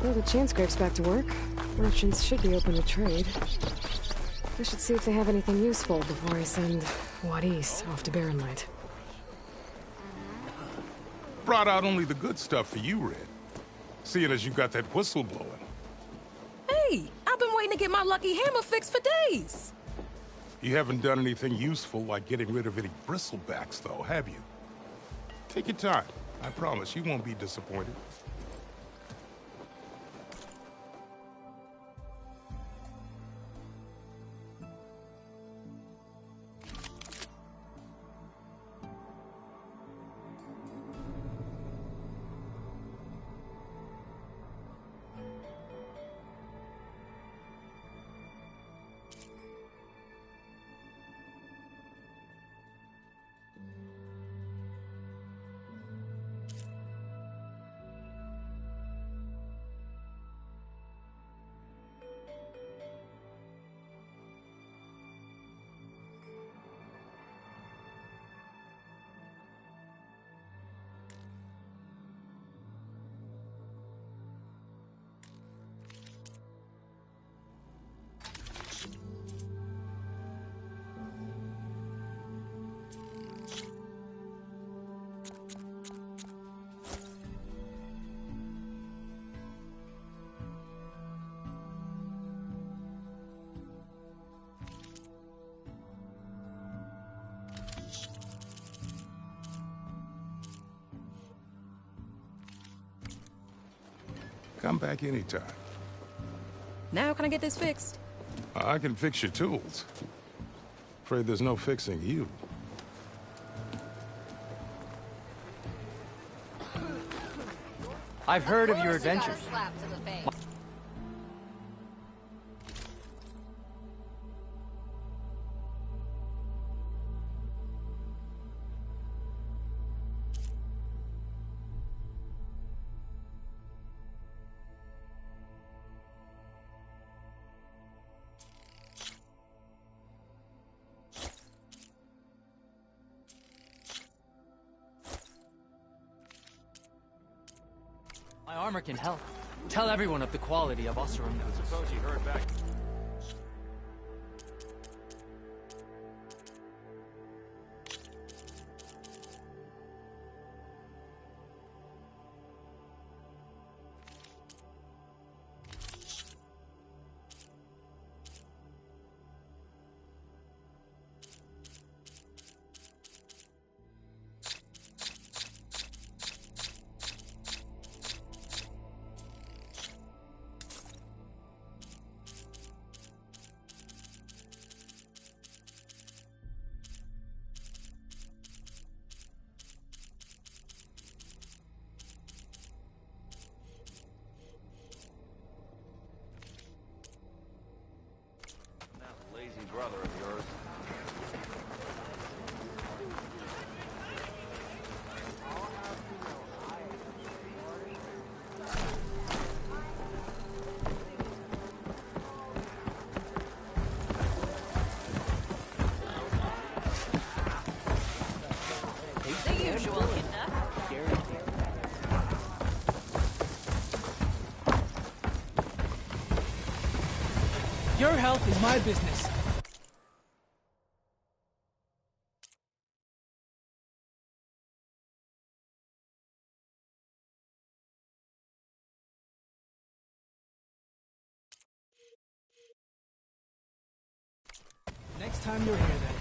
Well, the chain scrape's back to work. Merchants should be open to trade. I should see if they have anything useful before I send Wadis off to Barren Light. Brought out only the good stuff for you, Red. Seeing as you got that whistle blowing. Hey, I've been waiting to get my lucky hammer fixed for days. You haven't done anything useful like getting rid of any bristlebacks, though, have you? Take your time. I promise you won't be disappointed. Come back anytime. Now can I get this fixed? I can fix your tools. Afraid there's no fixing you. I've heard of your adventures. My armor can help. Tell everyone of the quality of Oseram. Suppose you heard back. health is my business. Next time you're here, then.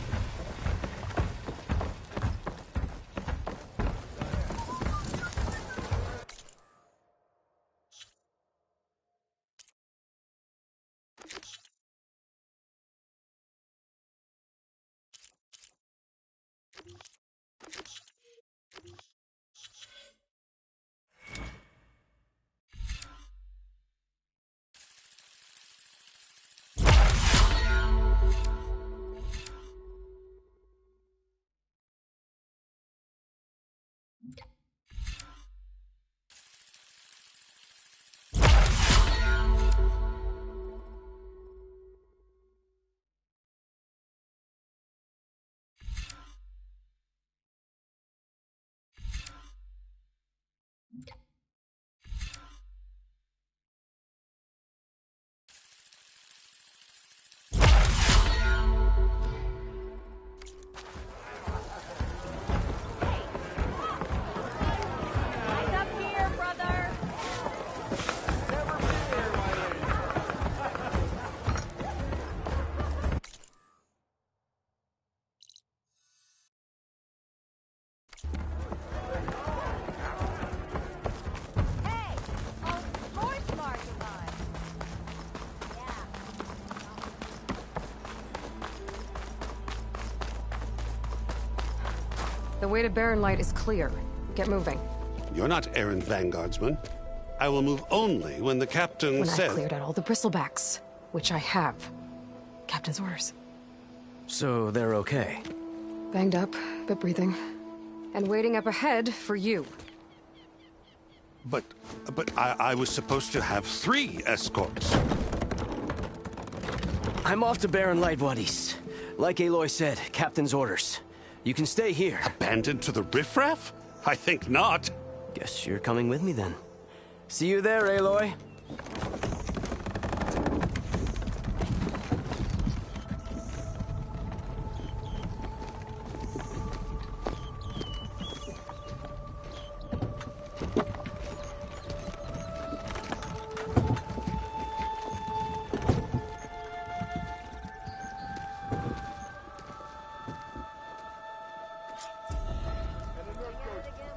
The way to Barren Light is clear. Get moving. You're not errand vanguardsman. I will move only when the captain When says... I've cleared out all the bristlebacks, which I have. Captain's orders. So they're okay? Banged up, but breathing. And waiting up ahead for you. But I was supposed to have 3 escorts. I'm off to Barren Light, buddies. Like Aloy said, captain's orders. You can stay here. Abandoned to the riffraff? I think not. Guess you're coming with me then. See you there, Aloy.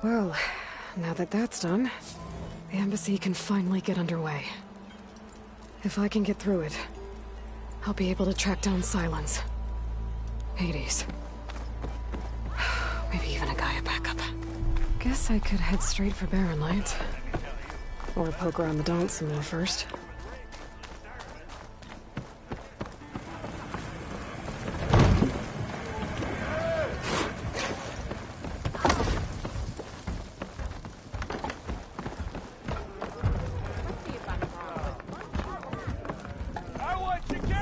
Well, now that that's done, the embassy can finally get underway. If I can get through it, I'll be able to track down Silence. Hades. Maybe even a Gaia backup. Guess I could head straight for Barren Light. Or poke around the Daunt some more first.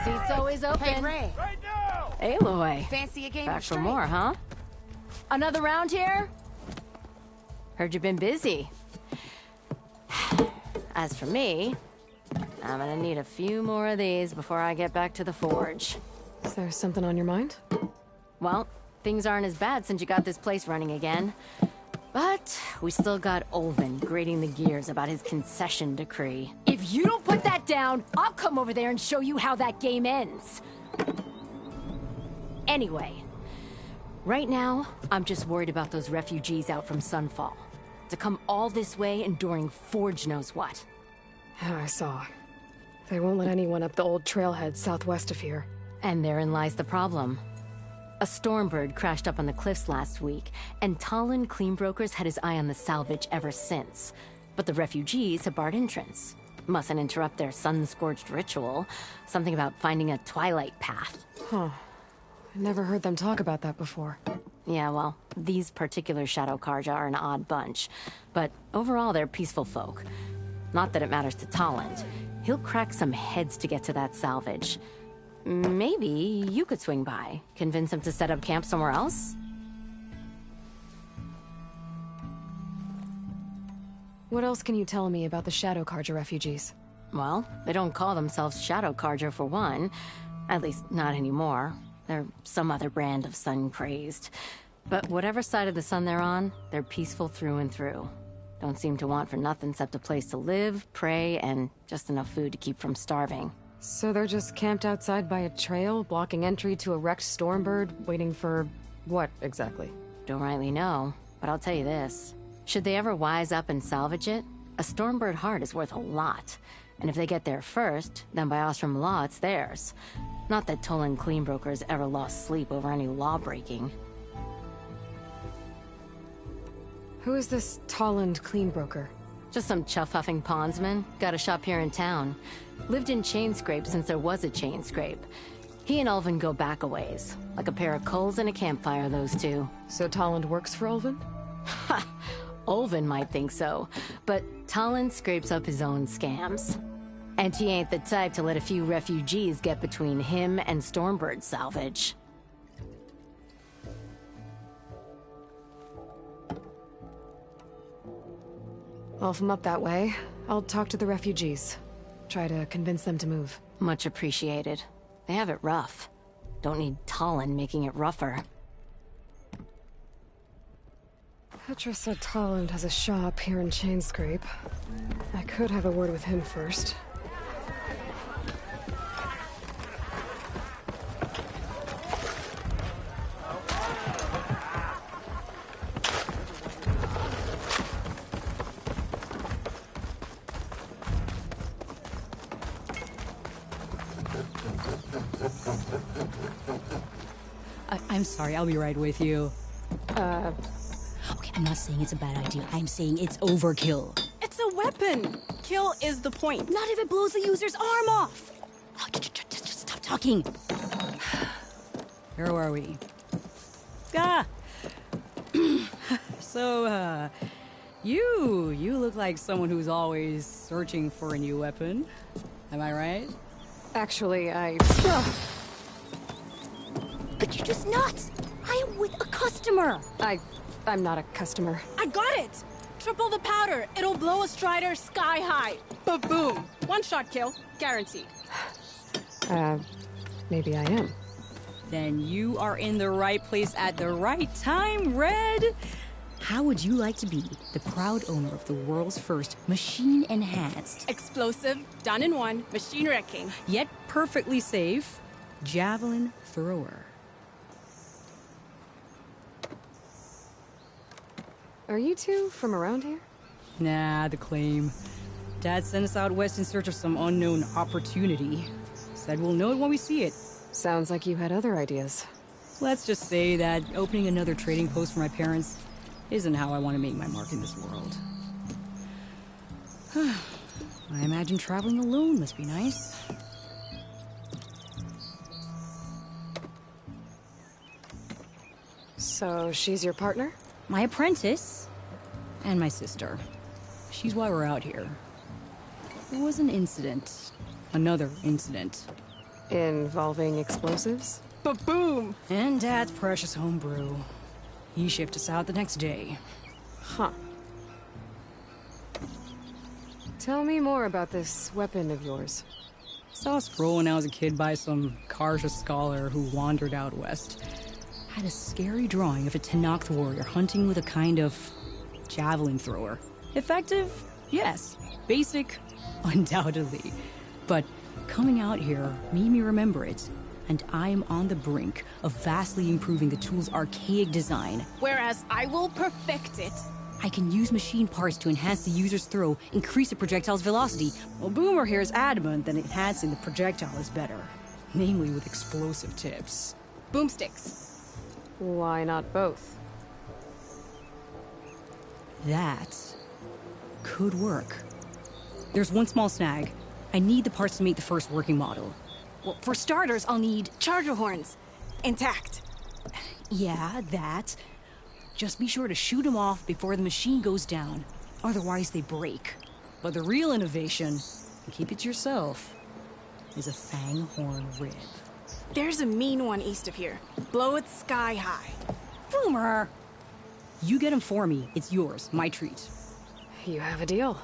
Seat's always open. Hey, Ray. Aloy. Fancy a game Back of for straight? more, huh? Another round here? Heard you've been busy. As for me, I'm gonna need a few more of these before I get back to the forge. Is there something on your mind? Well, things aren't as bad since you got this place running again. But we still got Olvin grating the gears about his concession decree. If you don't put that down, I'll come over there and show you how that game ends. Anyway, right now, I'm just worried about those refugees out from Sunfall. To come all this way enduring Forge knows what. Yeah, I saw. They won't let anyone up the old trailhead southwest of here. And therein lies the problem. A Stormbird crashed up on the cliffs last week, and Talon Cleanbrokers had his eye on the salvage ever since. But the refugees have barred entrance. Mustn't interrupt their sun-scorched ritual. Something about finding a twilight path. Huh. I never heard them talk about that before. Yeah, well, these particular Shadow Karja are an odd bunch. But overall, they're peaceful folk. Not that it matters to Talon. He'll crack some heads to get to that salvage. Maybe you could swing by, convince him to set up camp somewhere else? What else can you tell me about the Shadow Karja refugees? Well, they don't call themselves Shadow Carja for one. At least, not anymore. They're some other brand of sun-crazed. But whatever side of the sun they're on, they're peaceful through and through. Don't seem to want for nothing except a place to live, pray, and just enough food to keep from starving. So they're just camped outside by a trail, blocking entry to a wrecked Stormbird, waiting for what exactly? Don't rightly know, but I'll tell you this. Should they ever wise up and salvage it, a Stormbird heart is worth a lot. And if they get there first, then by Ostrom law, it's theirs. Not that Tolan Cleanbroker's ever lost sleep over any law breaking. Who is this Toland Cleanbroker? Just some chuff-huffing pondsman. Got a shop here in town. Lived in Chainscrape since there was a Chainscrape. He and Ulvin go back a ways. Like a pair of coals and a campfire, those two. So Toland works for Ulvin? Ha! Ulvin might think so, but Toland scrapes up his own scams. And he ain't the type to let a few refugees get between him and Stormbird salvage. Well, if I'm up that way, I'll talk to the refugees. Try to convince them to move. Much appreciated. They have it rough. Don't need Toland making it rougher. Petra said Toland has a shop here in Chainscrape. I could have a word with him first. I'm sorry, I'll be right with you. Okay, I'm not saying it's a bad idea. I'm saying it's overkill. It's a weapon! Kill is the point. Not if it blows the user's arm off! Oh, just stop talking. Where are we? Ah! So, you look like someone who's always searching for a new weapon. Am I right? Actually, But you're just nuts! I am with a customer! I'm not a customer. I got it! Triple the powder. It'll blow a Strider sky high. Ba-boom! One-shot kill. Guaranteed. Maybe I am. Then you are in the right place at the right time, Red! How would you like to be the proud owner of the world's first machine-enhanced... Explosive, done in one, machine wrecking. Yet perfectly safe, javelin thrower. Are you two from around here? Nah, the claim. Dad sent us out west in search of some unknown opportunity. Said we'll know it when we see it. Sounds like you had other ideas. Let's just say that opening another trading post for my parents isn't how I want to make my mark in this world. I imagine traveling alone must be nice. So she's your partner? My apprentice and my sister. She's why we're out here. There was an incident. Another incident. Involving explosives? Ba-boom! And Dad's precious homebrew. He shipped us out the next day. Huh. Tell me more about this weapon of yours. Saw a scroll when I was a kid by some Karja scholar who wandered out west. Had a scary drawing of a Tenakth warrior hunting with a kind of javelin thrower. Effective? Yes. Basic? Undoubtedly. But coming out here made me remember it. And I am on the brink of vastly improving the tool's archaic design. Whereas I will perfect it. I can use machine parts to enhance the user's throw, increase the projectile's velocity. Well, Boomer here is adamant that enhancing the projectile is better. Namely with explosive tips. Boomsticks. Why not both? That could work. There's one small snag. I need the parts to make the first working model. Well, for starters, I'll need charger horns. Intact. Yeah, that. Just be sure to shoot them off before the machine goes down. Otherwise, they break. But the real innovation, and keep it to yourself, is a fang horn rib. There's a mean one east of here. Blow it sky high. Boomer! You get him for me. It's yours. My treat. You have a deal.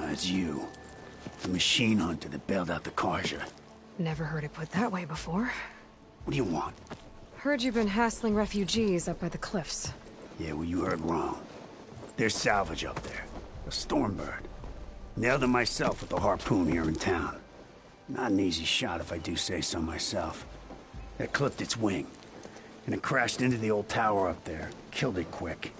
It's you. The machine hunter that bailed out the Karja. Never heard it put that way before. What do you want? Heard you've been hassling refugees up by the cliffs. Yeah, well, you heard wrong. There's salvage up there. A Stormbird. Nailed it myself with the harpoon here in town. Not an easy shot if I do say so myself. That clipped its wing. And it crashed into the old tower up there. Killed it quick.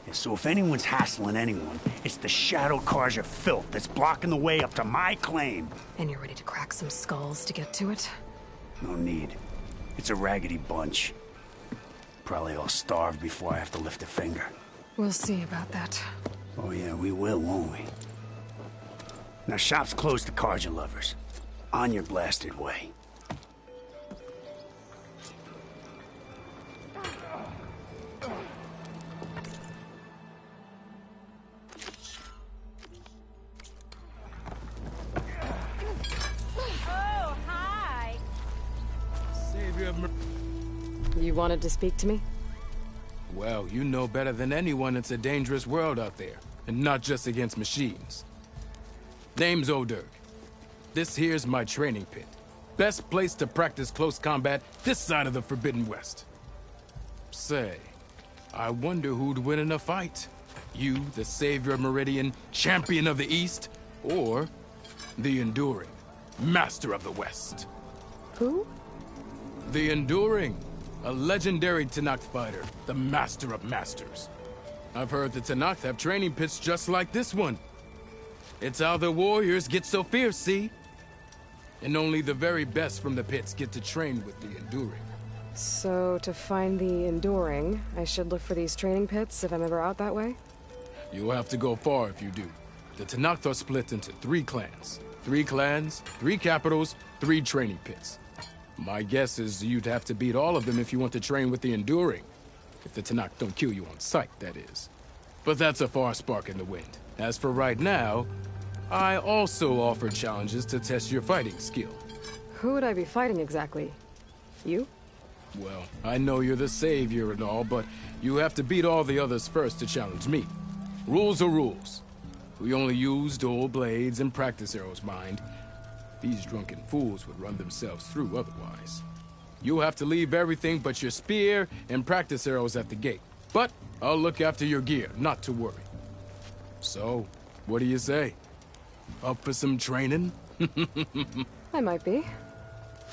Yeah, so if anyone's hassling anyone, it's the Shadow Karja filth that's blocking the way up to my claim. And you're ready to crack some skulls to get to it? No need. It's a raggedy bunch. Probably all starved before I have to lift a finger. We'll see about that. Oh yeah, we will, won't we? Now shop's closed to Karja lovers. On your blasted way. Oh, hi. Savior of You wanted to speak to me? Well, you know better than anyone it's a dangerous world out there, and not just against machines. Name's Oderg. This here's my training pit. Best place to practice close combat this side of the Forbidden West. Say, I wonder who'd win in a fight. You, the savior of Meridian, champion of the East, or the Enduring, master of the West. Who? The Enduring, a legendary Tenakth fighter, the master of masters. I've heard the Tenakth have training pits just like this one. It's how the warriors get so fierce, see? And only the very best from the pits get to train with the Enduring. So, to find the Enduring, I should look for these training pits if I'm ever out that way? You'll have to go far if you do. The Tenakth are split into 3 clans. 3 clans, 3 capitals, 3 training pits. My guess is you'd have to beat all of them if you want to train with the Enduring. If the Tenakth don't kill you on sight, that is. But that's a far spark in the wind. As for right now, I also offer challenges to test your fighting skill. Who would I be fighting exactly? You? Well, I know you're the savior and all, but you have to beat all the others first to challenge me. Rules are rules. We only use dual blades and practice arrows, mind. These drunken fools would run themselves through otherwise. You'll have to leave everything but your spear and practice arrows at the gate. But I'll look after your gear, not to worry. So, what do you say? Up for some training? I might be.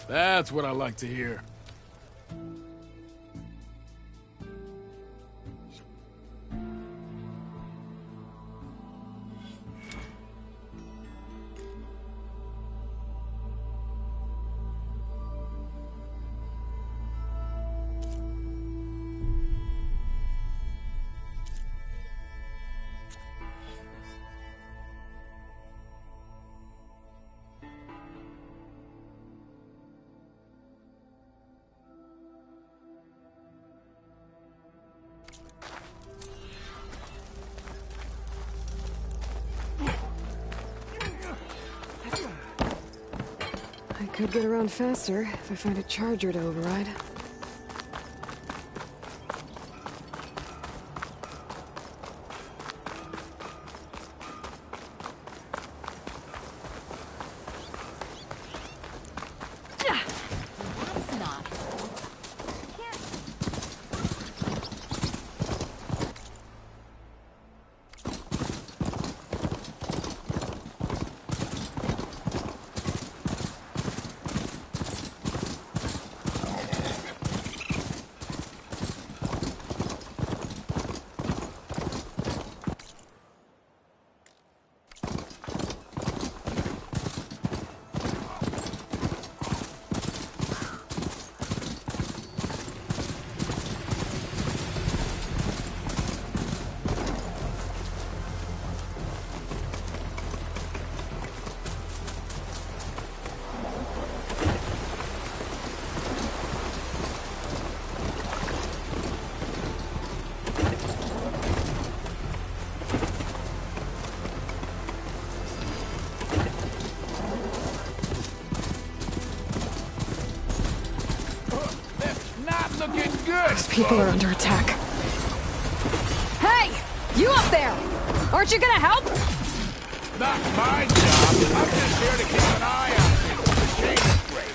That's what I like to hear. I could get around faster if I find a charger to override. That's not. Not looking good! These people are under attack. Hey! You up there! Aren't you gonna help? Not my job. I'm just here to keep an eye on things. The chain is great.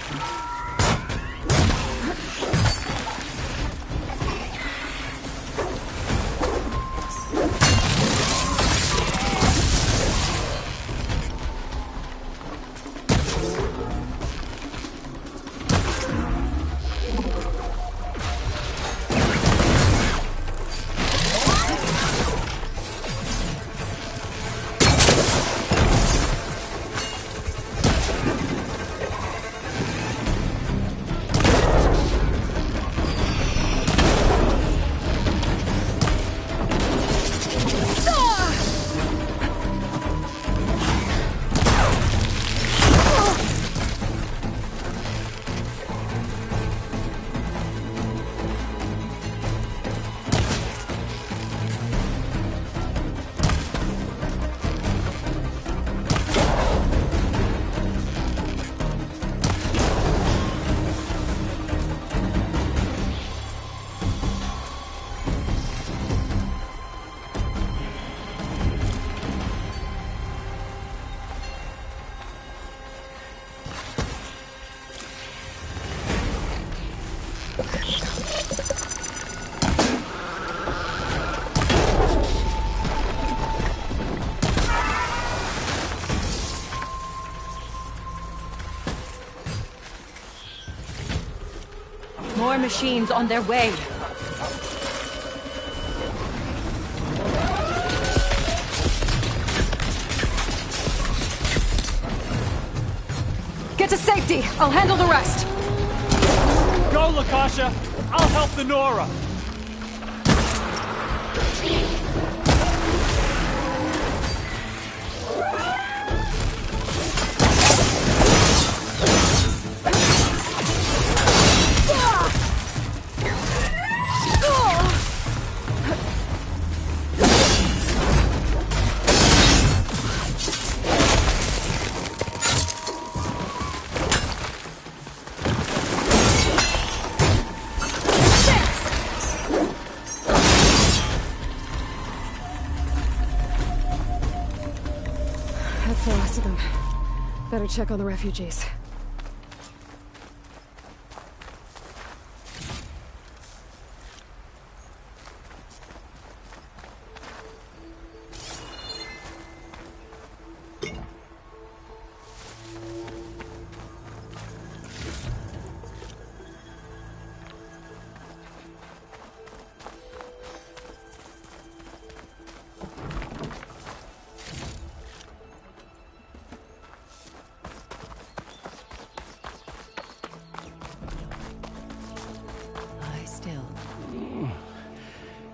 More machines on their way. Get to safety! I'll handle the rest! Go, Lakasha! I'll help the Nora! That's the last of them. Better check on the refugees.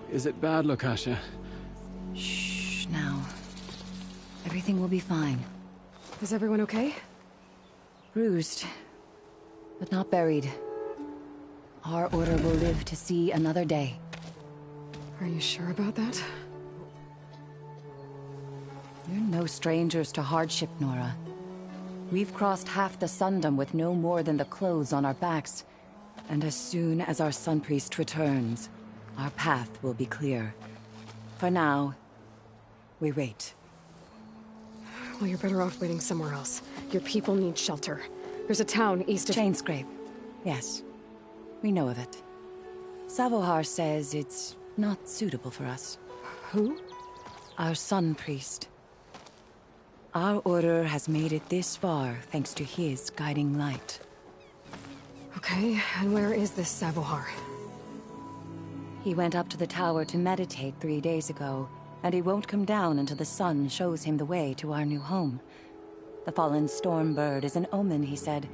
Is it bad, Lakasha? Shh, now. Everything will be fine. Is everyone okay? Bruised, but not buried. Our order will live to see another day. Are you sure about that? You're no strangers to hardship, Nora. We've crossed half the Sundom with no more than the clothes on our backs. And as soon as our Sun Priest returns, our path will be clear. For now, we wait. Well, you're better off waiting somewhere else. Your people need shelter. There's a town east of... Chainscrape. Yes. We know of it. Savohar says it's not suitable for us. Who? Our Sun Priest. Our order has made it this far thanks to his guiding light. Okay, and where is this Savohar? He went up to the tower to meditate 3 days ago, and he won't come down until the sun shows him the way to our new home. The fallen storm bird is an omen, he said.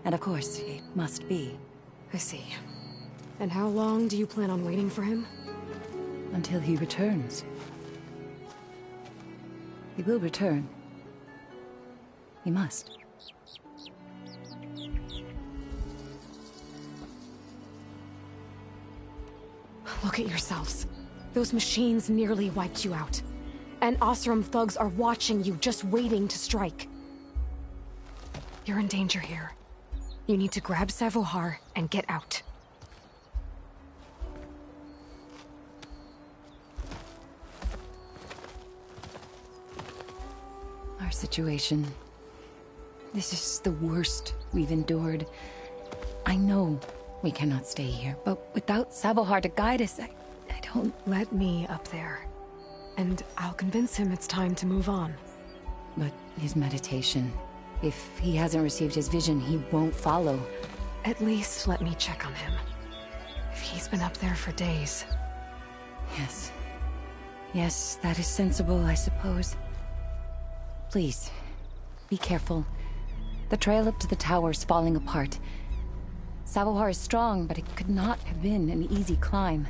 And of course, it must be. I see. And how long do you plan on waiting for him? Until he returns. He will return. He must. Look at yourselves. Those machines nearly wiped you out. And Oseram thugs are watching you, just waiting to strike. You're in danger here. You need to grab Savohar and get out. Our situation. This is the worst we've endured. I know we cannot stay here, but without Savohar to guide us, I don't... Let me up there, and I'll convince him it's time to move on. But his meditation... If he hasn't received his vision, he won't follow. At least let me check on him. If he's been up there for days. Yes. Yes, that is sensible, I suppose. Please, be careful. The trail up to the tower is falling apart. Savohar is strong, but it could not have been an easy climb.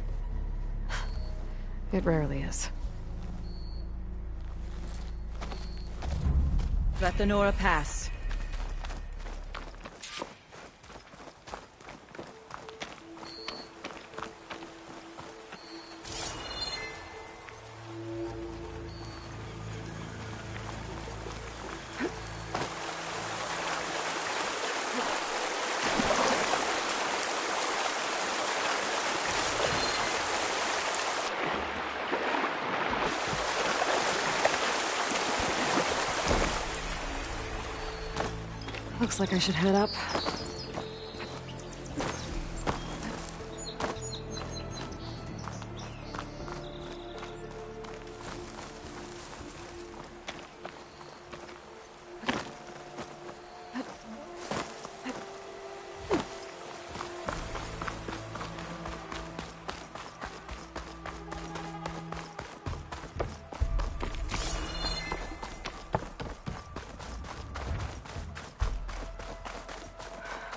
It rarely is. Let the Nora pass. Looks like I should head up.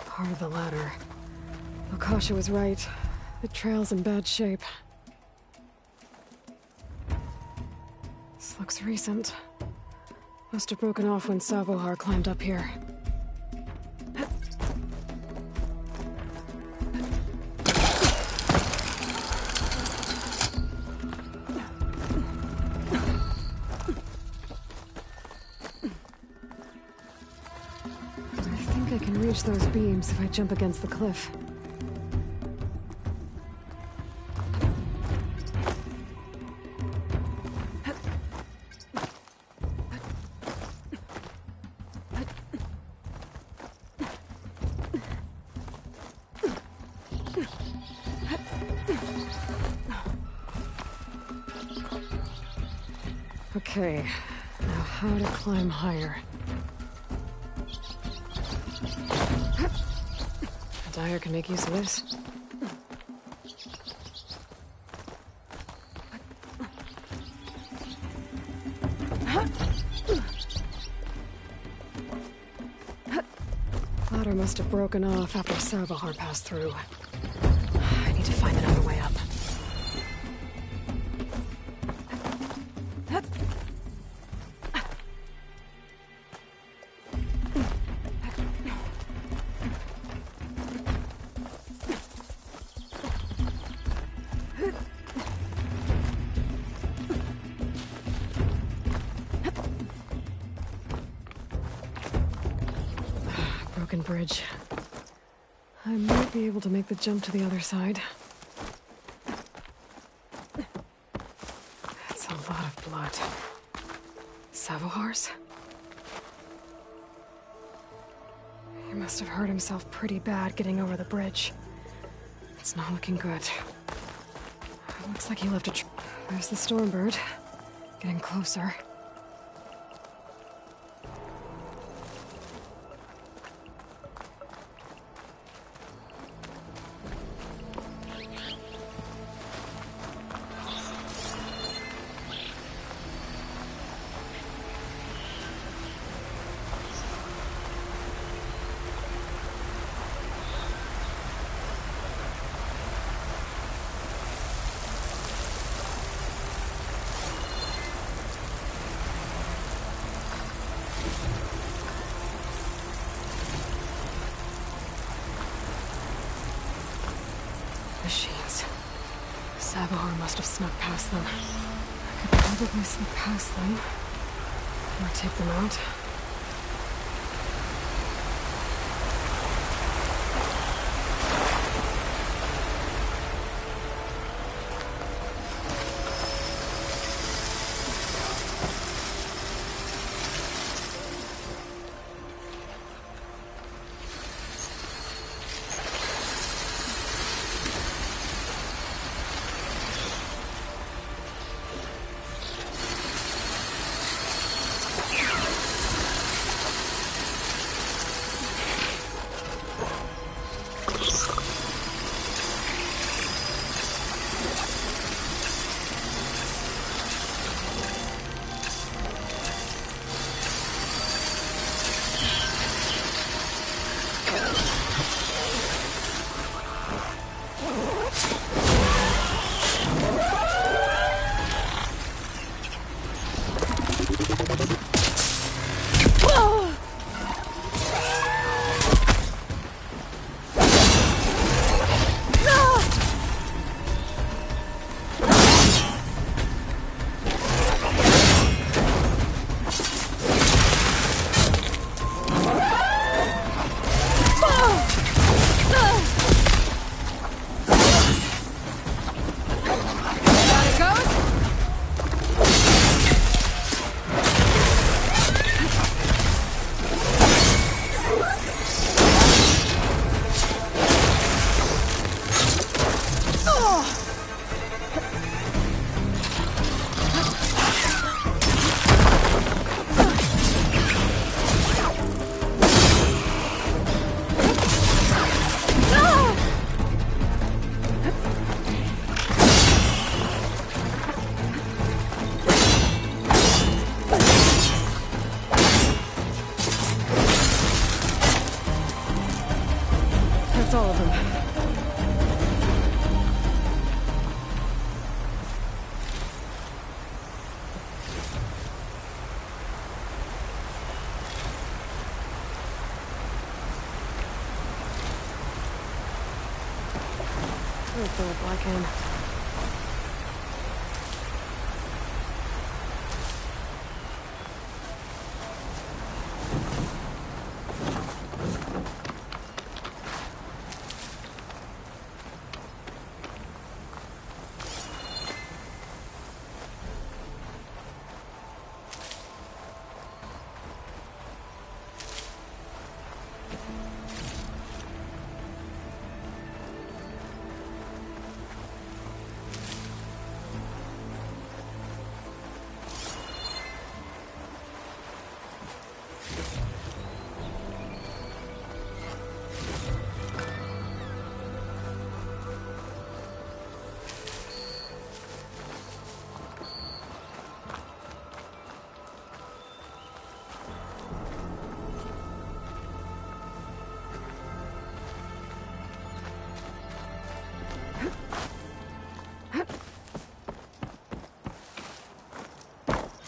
Part of the ladder. Okasha was right. The trail's in bad shape. This looks recent. Must have broken off when Savohar climbed up here. I can reach those beams if I jump against the cliff. Okay, now how to climb higher. Dyer can make use of this. Ladder must have broken off after Savohar passed through. I need to find another way up. Bridge. I might be able to make the jump to the other side. That's a lot of blood. Savohar's? He must have hurt himself pretty bad getting over the bridge. It's not looking good. Looks like he left a There's the Stormbird. Getting closer. Machines. Savohar must have snuck past them. I could probably sneak past them. Or take them out. fill up while I can.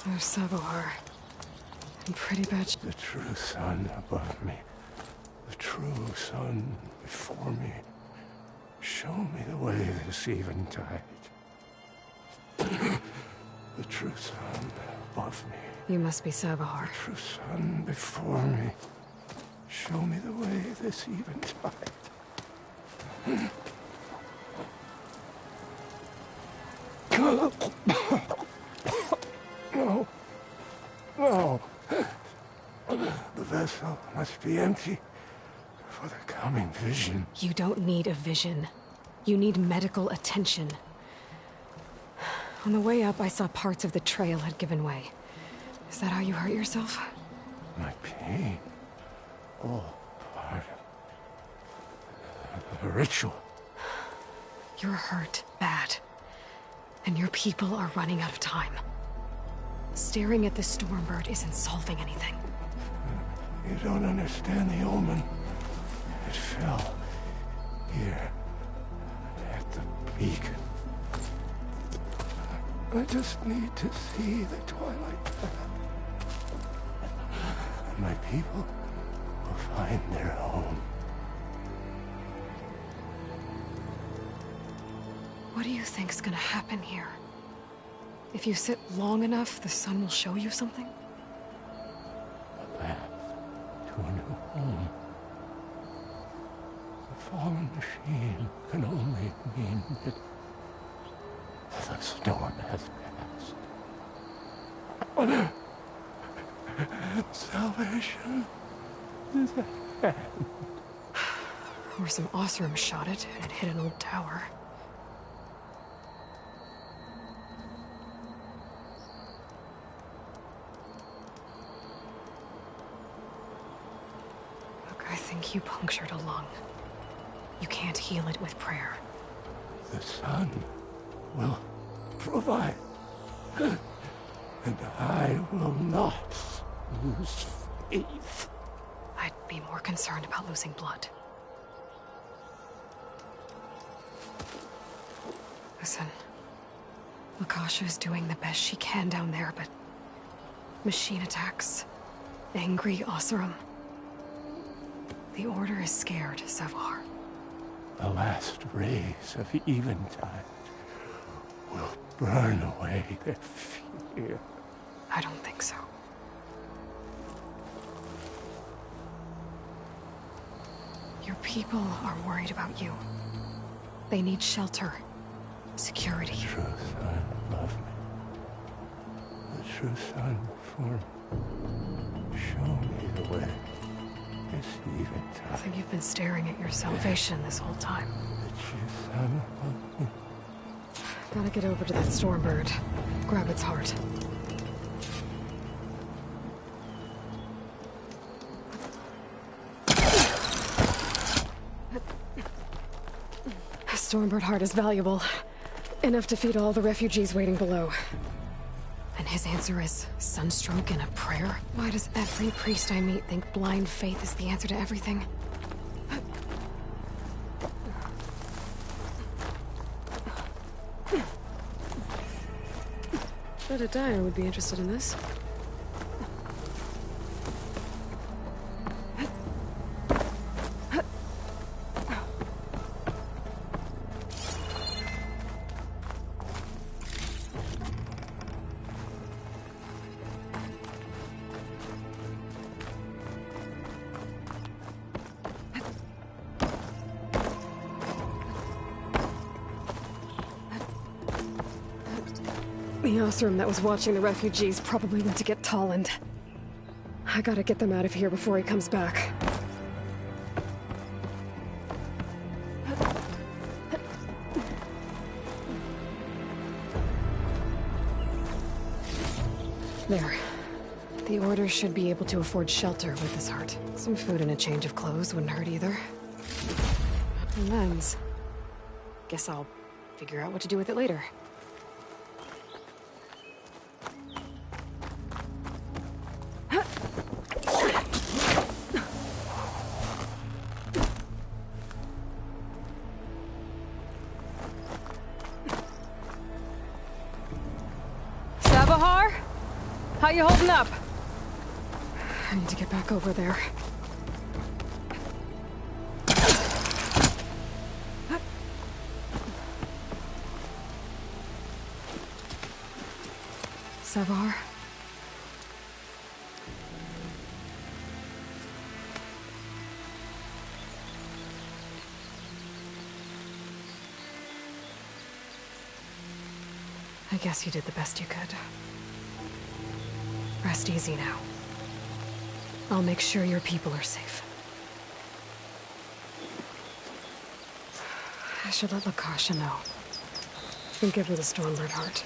There's Savohar. In pretty bad shape. The true sun above me. The true sun before me. Show me the way this eventide. The true sun above me. You must be Savohar. The true sun before me. Show me the way this eventide. No. No. The vessel must be empty for the coming vision. You don't need a vision. You need medical attention. On the way up, I saw parts of the trail had given way. Is that how you hurt yourself? My pain. All part of the ritual. You're hurt bad. And your people are running out of time. Staring at the Stormbird isn't solving anything. You don't understand the omen. It fell here at the beacon. I just need to see the twilight path. And my people will find their home. What do you think's gonna happen here? If you sit long enough, the sun will show you something? A path to a new home. The fallen machine can only mean that the storm has passed. Salvation is at hand. Or some Osram shot it, and it hit an old tower. I think you punctured a lung. You can't heal it with prayer. The sun will provide. And I will not lose faith. I'd be more concerned about losing blood. Listen, Lakasha's doing the best she can down there, but machine attacks, angry Osram. The Order is scared, Savohar. The last rays of eventide will burn away their fear. I don't think so. Your people are worried about you. They need shelter, security. The true sun above me. The true sun before me. Show me the way. I think you've been staring at your salvation this whole time. Gotta get over to that Stormbird. Grab its heart. A Stormbird heart is valuable. Enough to feed all the refugees waiting below. And his answer is sunstroke and a prayer? Why does every priest I meet think blind faith is the answer to everything? Bet a dyer would be interested in this. The Osram that was watching the refugees probably went to get Tolland. I gotta get them out of here before he comes back. There. The Order should be able to afford shelter with this heart. Some food and a change of clothes wouldn't hurt either. And lens. Guess I'll figure out what to do with it later. Savahar? How you holding up? I need to get back over there. Savahar? I guess you did the best you could. Rest easy now. I'll make sure your people are safe. I should let Lakasha know. And give her the Stormbird heart.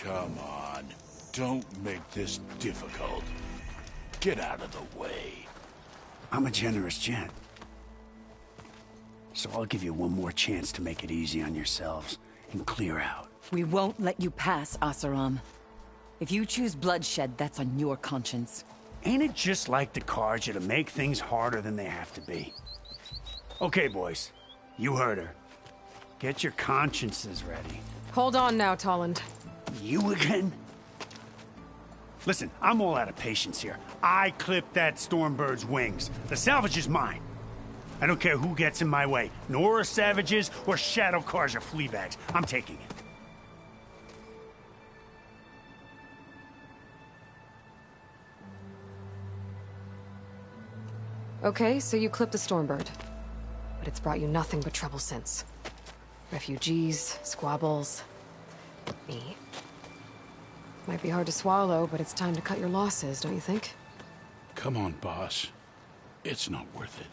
Come on. Don't make this difficult. Get out of the way. I'm a generous gent. So I'll give you one more chance to make it easy on yourselves and clear out. We won't let you pass, Asaram. If you choose bloodshed, that's on your conscience. Ain't it just like the Carja to make things harder than they have to be? Okay, boys. You heard her. Get your consciences ready. Hold on now, Tolland. You again? Listen, I'm all out of patience here. I clipped that Stormbird's wings. The salvage is mine. I don't care who gets in my way. Nora savages or Shadow Carja fleabags. I'm taking it. Okay, so you clipped the Stormbird. But it's brought you nothing but trouble since. Refugees, squabbles, me. Might be hard to swallow, but it's time to cut your losses, don't you think? Come on, boss. It's not worth it.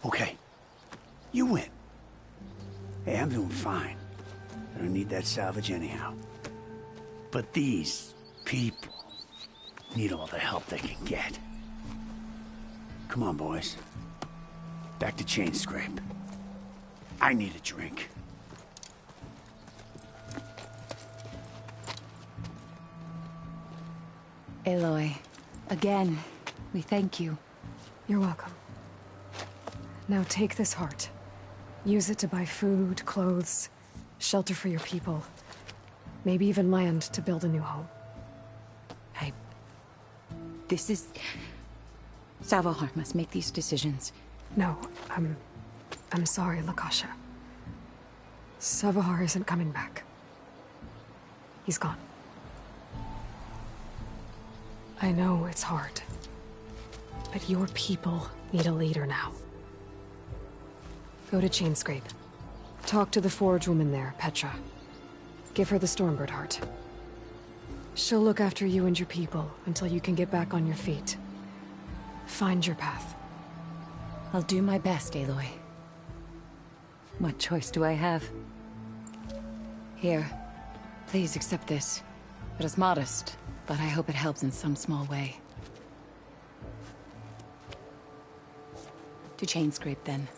Okay. You win. Hey, I'm doing fine. I don't need that salvage anyhow. But these people need all the help they can get. Come on, boys. Back to Chain Scrape. I need a drink. Aloy, again, we thank you. You're welcome. Now take this heart. Use it to buy food, clothes, shelter for your people. Maybe even land to build a new home. This is... Savahar must make these decisions. No, I'm sorry, Lakasha. Savahar isn't coming back. He's gone. I know it's hard, but your people need a leader now. Go to Chainscrape. Talk to the forge woman there, Petra. Give her the Stormbird heart. She'll look after you and your people until you can get back on your feet. Find your path. I'll do my best, Aloy. What choice do I have? Here, please accept this. It is modest, but I hope it helps in some small way. To Chainscrape, then.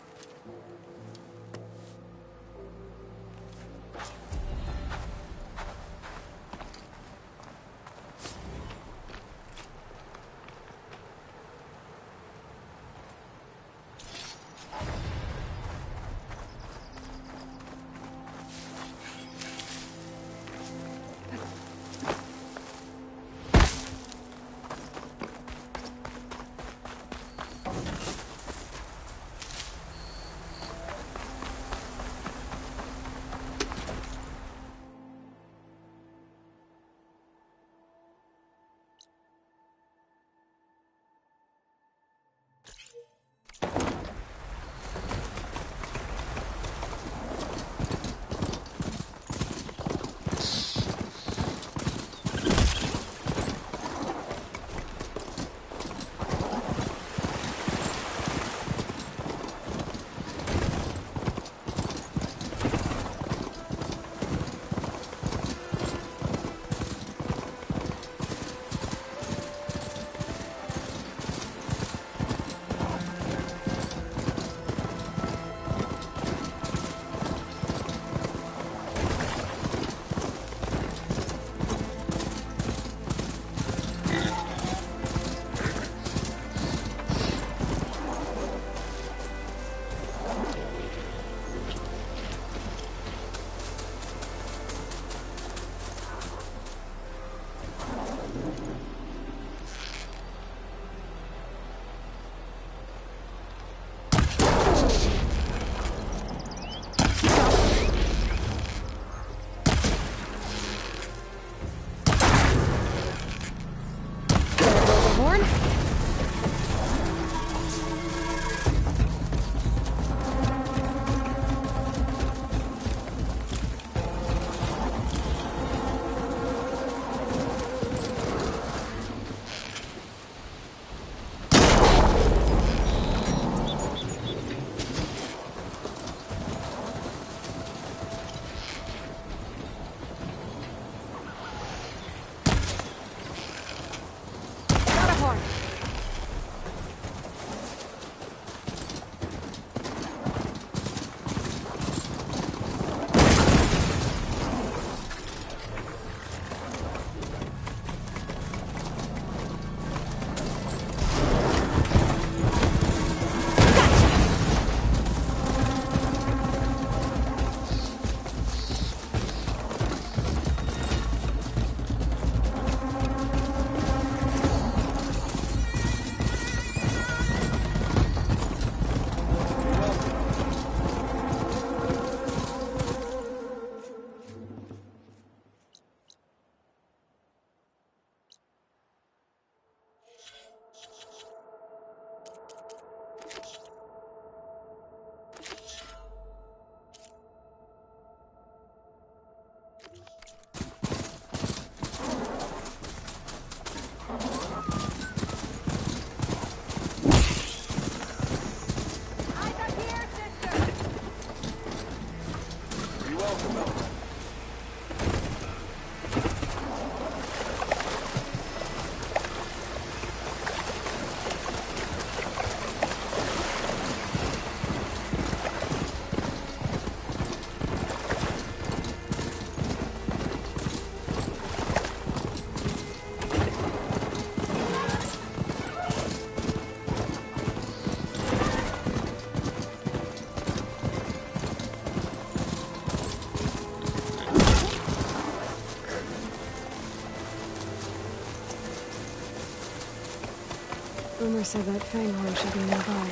said that fanghorn should be nearby.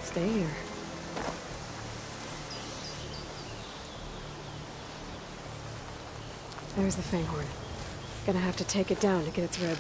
Stay here. There's the fanghorn. Gonna have to take it down to get its rib.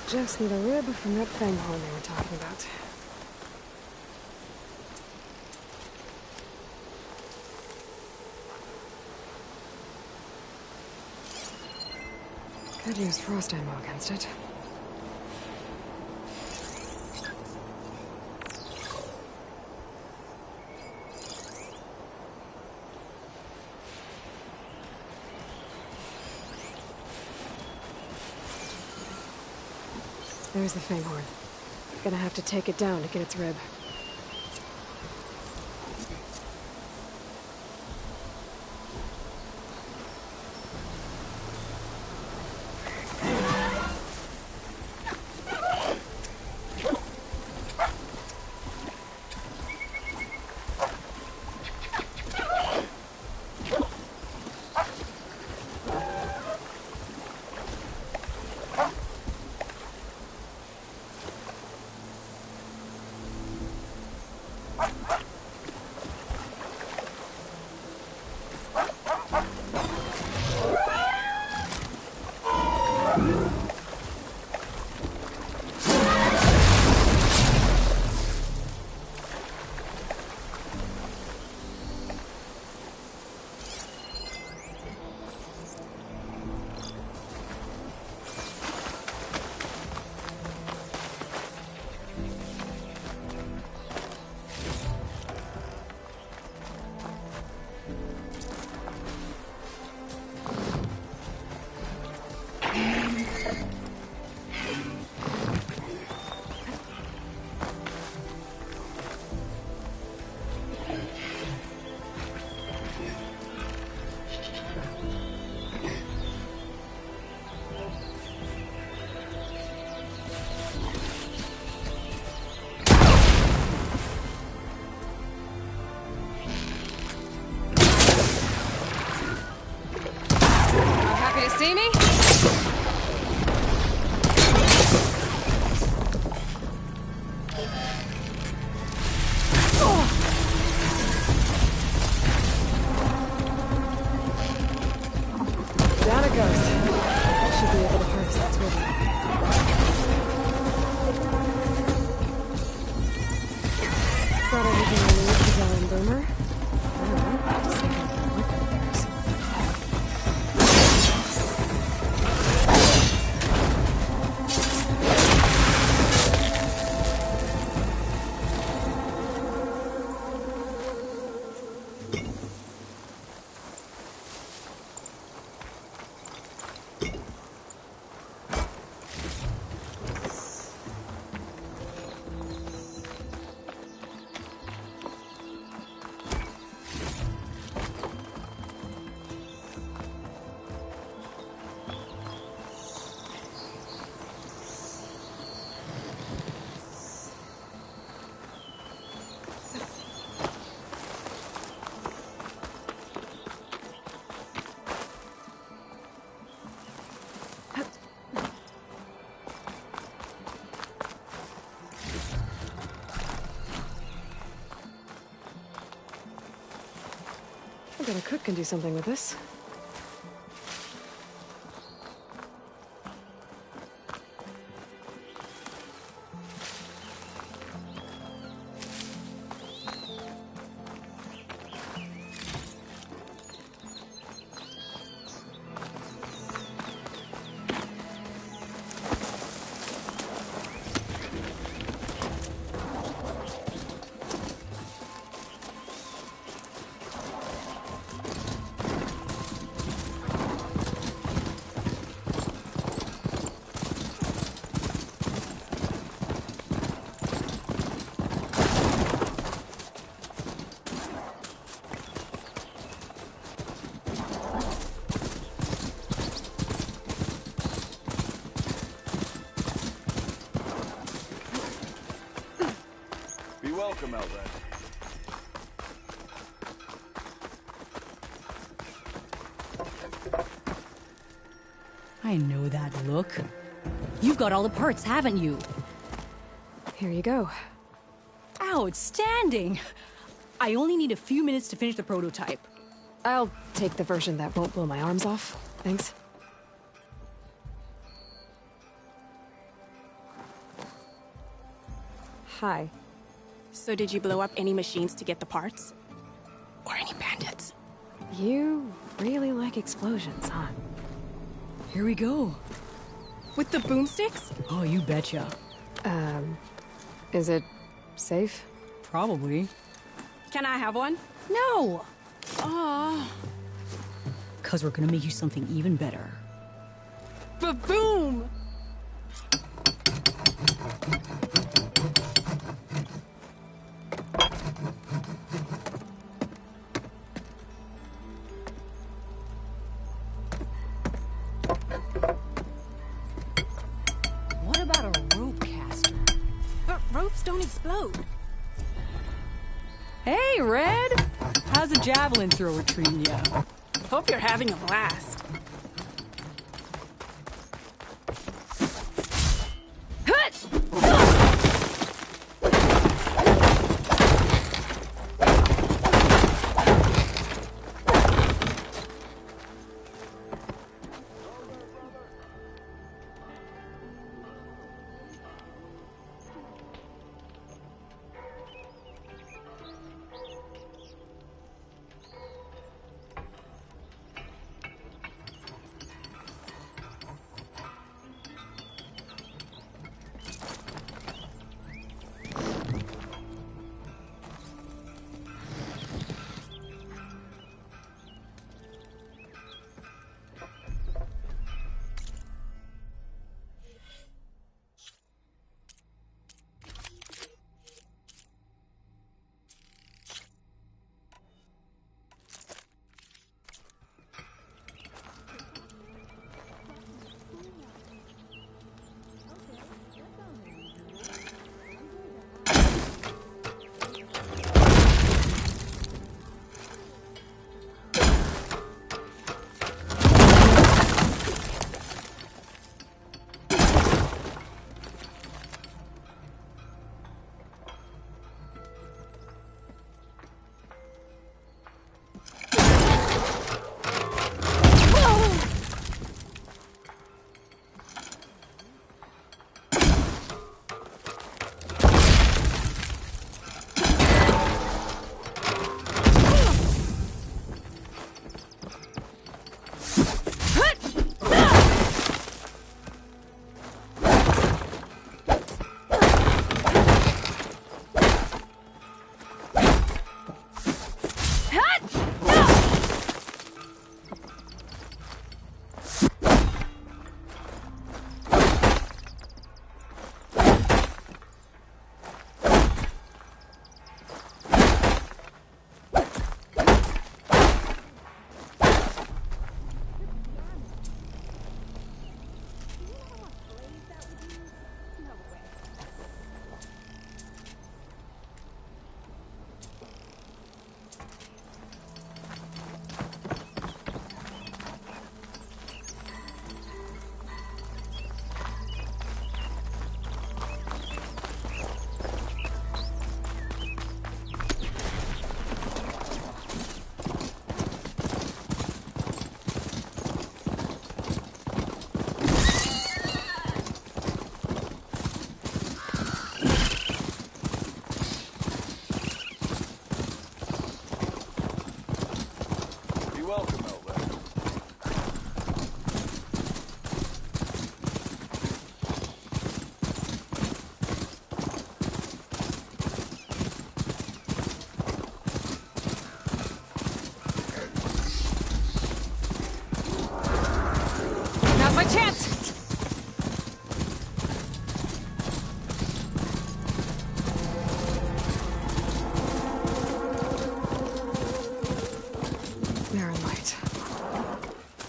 Just need a rib from that fanghorn they were talking about. Could use frost ammo against it. There's the fanghorn. Gonna have to take it down to get its rib. See me? Down it goes. I should be able to harvest that with it. Got everything I need for Gal and Boomer. I don't know. Just think I can work with theirs. I bet a cook can do something with this. welcome, Elred. I know that look. You've got all the parts, haven't you? Here you go. Outstanding! I only need a few minutes to finish the prototype. I'll take the version that won't blow my arms off. Thanks. Hi. So did you blow up any machines to get the parts? Or any bandits? You really like explosions, huh? Here we go. With the boomsticks? Oh, you betcha. Is it safe? Probably. Can I have one? No! Aw. 'Cause we're gonna make you something even better. Ba-boom! What about a rope caster? But ropes don't explode. Hey, Red! How's a javelin thrower treating ya? Hope you're having a blast.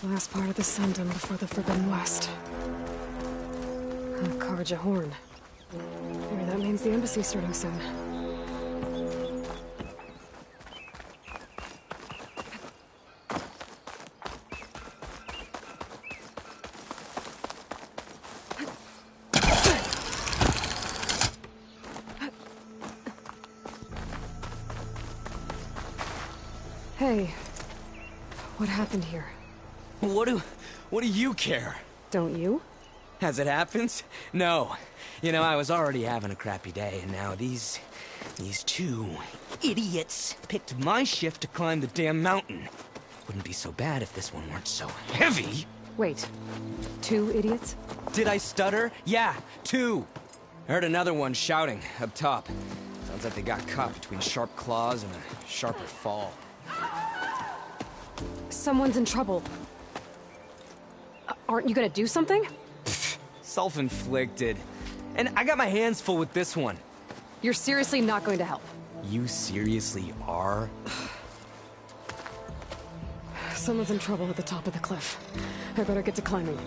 Last part of the Sundom before the Forbidden West. Carja Horn. Maybe that means the embassy's starting soon. Hey, what happened here? What do you care? Don't you? As it happens? No. You know, I was already having a crappy day, and now these two idiots picked my shift to climb the damn mountain. Wouldn't be so bad if this one weren't so heavy. Wait, 2 idiots? Did I stutter? Yeah, 2. I heard another one shouting up top. Sounds like they got caught between sharp claws and a sharper fall. Someone's in trouble. Aren't you gonna do something? Self-inflicted. And I got my hands full with this one. You're seriously not going to help? You seriously are? Someone's in trouble at the top of the cliff. I better get to climbing.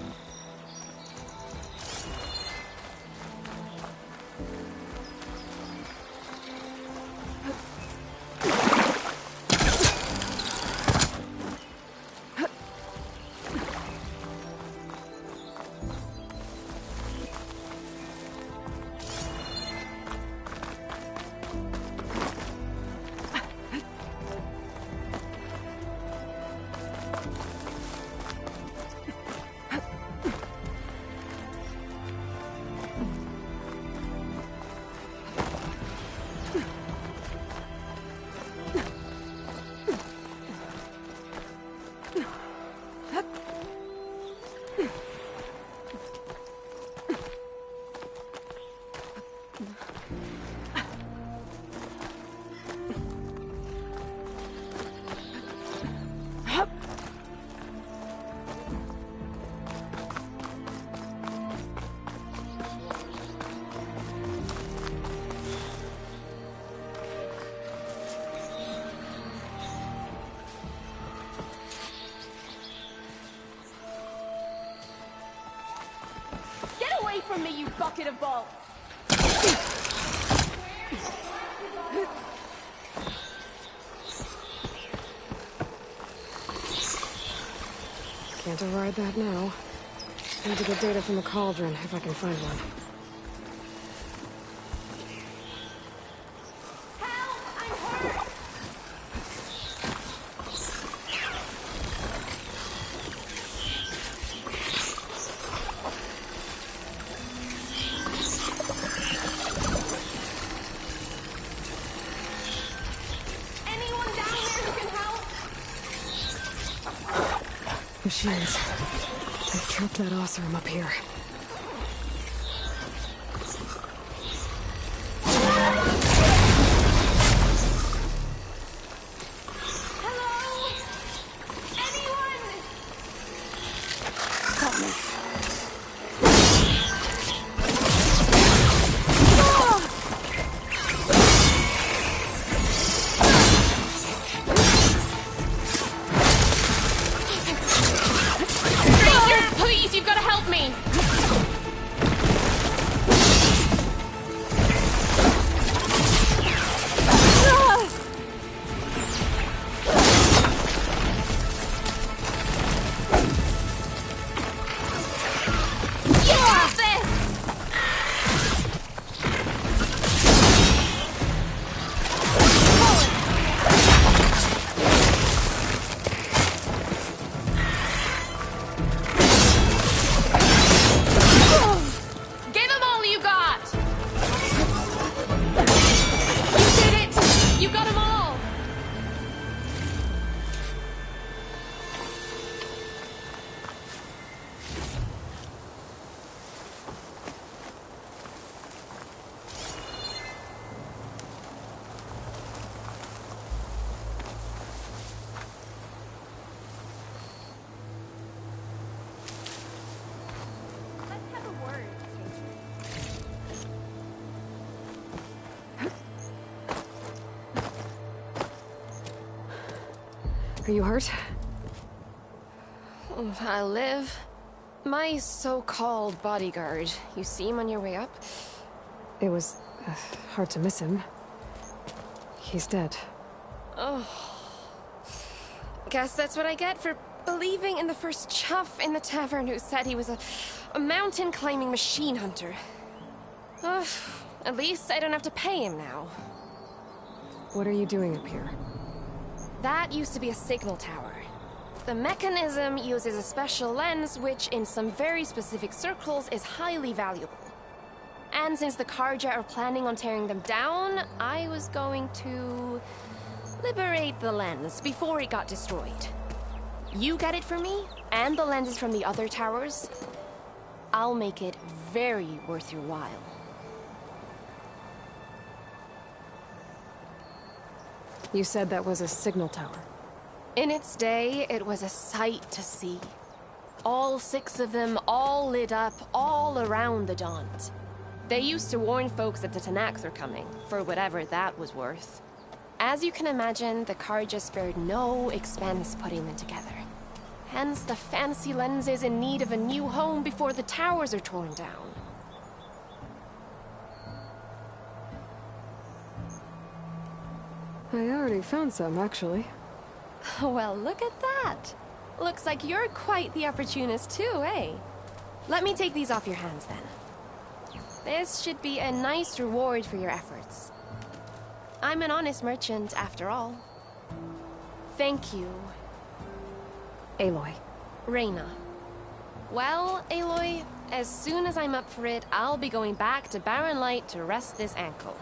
From me, you bucket of balls! Can't override that now. Need to get data from the cauldron, if I can find one. Machines. They've trapped that Oseram up here. Please, you've got to help me! Are you hurt? I live. My so-called bodyguard. You see him on your way up? It was hard to miss him. He's dead. Oh. Guess that's what I get for believing in the first chuff in the tavern who said he was a mountain-climbing machine hunter. At least I don't have to pay him now. What are you doing up here? That used to be a signal tower. The mechanism uses a special lens which, in some very specific circles, is highly valuable. And since the Karja are planning on tearing them down, I was going to liberate the lens before it got destroyed. You get it for me, and the lenses from the other towers. I'll make it very worth your while. You said that was a signal tower. In its day, it was a sight to see. All 6 of them, all lit up, all around the Dons. They used to warn folks that the Tanakhs were coming, for whatever that was worth. As you can imagine, the Karja spared no expense putting them together. Hence, the fancy lens is in need of a new home before the towers are torn down. I already found some, actually. Well, look at that. Looks like you're quite the opportunist too, eh? Let me take these off your hands then. This should be a nice reward for your efforts. I'm an honest merchant, after all. Thank you. Aloy. Reyna. Well, Aloy, as soon as I'm up for it, I'll be going back to Barren Light to rest this ankle.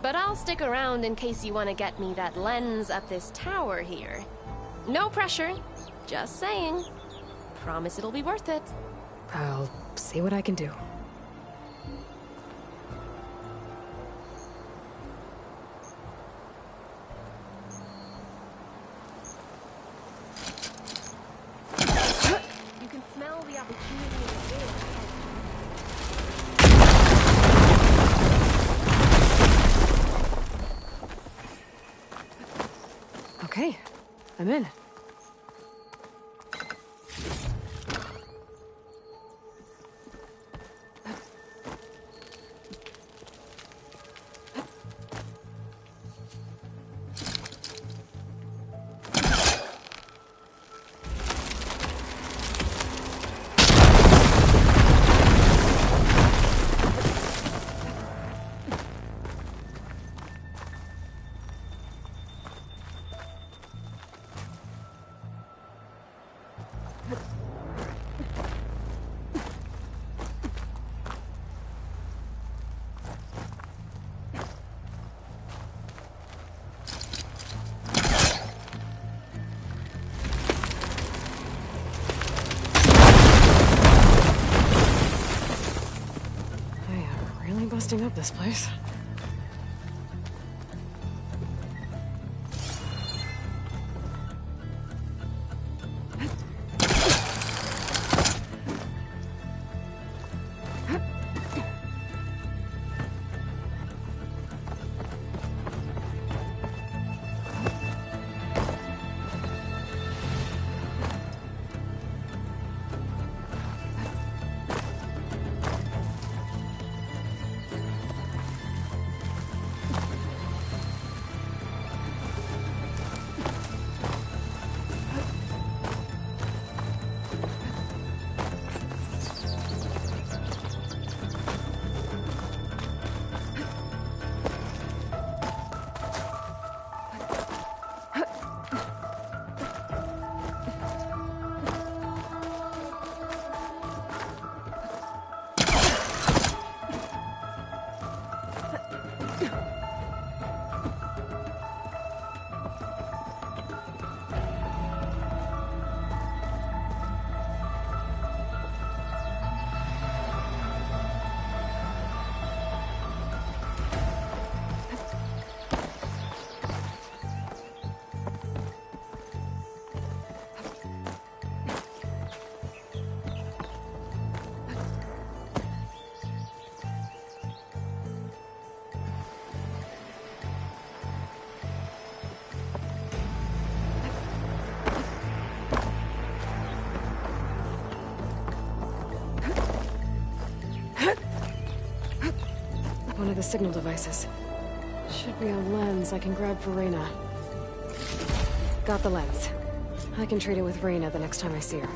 But I'll stick around in case you want to get me that lens up this tower here. No pressure, just saying. Promise it'll be worth it. I'll see what I can do. You can smell the opportunity in the air. Okay, I'm in. Busting up this place. One of the signal devices. Should be a lens I can grab for Reyna. Got the lens. I can trade it with Reyna the next time I see her.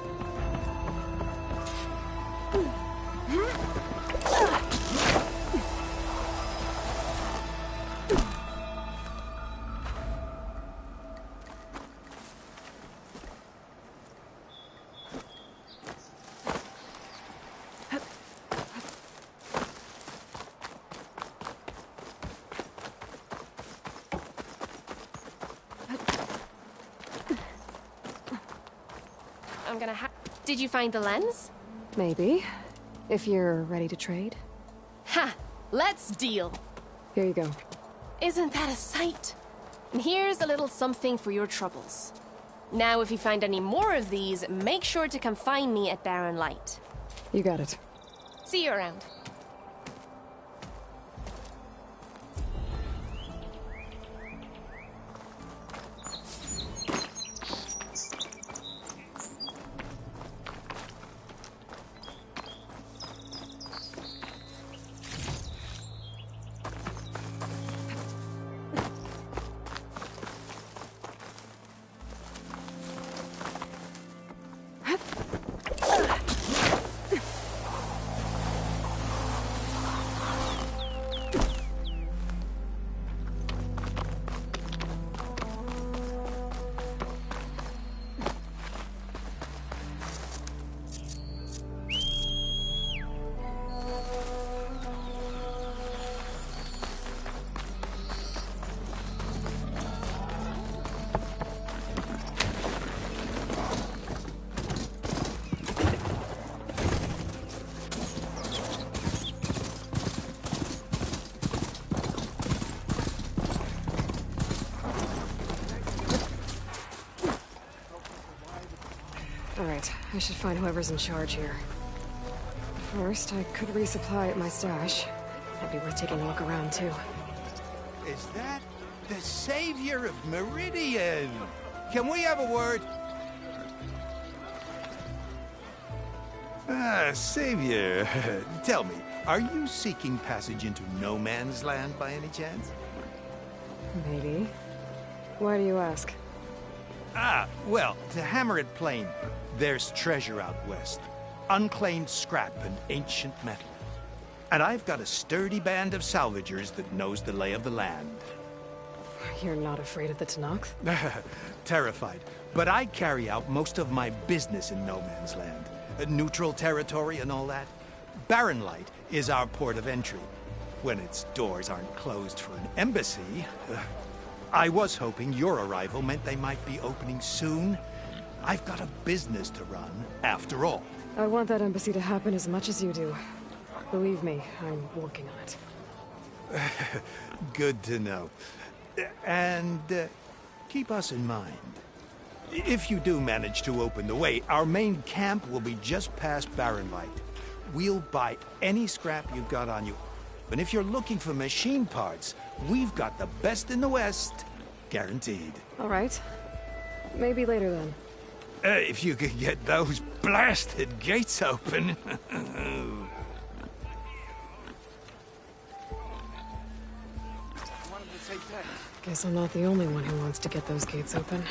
gonna Did you find the lens? Maybe. If you're ready to trade. Ha! Let's deal! Here you go. Isn't that a sight? And here's a little something for your troubles. Now, if you find any more of these, make sure to come find me at Barren Light. You got it. See you around. Alright, I should find whoever's in charge here. First, I could resupply at my stash. That'd be worth taking a look around, too. Is that the savior of Meridian? Can we have a word? Savior, tell me, are you seeking passage into no man's land by any chance? Maybe. Why do you ask? Well, to hammer it plain, there's treasure out west. Unclaimed scrap and ancient metal. And I've got a sturdy band of salvagers that knows the lay of the land. You're not afraid of the Tenakth? Terrified. But I carry out most of my business in no man's land. Neutral territory and all that. Barren Light is our port of entry. When its doors aren't closed for an embassy. I was hoping your arrival meant they might be opening soon. I've got a business to run, after all. I want that embassy to happen as much as you do. Believe me, I'm working on it. Good to know. And keep us in mind. If you do manage to open the way, our main camp will be just past Barren Light. We'll buy any scrap you've got on you. And if you're looking for machine parts, we've got the best in the West. Guaranteed. All right. Maybe later then. If you could get those blasted gates open. Guess I'm not the only one who wants to get those gates open.